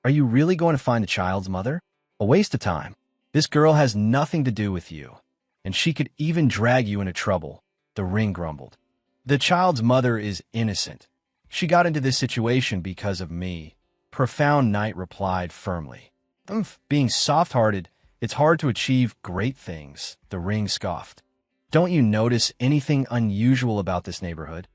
Are you really going to find the child's mother? A waste of time. This girl has nothing to do with you, and she could even drag you into trouble, the ring grumbled. The child's mother is innocent. She got into this situation because of me, Profound Night replied firmly. Being soft-hearted, it's hard to achieve great things, the ring scoffed. Don't you notice anything unusual about this neighborhood?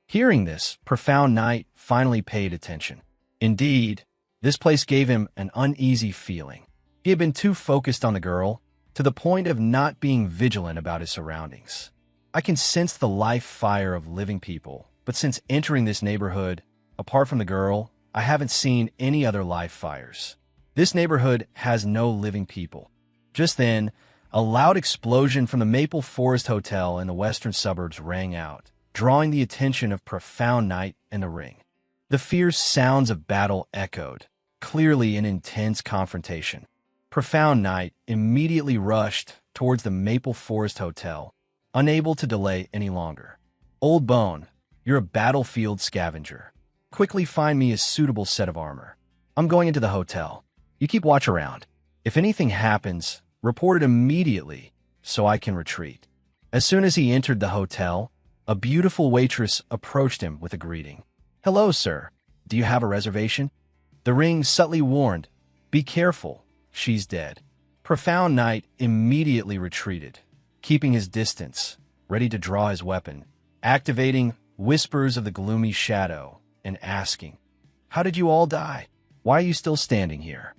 Hearing this, Profound Night finally paid attention. Indeed, this place gave him an uneasy feeling. He had been too focused on the girl, to the point of not being vigilant about his surroundings. I can sense the life fire of living people, but since entering this neighborhood, apart from the girl, I haven't seen any other life fires. This neighborhood has no living people. Just then, a loud explosion from the Maple Forest Hotel in the western suburbs rang out, drawing the attention of Profound Night and the ring. The fierce sounds of battle echoed, clearly an intense confrontation. Profound Night immediately rushed towards the Maple Forest Hotel, unable to delay any longer. Old Bone, you're a battlefield scavenger. Quickly find me a suitable set of armor. I'm going into the hotel. You keep watch around. If anything happens, report it immediately so I can retreat. As soon as he entered the hotel, a beautiful waitress approached him with a greeting. Hello, sir. Do you have a reservation? The ring subtly warned, be careful, she's dead. Profound Night immediately retreated, keeping his distance, ready to draw his weapon, activating Whispers of the Gloomy Shadow, and asking, How did you all die? Why are you still standing here?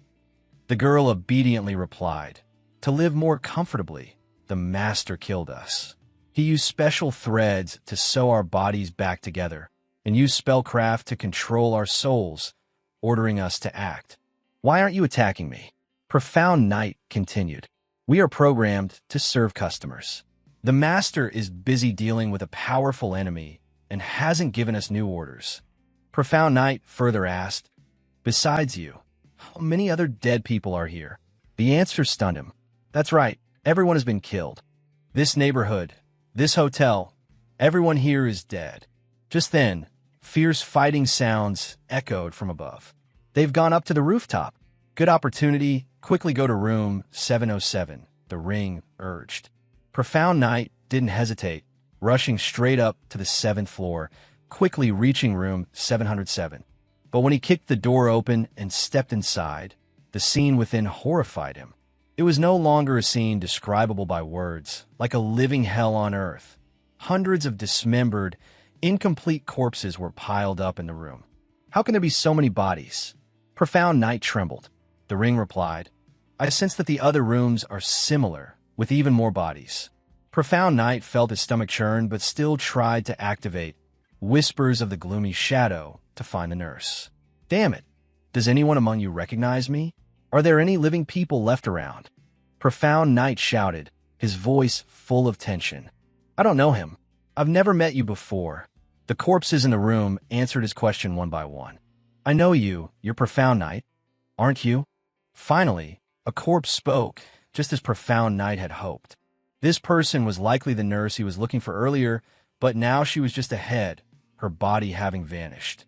The girl obediently replied, To live more comfortably, the master killed us. He used special threads to sew our bodies back together, and used spellcraft to control our souls, ordering us to act. Why aren't you attacking me? Profound Night continued. We are programmed to serve customers. The master is busy dealing with a powerful enemy and hasn't given us new orders. Profound Night further asked, Besides you, how many other dead people are here? The answer stunned him. That's right, everyone has been killed. This neighborhood, this hotel, everyone here is dead. Just then, fierce fighting sounds echoed from above. They've gone up to the rooftop. Good opportunity, quickly go to room 707, the ring urged. Profound Night didn't hesitate, rushing straight up to the 7th floor, quickly reaching room 707. But when he kicked the door open and stepped inside, the scene within horrified him. It was no longer a scene describable by words, like a living hell on earth. Hundreds of dismembered, incomplete corpses were piled up in the room. How can there be so many bodies? Profound Night trembled. The ring replied, I sense that the other rooms are similar, with even more bodies. Profound Night felt his stomach churn, but still tried to activate whispers of the gloomy shadow to find the nurse. Damn it! Does anyone among you recognize me? Are there any living people left around? Profound Night shouted, his voice full of tension. I don't know him. I've never met you before. The corpses in the room answered his question one by one. I know you. You're Profound Night, aren't you? Finally, a corpse spoke, just as Profound Night had hoped. This person was likely the nurse he was looking for earlier, but now she was just ahead, her body having vanished.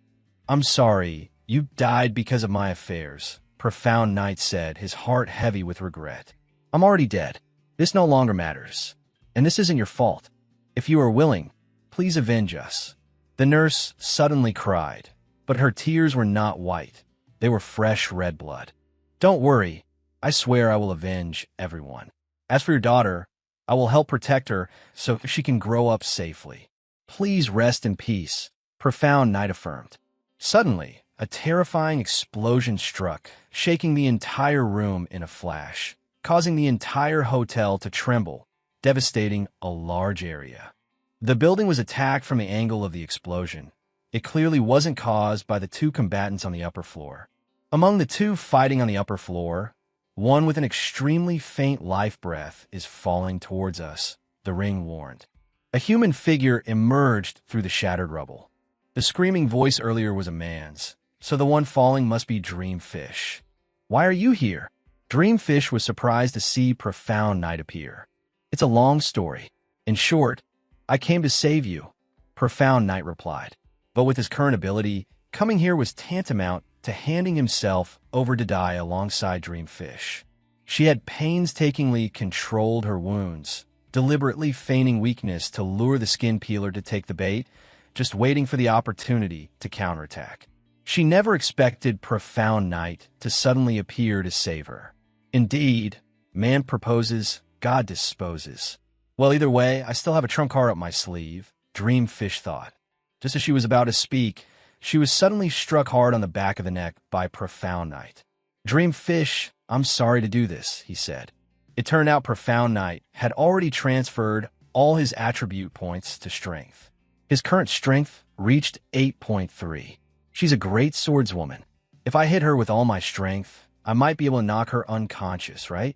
I'm sorry, you died because of my affairs, Profound Night said, his heart heavy with regret. I'm already dead. This no longer matters. And this isn't your fault. If you are willing, please avenge us. The nurse suddenly cried, but her tears were not white. They were fresh red blood. Don't worry. I swear I will avenge everyone. As for your daughter, I will help protect her so she can grow up safely. Please rest in peace, Profound Night affirmed. Suddenly, a terrifying explosion struck, shaking the entire room in a flash, causing the entire hotel to tremble, devastating a large area. The building was attacked from the angle of the explosion. It clearly wasn't caused by the two combatants on the upper floor. Among the two fighting on the upper floor, one with an extremely faint life breath is falling towards us, the ring warned. A human figure emerged through the shattered rubble. The screaming voice earlier was a man's, so the one falling must be Dreamfish. Why are you here? Dreamfish was surprised to see Profound Night appear. It's a long story. In short, I came to save you, Profound Night replied. But with his current ability, coming here was tantamount to handing himself over to die alongside Dreamfish. She had painstakingly controlled her wounds, deliberately feigning weakness to lure the skin peeler to take the bait, just waiting for the opportunity to counterattack. She never expected Profound Night to suddenly appear to save her. Indeed, man proposes, God disposes. Well, either way, I still have a trump card up my sleeve, Dreamfish thought. Just as she was about to speak, she was suddenly struck hard on the back of the neck by Profound Night. Dreamfish, I'm sorry to do this, he said. It turned out Profound Night had already transferred all his attribute points to strength. His current strength reached 8.3. She's a great swordswoman. If I hit her with all my strength, I might be able to knock her unconscious, right?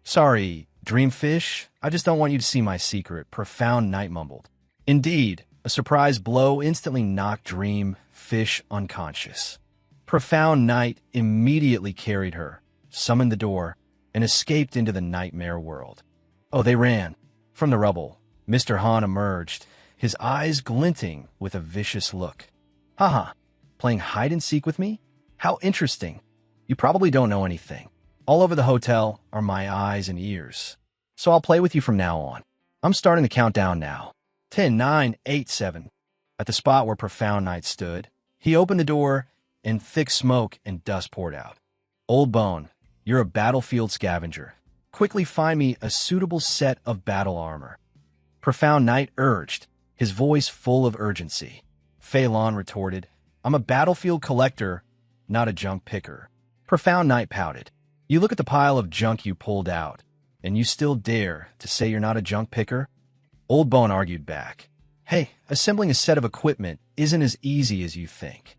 Sorry, Dreamfish, I just don't want you to see my secret, Profound Night mumbled. Indeed, a surprise blow instantly knocked Dreamfish unconscious. Profound Night immediately carried her, summoned the door, and escaped into the nightmare world. Oh, they ran. From the rubble, Mr. Han emerged, his eyes glinting with a vicious look. Haha, playing hide-and-seek with me? How interesting. You probably don't know anything. All over the hotel are my eyes and ears. So I'll play with you from now on. I'm starting the countdown now. 10, 9, 8, 7. At the spot where Profound Night stood, he opened the door, and thick smoke and dust poured out. Old Bone, you're a battlefield scavenger. Quickly find me a suitable set of battle armor. Profound Night urged, his voice full of urgency. Fei Lon retorted, I'm a battlefield collector, not a junk picker. Profound Night pouted. You look at the pile of junk you pulled out, and you still dare to say you're not a junk picker? Old Bone argued back. Hey, assembling a set of equipment isn't as easy as you think.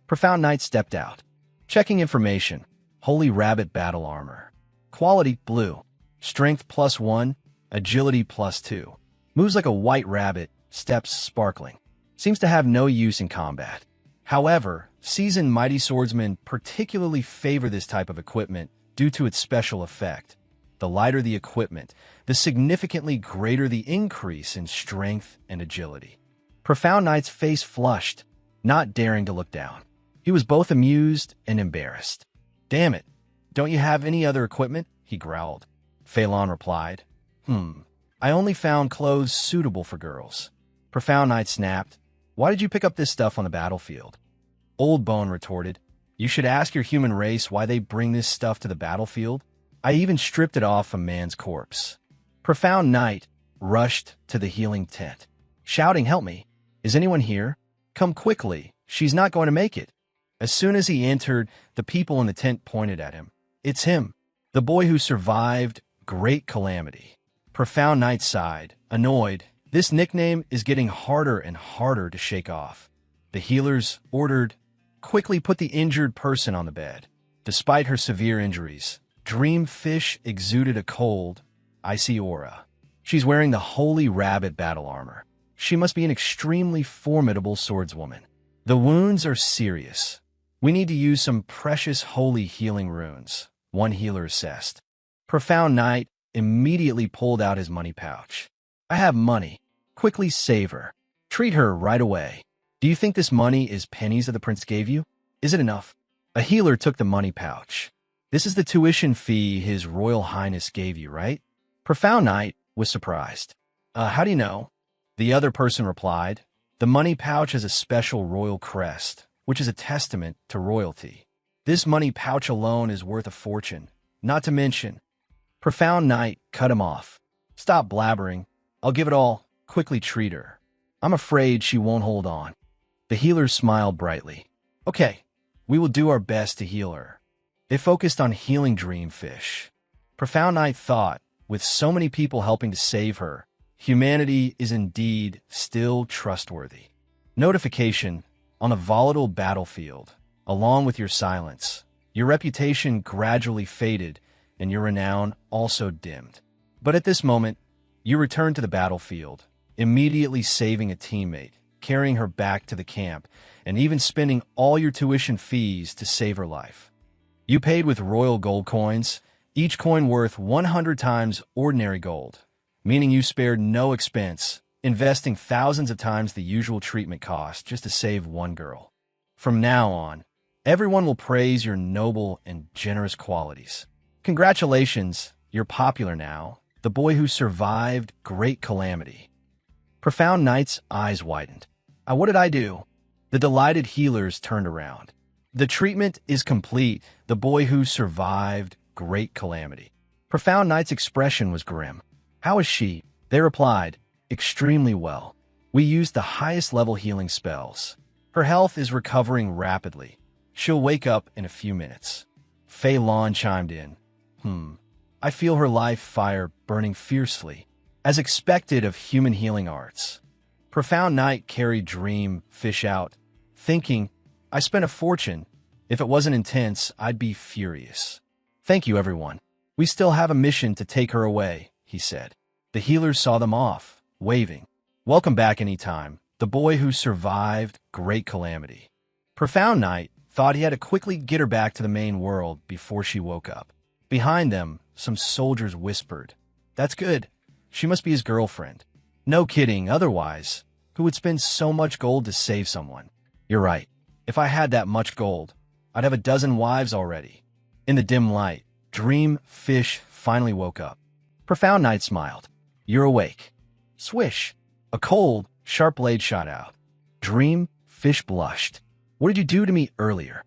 Profound Night stepped out. Checking information. Holy Rabbit battle armor. Quality blue. Strength +1. Agility +2. Moves like a white rabbit. Steps sparkling. Seems to have no use in combat. However, seasoned mighty swordsmen particularly favor this type of equipment due to its special effect. the lighter the equipment, the significantly greater the increase in strength and agility. Profound Knight's face flushed, not daring to look down. He was both amused and embarrassed. "Damn it, don't you have any other equipment?" he growled. Phelan replied, I only found clothes suitable for girls." Profound Knight snapped, "Why did you pick up this stuff on the battlefield?" Old Bone retorted, "You should ask your human race why they bring this stuff to the battlefield. I even stripped it off a man's corpse." Profound Knight rushed to the healing tent, shouting, "Help me! Is anyone here? Come quickly, she's not going to make it." As soon as he entered, the people in the tent pointed at him. "It's him, the boy who survived Great Calamity." Profound Knight sighed, annoyed. This nickname is getting harder and harder to shake off. The healers ordered, "Quickly put the injured person on the bed." Despite her severe injuries, Dreamfish exuded a cold, icy aura. She's wearing the Holy Rabbit battle armor. She must be an extremely formidable swordswoman. The wounds are serious. We need to use some precious holy healing runes, one healer assessed. Profound Knight immediately pulled out his money pouch. "I have money. Quickly save her. Treat her right away. Do you think this money is pennies that the prince gave you? Is it enough?" A healer took the money pouch. "This is the tuition fee His Royal Highness gave you, right?" Profound Knight was surprised. How do you know?" The other person replied, "The money pouch has a special royal crest, which is a testament to royalty. This money pouch alone is worth a fortune, not to mention." Profound Knight cut him off. "Stop blabbering. I'll give it all. Quickly treat her. I'm afraid she won't hold on." The healers smiled brightly. "Okay, we will do our best to heal her." They focused on healing Dreamfish. Profound Knight thought, with so many people helping to save her, humanity is indeed still trustworthy. Notification: on a volatile battlefield, along with your silence, your reputation gradually faded and your renown also dimmed. But at this moment, you return to the battlefield, immediately saving a teammate, carrying her back to the camp, and even spending all your tuition fees to save her life. You paid with royal gold coins, each coin worth 100 times ordinary gold, meaning you spared no expense, investing thousands of times the usual treatment cost just to save one girl. From now on, everyone will praise your noble and generous qualities. Congratulations, you're popular now, the boy who survived Great Calamity. Profound Knight's eyes widened. What did I do?" The delighted healers turned around. "The treatment is complete, the boy who survived Great Calamity." Profound Knight's expression was grim. "How is she?" They replied, "Extremely well. We used the highest level healing spells. Her health is recovering rapidly. She'll wake up in a few minutes." Fei Lan chimed in. I feel her life fire burning fiercely, as expected of human healing arts." Profound Knight carried Dreamfish out, thinking, "I spent a fortune. If it wasn't intense, I'd be furious." "Thank you, everyone. We still have a mission to take her away," he said. The healers saw them off, waving. "Welcome back anytime, the boy who survived Great Calamity." Profound Knight thought he had to quickly get her back to the main world before she woke up. Behind them, some soldiers whispered, "That's good. She must be his girlfriend." No kidding, otherwise, who would spend so much gold to save someone? "You're right. If I had that much gold, I'd have a dozen wives already." In the dim light, Dreamfish finally woke up. Profound Knight smiled. "You're awake." Swish! A cold, sharp blade shot out. Dreamfish blushed. "What did you do to me earlier?"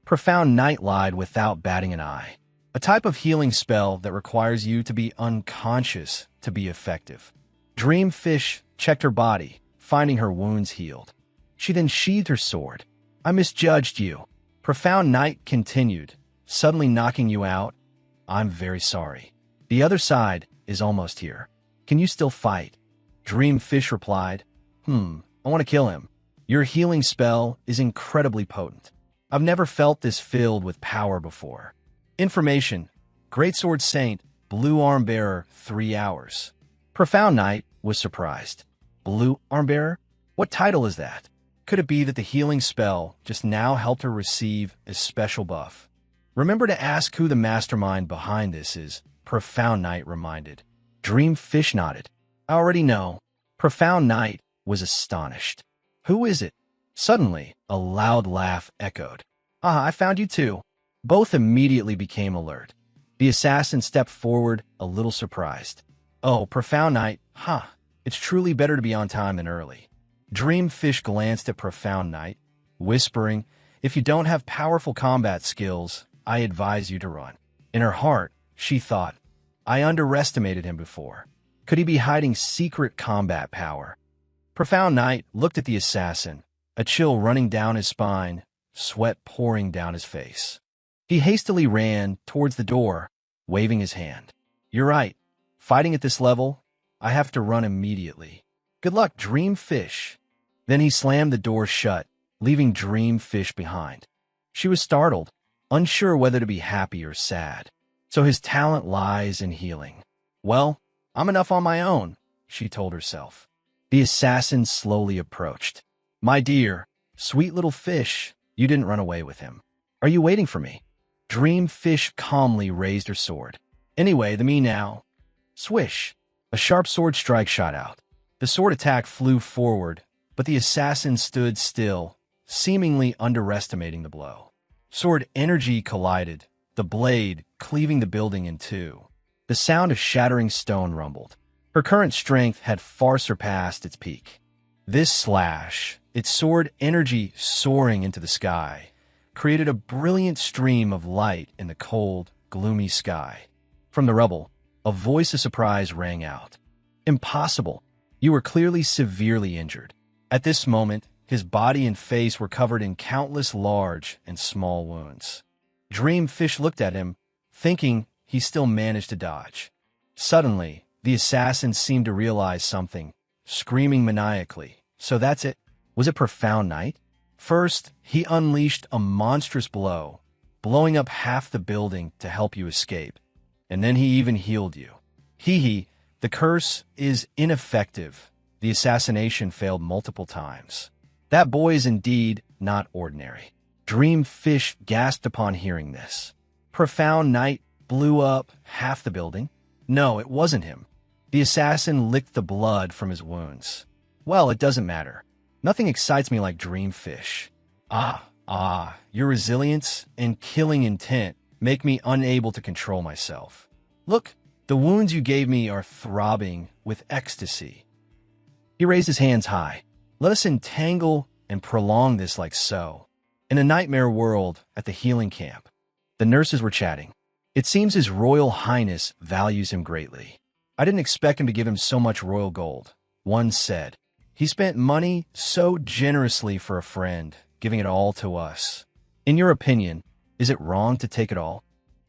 Profound Knight lied without batting an eye. "A type of healing spell that requires you to be unconscious to be effective." Dreamfish checked her body, finding her wounds healed. She then sheathed her sword. "I misjudged you." Profound Knight continued, "Suddenly knocking you out? I'm very sorry. The other side is almost here. Can you still fight?" Dreamfish replied, I want to kill him. Your healing spell is incredibly potent. I've never felt this filled with power before." Information: Greatsword Saint, Blue Arm Bearer, 3 hours. Profound Knight was surprised. Blue Arm Bearer? What title is that? Could it be that the healing spell just now helped her receive a special buff? Remember to ask who the mastermind behind this is. Profound Night reminded. Dream Fish nodded. I already know. Profound Night was astonished. Who is it? Suddenly, a loud laugh echoed. Ah, I found you too. Both immediately became alert. The assassin stepped forward, a little surprised. Oh, Profound Night, huh. It's truly better to be on time than early. Dreamfish glanced at Profound Night, whispering, if you don't have powerful combat skills, I advise you to run. In her heart, she thought, I underestimated him before. Could he be hiding secret combat power? Profound Night looked at the assassin, a chill running down his spine, sweat pouring down his face. He hastily ran towards the door, waving his hand. You're right. Fighting at this level, I have to run immediately. Good luck, Dreamfish. Then he slammed the door shut, leaving Dreamfish behind. She was startled, unsure whether to be happy or sad. So his talent lies in healing. Well, I'm enough on my own, she told herself. The assassin slowly approached. My dear, sweet little fish, you didn't run away with him. Are you waiting for me? Dreamfish calmly raised her sword. Anyway, the me now. Swish. A sharp sword strike shot out. The sword attack flew forward, but the assassin stood still, seemingly underestimating the blow. Sword energy collided, the blade cleaving the building in two. The sound of shattering stone rumbled. Her current strength had far surpassed its peak. This slash, its sword energy soaring into the sky, created a brilliant stream of light in the cold, gloomy sky. From the rubble, a voice of surprise rang out. Impossible! You were clearly severely injured. At this moment, his body and face were covered in countless large and small wounds. Dreamfish looked at him, thinking he still managed to dodge. Suddenly, the assassin seemed to realize something, screaming maniacally. So that's it? Was it Profound Night? First, he unleashed a monstrous blow, blowing up half the building to help you escape. And then he even healed you. Hee, the curse is ineffective. The assassination failed multiple times. That boy is indeed not ordinary. Dreamfish gasped upon hearing this. Profound Night blew up half the building? No, it wasn't him. The assassin licked the blood from his wounds. Well, it doesn't matter. Nothing excites me like Dreamfish. Your resilience and killing intent make me unable to control myself. Look, the wounds you gave me are throbbing with ecstasy. He raised his hands high. Let us entangle and prolong this like so. In a nightmare world at the healing camp, the nurses were chatting. It seems His Royal Highness values him greatly. I didn't expect him to give him so much royal gold. One said, he spent money so generously for a friend, giving it all to us. In your opinion, is it wrong to take it all?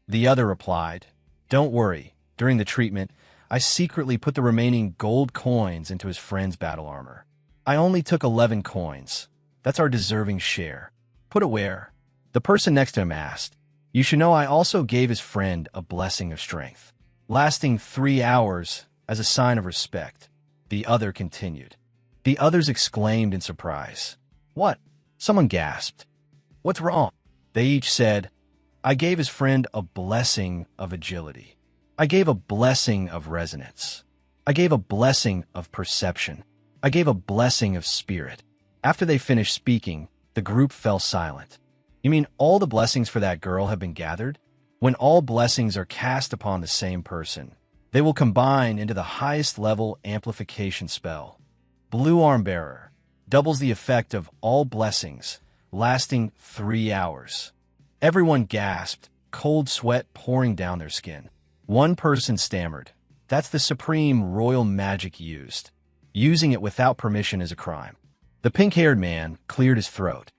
The other replied, don't worry. During the treatment, I secretly put the remaining gold coins into his friend's battle armor. I only took 11 coins. That's our deserving share. Put it where? The person next to him asked. You should know I also gave his friend a blessing of strength, lasting 3 hours as a sign of respect. The other continued. The others exclaimed in surprise. What? Someone gasped. What's wrong? They each said, I gave his friend a blessing of agility. I gave a blessing of resonance. I gave a blessing of perception. I gave a blessing of spirit. After they finished speaking, the group fell silent. You mean all the blessings for that girl have been gathered? When all blessings are cast upon the same person, they will combine into the highest level amplification spell. Blue Arm Bearer doubles the effect of all blessings, lasting 3 hours. Everyone gasped, cold sweat pouring down their skin. One person stammered, that's the supreme royal magic used. Using it without permission is a crime. The pink-haired man cleared his throat.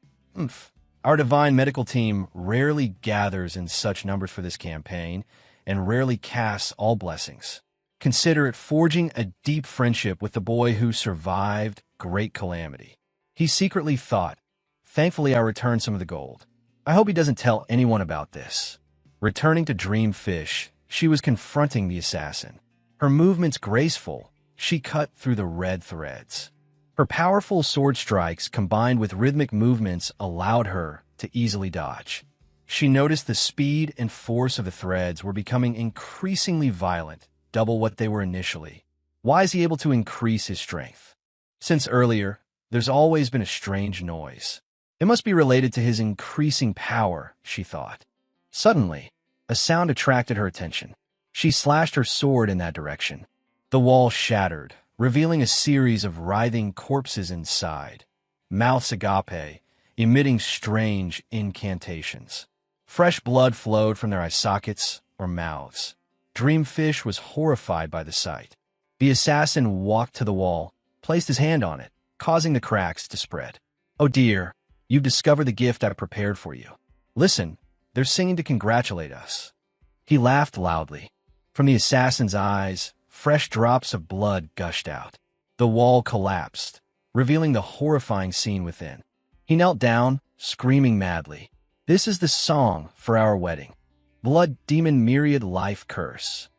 Our divine medical team rarely gathers in such numbers for this campaign and rarely casts all blessings. Consider it forging a deep friendship with the boy who survived great calamity. He secretly thought, thankfully I returned some of the gold. I hope he doesn't tell anyone about this. Returning to Dreamfish, she was confronting the assassin. Her movements graceful, she cut through the red threads. Her powerful sword strikes combined with rhythmic movements allowed her to easily dodge. She noticed the speed and force of the threads were becoming increasingly violent, double what they were initially. Why is he able to increase his strength? Since earlier, there's always been a strange noise. It must be related to his increasing power, she thought. Suddenly, a sound attracted her attention. She slashed her sword in that direction. The wall shattered, revealing a series of writhing corpses inside, mouths agape, emitting strange incantations. Fresh blood flowed from their eye sockets or mouths. Dreamfish was horrified by the sight. The assassin walked to the wall, placed his hand on it, causing the cracks to spread. "Oh dear, you've discovered the gift I prepared for you. Listen, they're singing to congratulate us." He laughed loudly. From the assassin's eyes, fresh drops of blood gushed out. The wall collapsed, revealing the horrifying scene within. He knelt down, screaming madly. "This is the song for our wedding. Blood demon myriad life curse."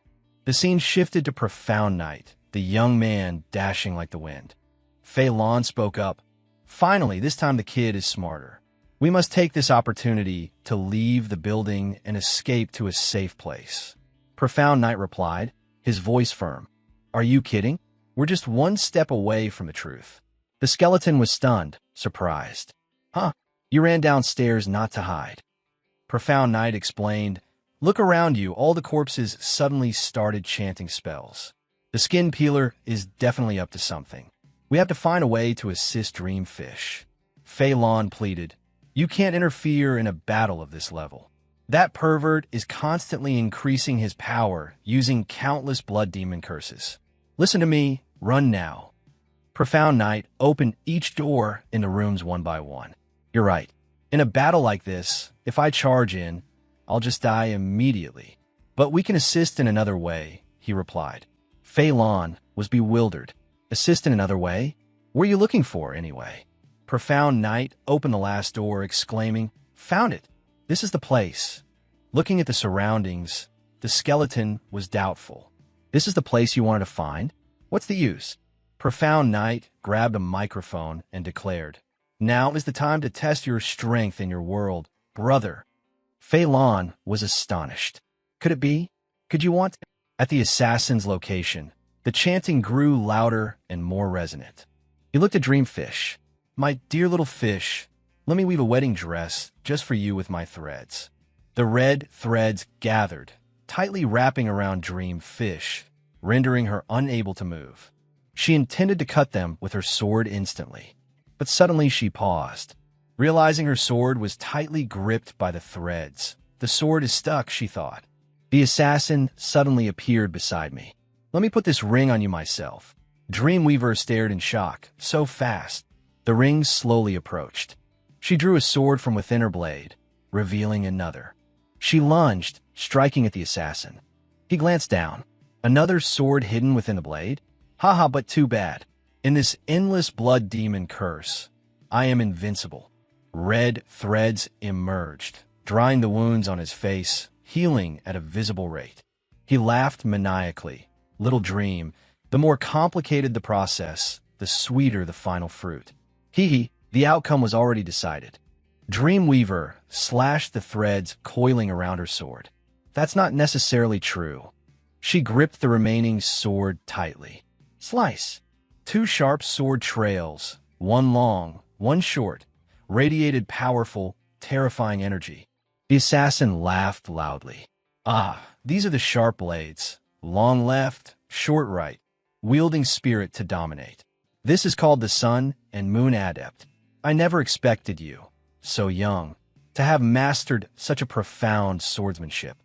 The scene shifted to profound night, the young man dashing like the wind. Fei Lan spoke up. "Finally, this time the kid is smarter. We must take this opportunity to leave the building and escape to a safe place." Profound Night replied, his voice firm. "Are you kidding? We're just one step away from the truth." The skeleton was stunned, surprised. "Huh, you ran downstairs not to hide." Profound Night explained, "Look around you, all the corpses suddenly started chanting spells. The skin peeler is definitely up to something. We have to find a way to assist Dreamfish." Fei Lan pleaded, "You can't interfere in a battle of this level. That pervert is constantly increasing his power using countless blood demon curses. Listen to me, run now." Profound Night opened each door in the rooms one by one. "You're right. In a battle like this, if I charge in, I'll just die immediately. But we can assist in another way," he replied. Fei Lan was bewildered. "Assist in another way? What are you looking for, anyway?" Profound Night opened the last door, exclaiming, "Found it! This is the place." Looking at the surroundings, the skeleton was doubtful. "This is the place you wanted to find? What's the use?" Profound Night grabbed a microphone and declared, "Now is the time to test your strength in your world, brother." Fei Lan was astonished. Could it be? Could you want? At the assassin's location, the chanting grew louder and more resonant. He looked at Dreamfish. "My dear little fish, let me weave a wedding dress just for you with my threads." The red threads gathered, tightly wrapping around Dreamfish, rendering her unable to move. She intended to cut them with her sword instantly, but suddenly she paused, realizing her sword was tightly gripped by the threads. "The sword is stuck," she thought. The assassin suddenly appeared beside me. "Let me put this ring on you myself." Dreamweaver stared in shock, so fast. The ring slowly approached. She drew a sword from within her blade, revealing another. She lunged, striking at the assassin. He glanced down. Another sword hidden within the blade? Haha, but too bad. In this endless blood demon curse, I am invincible. Red threads emerged, drying the wounds on his face, healing at a visible rate. He laughed maniacally. Little dream, the more complicated the process, the sweeter the final fruit. The outcome was already decided. Dreamweaver slashed the threads coiling around her sword. That's not necessarily true. She gripped the remaining sword tightly. Slice. Two sharp sword trails, one long, one short, radiated powerful, terrifying energy. The assassin laughed loudly. "Ah, these are the sharp blades. Long left, short right, wielding spirit to dominate. This is called the Sun and Moon Adept. I never expected you, so young, to have mastered such a profound swordsmanship.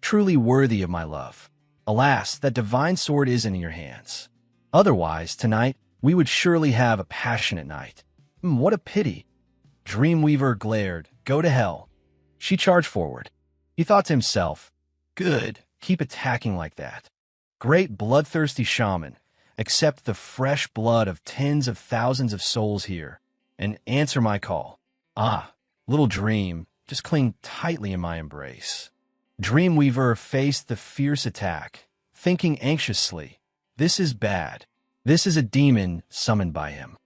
Truly worthy of my love. Alas, that divine sword isn't in your hands. Otherwise, tonight, we would surely have a passionate night. What a pity." Dreamweaver glared. "Go to hell." She charged forward. He thought to himself, "Good, keep attacking like that. Great bloodthirsty shaman, accept the fresh blood of tens of thousands of souls here, and answer my call. Ah, little dream, just cling tightly in my embrace." Dreamweaver faced the fierce attack, thinking anxiously, "This is bad. This is a demon summoned by him.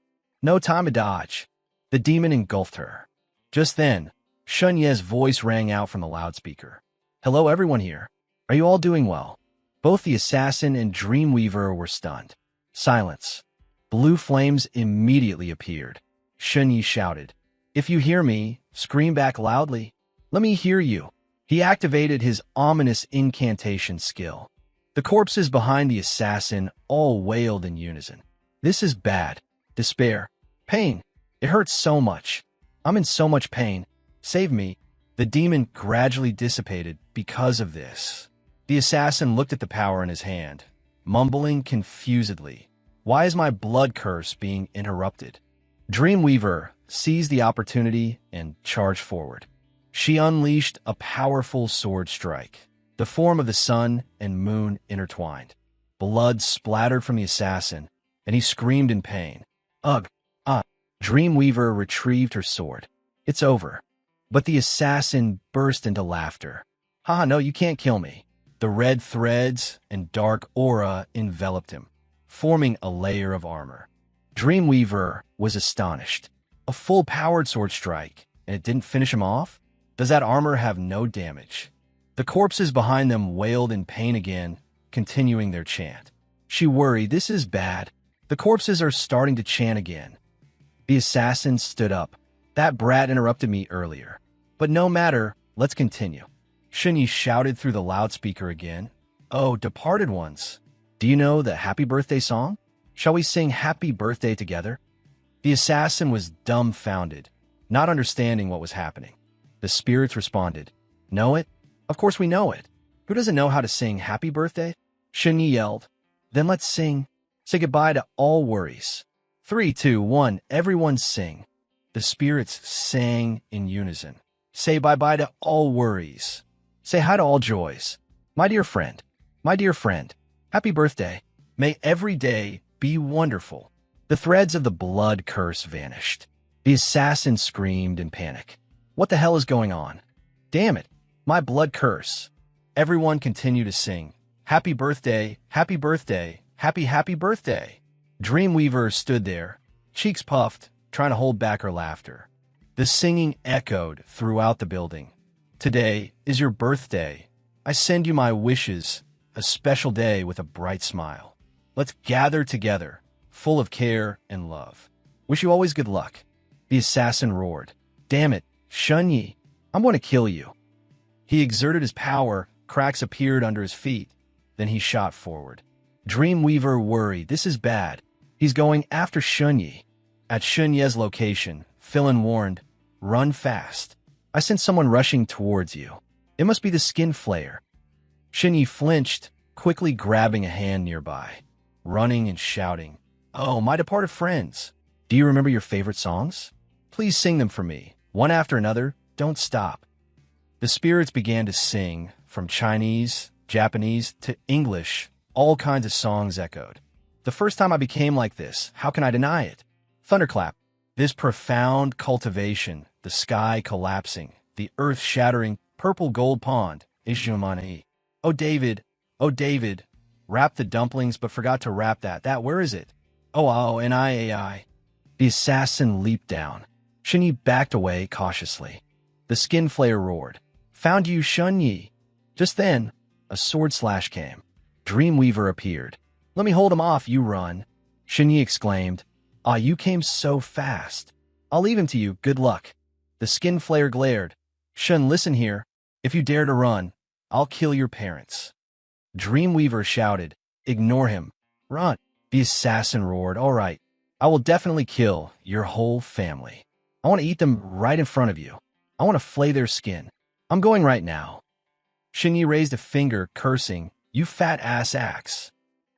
No time to dodge." The demon engulfed her. Just then, Shunye's voice rang out from the loudspeaker. Hello everyone here. Are you all doing well? Both the assassin and Dreamweaver were stunned. Silence. Blue flames immediately appeared. Shunyi shouted, If you hear me, scream back loudly. Let me hear you. He activated his ominous incantation skill. The corpses behind the assassin all wailed in unison. This is bad. Despair. Pain. It hurts so much. I'm in so much pain. Save me. The demon gradually dissipated because of this. The assassin looked at the power in his hand, mumbling confusedly. Why is my blood curse being interrupted? Dreamweaver seized the opportunity and charged forward. She unleashed a powerful sword strike. The form of the sun and moon intertwined. Blood splattered from the assassin, and he screamed in pain. Ugh! Ah! Dreamweaver retrieved her sword. It's over. But the assassin burst into laughter. Haha, no, you can't kill me. The red threads and dark aura enveloped him, forming a layer of armor. Dreamweaver was astonished. A full-powered sword strike, and it didn't finish him off? Does that armor have no damage? The corpses behind them wailed in pain again, continuing their chant. She worried, this is bad. The corpses are starting to chant again. The assassin stood up. That brat interrupted me earlier. But no matter, let's continue. Shunyi shouted through the loudspeaker again. Oh, departed ones. Do you know the happy birthday song? Shall we sing happy birthday together? The assassin was dumbfounded, not understanding what was happening. The spirits responded, Know it? Of course we know it. Who doesn't know how to sing happy birthday? Shunyi yelled. Then let's sing. Say goodbye to all worries. 3, 2, 1, everyone sing. The spirits sang in unison. Say bye-bye to all worries. Say hi to all joys. My dear friend, happy birthday. May every day be wonderful. The threads of the blood curse vanished. The assassin screamed in panic. What the hell is going on? Damn it, my blood curse. Everyone continued to sing. Happy birthday, happy birthday, happy birthday. Dreamweaver stood there, cheeks puffed, trying to hold back her laughter. The singing echoed throughout the building. Today is your birthday. I send you my wishes, a special day with a bright smile. Let's gather together, full of care and love. Wish you always good luck. The assassin roared. Damn it, Shunyi, I'm going to kill you. He exerted his power, cracks appeared under his feet. Then he shot forward. Dreamweaver worried, this is bad. He's going after Shunyi. At Shunye's location, Philin warned, Run fast. I sent someone rushing towards you. It must be the skin flayer. Shunyi flinched, quickly grabbing a hand nearby, running and shouting, Oh, my departed friends. Do you remember your favorite songs? Please sing them for me, one after another. Don't stop. The spirits began to sing, from Chinese, Japanese, to English. All kinds of songs echoed. The first time I became like this, how can I deny it? Thunderclap. This profound cultivation, the sky collapsing, the earth shattering, purple gold pond, Ishumani. Oh, David, wrap the dumplings but forgot to wrap that, where is it? Oh, N-I-A-I. The assassin leaped down. Shunyi backed away cautiously. The skin flayer roared. Found you, Shunyi. Just then, a sword slash came. Dreamweaver appeared. Let me hold him off, you run. Shunyi exclaimed. Ah, you came so fast. I'll leave him to you, good luck. The skin flayer glared. Shun, listen here. If you dare to run, I'll kill your parents. Dreamweaver shouted. Ignore him. Run. The assassin roared. All right. I will definitely kill your whole family. I want to eat them right in front of you. I want to flay their skin. I'm going right now. Shunyi raised a finger, cursing, You fat ass axe.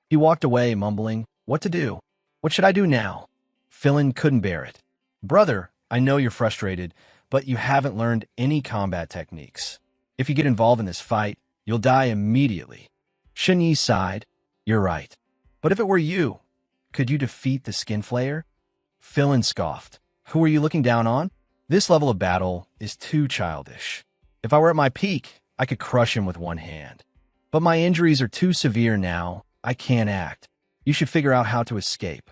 He walked away, mumbling, What to do? What should I do now? Philin couldn't bear it. Brother, I know you're frustrated, but you haven't learned any combat techniques. If you get involved in this fight, you'll die immediately. Shunyi sighed. You're right. But if it were you, could you defeat the skin flayer? Philin scoffed. Who are you looking down on? This level of battle is too childish. If I were at my peak, I could crush him with one hand. But my injuries are too severe now. I can't act. You should figure out how to escape.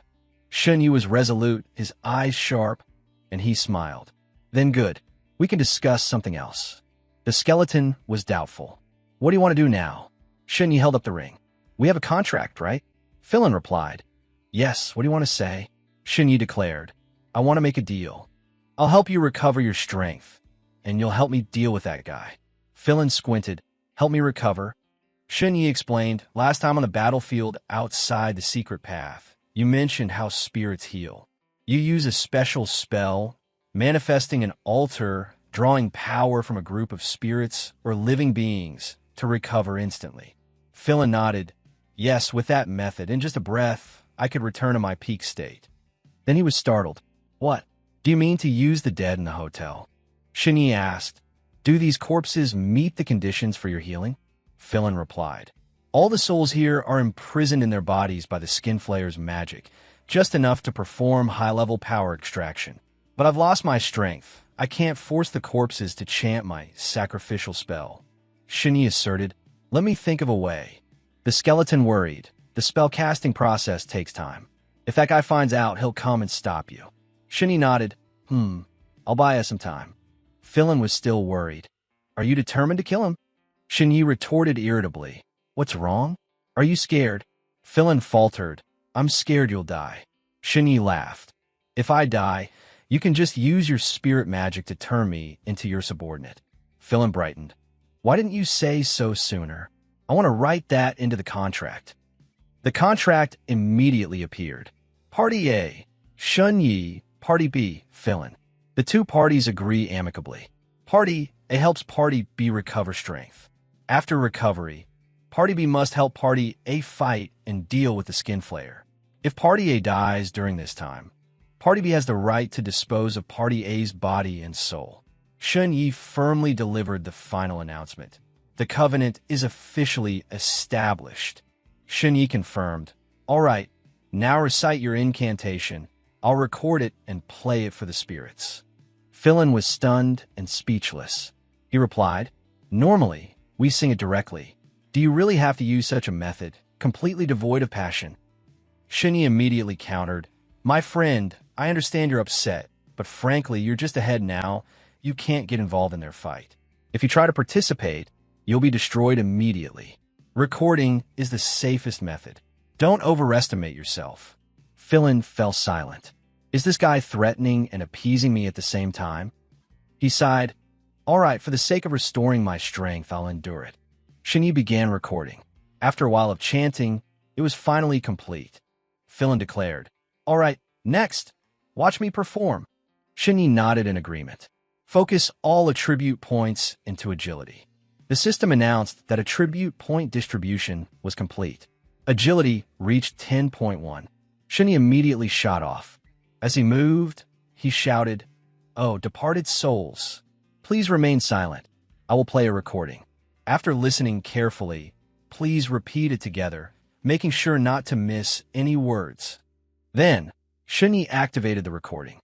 Shunyi was resolute, his eyes sharp, and he smiled. Then good. We can discuss something else. The skeleton was doubtful. What do you want to do now? Shinyi held up the ring. We have a contract, right? Philin replied. Yes, what do you want to say? Shinyi declared. I want to make a deal. I'll help you recover your strength, and you'll help me deal with that guy. Philin squinted. Help me recover? Shinyi explained, last time on the battlefield outside the secret path, you mentioned how spirits heal. You use a special spell, manifesting an altar, drawing power from a group of spirits or living beings to recover instantly. Philin nodded. Yes, with that method, in just a breath, I could return to my peak state. Then he was startled. What? Do you mean to use the dead in the hotel? Shinyi asked. Do these corpses meet the conditions for your healing? Philin replied. All the souls here are imprisoned in their bodies by the Skin Flayer's magic, just enough to perform high-level power extraction. But I've lost my strength. I can't force the corpses to chant my sacrificial spell. Shinyi asserted. Let me think of a way. The skeleton worried. The spell-casting process takes time. If that guy finds out, he'll come and stop you. Shinyi nodded. I'll buy us some time. Philin was still worried. Are you determined to kill him? Shinyi retorted irritably. What's wrong? Are you scared? Philin faltered. I'm scared you'll die. Shinyi laughed. If I die, you can just use your spirit magic to turn me into your subordinate. Philin brightened. Why didn't you say so sooner? I want to write that into the contract. The contract immediately appeared. Party A, Shunyi. Party B, Philin. The two parties agree amicably. Party A helps Party B recover strength. After recovery, Party B must help Party A fight and deal with the Skin Flayer. If Party A dies during this time, Party B has the right to dispose of Party A's body and soul. Shunyi firmly delivered the final announcement. The covenant is officially established. Shunyi confirmed. All right, now recite your incantation. I'll record it and play it for the spirits. Philin was stunned and speechless. He replied, Normally, we sing it directly. Do you really have to use such a method, completely devoid of passion? Shinyi immediately countered, My friend, I understand you're upset, but frankly, you're just ahead now. You can't get involved in their fight. If you try to participate, you'll be destroyed immediately. Recording is the safest method. Don't overestimate yourself. Philin fell silent. Is this guy threatening and appeasing me at the same time? He sighed. All right, for the sake of restoring my strength, I'll endure it. Shinyi began recording. After a while of chanting, it was finally complete. Philin declared, All right, next, watch me perform. Shinyi nodded in agreement. Focus all attribute points into agility. The system announced that attribute point distribution was complete. Agility reached 10.1. Shinyi immediately shot off. As he moved, he shouted, Oh, departed souls, please remain silent. I will play a recording. After listening carefully, please repeat it together, making sure not to miss any words. Then, Shinyi activated the recording.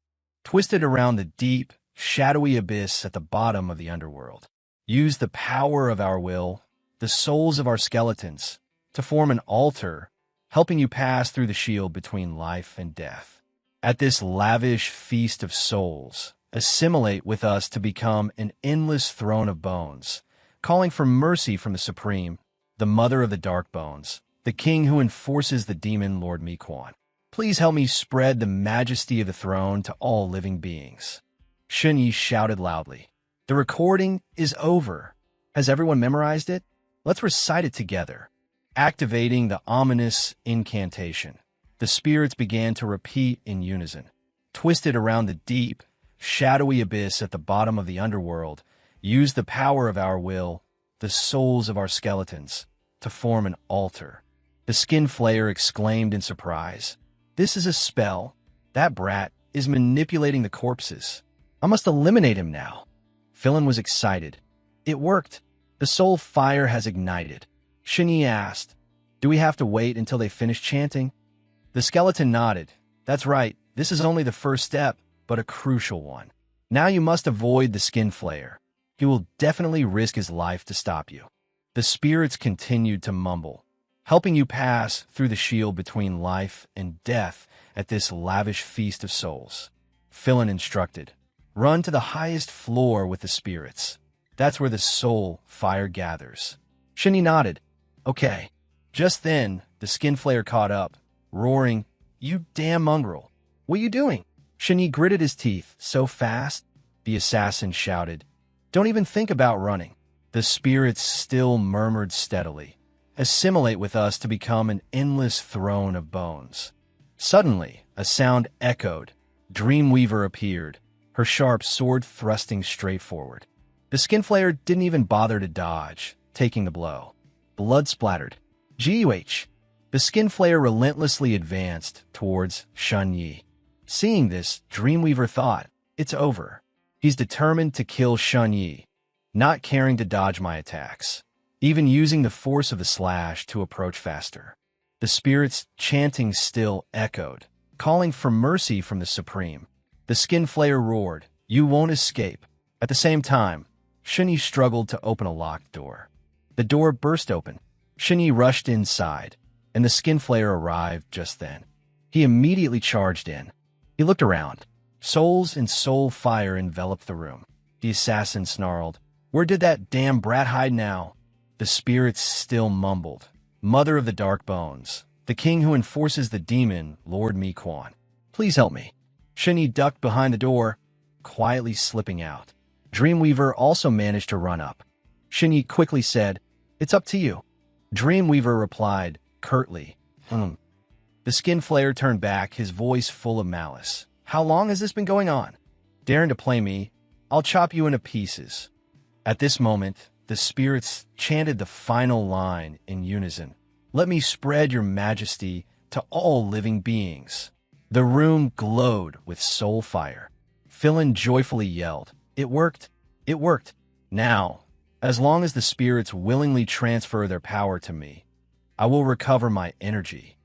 Twisted around the deep, shadowy abyss at the bottom of the underworld. Use the power of our will, the souls of our skeletons, to form an altar, helping you pass through the shield between life and death. At this lavish feast of souls, assimilate with us to become an endless throne of bones, calling for mercy from the Supreme, the Mother of the Dark Bones, the King who enforces the demon Lord Miquan. Please help me spread the majesty of the throne to all living beings. Shinyi shouted loudly. The recording is over. Has everyone memorized it? Let's recite it together. Activating the ominous incantation, the spirits began to repeat in unison. Twisted around the deep, shadowy abyss at the bottom of the underworld, use the power of our will, the souls of our skeletons, to form an altar. The Skin Flayer exclaimed in surprise. This is a spell. That brat is manipulating the corpses. I must eliminate him now. Philin was excited. It worked. The soul fire has ignited. Shinyi asked, Do we have to wait until they finish chanting? The skeleton nodded. That's right. This is only the first step, but a crucial one. Now you must avoid the Skin Flayer. He will definitely risk his life to stop you. The spirits continued to mumble, helping you pass through the shield between life and death at this lavish feast of souls. Philin instructed, Run to the highest floor with the spirits. That's where the soul fire gathers. Shinny nodded. Okay. Just then, the skin flayer caught up, roaring, "You damn mongrel! What are you doing?" Shinny gritted his teeth. "So fast?" The assassin shouted. "Don't even think about running." The spirits still murmured steadily. "Assimilate with us to become an endless throne of bones." Suddenly, a sound echoed. Dreamweaver appeared, her sharp sword thrusting straight forward. The skin flayer didn't even bother to dodge, taking the blow. Blood splattered. "Guh!" The skin flayer relentlessly advanced towards Shun Yi. Seeing this, Dreamweaver thought, "It's over." He's determined to kill Shun Yi, not caring to dodge my attacks, even using the force of the slash to approach faster. The spirits chanting still echoed, calling for mercy from the Supreme. The skin flayer roared, "You won't escape." At the same time, Shun Yi struggled to open a locked door. The door burst open. Shun Yi rushed inside, and the skin flayer arrived just then. He immediately charged in. He looked around. Souls and soul fire enveloped the room. The assassin snarled, "Where did that damn brat hide now?" The spirits still mumbled, "Mother of the Dark Bones, the king who enforces the demon, Lord Mi Quan. Please help me." Shun Yi ducked behind the door, quietly slipping out. Dreamweaver also managed to run up. Shun Yi quickly said, "It's up to you." Dreamweaver replied, curtly, The skin flayer turned back, his voice full of malice. "How long has this been going on? Daring to play me, I'll chop you into pieces." At this moment, the spirits chanted the final line in unison. "Let me spread your majesty to all living beings." The room glowed with soul fire. Philin joyfully yelled, "It worked! It worked! Now, as long as the spirits willingly transfer their power to me, I will recover my energy."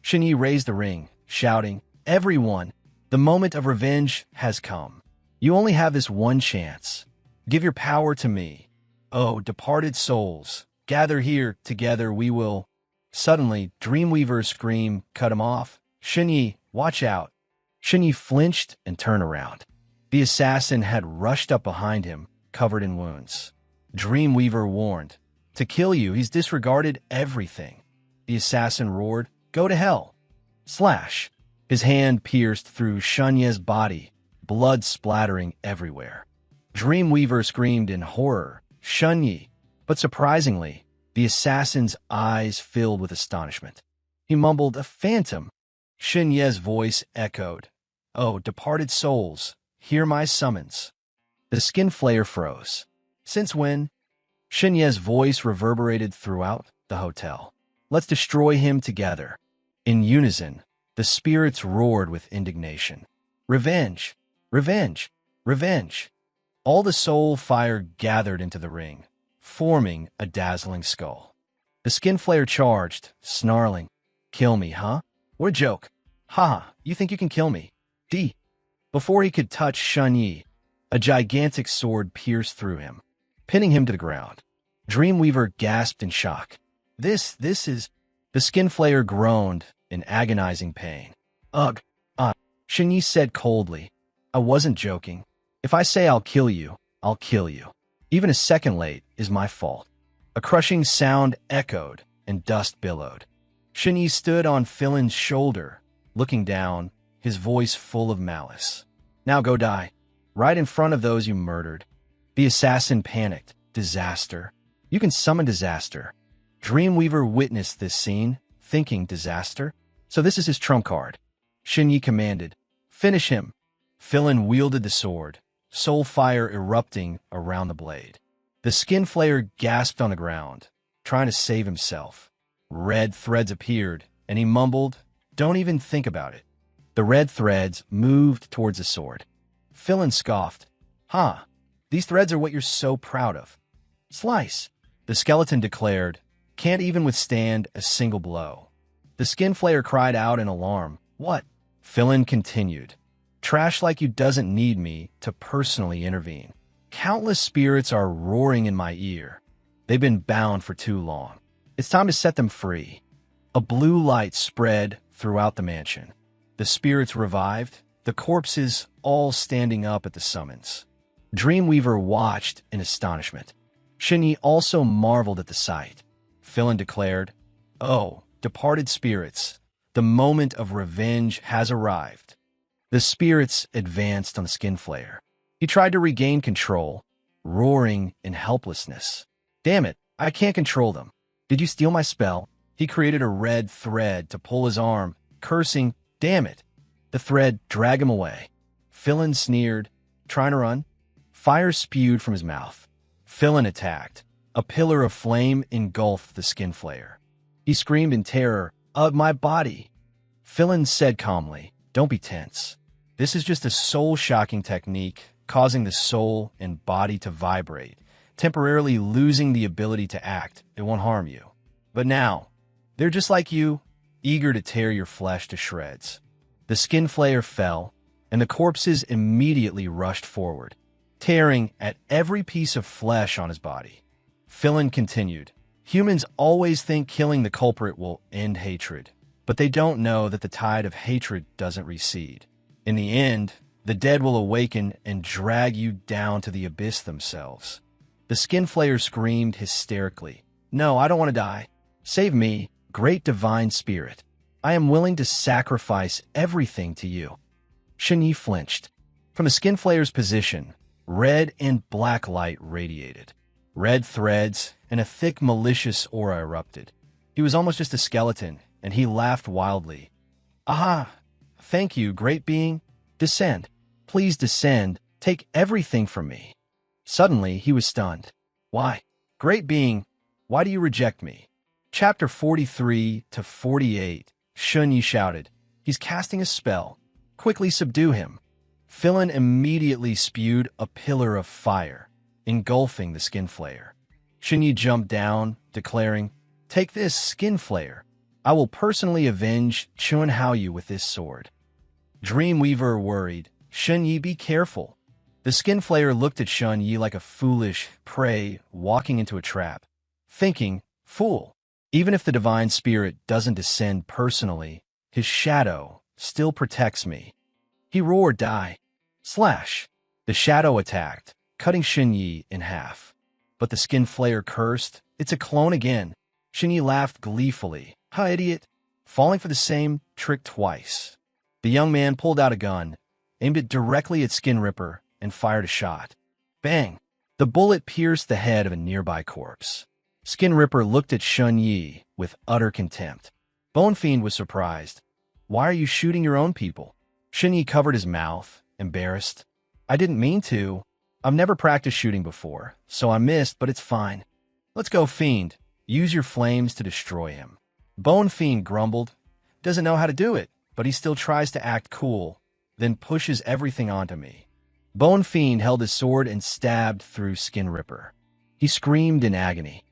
Shun Yi raised the ring, shouting, "Everyone, the moment of revenge has come. You only have this one chance. Give your power to me. Oh, departed souls, gather here, together we will." Suddenly, Dreamweaver's scream cut him off. "Shun Yi, watch out." Shun Yi flinched and turned around. The assassin had rushed up behind him, covered in wounds. Dreamweaver warned, "To kill you, he's disregarded everything." The assassin roared, "Go to hell." Slash! His hand pierced through Shun Yi's body, blood splattering everywhere. Dreamweaver screamed in horror, "Shun Yi!" But surprisingly, the assassin's eyes filled with astonishment. He mumbled, "A phantom." Shun Yi's voice echoed, "Oh, departed souls, hear my summons." The skin flayer froze. "Since when?" Shun Yi's voice reverberated throughout the hotel. "Let's destroy him together." In unison, the spirits roared with indignation. "Revenge! Revenge! Revenge!" All the soul fire gathered into the ring, forming a dazzling skull. The skin flayer charged, snarling, "Kill me, huh? What a joke. Ha, you think you can kill me? D." Before he could touch Shun Yi, a gigantic sword pierced through him, pinning him to the ground. Dreamweaver gasped in shock. This is... The skin flayer groaned in agonizing pain. "Ugh, Shun Yi said coldly. "I wasn't joking. If I say I'll kill you, I'll kill you. Even a second late is my fault." A crushing sound echoed and dust billowed. Shun Yi stood on Philin's shoulder, looking down, his voice full of malice. "Now go die, right in front of those you murdered." The assassin panicked. "Disaster. You can summon disaster." Dreamweaver witnessed this scene, thinking disaster. So this is his trump card. Shun Yi commanded, "Finish him." Philin wielded the sword, soul fire erupting around the blade. The skin flayer gasped on the ground, trying to save himself. Red threads appeared, and he mumbled, "Don't even think about it." The red threads moved towards the sword. Philin scoffed, "Huh, these threads are what you're so proud of." "Slice," the skeleton declared, "can't even withstand a single blow." The skin flayer cried out in alarm. "What?" Philin continued, "Trash like you doesn't need me to personally intervene. Countless spirits are roaring in my ear. They've been bound for too long. It's time to set them free." A blue light spread throughout the mansion. The spirits revived, the corpses all standing up at the summons. Dreamweaver watched in astonishment. Shinyi also marveled at the sight. Philin declared, "Oh, departed spirits, the moment of revenge has arrived." The spirits advanced on the skin flare. He tried to regain control, roaring in helplessness. "Damn it, I can't control them. Did you steal my spell?" He created a red thread to pull his arm, cursing, "Damn it." The thread dragged him away. Philin sneered, "Trying to run?" Fire spewed from his mouth. Philin attacked. A pillar of flame engulfed the skin flare. He screamed in terror, My body." Philin said calmly, "Don't be tense. This is just a soul-shocking technique, causing the soul and body to vibrate, temporarily losing the ability to act. It won't harm you. But now, they're just like you, eager to tear your flesh to shreds." The skin flare fell, and the corpses immediately rushed forward, tearing at every piece of flesh on his body. Philin continued, "Humans always think killing the culprit will end hatred, but they don't know that the tide of hatred doesn't recede. In the end, the dead will awaken and drag you down to the abyss themselves." The skin flare screamed hysterically, "No, I don't want to die. Save me, great divine spirit. I am willing to sacrifice everything to you." Shinyi flinched. From the skin flare's position, red and black light radiated. Red threads and a thick malicious aura erupted. He was almost just a skeleton, and he laughed wildly. "Aha! Thank you, great being. Descend. Please descend. Take everything from me." Suddenly, he was stunned. "Why? Great being, why do you reject me?" Chapter 43 to 48, Shunyi shouted, "He's casting a spell. Quickly subdue him." Philin immediately spewed a pillar of fire, engulfing the skin flare. Shunyi jumped down, declaring, "Take this, skin flare. I will personally avenge Chun Haoyu with this sword." Dreamweaver worried, "Shunyi, be careful." The skin flare looked at Shunyi like a foolish prey walking into a trap, thinking, "Fool, even if the divine spirit doesn't descend personally, his shadow still protects me." He roared, "Die!" Slash! The shadow attacked, cutting Shunyi in half. But the skin flare cursed, "It's a clone again." Shunyi laughed gleefully, "Ha, idiot! Falling for the same trick twice." The young man pulled out a gun, aimed it directly at Skin Ripper, and fired a shot. Bang! The bullet pierced the head of a nearby corpse. Skin Ripper looked at Shunyi with utter contempt. Bone Fiend was surprised. "Why are you shooting your own people?" Shunyi covered his mouth, embarrassed. "I didn't mean to. I've never practiced shooting before, so I missed, but it's fine. Let's go, Fiend. Use your flames to destroy him." Bone Fiend grumbled. "Doesn't know how to do it, but he still tries to act cool, then pushes everything onto me." Bone Fiend held his sword and stabbed through Skin Ripper. He screamed in agony.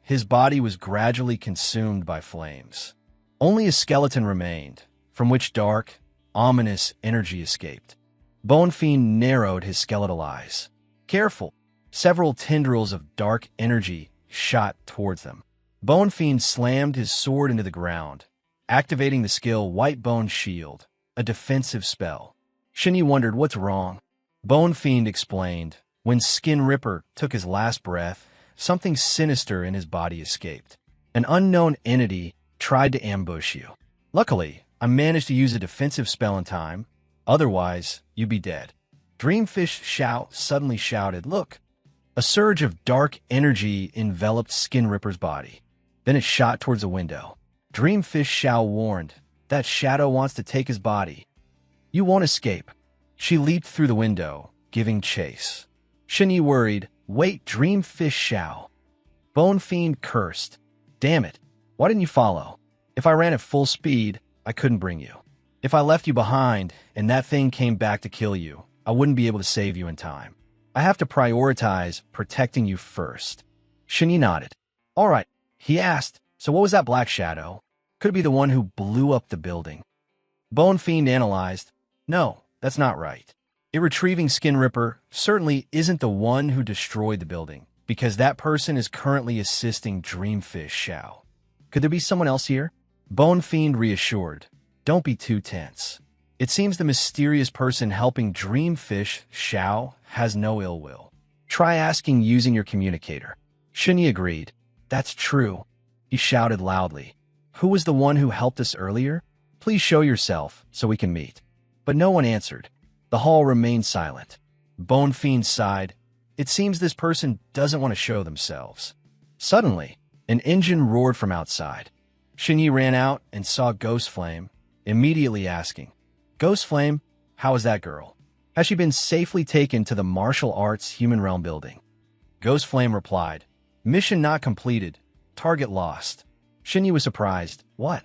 His body was gradually consumed by flames. Only a skeleton remained, from which dark, ominous energy escaped. Bone Fiend narrowed his skeletal eyes. "Careful!" Several tendrils of dark energy shot towards them. Bone Fiend slammed his sword into the ground, activating the skill White Bone Shield, a defensive spell. Shunyi wondered what's wrong. Bone Fiend explained, "When Skin Ripper took his last breath, something sinister in his body escaped. An unknown entity tried to ambush you. Luckily, I managed to use a defensive spell in time. Otherwise, you'd be dead." Dreamfish Xiao suddenly shouted, "Look!" A surge of dark energy enveloped Skin Ripper's body. Then it shot towards the window. Dreamfish Xiao warned, "That shadow wants to take his body. You won't escape." She leaped through the window, giving chase. Shunyi worried, "Wait, Dreamfish Xiao." Bone Fiend cursed, "Damn it, why didn't you follow? If I ran at full speed, I couldn't bring you. If I left you behind and that thing came back to kill you, I wouldn't be able to save you in time. I have to prioritize protecting you first." Shunyi nodded. "All right." He asked, "So what was that black shadow? Could it be the one who blew up the building?" Bone Fiend analyzed, "No, that's not right. It retrieving Skin Ripper certainly isn't the one who destroyed the building, because that person is currently assisting Dreamfish Xiao. Could there be someone else here?" Bone Fiend reassured, "Don't be too tense." It seems the mysterious person helping Dreamfish Xiao has no ill will. Try asking using your communicator. Shunyi agreed. That's true. He shouted loudly. Who was the one who helped us earlier? Please show yourself so we can meet. But no one answered. The hall remained silent. Bone Fiend sighed. It seems this person doesn't want to show themselves. Suddenly, an engine roared from outside. Shunyi ran out and saw Ghost Flame, immediately asking, Ghost Flame, how is that girl? Has she been safely taken to the martial arts human realm building? Ghost Flame replied, Mission not completed. Target lost. Shunyi was surprised. What?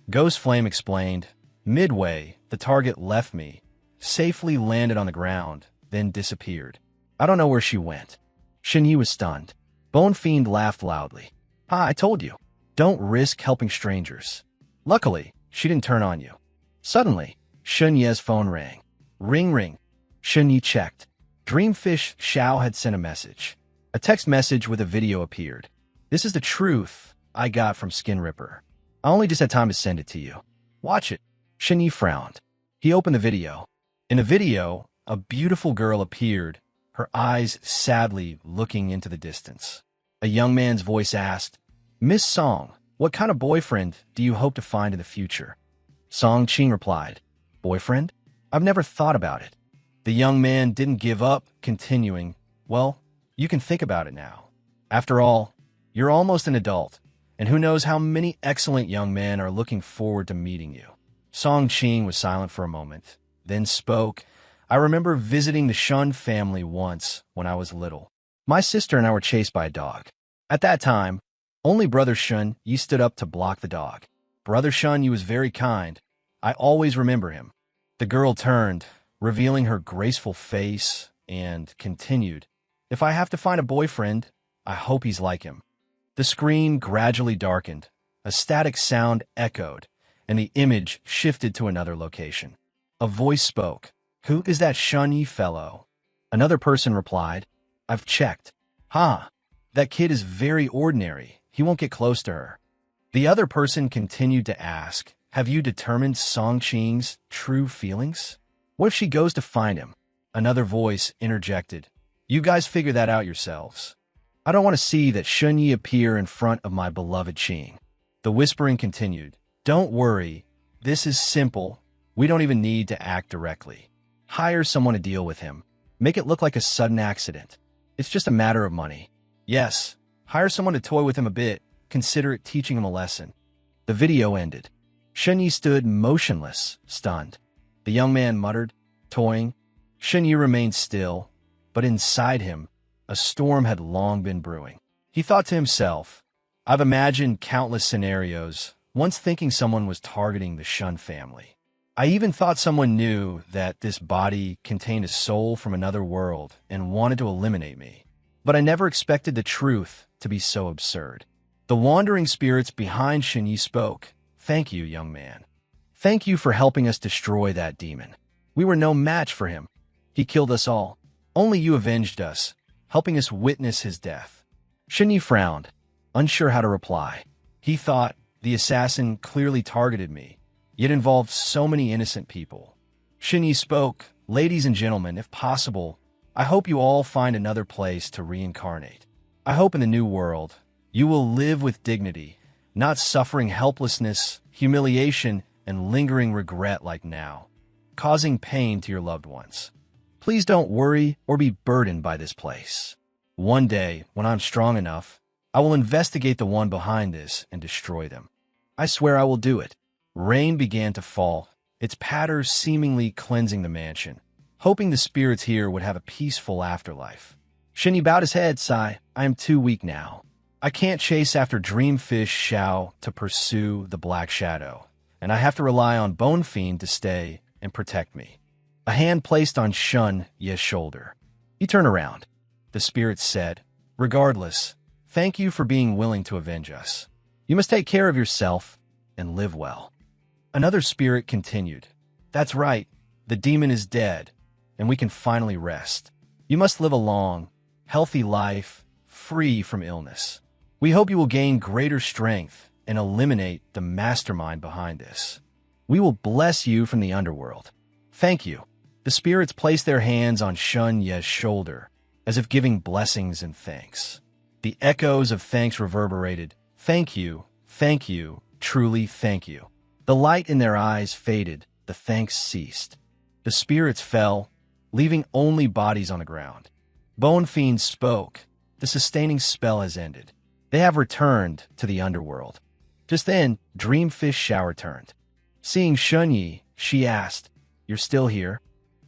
Ghost Flame explained, Midway, the target left me, safely landed on the ground, then disappeared. I don't know where she went. Shunyi was stunned. Bone Fiend laughed loudly. I told you. Don't risk helping strangers. Luckily, she didn't turn on you. Suddenly, Shunyi's phone rang. Ring ring. Shunyi checked. Dreamfish Xiao had sent a message. A text message with a video appeared. This is the truth I got from Skin Ripper. I only just had time to send it to you. Watch it. Shunyi frowned. He opened the video. In the video, a beautiful girl appeared, her eyes sadly looking into the distance. A young man's voice asked, Miss Song, what kind of boyfriend do you hope to find in the future? Song Qing replied, Boyfriend? I've never thought about it. The young man didn't give up, continuing, Well, you can think about it now. After all, you're almost an adult, and who knows how many excellent young men are looking forward to meeting you. Song Qing was silent for a moment, then spoke. I remember visiting the Shun family once when I was little. My sister and I were chased by a dog. At that time, only Brother Shun Yi stood up to block the dog. Brother Shun Yi was very kind. I always remember him. The girl turned, revealing her graceful face, and continued, If I have to find a boyfriend, I hope he's like him. The screen gradually darkened. A static sound echoed, and the image shifted to another location. A voice spoke. Who is that Shun Yi fellow? Another person replied, I've checked. That kid is very ordinary. He won't get close to her. The other person continued to ask, Have you determined Song Qing's true feelings? What if she goes to find him? Another voice interjected, You guys figure that out yourselves. I don't want to see that Shun Yi appear in front of my beloved Qing. The whispering continued, Don't worry. This is simple. We don't even need to act directly. Hire someone to deal with him. Make it look like a sudden accident. It's just a matter of money. Yes, hire someone to toy with him a bit. Consider it teaching him a lesson. The video ended. Shun Yi stood motionless, stunned. The young man muttered, toying. Shun Yi remained still, but inside him, a storm had long been brewing. He thought to himself, I've imagined countless scenarios, once thinking someone was targeting the Shun family. I even thought someone knew that this body contained a soul from another world and wanted to eliminate me. But I never expected the truth to be so absurd. The wandering spirits behind Shun Yi spoke. Thank you, young man. Thank you for helping us destroy that demon. We were no match for him. He killed us all. Only you avenged us, helping us witness his death. Shun Yi frowned, unsure how to reply. He thought, the assassin clearly targeted me, yet involved so many innocent people. Shun Yi spoke, Ladies and gentlemen, if possible, I hope you all find another place to reincarnate. I hope in the new world, you will live with dignity, not suffering helplessness, humiliation, and lingering regret like now, causing pain to your loved ones. Please don't worry or be burdened by this place. One day, when I'm strong enough, I will investigate the one behind this and destroy them. I swear I will do it. Rain began to fall, its patters seemingly cleansing the mansion, hoping the spirits here would have a peaceful afterlife. Shun Yi bowed his head, sigh, I am too weak now. I can't chase after Dreamfish Xiao to pursue the Black Shadow, and I have to rely on Bone Fiend to stay and protect me. A hand placed on Shun Yi's shoulder. He turned around. The spirit said, Regardless, thank you for being willing to avenge us. You must take care of yourself and live well. Another spirit continued, That's right, the demon is dead, and we can finally rest. You must live a long, healthy life, free from illness. We hope you will gain greater strength and eliminate the mastermind behind this. We will bless you from the underworld. Thank you. The spirits placed their hands on Shun Ye's shoulder, as if giving blessings and thanks. The echoes of thanks reverberated. Thank you, truly thank you. The light in their eyes faded, the thanks ceased. The spirits fell, leaving only bodies on the ground. Bone Fiend spoke. The sustaining spell has ended. They have returned to the underworld. Just then, Dreamfish Xiao returned. Seeing Shunyi, she asked, "You're still here?"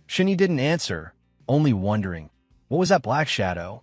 Shunyi didn't answer, only wondering, what was that black shadow?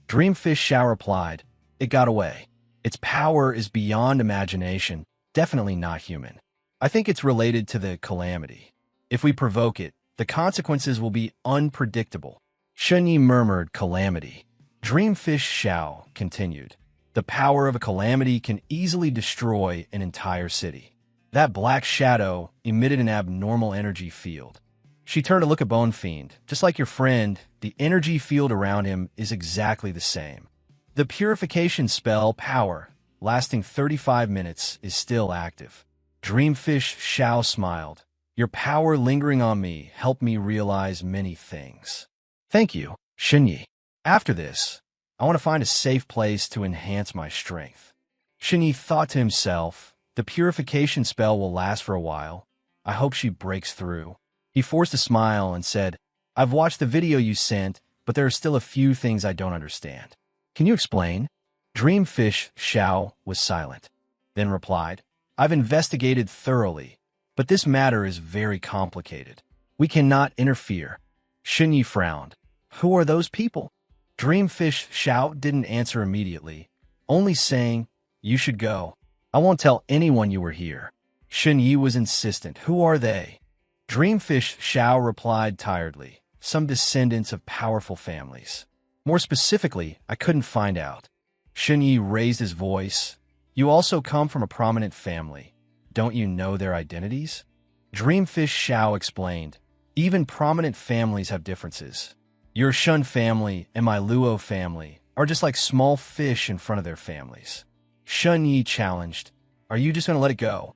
Dreamfish Xiao replied, "It got away. Its power is beyond imagination, definitely not human. I think it's related to the calamity. If we provoke it, the consequences will be unpredictable." Shunyi murmured, "Calamity." Dreamfish Xiao continued, "The power of a calamity can easily destroy an entire city. That black shadow emitted an abnormal energy field." She turned to look at Bone Fiend. "Just like your friend, the energy field around him is exactly the same. The purification spell power, lasting 35 minutes, is still active." Dreamfish Xiao smiled. "Your power lingering on me helped me realize many things." "Thank you, Shunyi. After this, I want to find a safe place to enhance my strength." Shunyi thought to himself, the purification spell will last for a while. I hope she breaks through. He forced a smile and said, "I've watched the video you sent, but there are still a few things I don't understand. Can you explain?" Dreamfish Xiao was silent, then replied, "I've investigated thoroughly, but this matter is very complicated. We cannot interfere." Shunyi frowned. "Who are those people?" Dreamfish Xiao didn't answer immediately, only saying, "You should go. I won't tell anyone you were here." Shunyi was insistent. "Who are they?" Dreamfish Xiao replied tiredly, "Some descendants of powerful families. More specifically, I couldn't find out." Shunyi raised his voice. "You also come from a prominent family. Don't you know their identities?" Dreamfish Xiao explained, "Even prominent families have differences. Your Shun family and my Luo family are just like small fish in front of their families." Shunyi challenged, "Are you just going to let it go?"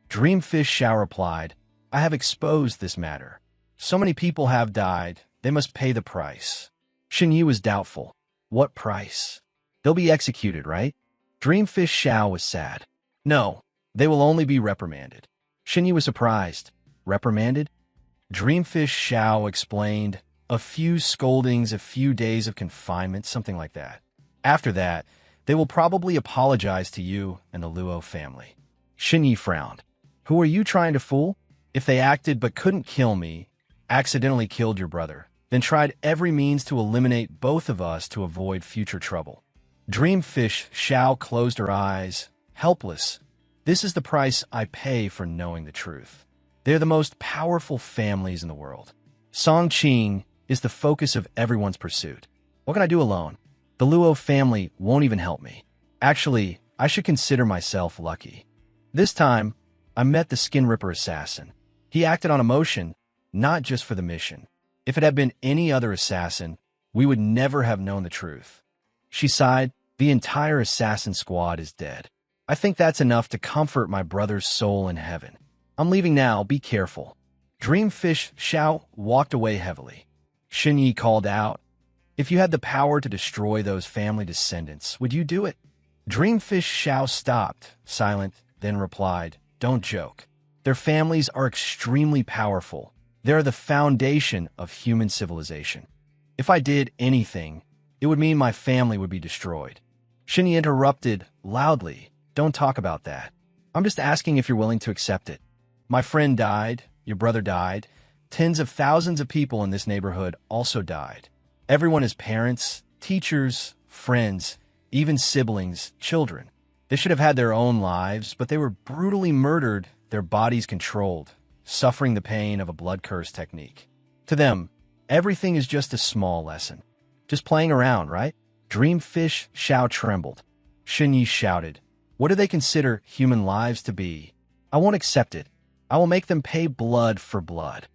Dreamfish Xiao replied, "I have exposed this matter. So many people have died, they must pay the price." Shunyi was doubtful. "What price?" "They'll be executed, right?" Dreamfish Xiao was sad. "No, they will only be reprimanded." Shunyi was surprised. "Reprimanded?" Dreamfish Xiao explained, "A few scoldings, a few days of confinement, something like that. After that, they will probably apologize to you and the Luo family." Shunyi frowned. "Who are you trying to fool? If they acted but couldn't kill me, accidentally killed your brother, then tried every means to eliminate both of us to avoid future trouble." Dreamfish Xiao closed her eyes, helpless. "This is the price I pay for knowing the truth. They're the most powerful families in the world. Song Qing is the focus of everyone's pursuit. What can I do alone? The Luo family won't even help me. Actually, I should consider myself lucky. This time, I met the Skin Ripper assassin. He acted on emotion, not just for the mission. If it had been any other assassin, we would never have known the truth." She sighed. "The entire assassin squad is dead. I think that's enough to comfort my brother's soul in heaven. I'm leaving now, be careful." Dreamfish Xiao walked away heavily. Shunyi called out, "If you had the power to destroy those family descendants, would you do it?" Dreamfish Xiao stopped, silent, then replied, "Don't joke. Their families are extremely powerful. They're the foundation of human civilization. If I did anything, it would mean my family would be destroyed." Shunyi interrupted loudly, "Don't talk about that. I'm just asking if you're willing to accept it. My friend died, your brother died, tens of thousands of people in this neighborhood also died. Everyone is parents, teachers, friends, even siblings, children. They should have had their own lives, but they were brutally murdered, their bodies controlled, suffering the pain of a blood curse technique. To them, everything is just a small lesson. Just playing around, right?" Dreamfish Xiao trembled. Shunyi shouted, "What do they consider human lives to be? I won't accept it. I will make them pay blood for blood."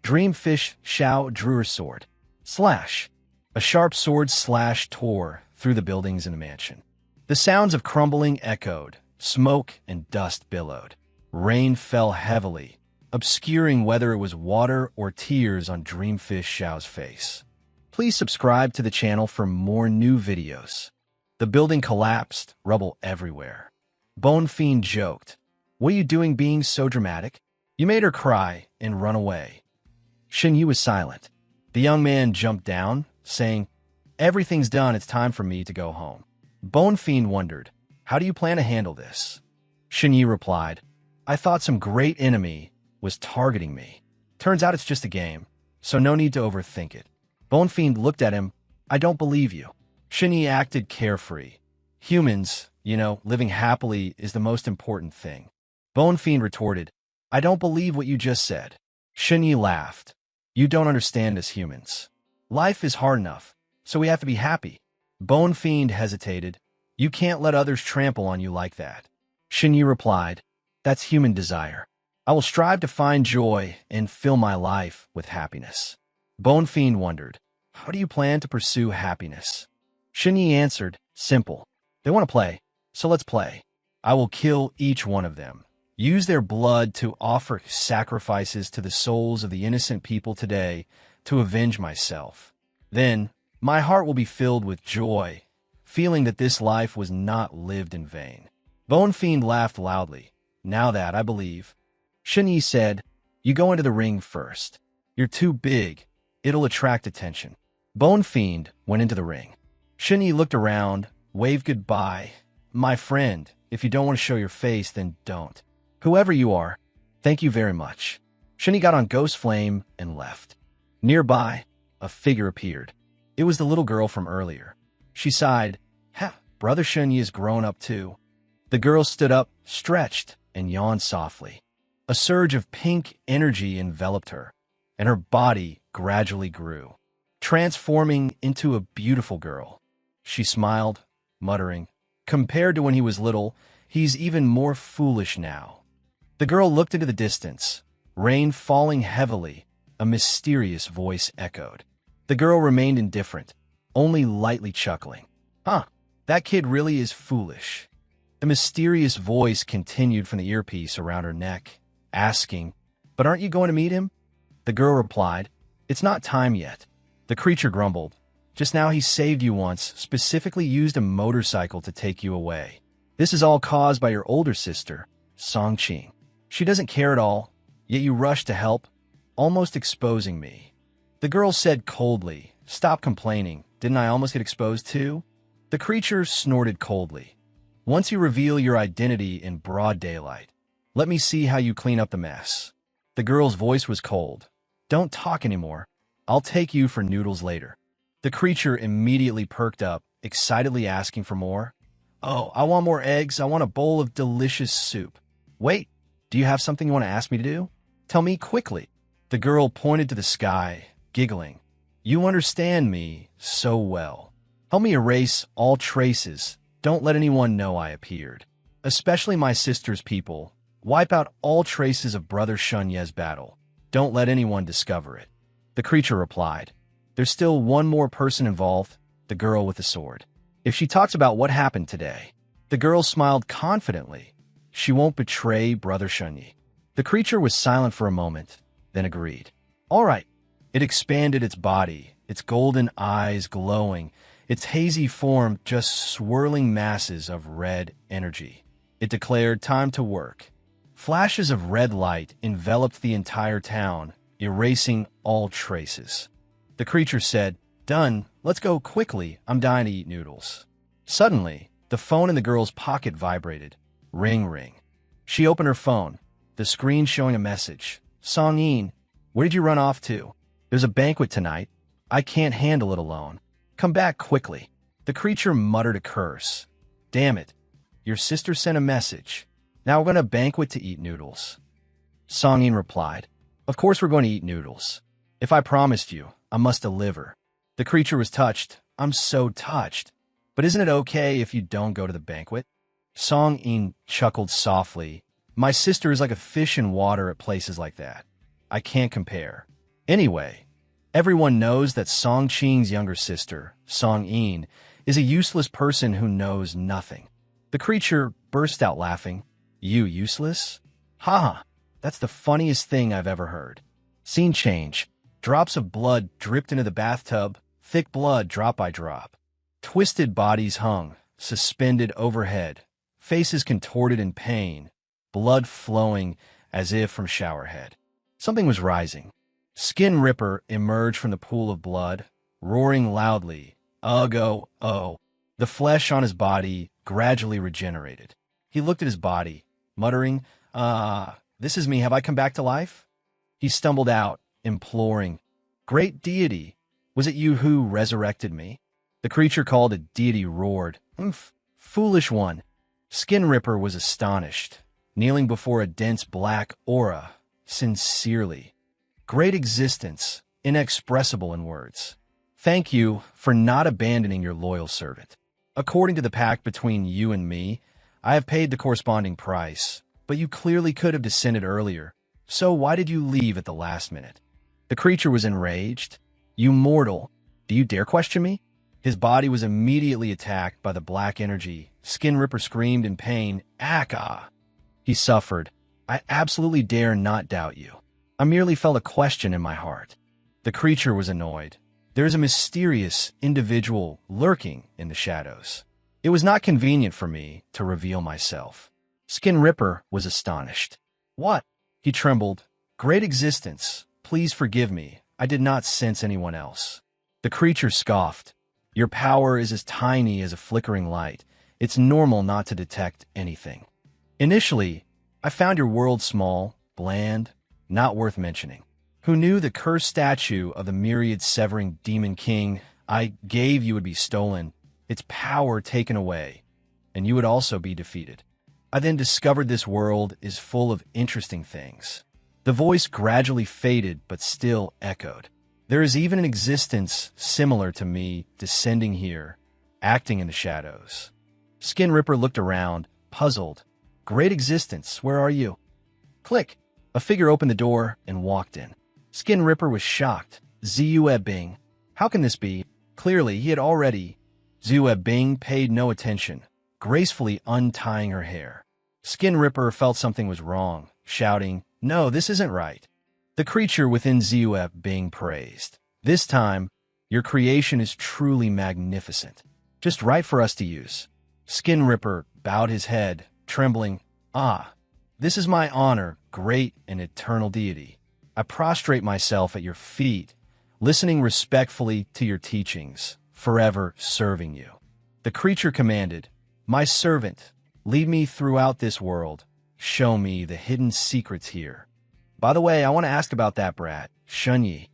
Dreamfish Xiao drew her sword. Slash! A sharp sword slash tore through the buildings in the mansion. The sounds of crumbling echoed, smoke and dust billowed. Rain fell heavily. obscuring whether it was water or tears on Dreamfish Xiao's face. Please subscribe to the channel for more new videos. The building collapsed, rubble everywhere. Bone Fiend joked, "What are you doing being so dramatic? You made her cry and run away." Shen Yu was silent. The young man jumped down, saying, "Everything's done, it's time for me to go home." Bone Fiend wondered, "How do you plan to handle this?" Shen Yu replied, "I thought some great enemy was targeting me. Turns out it's just a game, so no need to overthink it." Bone Fiend looked at him. "I don't believe you." Shen Yu acted carefree. "Humans, living happily is the most important thing." Bone Fiend retorted, "I don't believe what you just said." Shen Yu laughed. "You don't understand us humans. Life is hard enough, so we have to be happy." Bone Fiend hesitated. "You can't let others trample on you like that." Shen Yu replied, "That's human desire. I will strive to find joy and fill my life with happiness." Bone Fiend wondered, "How do you plan to pursue happiness?" Shen Yu answered, "Simple. They want to play, so let's play. I will kill each one of them. Use their blood to offer sacrifices to the souls of the innocent people today to avenge myself. Then, my heart will be filled with joy, feeling that this life was not lived in vain." Bone Fiend laughed loudly. "Now that I believe." Shen Yu said, "You go into the ring first. You're too big. It'll attract attention." Bone Fiend went into the ring. Shen Yu looked around, waved goodbye. "My friend, if you don't want to show your face, then don't. Whoever you are, thank you very much." Shen Yu got on Ghost Flame and left. Nearby, a figure appeared. It was the little girl from earlier. She sighed, "Ha, Brother Shen Yu is grown up too." The girl stood up, stretched, and yawned softly. A surge of pink energy enveloped her, and her body gradually grew, transforming into a beautiful girl. She smiled, muttering, "Compared to when he was little, he's even more foolish now." The girl looked into the distance. Rain falling heavily, a mysterious voice echoed. The girl remained indifferent, only lightly chuckling. "Huh, that kid really is foolish." The mysterious voice continued from the earpiece around her neck, asking, "But aren't you going to meet him?" The girl replied, "It's not time yet." The creature grumbled, "Just now he saved you once, specifically used a motorcycle to take you away. This is all caused by your older sister, Song Qing. She doesn't care at all, yet you rushed to help, almost exposing me." The girl said coldly, "Stop complaining. Didn't I almost get exposed too?" The creature snorted coldly. "Once you reveal your identity in broad daylight, let me see how you clean up the mess." The girl's voice was cold. "Don't talk anymore. I'll take you for noodles later." The creature immediately perked up, excitedly asking for more. "Oh, I want more eggs. I want a bowl of delicious soup." "Wait, do you have something you want to ask me to do? Tell me quickly." The girl pointed to the sky, giggling. "You understand me so well. Help me erase all traces. Don't let anyone know I appeared. Especially my sister's people. Wipe out all traces of Brother Shun Ye's battle. Don't let anyone discover it." The creature replied, "There's still one more person involved, the girl with the sword. If she talks about what happened today." The girl smiled confidently. "She won't betray Brother Shunyi." The creature was silent for a moment, then agreed. "All right." It expanded its body, its golden eyes glowing, its hazy form just swirling masses of red energy. It declared time to work. Flashes of red light enveloped the entire town, erasing all traces. The creature said, "Done. Let's go quickly. I'm dying to eat noodles." Suddenly, the phone in the girl's pocket vibrated. Ring, ring. She opened her phone, the screen showing a message. "Song Yin, where did you run off to? There's a banquet tonight. I can't handle it alone. Come back quickly." The creature muttered a curse. "Damn it. Your sister sent a message. Now we're going to a banquet to eat noodles." Song Yin replied, "Of course we're going to eat noodles. If I promised you, I must deliver." The creature was touched. "I'm so touched. But isn't it okay if you don't go to the banquet?" Song Yin chuckled softly. "My sister is like a fish in water at places like that. I can't compare. Anyway, everyone knows that Song Qing's younger sister, Song Yin, is a useless person who knows nothing." The creature burst out laughing. "You useless? Ha ha. That's the funniest thing I've ever heard. Scene change. Drops of blood dripped into the bathtub, thick blood drop by drop. Twisted bodies hung, suspended overhead, faces contorted in pain, blood flowing as if from showerhead. Something was rising. Skin Ripper emerged from the pool of blood, roaring loudly, "Ugh, oh, oh." The flesh on his body gradually regenerated. He looked at his body, muttering, this is me, have I come back to life?" He stumbled out, imploring, "Great deity, was it you who resurrected me?" The creature called a deity roared, "Foolish one." Skin Ripper was astonished, kneeling before a dense black aura, sincerely. "Great existence, inexpressible in words. Thank you for not abandoning your loyal servant. According to the pact between you and me, I have paid the corresponding price, but you clearly could have descended earlier, so why did you leave at the last minute?" The creature was enraged. "You mortal, do you dare question me?" His body was immediately attacked by the black energy. Skin Ripper screamed in pain, "Aka!" He suffered. "I absolutely dare not doubt you. I merely felt a question in my heart." The creature was annoyed. There is a mysterious individual lurking in the shadows. It was not convenient for me to reveal myself. Skin Ripper was astonished. "What?" He trembled. "Great existence, please forgive me. I did not sense anyone else." The creature scoffed. "Your power is as tiny as a flickering light. It's normal not to detect anything. Initially, I found your world small, bland, not worth mentioning. Who knew the cursed statue of the myriad-severing demon king I gave you would be stolen, its power taken away, and you would also be defeated. I then discovered this world is full of interesting things." The voice gradually faded but still echoed. "There is even an existence similar to me descending here, acting in the shadows." Skin Ripper looked around, puzzled. "Great existence, where are you?" Click! A figure opened the door and walked in. Skin Ripper was shocked. "Zue Bing. How can this be?" Clearly, he had already. Zue Bing paid no attention, gracefully untying her hair. Skin Ripper felt something was wrong, shouting, "No, this isn't right." The creature within Zue Bing praised. "This time, your creation is truly magnificent. Just right for us to use." Skin Ripper bowed his head, trembling. "Ah, this is my honor, great and eternal deity. I prostrate myself at your feet, listening respectfully to your teachings, forever serving you." The creature commanded, "My servant, lead me throughout this world. Show me the hidden secrets here. By the way, I want to ask about that brat, Shunyi.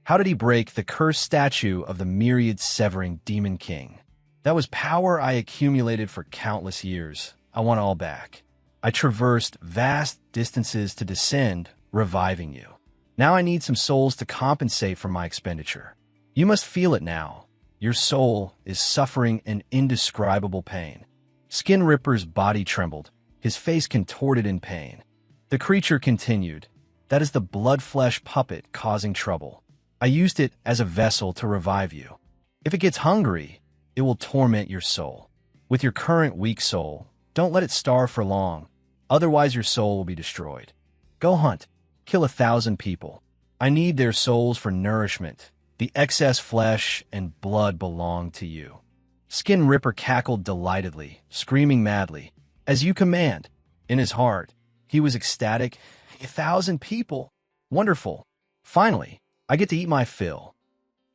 How did he break the cursed statue of the myriad-severing demon king? That was power I accumulated for countless years. I want it all back. I traversed vast distances to descend, reviving you. Now I need some souls to compensate for my expenditure. You must feel it now. Your soul is suffering an indescribable pain." Skin Ripper's body trembled, his face contorted in pain. The creature continued, "That is the blood-flesh puppet causing trouble. I used it as a vessel to revive you. If it gets hungry, it will torment your soul. With your current weak soul, don't let it starve for long, otherwise your soul will be destroyed. Go hunt, kill 1,000 people. I need their souls for nourishment. The excess flesh and blood belong to you." Skin Ripper cackled delightedly, screaming madly, "As you command." In his heart, he was ecstatic. 1,000 people. Wonderful. Finally, I get to eat my fill.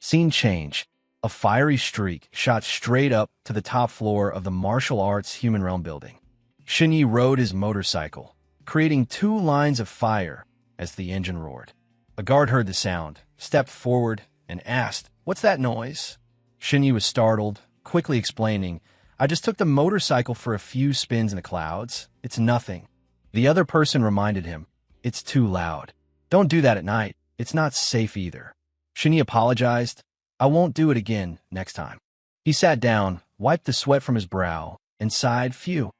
Scene change. A fiery streak shot straight up to the top floor of the martial arts human realm building. Shunyi rode his motorcycle, creating 2 lines of fire as the engine roared. A guard heard the sound, stepped forward, and asked, "What's that noise?" Shunyi was startled, quickly explaining, "I just took the motorcycle for a few spins in the clouds. It's nothing." The other person reminded him, "It's too loud. Don't do that at night. It's not safe either." Shunyi apologized. "I won't do it again next time." He sat down, wiped the sweat from his brow, and sighed, "Phew."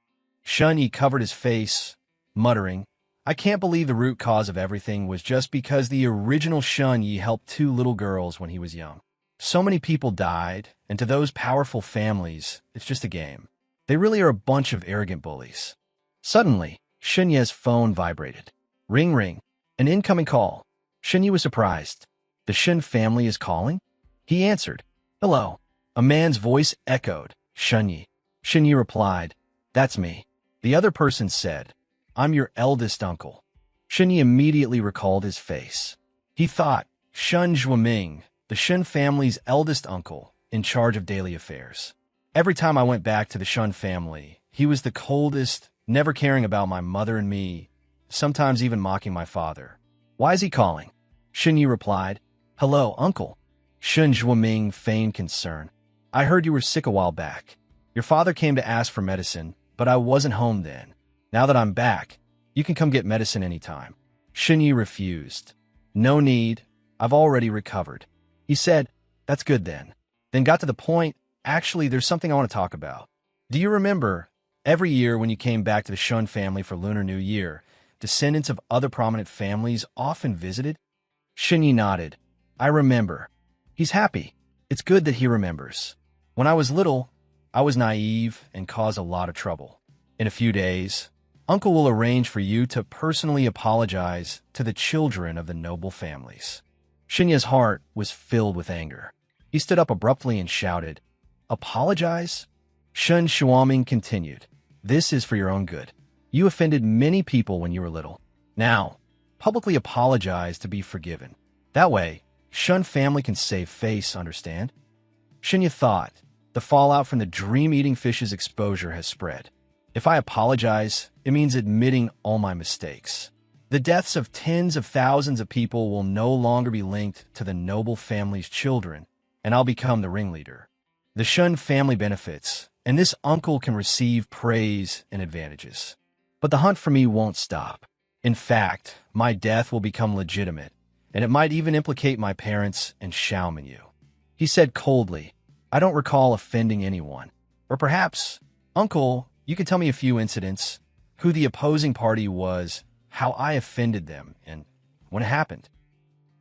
Shunyi covered his face, muttering, "I can't believe the root cause of everything was just because the original Shunyi helped 2 little girls when he was young. So many people died, and to those powerful families, it's just a game. They really are a bunch of arrogant bullies." Suddenly, Shunyi's phone vibrated. Ring ring. An incoming call. Shenyi was surprised. The Shen family is calling? He answered. Hello. A man's voice echoed. Shenyi. Shenyi replied. That's me. The other person said, I'm your eldest uncle. Shenyi immediately recalled his face. He thought, Shen Zhuoming, the Shen family's eldest uncle, in charge of daily affairs. Every time I went back to the Shen family, he was the coldest, never caring about my mother and me, sometimes even mocking my father. Why is he calling? Shenyi replied, Hello, uncle. Shen Zhuoming feigned concern. I heard you were sick a while back. Your father came to ask for medicine, but I wasn't home then. Now that I'm back, you can come get medicine anytime. Shenyi refused. No need. I've already recovered. He said, That's good then. Then got to the point, actually, there's something I want to talk about. Do you remember, every year when you came back to the Shun family for Lunar New Year, descendants of other prominent families often visited? Shenyi nodded. I remember. He's happy. It's good that he remembers. When I was little, I was naive and caused a lot of trouble. In a few days, Uncle will arrange for you to personally apologize to the children of the noble families. Shenya's heart was filled with anger. He stood up abruptly and shouted, Apologize? Shen Zhuoming continued, This is for your own good. You offended many people when you were little. Now, publicly apologize to be forgiven. That way, Shun family can save face, understand? Shenya thought, the fallout from the dream-eating fish's exposure has spread. If I apologize, it means admitting all my mistakes. The deaths of tens of thousands of people will no longer be linked to the noble family's children, and I'll become the ringleader. The Shun family benefits, and this uncle can receive praise and advantages. But the hunt for me won't stop. In fact, my death will become legitimate, and it might even implicate my parents and Xiaominyu. He said coldly, I don't recall offending anyone. Or perhaps, Uncle, you could tell me a few incidents, who the opposing party was, how I offended them, and when it happened.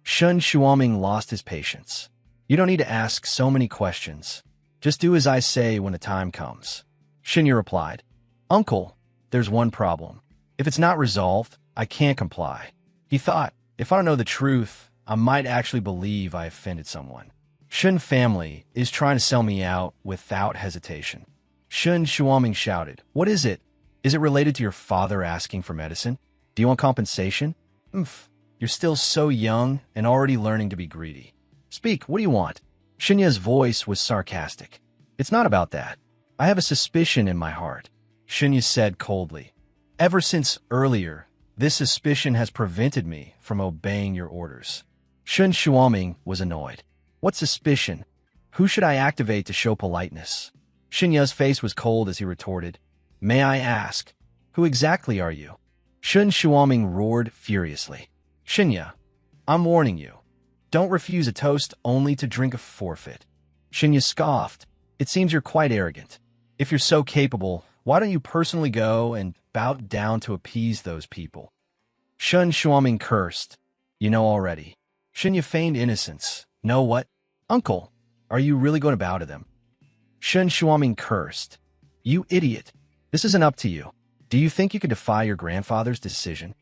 Shun Zhuoming lost his patience. You don't need to ask so many questions. Just do as I say when the time comes. Shinya replied, Uncle, there's one problem. If it's not resolved, I can't comply. He thought, if I don't know the truth, I might actually believe I offended someone. Shun family is trying to sell me out without hesitation. Shun Zhuoming shouted, What is it? Is it related to your father asking for medicine? Do you want compensation? You're still so young and already learning to be greedy. Speak, what do you want? Shinya's voice was sarcastic. It's not about that. I have a suspicion in my heart. Shinya said coldly. Ever since earlier, this suspicion has prevented me from obeying your orders. Shun Zhuoming was annoyed. What suspicion? Who should I activate to show politeness? Shinya's face was cold as he retorted, May I ask, who exactly are you? Shun Zhuoming roared furiously. Shinya, I'm warning you. Don't refuse a toast only to drink a forfeit. Shinya scoffed. It seems you're quite arrogant. If you're so capable, why don't you personally go and bow down to appease those people? Shun Zhuoming cursed. You know already. Shinya feigned innocence. Know what? Uncle, are you really going to bow to them? Shun Zhuoming cursed. You idiot. This isn't up to you. Do you think you can defy your grandfather's decision?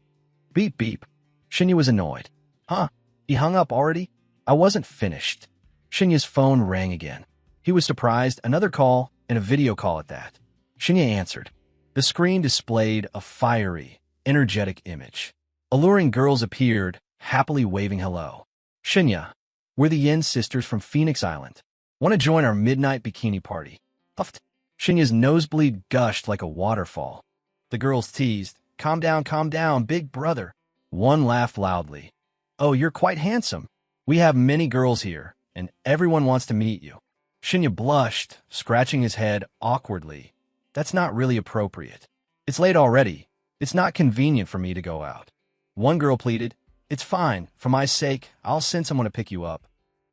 Beep beep. Shinya was annoyed. Huh? He hung up already? I wasn't finished. Shinya's phone rang again. He was surprised, another call, and a video call at that. Shinya answered. The screen displayed a fiery, energetic image. Alluring girls appeared, happily waving hello. Shinya, we're the Yen sisters from Phoenix Island. Want to join our midnight bikini party? Puffed. Shinya's nosebleed gushed like a waterfall. The girls teased, calm down, big brother. One laughed loudly. Oh, you're quite handsome. We have many girls here, and everyone wants to meet you. Shinya blushed, scratching his head awkwardly. That's not really appropriate. It's late already. It's not convenient for me to go out. One girl pleaded, It's fine. For my sake, I'll send someone to pick you up.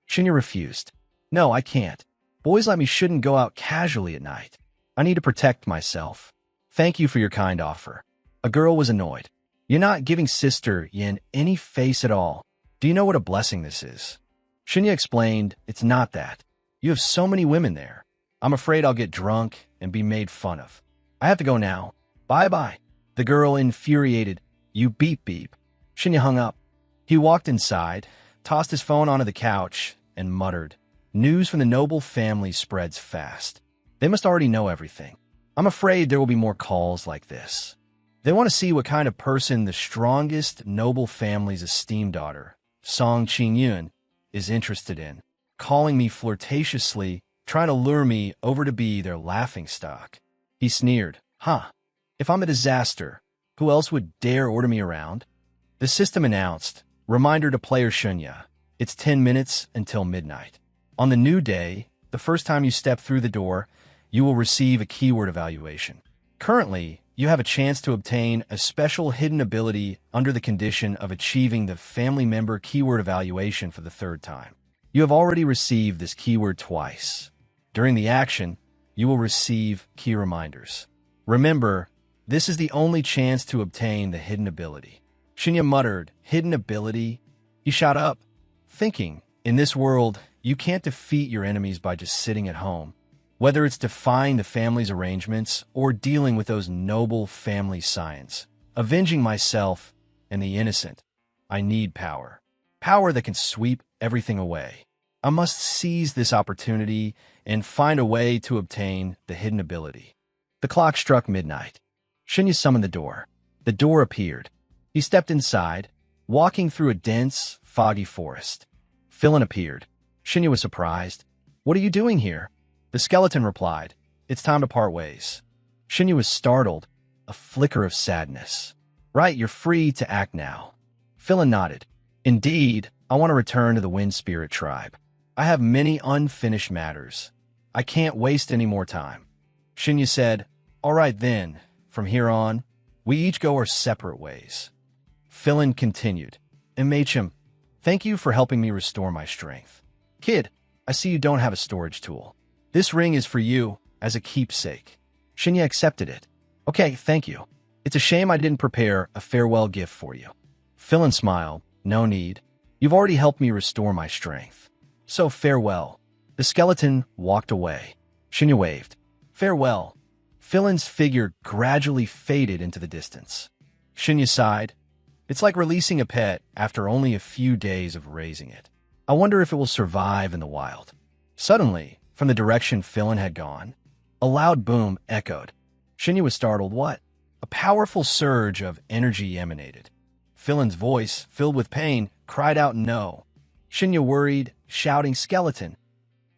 Shinya refused. No, I can't. Boys like me shouldn't go out casually at night. I need to protect myself. Thank you for your kind offer. A girl was annoyed. You're not giving Sister Yin any face at all. Do you know what a blessing this is? Shinya explained, It's not that. You have so many women there. I'm afraid I'll get drunk and be made fun of. I have to go now. Bye-bye. The girl infuriated. You beep beep. Shinya hung up. He walked inside, tossed his phone onto the couch, and muttered, "News from the noble family spreads fast. They must already know everything. I'm afraid there will be more calls like this. They want to see what kind of person the strongest noble family's esteemed daughter, Song Qingyun, is interested in, calling me flirtatiously, trying to lure me over to be their laughingstock." He sneered. "Huh. If I'm a disaster, who else would dare order me around?" The system announced, "Reminder to player Shunya. It's 10 minutes until midnight. On the new day, the first time you step through the door, you will receive a keyword evaluation. Currently, you have a chance to obtain a special hidden ability under the condition of achieving the family member keyword evaluation for the third time. You have already received this keyword twice. During the action, you will receive key reminders. Remember, this is the only chance to obtain the hidden ability." Shinya muttered, "Hidden ability?" He shot up, thinking, in this world, you can't defeat your enemies by just sitting at home. Whether it's defying the family's arrangements or dealing with those noble family scions, avenging myself and the innocent, I need power. Power that can sweep everything away. I must seize this opportunity and find a way to obtain the hidden ability. The clock struck midnight. Shinya summoned the door. The door appeared. He stepped inside, walking through a dense, foggy forest. Philin appeared. Shinya was surprised. "What are you doing here?" The skeleton replied, "It's time to part ways." Shinya was startled, a flicker of sadness. "Right, you're free to act now." Philin nodded. "Indeed, I want to return to the Wind Spirit tribe. I have many unfinished matters. I can't waste any more time." Shinya said, "All right then, from here on, we each go our separate ways." Philin continued, "MHM, thank you for helping me restore my strength. Kid, I see you don't have a storage tool. This ring is for you, as a keepsake." Shinya accepted it. "Okay, thank you. It's a shame I didn't prepare a farewell gift for you." Philin smiled. "No need. You've already helped me restore my strength. So farewell." The skeleton walked away. Shinya waved. "Farewell." Philin's figure gradually faded into the distance. Shinya sighed. "It's like releasing a pet after only a few days of raising it. I wonder if it will survive in the wild." Suddenly, from the direction Philin had gone, a loud boom echoed. Shinya was startled. What? A powerful surge of energy emanated. Philin's voice, filled with pain, cried out no. Shinya worried, shouting, "Skeleton!"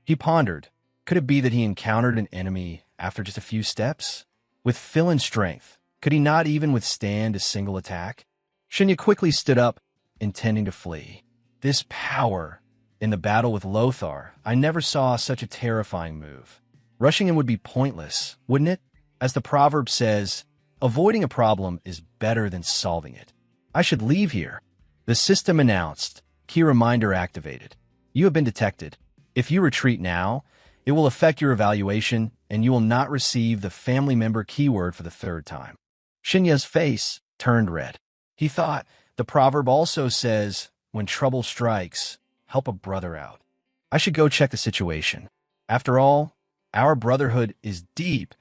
He pondered. Could it be that he encountered an enemy after just a few steps? With Philin's strength, could he not even withstand a single attack? Shinya quickly stood up, intending to flee. This power! In the battle with Lothar, I never saw such a terrifying move. Rushing him would be pointless, wouldn't it? As the proverb says, avoiding a problem is better than solving it. I should leave here. The system announced. Key reminder activated. You have been detected. If you retreat now, it will affect your evaluation and you will not receive the family member keyword for the third time. Shinya's face turned red. He thought, the proverb also says, when trouble strikes, help a brother out. I should go check the situation. After all, our brotherhood is deep,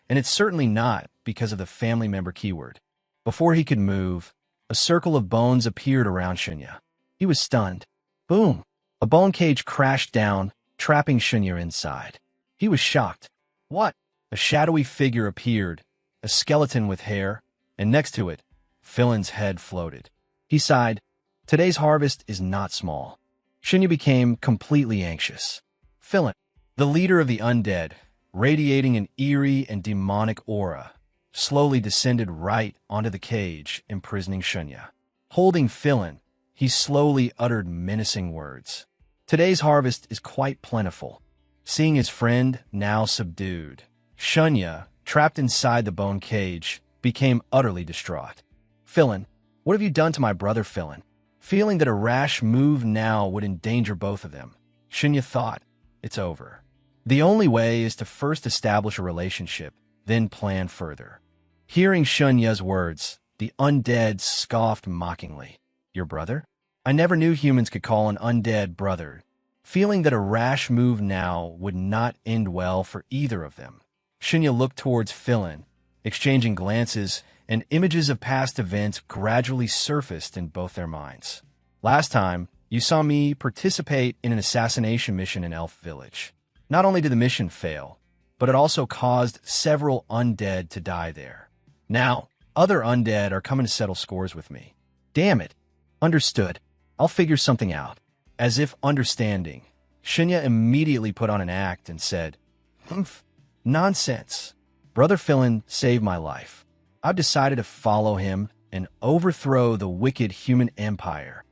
and it's certainly not because of the family member keyword. Before he could move, a circle of bones appeared around Shinya. He was stunned. Boom! A bone cage crashed down, trapping Shinya inside. He was shocked. What? A shadowy figure appeared, a skeleton with hair, and next to it, Philin's head floated. He sighed. Today's harvest is not small. Shinya became completely anxious. Philin, the leader of the undead, radiating an eerie and demonic aura, slowly descended right onto the cage, imprisoning Shinya. Holding Philin, he slowly uttered menacing words. Today's harvest is quite plentiful. Seeing his friend now subdued, Shinya, trapped inside the bone cage, became utterly distraught. Philin, what have you done to my brother Philin? Feeling that a rash move now would endanger both of them, Shinya thought, it's over. The only way is to first establish a relationship, then plan further. Hearing Shunya's words, the undead scoffed mockingly. Your brother? I never knew humans could call an undead brother. Feeling that a rash move now would not end well for either of them, Shinya looked towards Philin, exchanging glances and images of past events gradually surfaced in both their minds. Last time, you saw me participate in an assassination mission in Elf Village. Not only did the mission fail, but it also caused several undead to die there. Now, other undead are coming to settle scores with me. Damn it. Understood. I'll figure something out. As if understanding, Shinya immediately put on an act and said, "Humph, nonsense. Brother Philin saved my life. I've decided to follow him and overthrow the wicked human empire."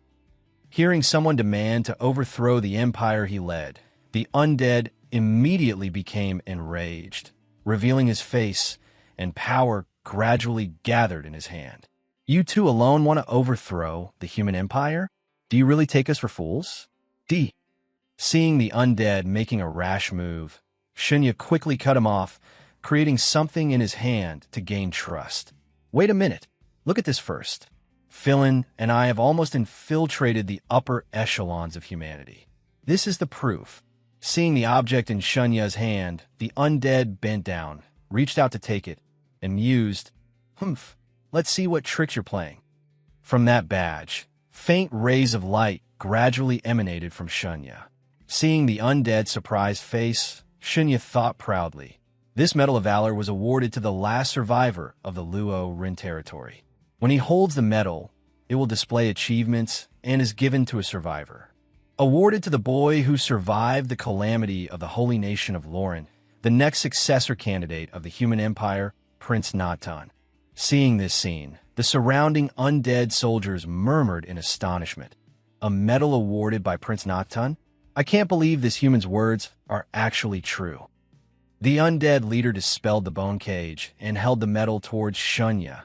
Hearing someone demand to overthrow the empire he led, the undead immediately became enraged, revealing his face, and power gradually gathered in his hand. "You two alone want to overthrow the human empire? Do you really take us for fools?" Seeing the undead making a rash move, Shinya quickly cut him off, creating something in his hand to gain trust. "Wait a minute. Look at this first. Philin and I have almost infiltrated the upper echelons of humanity. This is the proof." Seeing the object in Shunya's hand, the undead bent down, reached out to take it, and mused, "Humph, let's see what tricks you're playing." From that badge, faint rays of light gradually emanated from Shunya. Seeing the undead's surprised face, Shunya thought proudly. This Medal of Valor was awarded to the last survivor of the Luo Rin territory. When he holds the medal, it will display achievements and is given to a survivor. Awarded to the boy who survived the calamity of the holy nation of Loren, the next successor candidate of the human empire, Prince Natan. Seeing this scene, the surrounding undead soldiers murmured in astonishment. A medal awarded by Prince Natan? I can't believe this human's words are actually true. The undead leader dispelled the bone cage and held the medal towards Shunya,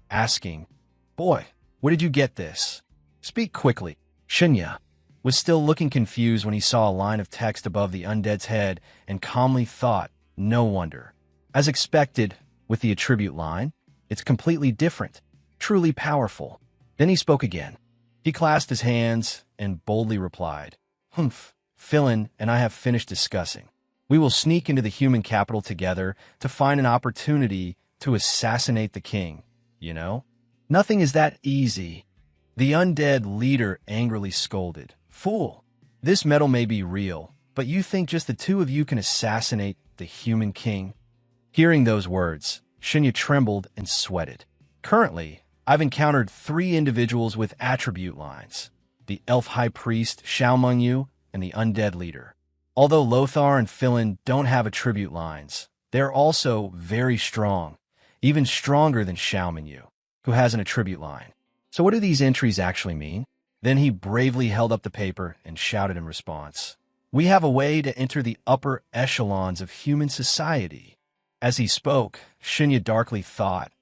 asking, "Boy, where did you get this? Speak quickly." Shunya was still looking confused when he saw a line of text above the undead's head and calmly thought, "No wonder." As expected, with the attribute line, it's completely different, truly powerful. Then he spoke again. He clasped his hands and boldly replied, "Humph, Philin and I have finished discussing. We will sneak into the human capital together to find an opportunity to assassinate the king. You know? Nothing is that easy." The undead leader angrily scolded, "Fool, this medal may be real, but you think just the two of you can assassinate the human king?" Hearing those words, Shinya trembled and sweated. Currently, I've encountered 3 individuals with attribute lines: the elf high priest, Xiao Mengyu, and the undead leader. Although Lothar and Philin don't have attribute lines, they're also very strong, even stronger than Xiao Mengyu, who has an attribute line. So what do these entries actually mean? Then he bravely held up the paper and shouted in response, "We have a way to enter the upper echelons of human society." As he spoke, Shinya darkly thought,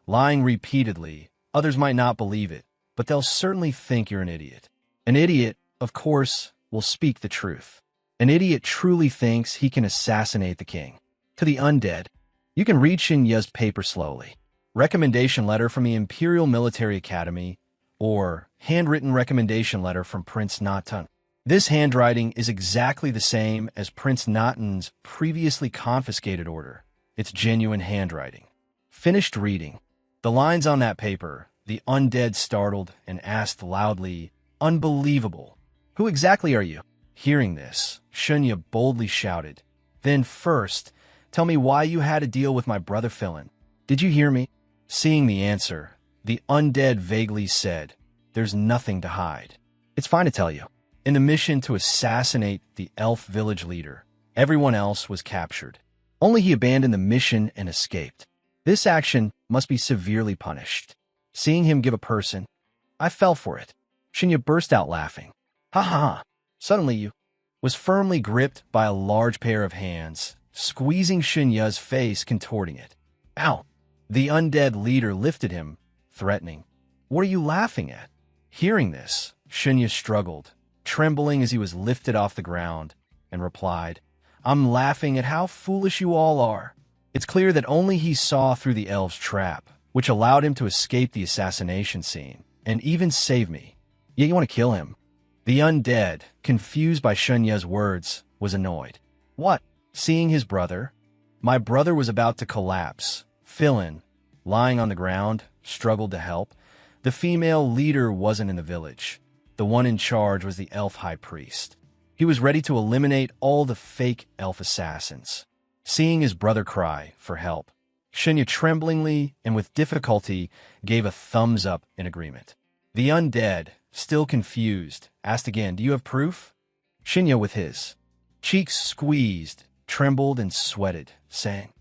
lying repeatedly, others might not believe it, but they'll certainly think you're an idiot. An idiot, of course, will speak the truth. An idiot truly thinks he can assassinate the king. To the undead, you can read Shinya's paper slowly. Recommendation letter from the Imperial Military Academy, or handwritten recommendation letter from Prince Natan. This handwriting is exactly the same as Prince Natan's previously confiscated order. It's genuine handwriting. Finished reading the lines on that paper, the undead startled and asked loudly, "Unbelievable! Who exactly are you?" Hearing this, Shunya boldly shouted, "Then first, tell me why you had to deal with my brother Philin. Did you hear me?" Seeing the answer, the undead vaguely said, "There's nothing to hide. It's fine to tell you. In the mission to assassinate the elf village leader, everyone else was captured. Only he abandoned the mission and escaped. This action must be severely punished." Seeing him give a person, I fell for it. Shinya burst out laughing. "Ha ha ha." Suddenly you was firmly gripped by a large pair of hands, squeezing Shinya's face, contorting it. "Ow!" The undead leader lifted him, threatening. "What are you laughing at?" Hearing this, Shinya struggled, trembling as he was lifted off the ground, and replied, "I'm laughing at how foolish you all are." It's clear that only he saw through the elf's trap, which allowed him to escape the assassination scene, and even save me. Yet you want to kill him. The undead, confused by Shunya's words, was annoyed. "What? Seeing his brother? My brother was about to collapse. Philin, lying on the ground, struggled to help. The female leader wasn't in the village. The one in charge was the elf high priest. He was ready to eliminate all the fake elf assassins. Seeing his brother cry for help, Shinya tremblingly and with difficulty gave a thumbs up in agreement. The undead, still confused, asked again, "Do you have proof?" Shinya, with his cheeks squeezed, trembled and sweated, saying,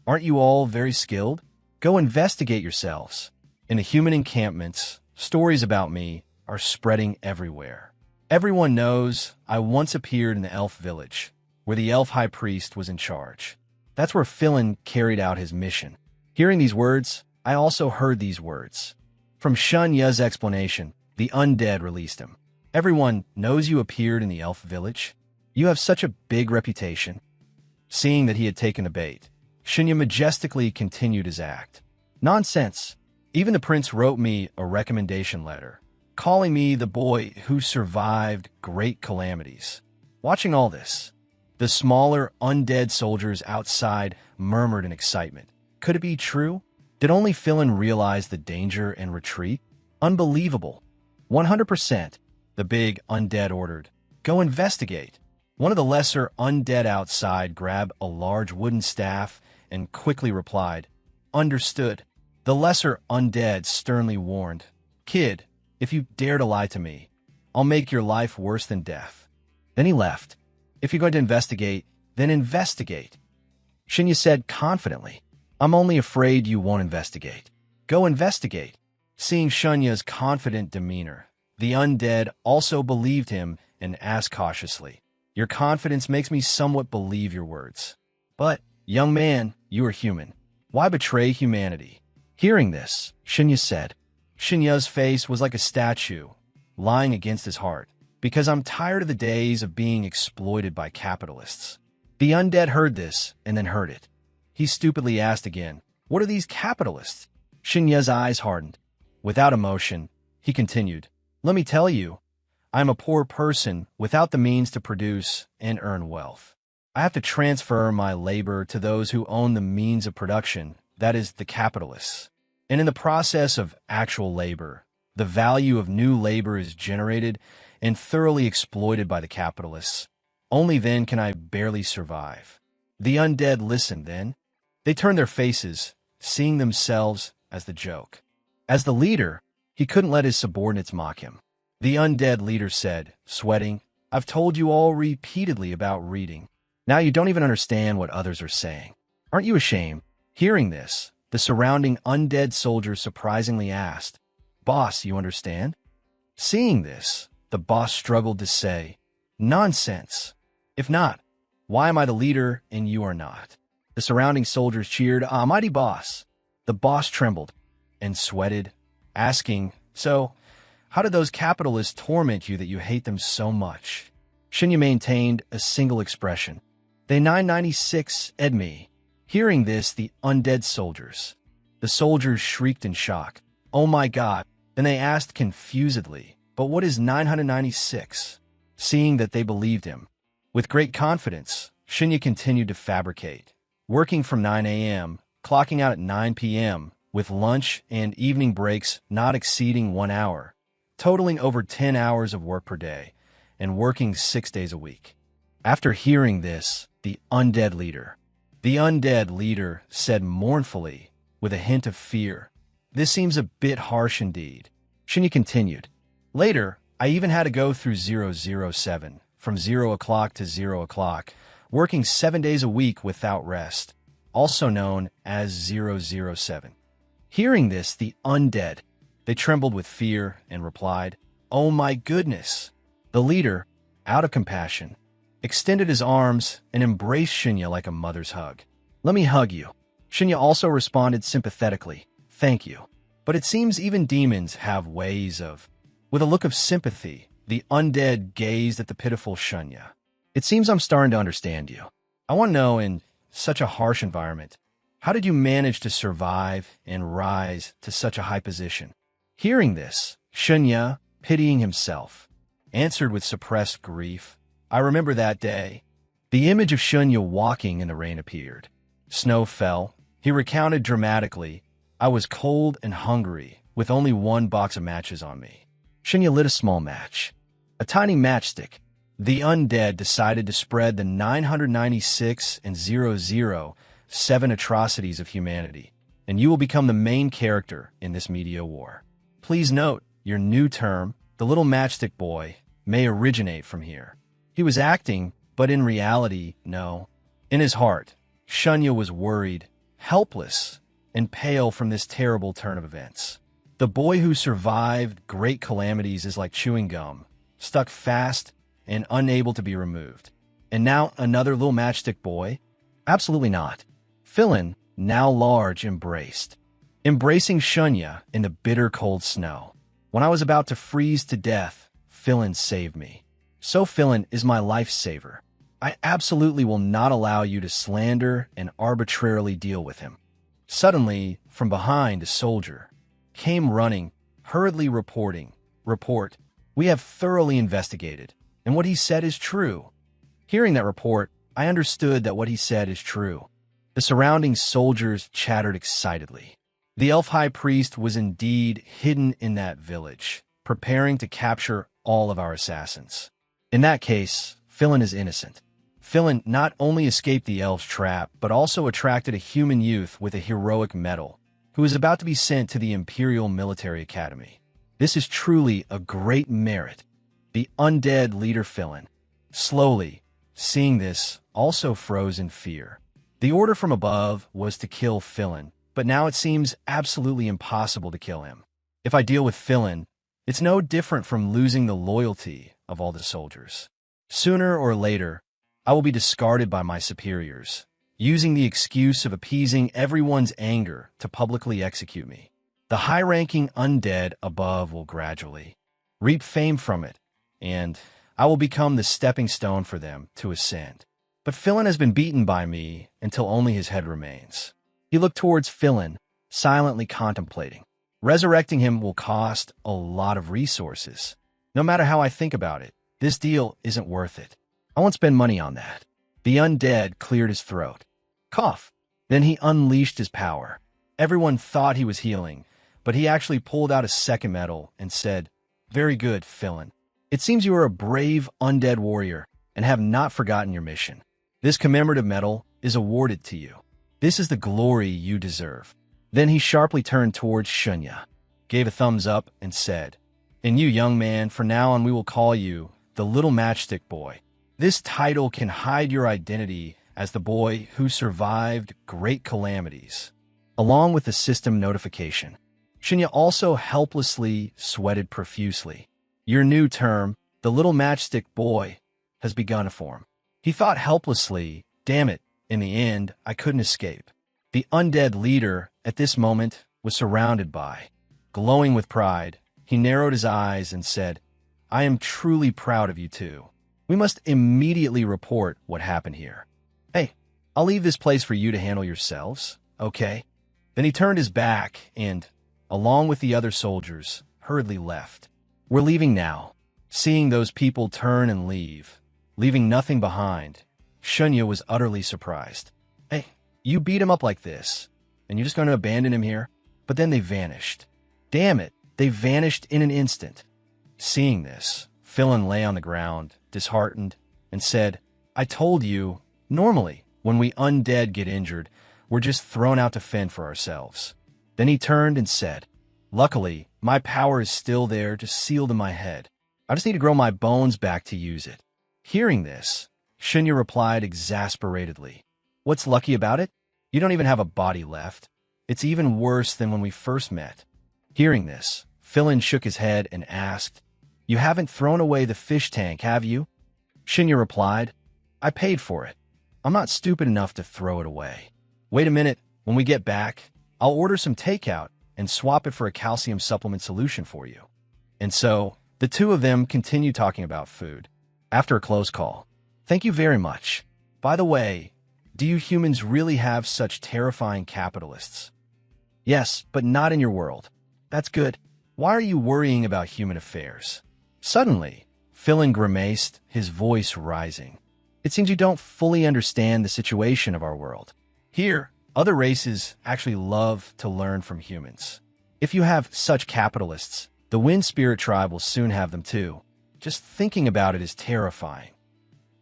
"Aren't you all very skilled? Go investigate yourselves. In the human encampments, stories about me are spreading everywhere. Everyone knows I once appeared in the elf village, where the elf high priest was in charge. That's where Philin carried out his mission." Hearing these words, I also heard these words. From Shunya's explanation, the undead released him. "Everyone knows you appeared in the elf village. You have such a big reputation." Seeing that he had taken the bait, Shunya majestically continued his act. "Nonsense. Even the prince wrote me a recommendation letter, calling me the boy who survived great calamities." Watching all this, the smaller undead soldiers outside murmured in excitement. Could it be true? Did only Philin realize the danger and retreat? Unbelievable. 100%, the big undead ordered. "Go investigate." One of the lesser undead outside grabbed a large wooden staff and quickly replied, "Understood." The lesser undead sternly warned, "Kid, if you dare to lie to me, I'll make your life worse than death." Then he left. "If you're going to investigate, then investigate." Shinya said confidently, "I'm only afraid you won't investigate." "Go investigate." Seeing Shunya's confident demeanor, the undead also believed him and asked cautiously, "Your confidence makes me somewhat believe your words. But, young man, you are human. Why betray humanity?" Hearing this, Shinya said. Shinya's face was like a statue, lying against his heart, "Because I'm tired of the days of being exploited by capitalists." The undead heard this and then heard it. He stupidly asked again, "What are these capitalists?" Shinya's eyes hardened. Without emotion, he continued, "Let me tell you, I am a poor person without the means to produce and earn wealth. I have to transfer my labor to those who own the means of production, that is, the capitalists. And in the process of actual labor, the value of new labor is generated and thoroughly exploited by the capitalists. Only then can I barely survive." The undead listened then. They turned their faces, seeing themselves as the joke. As the leader, he couldn't let his subordinates mock him. The undead leader said, sweating, "I've told you all repeatedly about reading. Now you don't even understand what others are saying. Aren't you ashamed?" Hearing this, the surrounding undead soldiers surprisingly asked, "Boss, you understand?" Seeing this, the boss struggled to say, "Nonsense. If not, why am I the leader and you are not?" The surrounding soldiers cheered, "Ah, mighty boss." The boss trembled and sweated, asking, "So, how did those capitalists torment you that you hate them so much?" Shinya maintained a single expression. "They 996 ed me." Hearing this, the undead soldiers. The soldiers shrieked in shock. "Oh my God." Then they asked confusedly, "But what is 996? Seeing that they believed him. With great confidence, Shinya continued to fabricate, working from 9 a.m., clocking out at 9 p.m., with lunch and evening breaks not exceeding 1 hour, totaling over 10 hours of work per day, and working 6 days a week. After hearing this, the undead leader said mournfully, with a hint of fear, "This seems a bit harsh indeed." Shinya continued, "Later, I even had to go through 007, from 0 o'clock to 0 o'clock, working 7 days a week without rest, also known as 007. Hearing this, the undead, they trembled with fear and replied, "Oh my goodness." The leader, out of compassion, extended his arms and embraced Shinya like a mother's hug. "Let me hug you." Shinya also responded sympathetically, "Thank you. But it seems even demons have ways of..." With a look of sympathy, the undead gazed at the pitiful Shinya. "It seems I'm starting to understand you. I want to know, in such a harsh environment, how did you manage to survive and rise to such a high position?" Hearing this, Shinya, pitying himself, answered with suppressed grief, "I remember that day." The image of Shinya walking in the rain appeared. Snow fell. He recounted dramatically, I was cold and hungry, with only one box of matches on me. Shinya lit a small match. A tiny matchstick. The undead decided to spread the 996 and 007 atrocities of humanity, and you will become the main character in this media war. Please note, your new term, the little matchstick boy, may originate from here. He was acting, but in reality, no. In his heart, Shunya was worried, helpless, and pale from this terrible turn of events. The boy who survived great calamities is like chewing gum, stuck fast and unable to be removed. And now another little matchstick boy? Absolutely not. Philin, now large, embracing Shunya in the bitter cold snow. When I was about to freeze to death, Philin saved me. So Philin is my lifesaver. I absolutely will not allow you to slander and arbitrarily deal with him. Suddenly, from behind, a soldier came running, hurriedly report, we have thoroughly investigated, and what he said is true. Hearing that report, I understood that what he said is true. The surrounding soldiers chattered excitedly. The elf high priest was indeed hidden in that village, preparing to capture all of our assassins. In that case, Philin is innocent. Philin not only escaped the elf's trap, but also attracted a human youth with a heroic medal, who is about to be sent to the Imperial Military Academy. This is truly a great merit. The undead leader Philin, slowly, seeing this, also froze in fear. The order from above was to kill Philin, but now it seems absolutely impossible to kill him. If I deal with Philin, it's no different from losing the loyalty of all the soldiers. Sooner or later, I will be discarded by my superiors, using the excuse of appeasing everyone's anger to publicly execute me. The high-ranking undead above will gradually reap fame from it, and I will become the stepping stone for them to ascend. But Philin has been beaten by me until only his head remains. He looked towards Philin, silently contemplating. Resurrecting him will cost a lot of resources. No matter how I think about it, this deal isn't worth it. I won't spend money on that. The undead cleared his throat. Cough. Then he unleashed his power. Everyone thought he was healing, but he actually pulled out a second medal and said, "Very good, Philin. It seems you are a brave undead warrior and have not forgotten your mission. This commemorative medal is awarded to you. This is the glory you deserve." Then he sharply turned towards Shunya, gave a thumbs up, and said, "And you, young man, from now on we will call you the Little Matchstick Boy. This title can hide your identity as the boy who survived great calamities." Along with the system notification, Shunya also helplessly sweated profusely. Your new term, the Little Matchstick Boy, has begun to form. He thought helplessly, damn it, in the end, I couldn't escape. The undead leader, at this moment, was surrounded by. Glowing with pride, he narrowed his eyes and said, "I am truly proud of you two. We must immediately report what happened here. Hey, I'll leave this place for you to handle yourselves, okay?" Then he turned his back and, along with the other soldiers, hurriedly left. We're leaving now. Seeing those people turn and leave, leaving nothing behind, Shunya was utterly surprised. Hey, you beat him up like this, and you're just going to abandon him here? But then they vanished. Damn it, they vanished in an instant. Seeing this, Philin lay on the ground, disheartened, and said, "I told you, normally, when we undead get injured, we're just thrown out to fend for ourselves." Then he turned and said, "Luckily, my power is still there, just sealed in my head. I just need to grow my bones back to use it." Hearing this, Shunya replied exasperatedly, "What's lucky about it? You don't even have a body left. It's even worse than when we first met." Hearing this, Philin shook his head and asked, "You haven't thrown away the fish tank, have you?" Shunya replied, "I paid for it. I'm not stupid enough to throw it away. Wait a minute, when we get back, I'll order some takeout and swap it for a calcium supplement solution for you." And so, the two of them continued talking about food. After a close call, "Thank you very much. By the way, do you humans really have such terrifying capitalists?" "Yes, but not in your world." "That's good. Why are you worrying about human affairs?" Suddenly, Philin grimaced, his voice rising. "It seems you don't fully understand the situation of our world. Here, Other races actually love to learn from humans. If you have such capitalists, the Wind Spirit tribe will soon have them too. Just thinking about it is terrifying.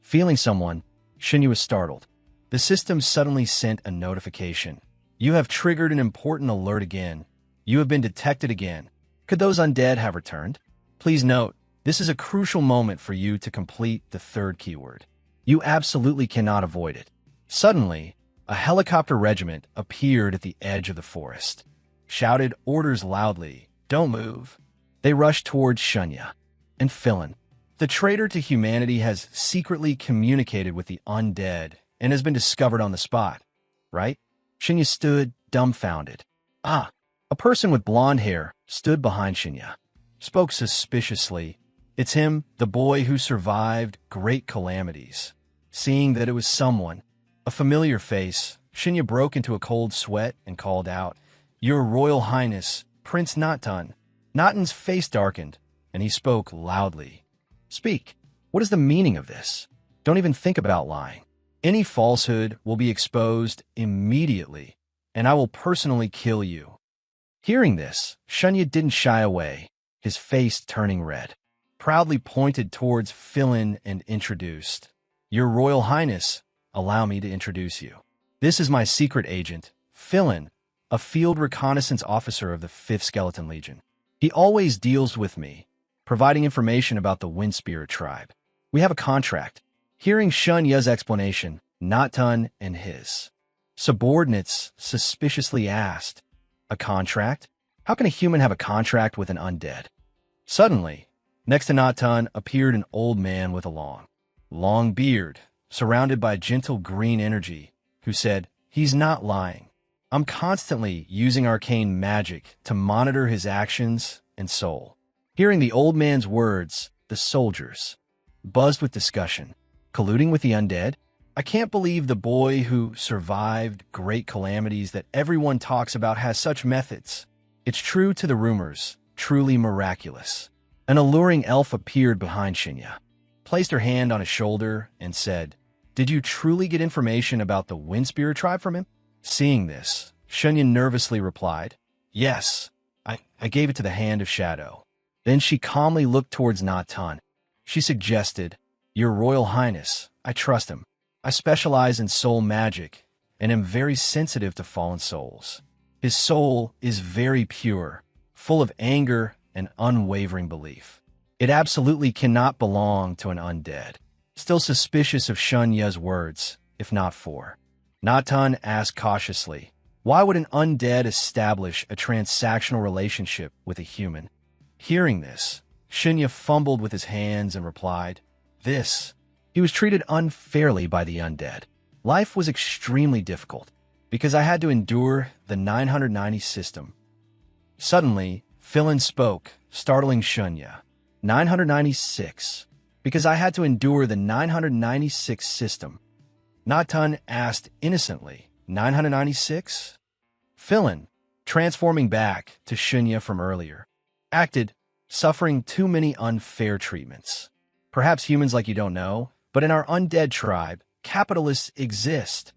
Feeling someone, Shinya was startled. The system suddenly sent a notification. You have triggered an important alert again. You have been detected again. Could those undead have returned? Please note, this is a crucial moment for you to complete the third keyword. You absolutely cannot avoid it. Suddenly, a helicopter regiment appeared at the edge of the forest. Shouted orders loudly, "Don't move." They rushed towards Shunya and Philin. The traitor to humanity has secretly communicated with the undead and has been discovered on the spot, right? Shinya stood dumbfounded. Ah, a person with blonde hair stood behind Shinya. Spoke suspiciously. It's him, the boy who survived great calamities. Seeing that it was someone, a familiar face, Shinya broke into a cold sweat and called out, "Your Royal Highness, Prince Natun." Natun's face darkened, and he spoke loudly. "Speak. What is the meaning of this? Don't even think about lying. Any falsehood will be exposed immediately, and I will personally kill you." Hearing this, Shunya didn't shy away, his face turning red. Proudly pointed towards Philin and introduced, "Your Royal Highness, allow me to introduce you. This is my secret agent, Philin, a field reconnaissance officer of the 5th Skeleton Legion. He always deals with me, providing information about the Wind Spirit tribe. We have a contract." Hearing Shunya's explanation, Natun and his subordinates suspiciously asked, "A contract? How can a human have a contract with an undead?" Suddenly, next to Natun appeared an old man with a long beard, surrounded by gentle green energy, who said, "He's not lying. I'm constantly using arcane magic to monitor his actions and soul." Hearing the old man's words, the soldiers buzzed with discussion. Colluding with the undead? I can't believe the boy who survived great calamities that everyone talks about has such methods. It's true to the rumors, truly miraculous. An alluring elf appeared behind Shinya, placed her hand on his shoulder, and said, "Did you truly get information about the Wind Spirit tribe from him?" Seeing this, Shinya nervously replied, "Yes, I gave it to the Hand of Shadow." Then she calmly looked towards Natun. She suggested, "Your Royal Highness, I trust him. I specialize in soul magic and am very sensitive to fallen souls. His soul is very pure, full of anger and unwavering belief. It absolutely cannot belong to an undead." Still suspicious of Shunya's words, if not for. Natun asked cautiously, "Why would an undead establish a transactional relationship with a human?" Hearing this, Shunya fumbled with his hands and replied, He was treated unfairly by the undead. Life was extremely difficult, because I had to endure the 990 system." Suddenly, Philin spoke, startling Shunya. 996. Because I had to endure the 996 system. Natun asked innocently, 996? Philin, transforming back to Shunya from earlier, acted, suffering too many unfair treatments. Perhaps humans like you don't know, but in our undead tribe, capitalists exist.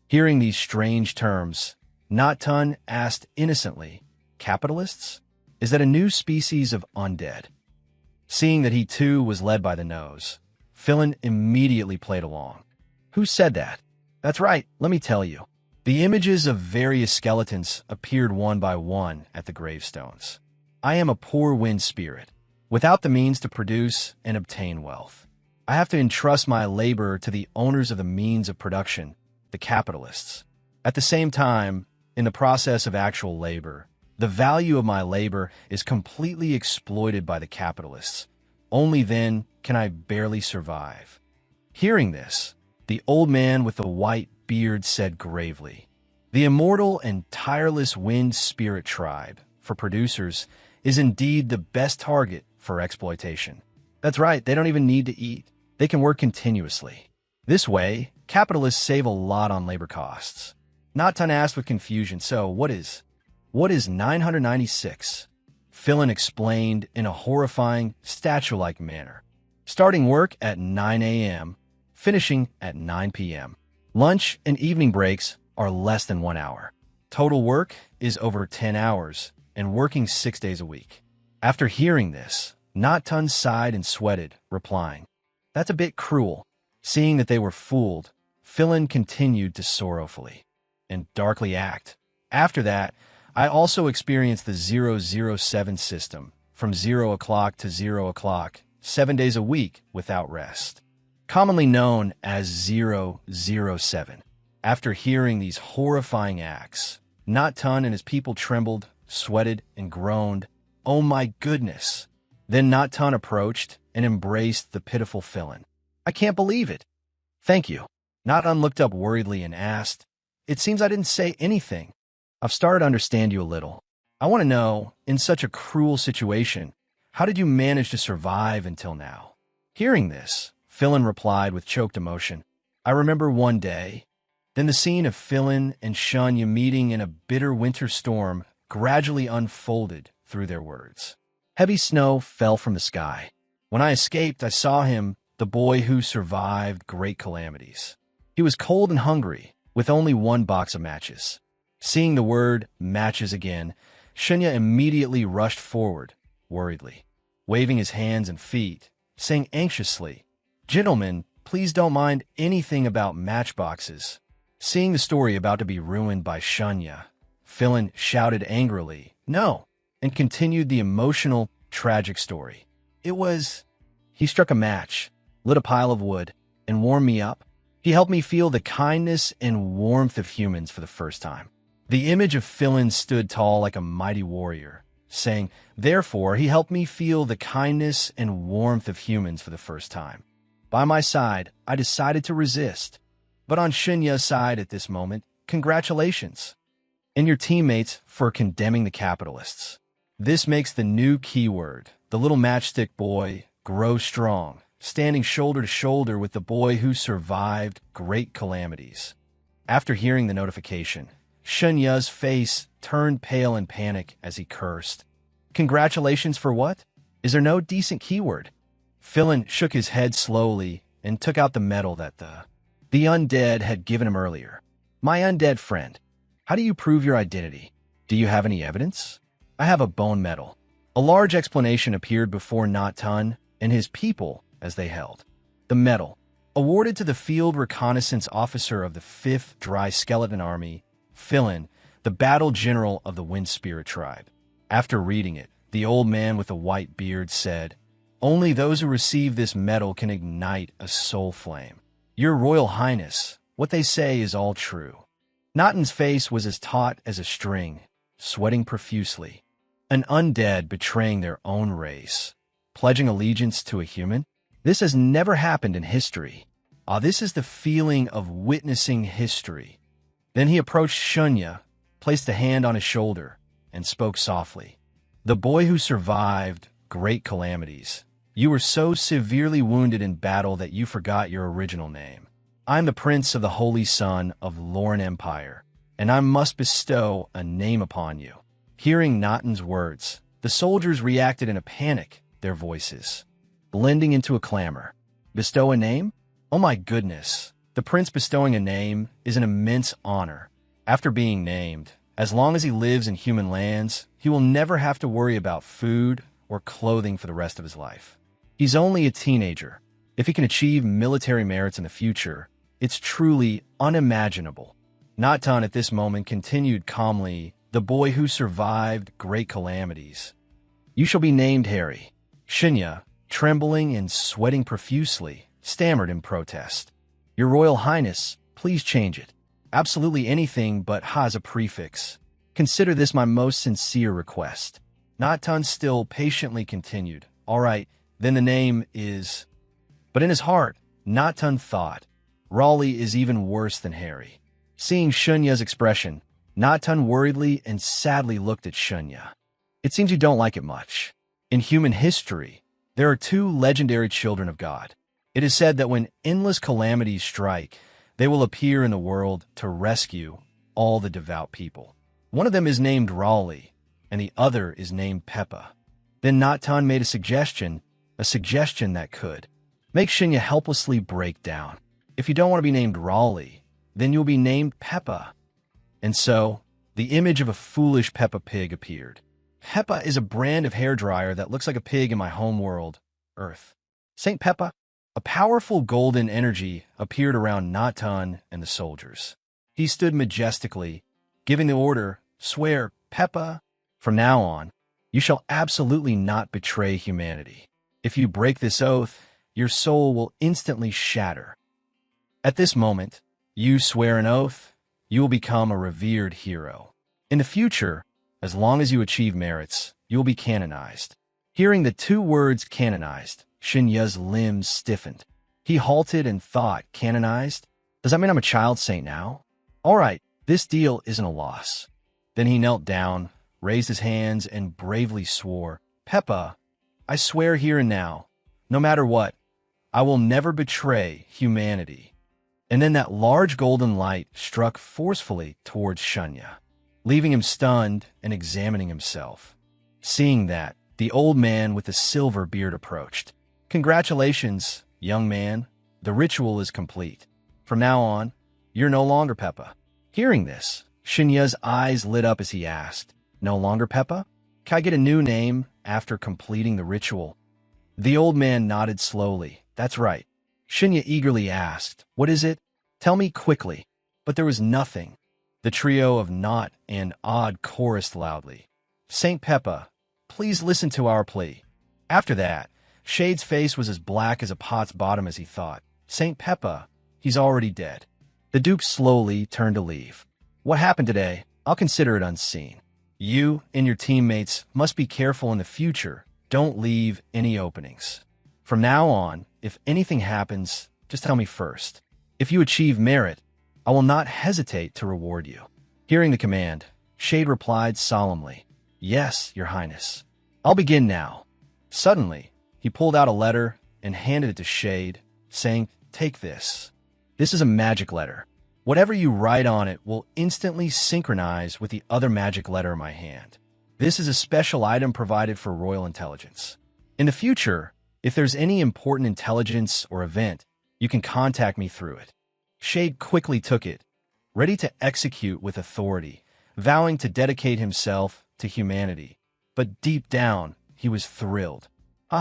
Hearing these strange terms, Natun asked innocently, "Capitalists? Is that a new species of undead?" Seeing that he too was led by the nose, Philin immediately played along. "Who said that?" "That's right, let me tell you." The images of various skeletons appeared one by one at the gravestones. "I am a poor wind spirit, without the means to produce and obtain wealth. I have to entrust my labor to the owners of the means of production, the capitalists. At the same time, in the process of actual labor, the value of my labor is completely exploited by the capitalists. Only then can I barely survive." Hearing this, the old man with the white beard said gravely, "The immortal and tireless wind spirit tribe, for producers, is indeed the best target for exploitation. That's right, they don't even need to eat. They can work continuously. This way, capitalists save a lot on labor costs." Natun asked with confusion, "So, what is 996? Philin explained in a horrifying, statue-like manner. "Starting work at 9 a.m., finishing at 9 p.m. Lunch and evening breaks are less than 1 hour. Total work is over 10 hours and working 6 days a week. After hearing this, Not-Tun sighed and sweated, replying, "That's a bit cruel." Seeing that they were fooled, Philin continued to sorrowfully and darkly act. After that, I also experienced the 007 system, from 0 o'clock to 0 o'clock, 7 days a week without rest, commonly known as 007. After hearing these horrifying acts, Not-Tun and his people trembled, sweated, and groaned, "Oh my goodness!" Then Not-Tun approached and embraced the pitiful Philin. "I can't believe it." "Thank you." Not-Tun looked up worriedly and asked, "It seems I didn't say anything. I've started to understand you a little. I want to know, in such a cruel situation, how did you manage to survive until now?" Hearing this, Philin replied with choked emotion, "I remember one day." Then the scene of Philin and Shunya meeting in a bitter winter storm gradually unfolded through their words. Heavy snow fell from the sky. When I escaped, I saw him, the boy who survived great calamities. He was cold and hungry, with only one box of matches. Seeing the word matches again, Shunya immediately rushed forward, worriedly, waving his hands and feet, saying anxiously, "Gentlemen, please don't mind anything about matchboxes." Seeing the story about to be ruined by Shunya, Philin shouted angrily, "No," and continued the emotional, tragic story. He struck a match, lit a pile of wood, and warmed me up. He helped me feel the kindness and warmth of humans for the first time. The image of Philin stood tall like a mighty warrior, saying, "Therefore, he helped me feel the kindness and warmth of humans for the first time." By my side, I decided to resist. But on Shunya's side at this moment, congratulations. And your teammates for condemning the capitalists. This makes the new keyword, the little matchstick boy, grow strong, standing shoulder to shoulder with the boy who survived great calamities. After hearing the notification, Shunya's face turned pale in panic as he cursed. "Congratulations for what? Is there no decent keyword?" Philin shook his head slowly and took out the medal that the undead had given him earlier. "My undead friend, how do you prove your identity? Do you have any evidence?" "I have a bone medal." A large explanation appeared before Not-Tun and his people as they held. The medal, awarded to the field reconnaissance officer of the 5th Dry Skeleton Army, Philin, the battle general of the Wind Spirit tribe. After reading it, the old man with the white beard said, "Only those who receive this medal can ignite a soul flame. Your Royal Highness, what they say is all true." Not-Tun's face was as taut as a string, sweating profusely. An undead betraying their own race, pledging allegiance to a human? This has never happened in history. This is the feeling of witnessing history. Then he approached Shunya, placed a hand on his shoulder, and spoke softly. "The boy who survived great calamities. You were so severely wounded in battle that you forgot your original name. I'm the Prince of the Holy Sun of Lauren Empire, and I must bestow a name upon you." Hearing Not-Tun's words, the soldiers reacted in a panic, their voices blending into a clamor. "Bestow a name? Oh my goodness. The prince bestowing a name is an immense honor. After being named, as long as he lives in human lands, he will never have to worry about food or clothing for the rest of his life. He's only a teenager. If he can achieve military merits in the future, it's truly unimaginable." Not-Tun at this moment continued calmly, "The boy who survived great calamities. You shall be named Harry." Shunya, trembling and sweating profusely, stammered in protest. "Your Royal Highness, please change it. Absolutely anything but Ha as a prefix. Consider this my most sincere request." Not-Tun still patiently continued, "All right, then the name is..." But in his heart, Not-Tun thought, "Raleigh is even worse than Harry." Seeing Shunya's expression, Not-Tun worriedly and sadly looked at Shunya. "It seems you don't like it much. In human history, there are two legendary children of God. It is said that when endless calamities strike, they will appear in the world to rescue all the devout people. One of them is named Raleigh, and the other is named Peppa." Then Not-Tun made a suggestion that could make Shunya helplessly break down. "If you don't want to be named Raleigh, then you'll be named Peppa." And so, the image of a foolish Peppa Pig appeared. Peppa is a brand of hairdryer that looks like a pig in my home world, Earth. Saint Peppa, a powerful golden energy appeared around Natan and the soldiers. He stood majestically, giving the order, "Swear, Peppa, from now on, you shall absolutely not betray humanity. If you break this oath, your soul will instantly shatter. At this moment, you swear an oath, you will become a revered hero. In the future, as long as you achieve merits, you will be canonized." Hearing the two words canonized, Shinya's limbs stiffened. He halted and thought, canonized? Does that mean I'm a child saint now? All right, this deal isn't a loss. Then he knelt down, raised his hands, and bravely swore, "Peppa, I swear here and now, no matter what, I will never betray humanity." And then that large golden light struck forcefully towards Shunya, leaving him stunned and examining himself. Seeing that, the old man with the silver beard approached. "Congratulations, young man. The ritual is complete. From now on, you're no longer Peppa." Hearing this, Shinya's eyes lit up as he asked, "No longer Peppa? Can I get a new name after completing the ritual?" The old man nodded slowly. "That's right." Shinya eagerly asked, "What is it? Tell me quickly." But there was nothing. The trio of Not and Odd chorused loudly, "Saint Peppa, please listen to our plea." After that, Shade's face was as black as a pot's bottom as he thought, "Saint Peppa, he's already dead." The Duke slowly turned to leave. "What happened today, I'll consider it unseen. You and your teammates must be careful in the future. Don't leave any openings. From now on, if anything happens, just tell me first. If you achieve merit, I will not hesitate to reward you." Hearing the command, Shade replied solemnly, "Yes, Your Highness. I'll begin now." Suddenly, he pulled out a letter and handed it to Shade, saying, "Take this. This is a magic letter. Whatever you write on it will instantly synchronize with the other magic letter in my hand. This is a special item provided for royal intelligence. In the future, if there's any important intelligence or event, you can contact me through it." Shade quickly took it, ready to execute with authority, vowing to dedicate himself to humanity. But deep down, he was thrilled.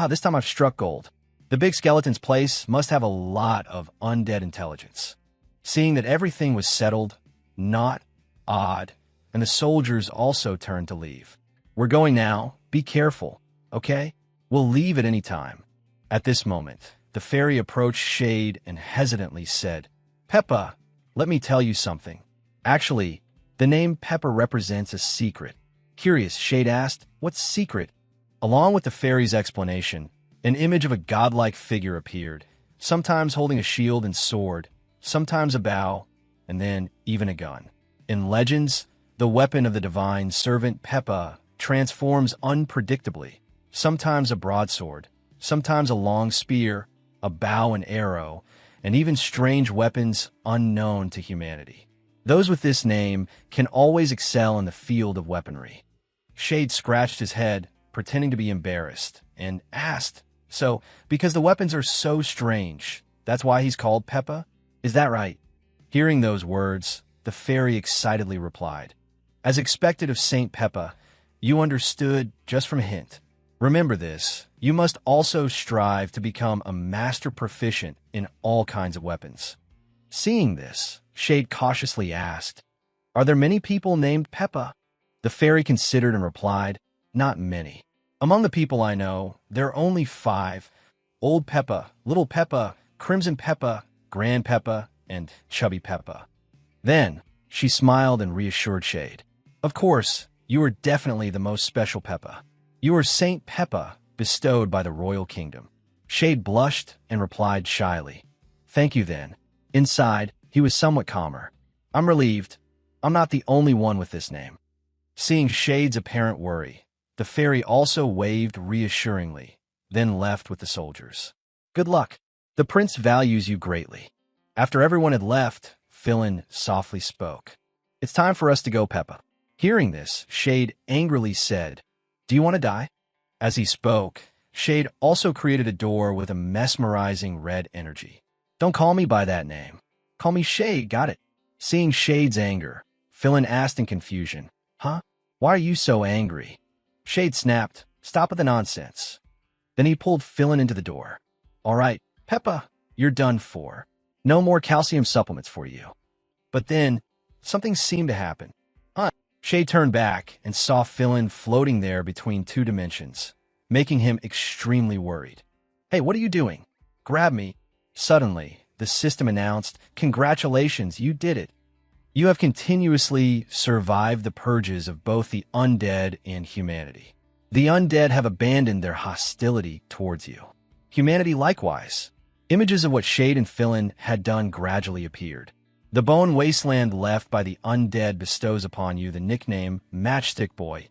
This time I've struck gold. The big skeleton's place must have a lot of undead intelligence." Seeing that everything was settled, Not, Odd, and the soldiers also turned to leave. "We're going now. Be careful, okay? We'll leave at any time." At this moment, the fairy approached Shade and hesitantly said, "Peppa, let me tell you something. Actually, the name Peppa represents a secret." Curious, Shade asked, "What secret?" Along with the fairy's explanation, an image of a godlike figure appeared, sometimes holding a shield and sword, sometimes a bow, and then even a gun. In legends, the weapon of the divine servant Peppa transforms unpredictably, sometimes a broadsword, sometimes a long spear, a bow and arrow, and even strange weapons unknown to humanity. Those with this name can always excel in the field of weaponry. Shade scratched his head, pretending to be embarrassed, and asked, "So, because the weapons are so strange, that's why he's called Peppa? Is that right?" Hearing those words, the fairy excitedly replied, "As expected of Saint Peppa, you understood just from a hint. Remember this, you must also strive to become a master proficient in all kinds of weapons." Seeing this, Shade cautiously asked, "Are there many people named Peppa?" The fairy considered and replied, "Not many. Among the people I know, there are only 5. Old Peppa, Little Peppa, Crimson Peppa, Grand Peppa, and Chubby Peppa." Then, she smiled and reassured Shade. "Of course, you are definitely the most special Peppa. You are Saint Peppa, bestowed by the royal kingdom." Shade blushed and replied shyly, "Thank you then." Inside, he was somewhat calmer. "I'm relieved. I'm not the only one with this name." Seeing Shade's apparent worry, the fairy also waved reassuringly, then left with the soldiers. "Good luck. The prince values you greatly." After everyone had left, Philin softly spoke. "It's time for us to go, Peppa." Hearing this, Shade angrily said, "Do you want to die?" As he spoke, Shade also created a door with a mesmerizing red energy. "Don't call me by that name. Call me Shade, got it?" Seeing Shade's anger, Philin asked in confusion. Huh? Why are you so angry? Shade snapped. Stop with the nonsense. Then he pulled Philin into the door. All right, Peppa, you're done for. No more calcium supplements for you. But then, something seemed to happen. Shade turned back and saw Philin floating there between two dimensions, making him extremely worried. Hey, what are you doing? Grab me. Suddenly, the system announced, Congratulations, you did it. You have continuously survived the purges of both the undead and humanity. The undead have abandoned their hostility towards you. Humanity likewise. Images of what Shade and Philin had done gradually appeared. The bone wasteland left by the undead bestows upon you the nickname Matchstick Boy.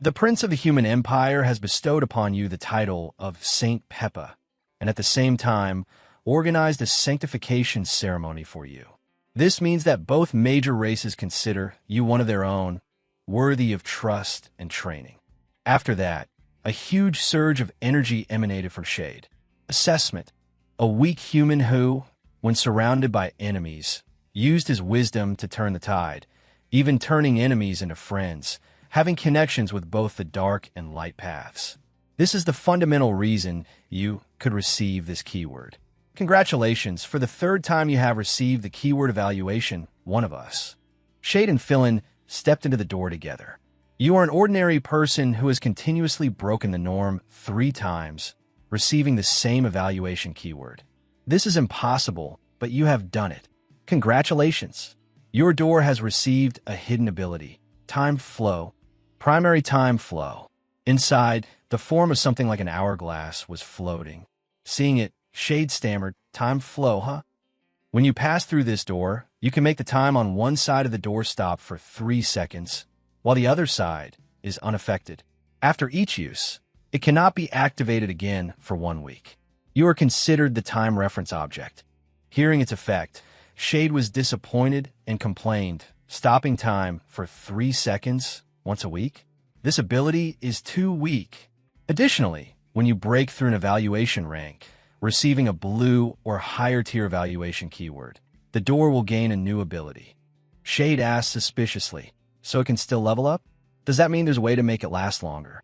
The Prince of the Human Empire has bestowed upon you the title of Saint Peppa, and at the same time, organized a sanctification ceremony for you. This means that both major races consider you one of their own, worthy of trust and training. After that, a huge surge of energy emanated from Shade. Assessment: a weak human who, when surrounded by enemies, used his wisdom to turn the tide, even turning enemies into friends, having connections with both the dark and light paths. This is the fundamental reason you could receive this keyword. Congratulations, for the third time you have received the keyword evaluation, one of us. Shade and Philin stepped into the door together. You are an ordinary person who has continuously broken the norm 3 times, receiving the same evaluation keyword. This is impossible, but you have done it. Congratulations. Your door has received a hidden ability, Time Flow, Primary Time Flow. Inside, the form of something like an hourglass was floating. Seeing it, Shade stammered, Time Flow, huh? When you pass through this door, you can make the time on one side of the door stop for 3 seconds, while the other side is unaffected. After each use, it cannot be activated again for 1 week. You are considered the time reference object. Hearing its effect, Shade was disappointed and complained, stopping time for 3 seconds once a week? This ability is too weak. Additionally, when you break through an evaluation rank, receiving a blue or higher tier evaluation keyword, the door will gain a new ability. Shade asked suspiciously, so it can still level up? Does that mean there's a way to make it last longer?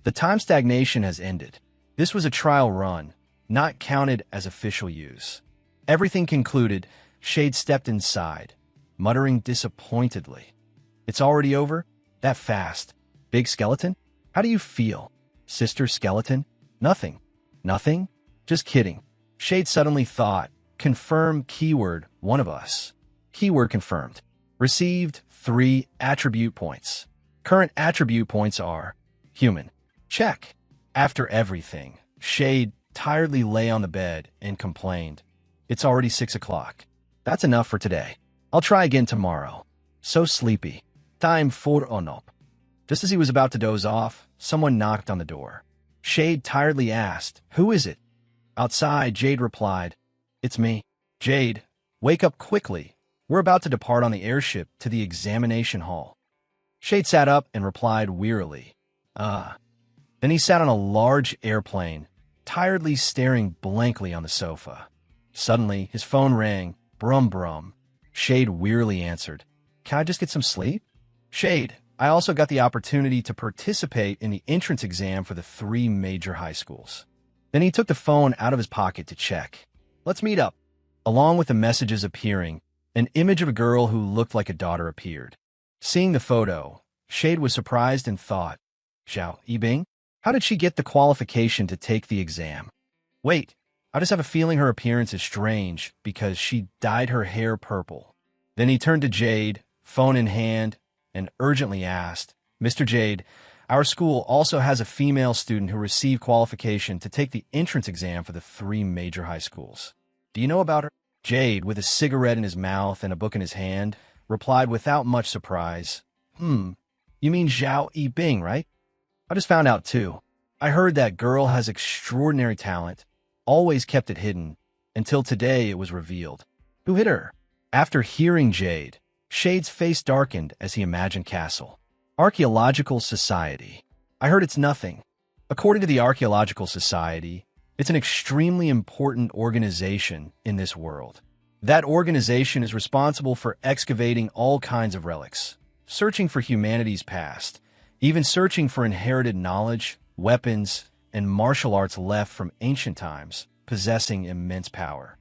The time stagnation has ended. This was a trial run, not counted as official use. Everything concluded, Shade stepped inside, muttering disappointedly. It's already over? That fast? Big Skeleton? How do you feel? Sister Skeleton? Nothing. Nothing? Just kidding. Shade suddenly thought, confirm keyword, one of us. Keyword confirmed. Received 3 attribute points. Current attribute points are human. Check. After everything, Shade tiredly lay on the bed and complained. It's already 6 o'clock. That's enough for today. I'll try again tomorrow. So sleepy. Time for onop. Just as he was about to doze off, someone knocked on the door. Shade tiredly asked, Who is it? Outside, Jade replied, It's me. Jade, wake up quickly. We're about to depart on the airship to the examination hall. Shade sat up and replied wearily, Then he sat on a large airplane, tiredly staring blankly on the sofa. Suddenly, his phone rang. Brum brum. Shade wearily answered, Can I just get some sleep? Shade, I also got the opportunity to participate in the entrance exam for the 3 major high schools. Then he took the phone out of his pocket to check. Let's meet up. Along with the messages appearing, an image of a girl who looked like a daughter appeared. Seeing the photo, Shade was surprised and thought, Xiao Yibing? How did she get the qualification to take the exam? Wait, I just have a feeling her appearance is strange because she dyed her hair purple. Then he turned to Jade, phone in hand, and urgently asked, Mr. Jade, our school also has a female student who received qualification to take the entrance exam for the 3 major high schools. Do you know about her? Jade, with a cigarette in his mouth and a book in his hand, replied without much surprise, You mean Xiao Yibing, right? I just found out too. I heard that girl has extraordinary talent, always kept it hidden, until today it was revealed. Who hit her? After hearing Jade, Shade's face darkened as he imagined Castle. Archaeological Society. I heard it's nothing. According to the Archaeological Society, it's an extremely important organization in this world. That organization is responsible for excavating all kinds of relics, searching for humanity's past, even searching for inherited knowledge, weapons, and martial arts left from ancient times, possessing immense power.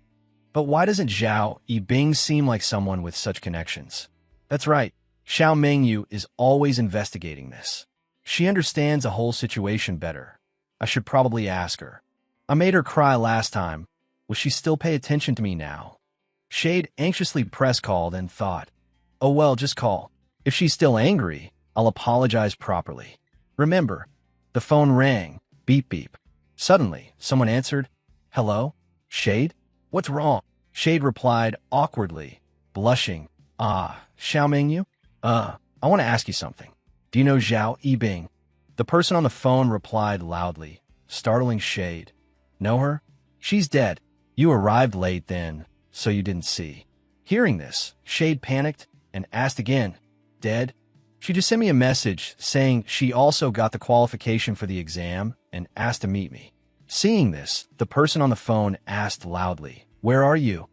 But why doesn't Zhao Yibing seem like someone with such connections? That's right, Xiao Mingyu is always investigating this. She understands the whole situation better. I should probably ask her. I made her cry last time. Will she still pay attention to me now? Shade anxiously press-called and thought, oh well, just call. If she's still angry, I'll apologize properly. Remember, the phone rang. Beep beep. Suddenly, someone answered. Hello? Shade? What's wrong? Shade replied awkwardly, blushing. Ah, Xiao Mingyu? I want to ask you something. Do you know Zhao Yibing? The person on the phone replied loudly, startling Shade. Know her? She's dead. You arrived late then, so you didn't see. Hearing this, Shade panicked and asked again, dead? She just sent me a message saying she also got the qualification for the exam and asked to meet me. Seeing this, the person on the phone asked loudly, where are you?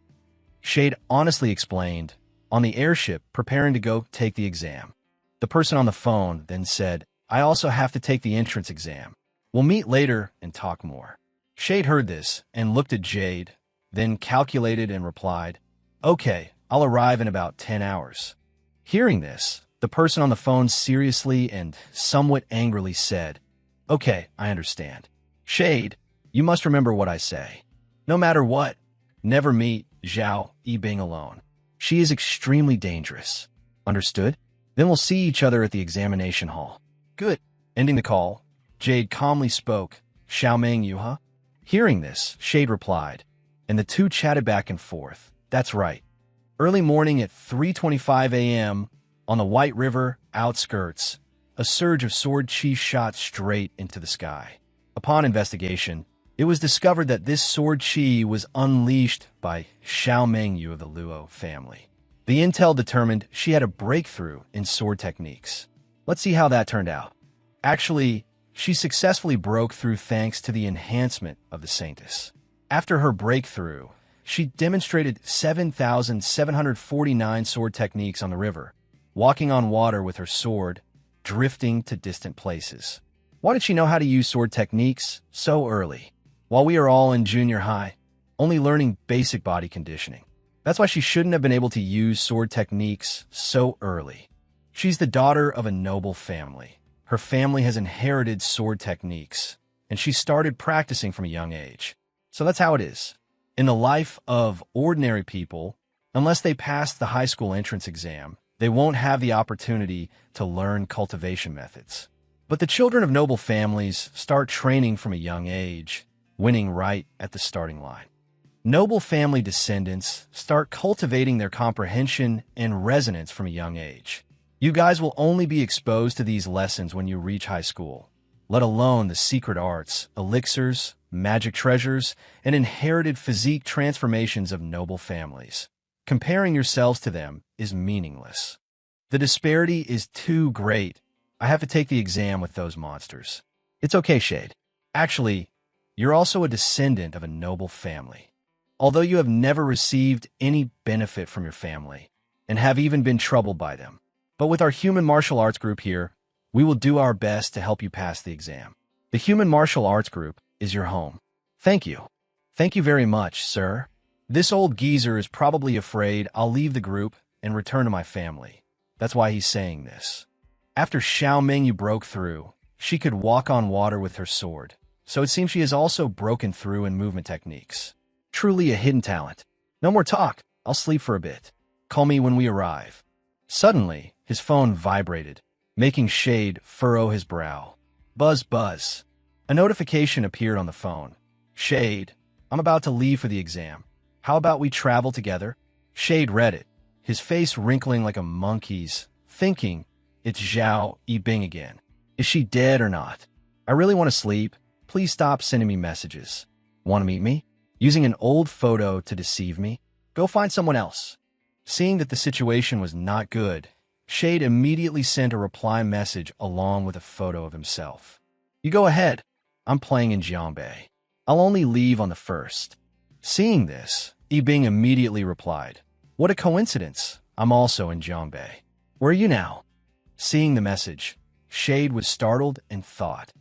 Shade honestly explained, on the airship preparing to go take the exam. The person on the phone then said, I also have to take the entrance exam. We'll meet later and talk more. Shade heard this and looked at Jade, then calculated and replied, okay, I'll arrive in about 10 hours. Hearing this, the person on the phone seriously and somewhat angrily said, okay, I understand. Shade, you must remember what I say. No matter what, never meet Zhao Yibing alone. She is extremely dangerous. Understood? Then we'll see each other at the examination hall. Good. Ending the call, Jade calmly spoke, Xiao Mingyu, huh? Hearing this, Shade replied, and the two chatted back and forth. That's right. Early morning at 3:25 a.m., on the White River outskirts, a surge of sword chi shot straight into the sky. Upon investigation, it was discovered that this sword chi was unleashed by Xiao Mingyu of the Luo family. The intel determined she had a breakthrough in sword techniques. Let's see how that turned out. Actually, she successfully broke through thanks to the enhancement of the Saintess. After her breakthrough, she demonstrated 7,749 sword techniques on the river, walking on water with her sword, drifting to distant places. Why did she know how to use sword techniques so early? While we are all in junior high, only learning basic body conditioning. That's why she shouldn't have been able to use sword techniques so early. She's the daughter of a noble family. Her family has inherited sword techniques, and she started practicing from a young age. So that's how it is. In the life of ordinary people, unless they pass the high school entrance exam, they won't have the opportunity to learn cultivation methods. But the children of noble families start training from a young age, winning right at the starting line. Noble family descendants start cultivating their comprehension and resonance from a young age. You guys will only be exposed to these lessons when you reach high school, let alone the secret arts, elixirs, magic treasures, and inherited physique transformations of noble families. Comparing yourselves to them is meaningless. The disparity is too great. I have to take the exam with those monsters. It's okay, Shade. Actually, you're also a descendant of a noble family. Although you have never received any benefit from your family, and have even been troubled by them. But with our human martial arts group here, we will do our best to help you pass the exam. The human martial arts group is your home. Thank you. Thank you very much, sir. This old geezer is probably afraid I'll leave the group and return to my family. That's why he's saying this. After Xiao Mingyu broke through, she could walk on water with her sword. So it seems she has also broken through in movement techniques. Truly a hidden talent. No more talk. I'll sleep for a bit. Call me when we arrive. Suddenly, his phone vibrated, making Shade furrow his brow. Buzz, buzz. A notification appeared on the phone. Shade, I'm about to leave for the exam. How about we travel together? Shade read it, his face wrinkling like a monkey's, thinking, it's Zhao Yibing again. Is she dead or not? I really want to sleep. Please stop sending me messages. Want to meet me? Using an old photo to deceive me? Go find someone else. Seeing that the situation was not good, Shade immediately sent a reply message along with a photo of himself. You go ahead. I'm playing in Jiangbei. I'll only leave on the 1st. Seeing this, Yibing immediately replied, "What a coincidence. I'm also in Zhongbei. Where are you now?" Seeing the message, Shade was startled and thought,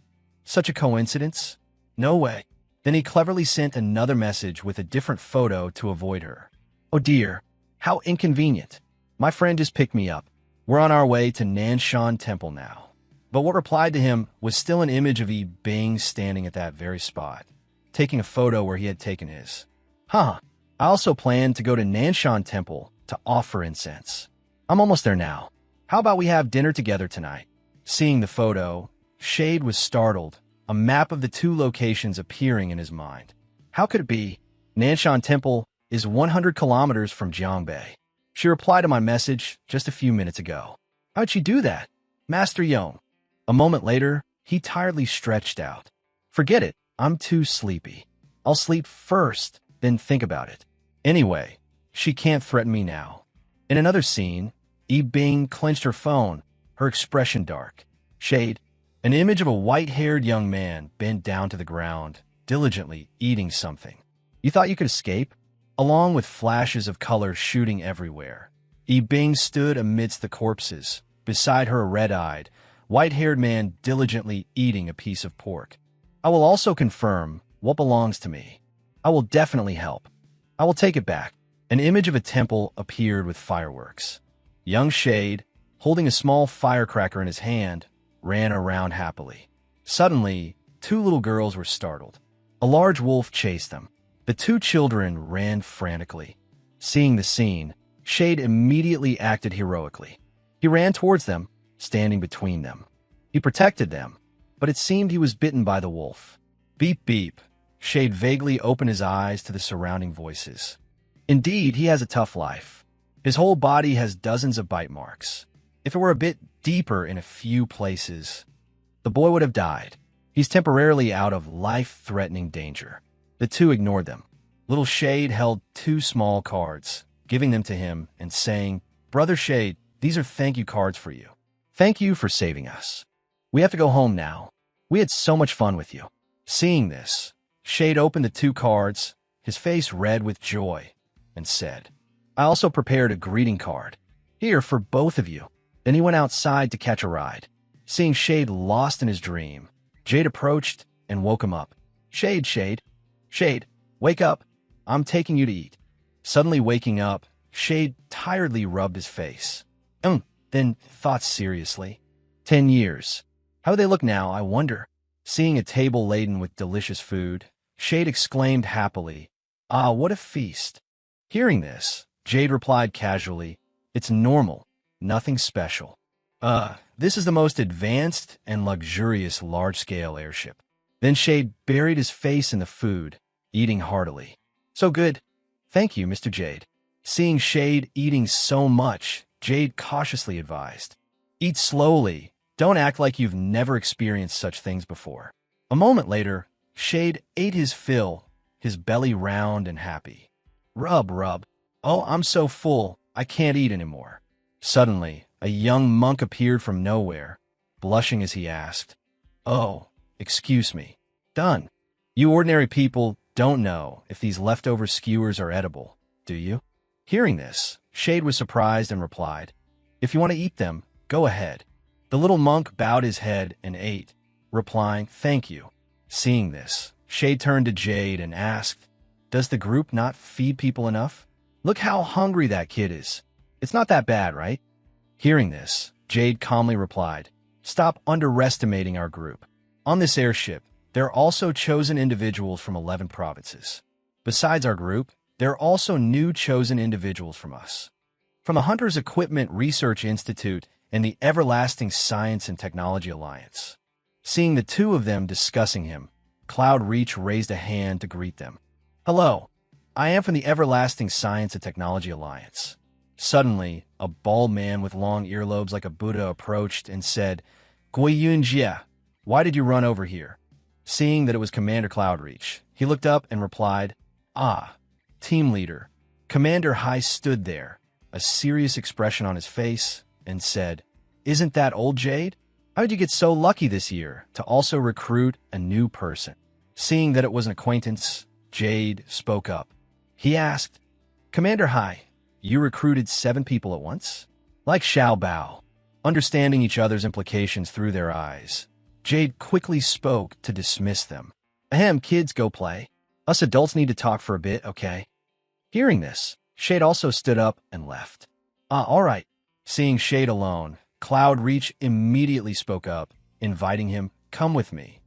"Such a coincidence? No way." Then he cleverly sent another message with a different photo to avoid her. "Oh dear, how inconvenient. My friend just picked me up. We're on our way to Nanshan Temple now." But what replied to him was still an image of Yi Bing standing at that very spot, taking a photo where he had taken his. "Huh, I also plan to go to Nanshan Temple to offer incense. I'm almost there now. How about we have dinner together tonight?" Seeing the photo, Shade was startled, a map of the two locations appearing in his mind. How could it be? Nanshan Temple is 100 kilometers from Zhongbei. She replied to my message just a few minutes ago. How'd she do that? Master Yong. A moment later, he tiredly stretched out. "Forget it. I'm too sleepy. I'll sleep first, then think about it. Anyway, she can't threaten me now." In another scene, Yi Bing clenched her phone, her expression dark. Shade, an image of a white-haired young man bent down to the ground, diligently eating something. "You thought you could escape?" Along with flashes of color shooting everywhere, Yi Bing stood amidst the corpses, beside her a red-eyed, white-haired man diligently eating a piece of pork. "I will also confirm what belongs to me. I will definitely help. I will take it back." An image of a temple appeared with fireworks. Young Shade, holding a small firecracker in his hand, ran around happily. Suddenly, two little girls were startled. A large wolf chased them. The two children ran frantically. Seeing the scene, Shade immediately acted heroically. He ran towards them, standing between them. He protected them, but it seemed he was bitten by the wolf. Beep beep. Shade vaguely opened his eyes to the surrounding voices. Indeed, he has a tough life. His whole body has dozens of bite marks. If it were a bit deeper in a few places, the boy would have died. He's temporarily out of life-threatening danger. The two ignored them. Little Shade held two small cards, giving them to him and saying, "Brother Shade, these are thank you cards for you. Thank you for saving us. We have to go home now. We had so much fun with you." Seeing this, Shade opened the two cards, his face red with joy, and said, "I also prepared a greeting card. Here for both of you." Then he went outside to catch a ride. Seeing Shade lost in his dream, Jade approached and woke him up. "Shade, Shade, Shade, wake up. I'm taking you to eat." Suddenly waking up, Shade tiredly rubbed his face. Then thought seriously. 10 years. How do they look now, I wonder? Seeing a table laden with delicious food, Shade exclaimed happily, "Ah, what a feast." Hearing this, Jade replied casually, "It's normal, nothing special. This is the most advanced and luxurious large-scale airship." Then Shade buried his face in the food, eating heartily. "So good. Thank you, Mr. Jade." Seeing Shade eating so much, Jade cautiously advised, "Eat slowly. Don't act like you've never experienced such things before." A moment later, Shade ate his fill, his belly round and happy. Rub, rub. "Oh, I'm so full, I can't eat anymore." Suddenly, a young monk appeared from nowhere, blushing as he asked, "Oh, excuse me. Done. You ordinary people don't know if these leftover skewers are edible, do you?" Hearing this, Shade was surprised and replied, "If you want to eat them, go ahead." The little monk bowed his head and ate, replying, "Thank you." Seeing this, Shade turned to Jade and asked, "Does the group not feed people enough? Look how hungry that kid is. It's not that bad, right?" Hearing this, Jade calmly replied, "Stop underestimating our group. On this airship, there are also chosen individuals from 11 provinces. Besides our group, there are also new chosen individuals from us. From the Hunters Equipment Research Institute and the Everlasting Science and Technology Alliance." Seeing the two of them discussing him, Cloud Reach raised a hand to greet them. "Hello, I am from the Everlasting Science and Technology Alliance." Suddenly, a bald man with long earlobes like a Buddha approached and said, "Guiyun Jia, why did you run over here?" Seeing that it was Commander Cloudreach, he looked up and replied, "Ah, team leader." Commander Hai stood there, a serious expression on his face, and said, "Isn't that old Jade? How did you get so lucky this year to also recruit a new person?" Seeing that it was an acquaintance, Jade spoke up. He asked, Commander Hai, you recruited 7 people at once? Like Xiao Bao, understanding each other's implications through their eyes, Jade quickly spoke to dismiss them. Ahem, kids, go play. Us adults need to talk for a bit, okay? Hearing this, Shade also stood up and left. All right. Seeing Shade alone, Cloud Reach immediately spoke up, inviting him, come with me.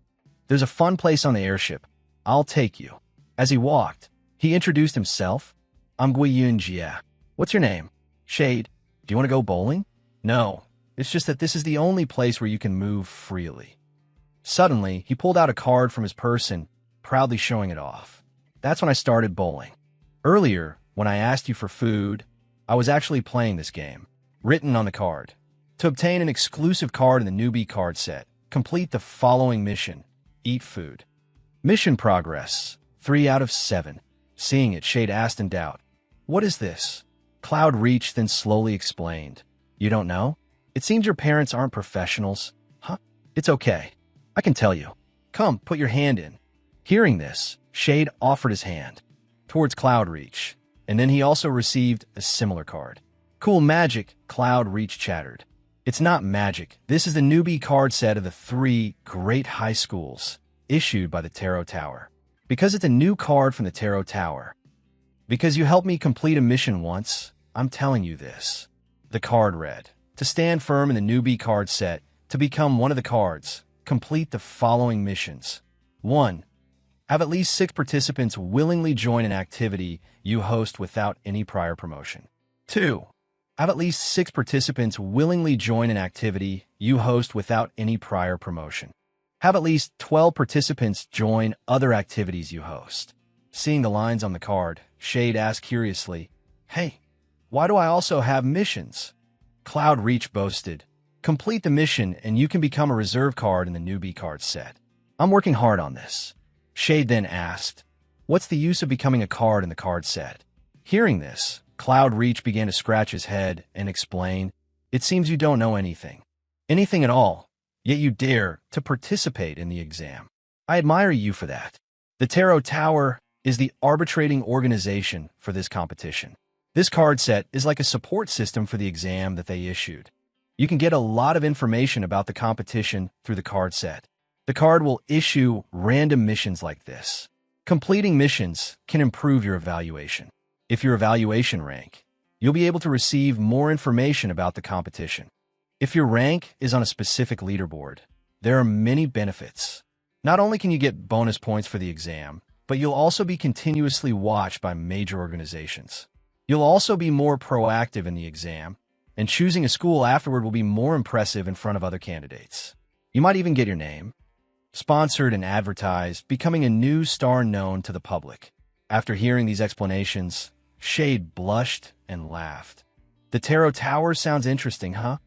There's a fun place on the airship. I'll take you. As he walked, he introduced himself. I'm Guiyun Jia. What's your name? Shade. Do you want to go bowling? No. It's just that this is the only place where you can move freely. Suddenly, he pulled out a card from his purse and proudly showing it off. That's when I started bowling. Earlier, when I asked you for food, I was actually playing this game. Written on the card. To obtain an exclusive card in the newbie card set, complete the following mission. Eat food. Mission progress. 3 out of 7. Seeing it, Shade asked in doubt. What is this? Cloud Reach then slowly explained. You don't know? It seems your parents aren't professionals. Huh? It's okay. I can tell you. Come, put your hand in. Hearing this, Shade offered his hand towards Cloud Reach, and then he also received a similar card. Cool magic, Cloud Reach chattered. It's not magic. This is the newbie card set of the 3 great high schools issued by the Tarot Tower. Because it's a new card from the Tarot Tower. Because you helped me complete a mission once, I'm telling you this. The card read, to stand firm in the newbie card set, to become one of the cards, complete the following missions. 1. Have at least 6 participants willingly join an activity you host without any prior promotion. 2. Have at least 6 participants willingly join an activity you host without any prior promotion. Have at least 12 participants join other activities you host. Seeing the lines on the card, Shade asked curiously, Hey, why do I also have missions? Cloud Reach boasted, complete the mission and you can become a reserve card in the newbie card set. I'm working hard on this. Shade then asked, what's the use of becoming a card in the card set? Hearing this, Cloud Reach began to scratch his head and explain, it seems you don't know anything. Anything at all, yet you dare to participate in the exam. I admire you for that. The Tarot Tower is the arbitrating organization for this competition. This card set is like a support system for the exam that they issued. You can get a lot of information about the competition through the card set. The card will issue random missions like this. Completing missions can improve your evaluation. If your evaluation rank, you'll be able to receive more information about the competition. If your rank is on a specific leaderboard, there are many benefits. Not only can you get bonus points for the exam, but you'll also be continuously watched by major organizations. You'll also be more proactive in the exam, and choosing a school afterward will be more impressive in front of other candidates. You might even get your name sponsored and advertised, becoming a new star known to the public. After hearing these explanations, Shade blushed and laughed. The Tarot Tower sounds interesting, huh?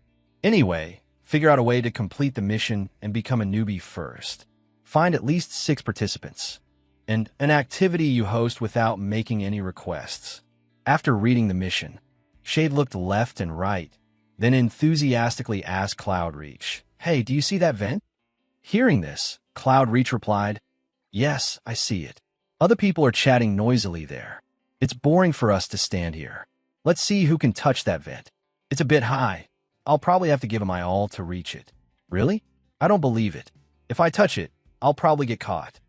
Anyway, figure out a way to complete the mission and become a newbie first. Find at least 6 participants, and an activity you host without making any requests. After reading the mission, Shade looked left and right, then enthusiastically asked Cloud Reach, Hey, do you see that vent? Hearing this, Cloud Reach replied, Yes, I see it. Other people are chatting noisily there. It's boring for us to stand here. Let's see who can touch that vent. It's a bit high. I'll probably have to give it my all to reach it. Really? I don't believe it. If I touch it, I'll probably get caught.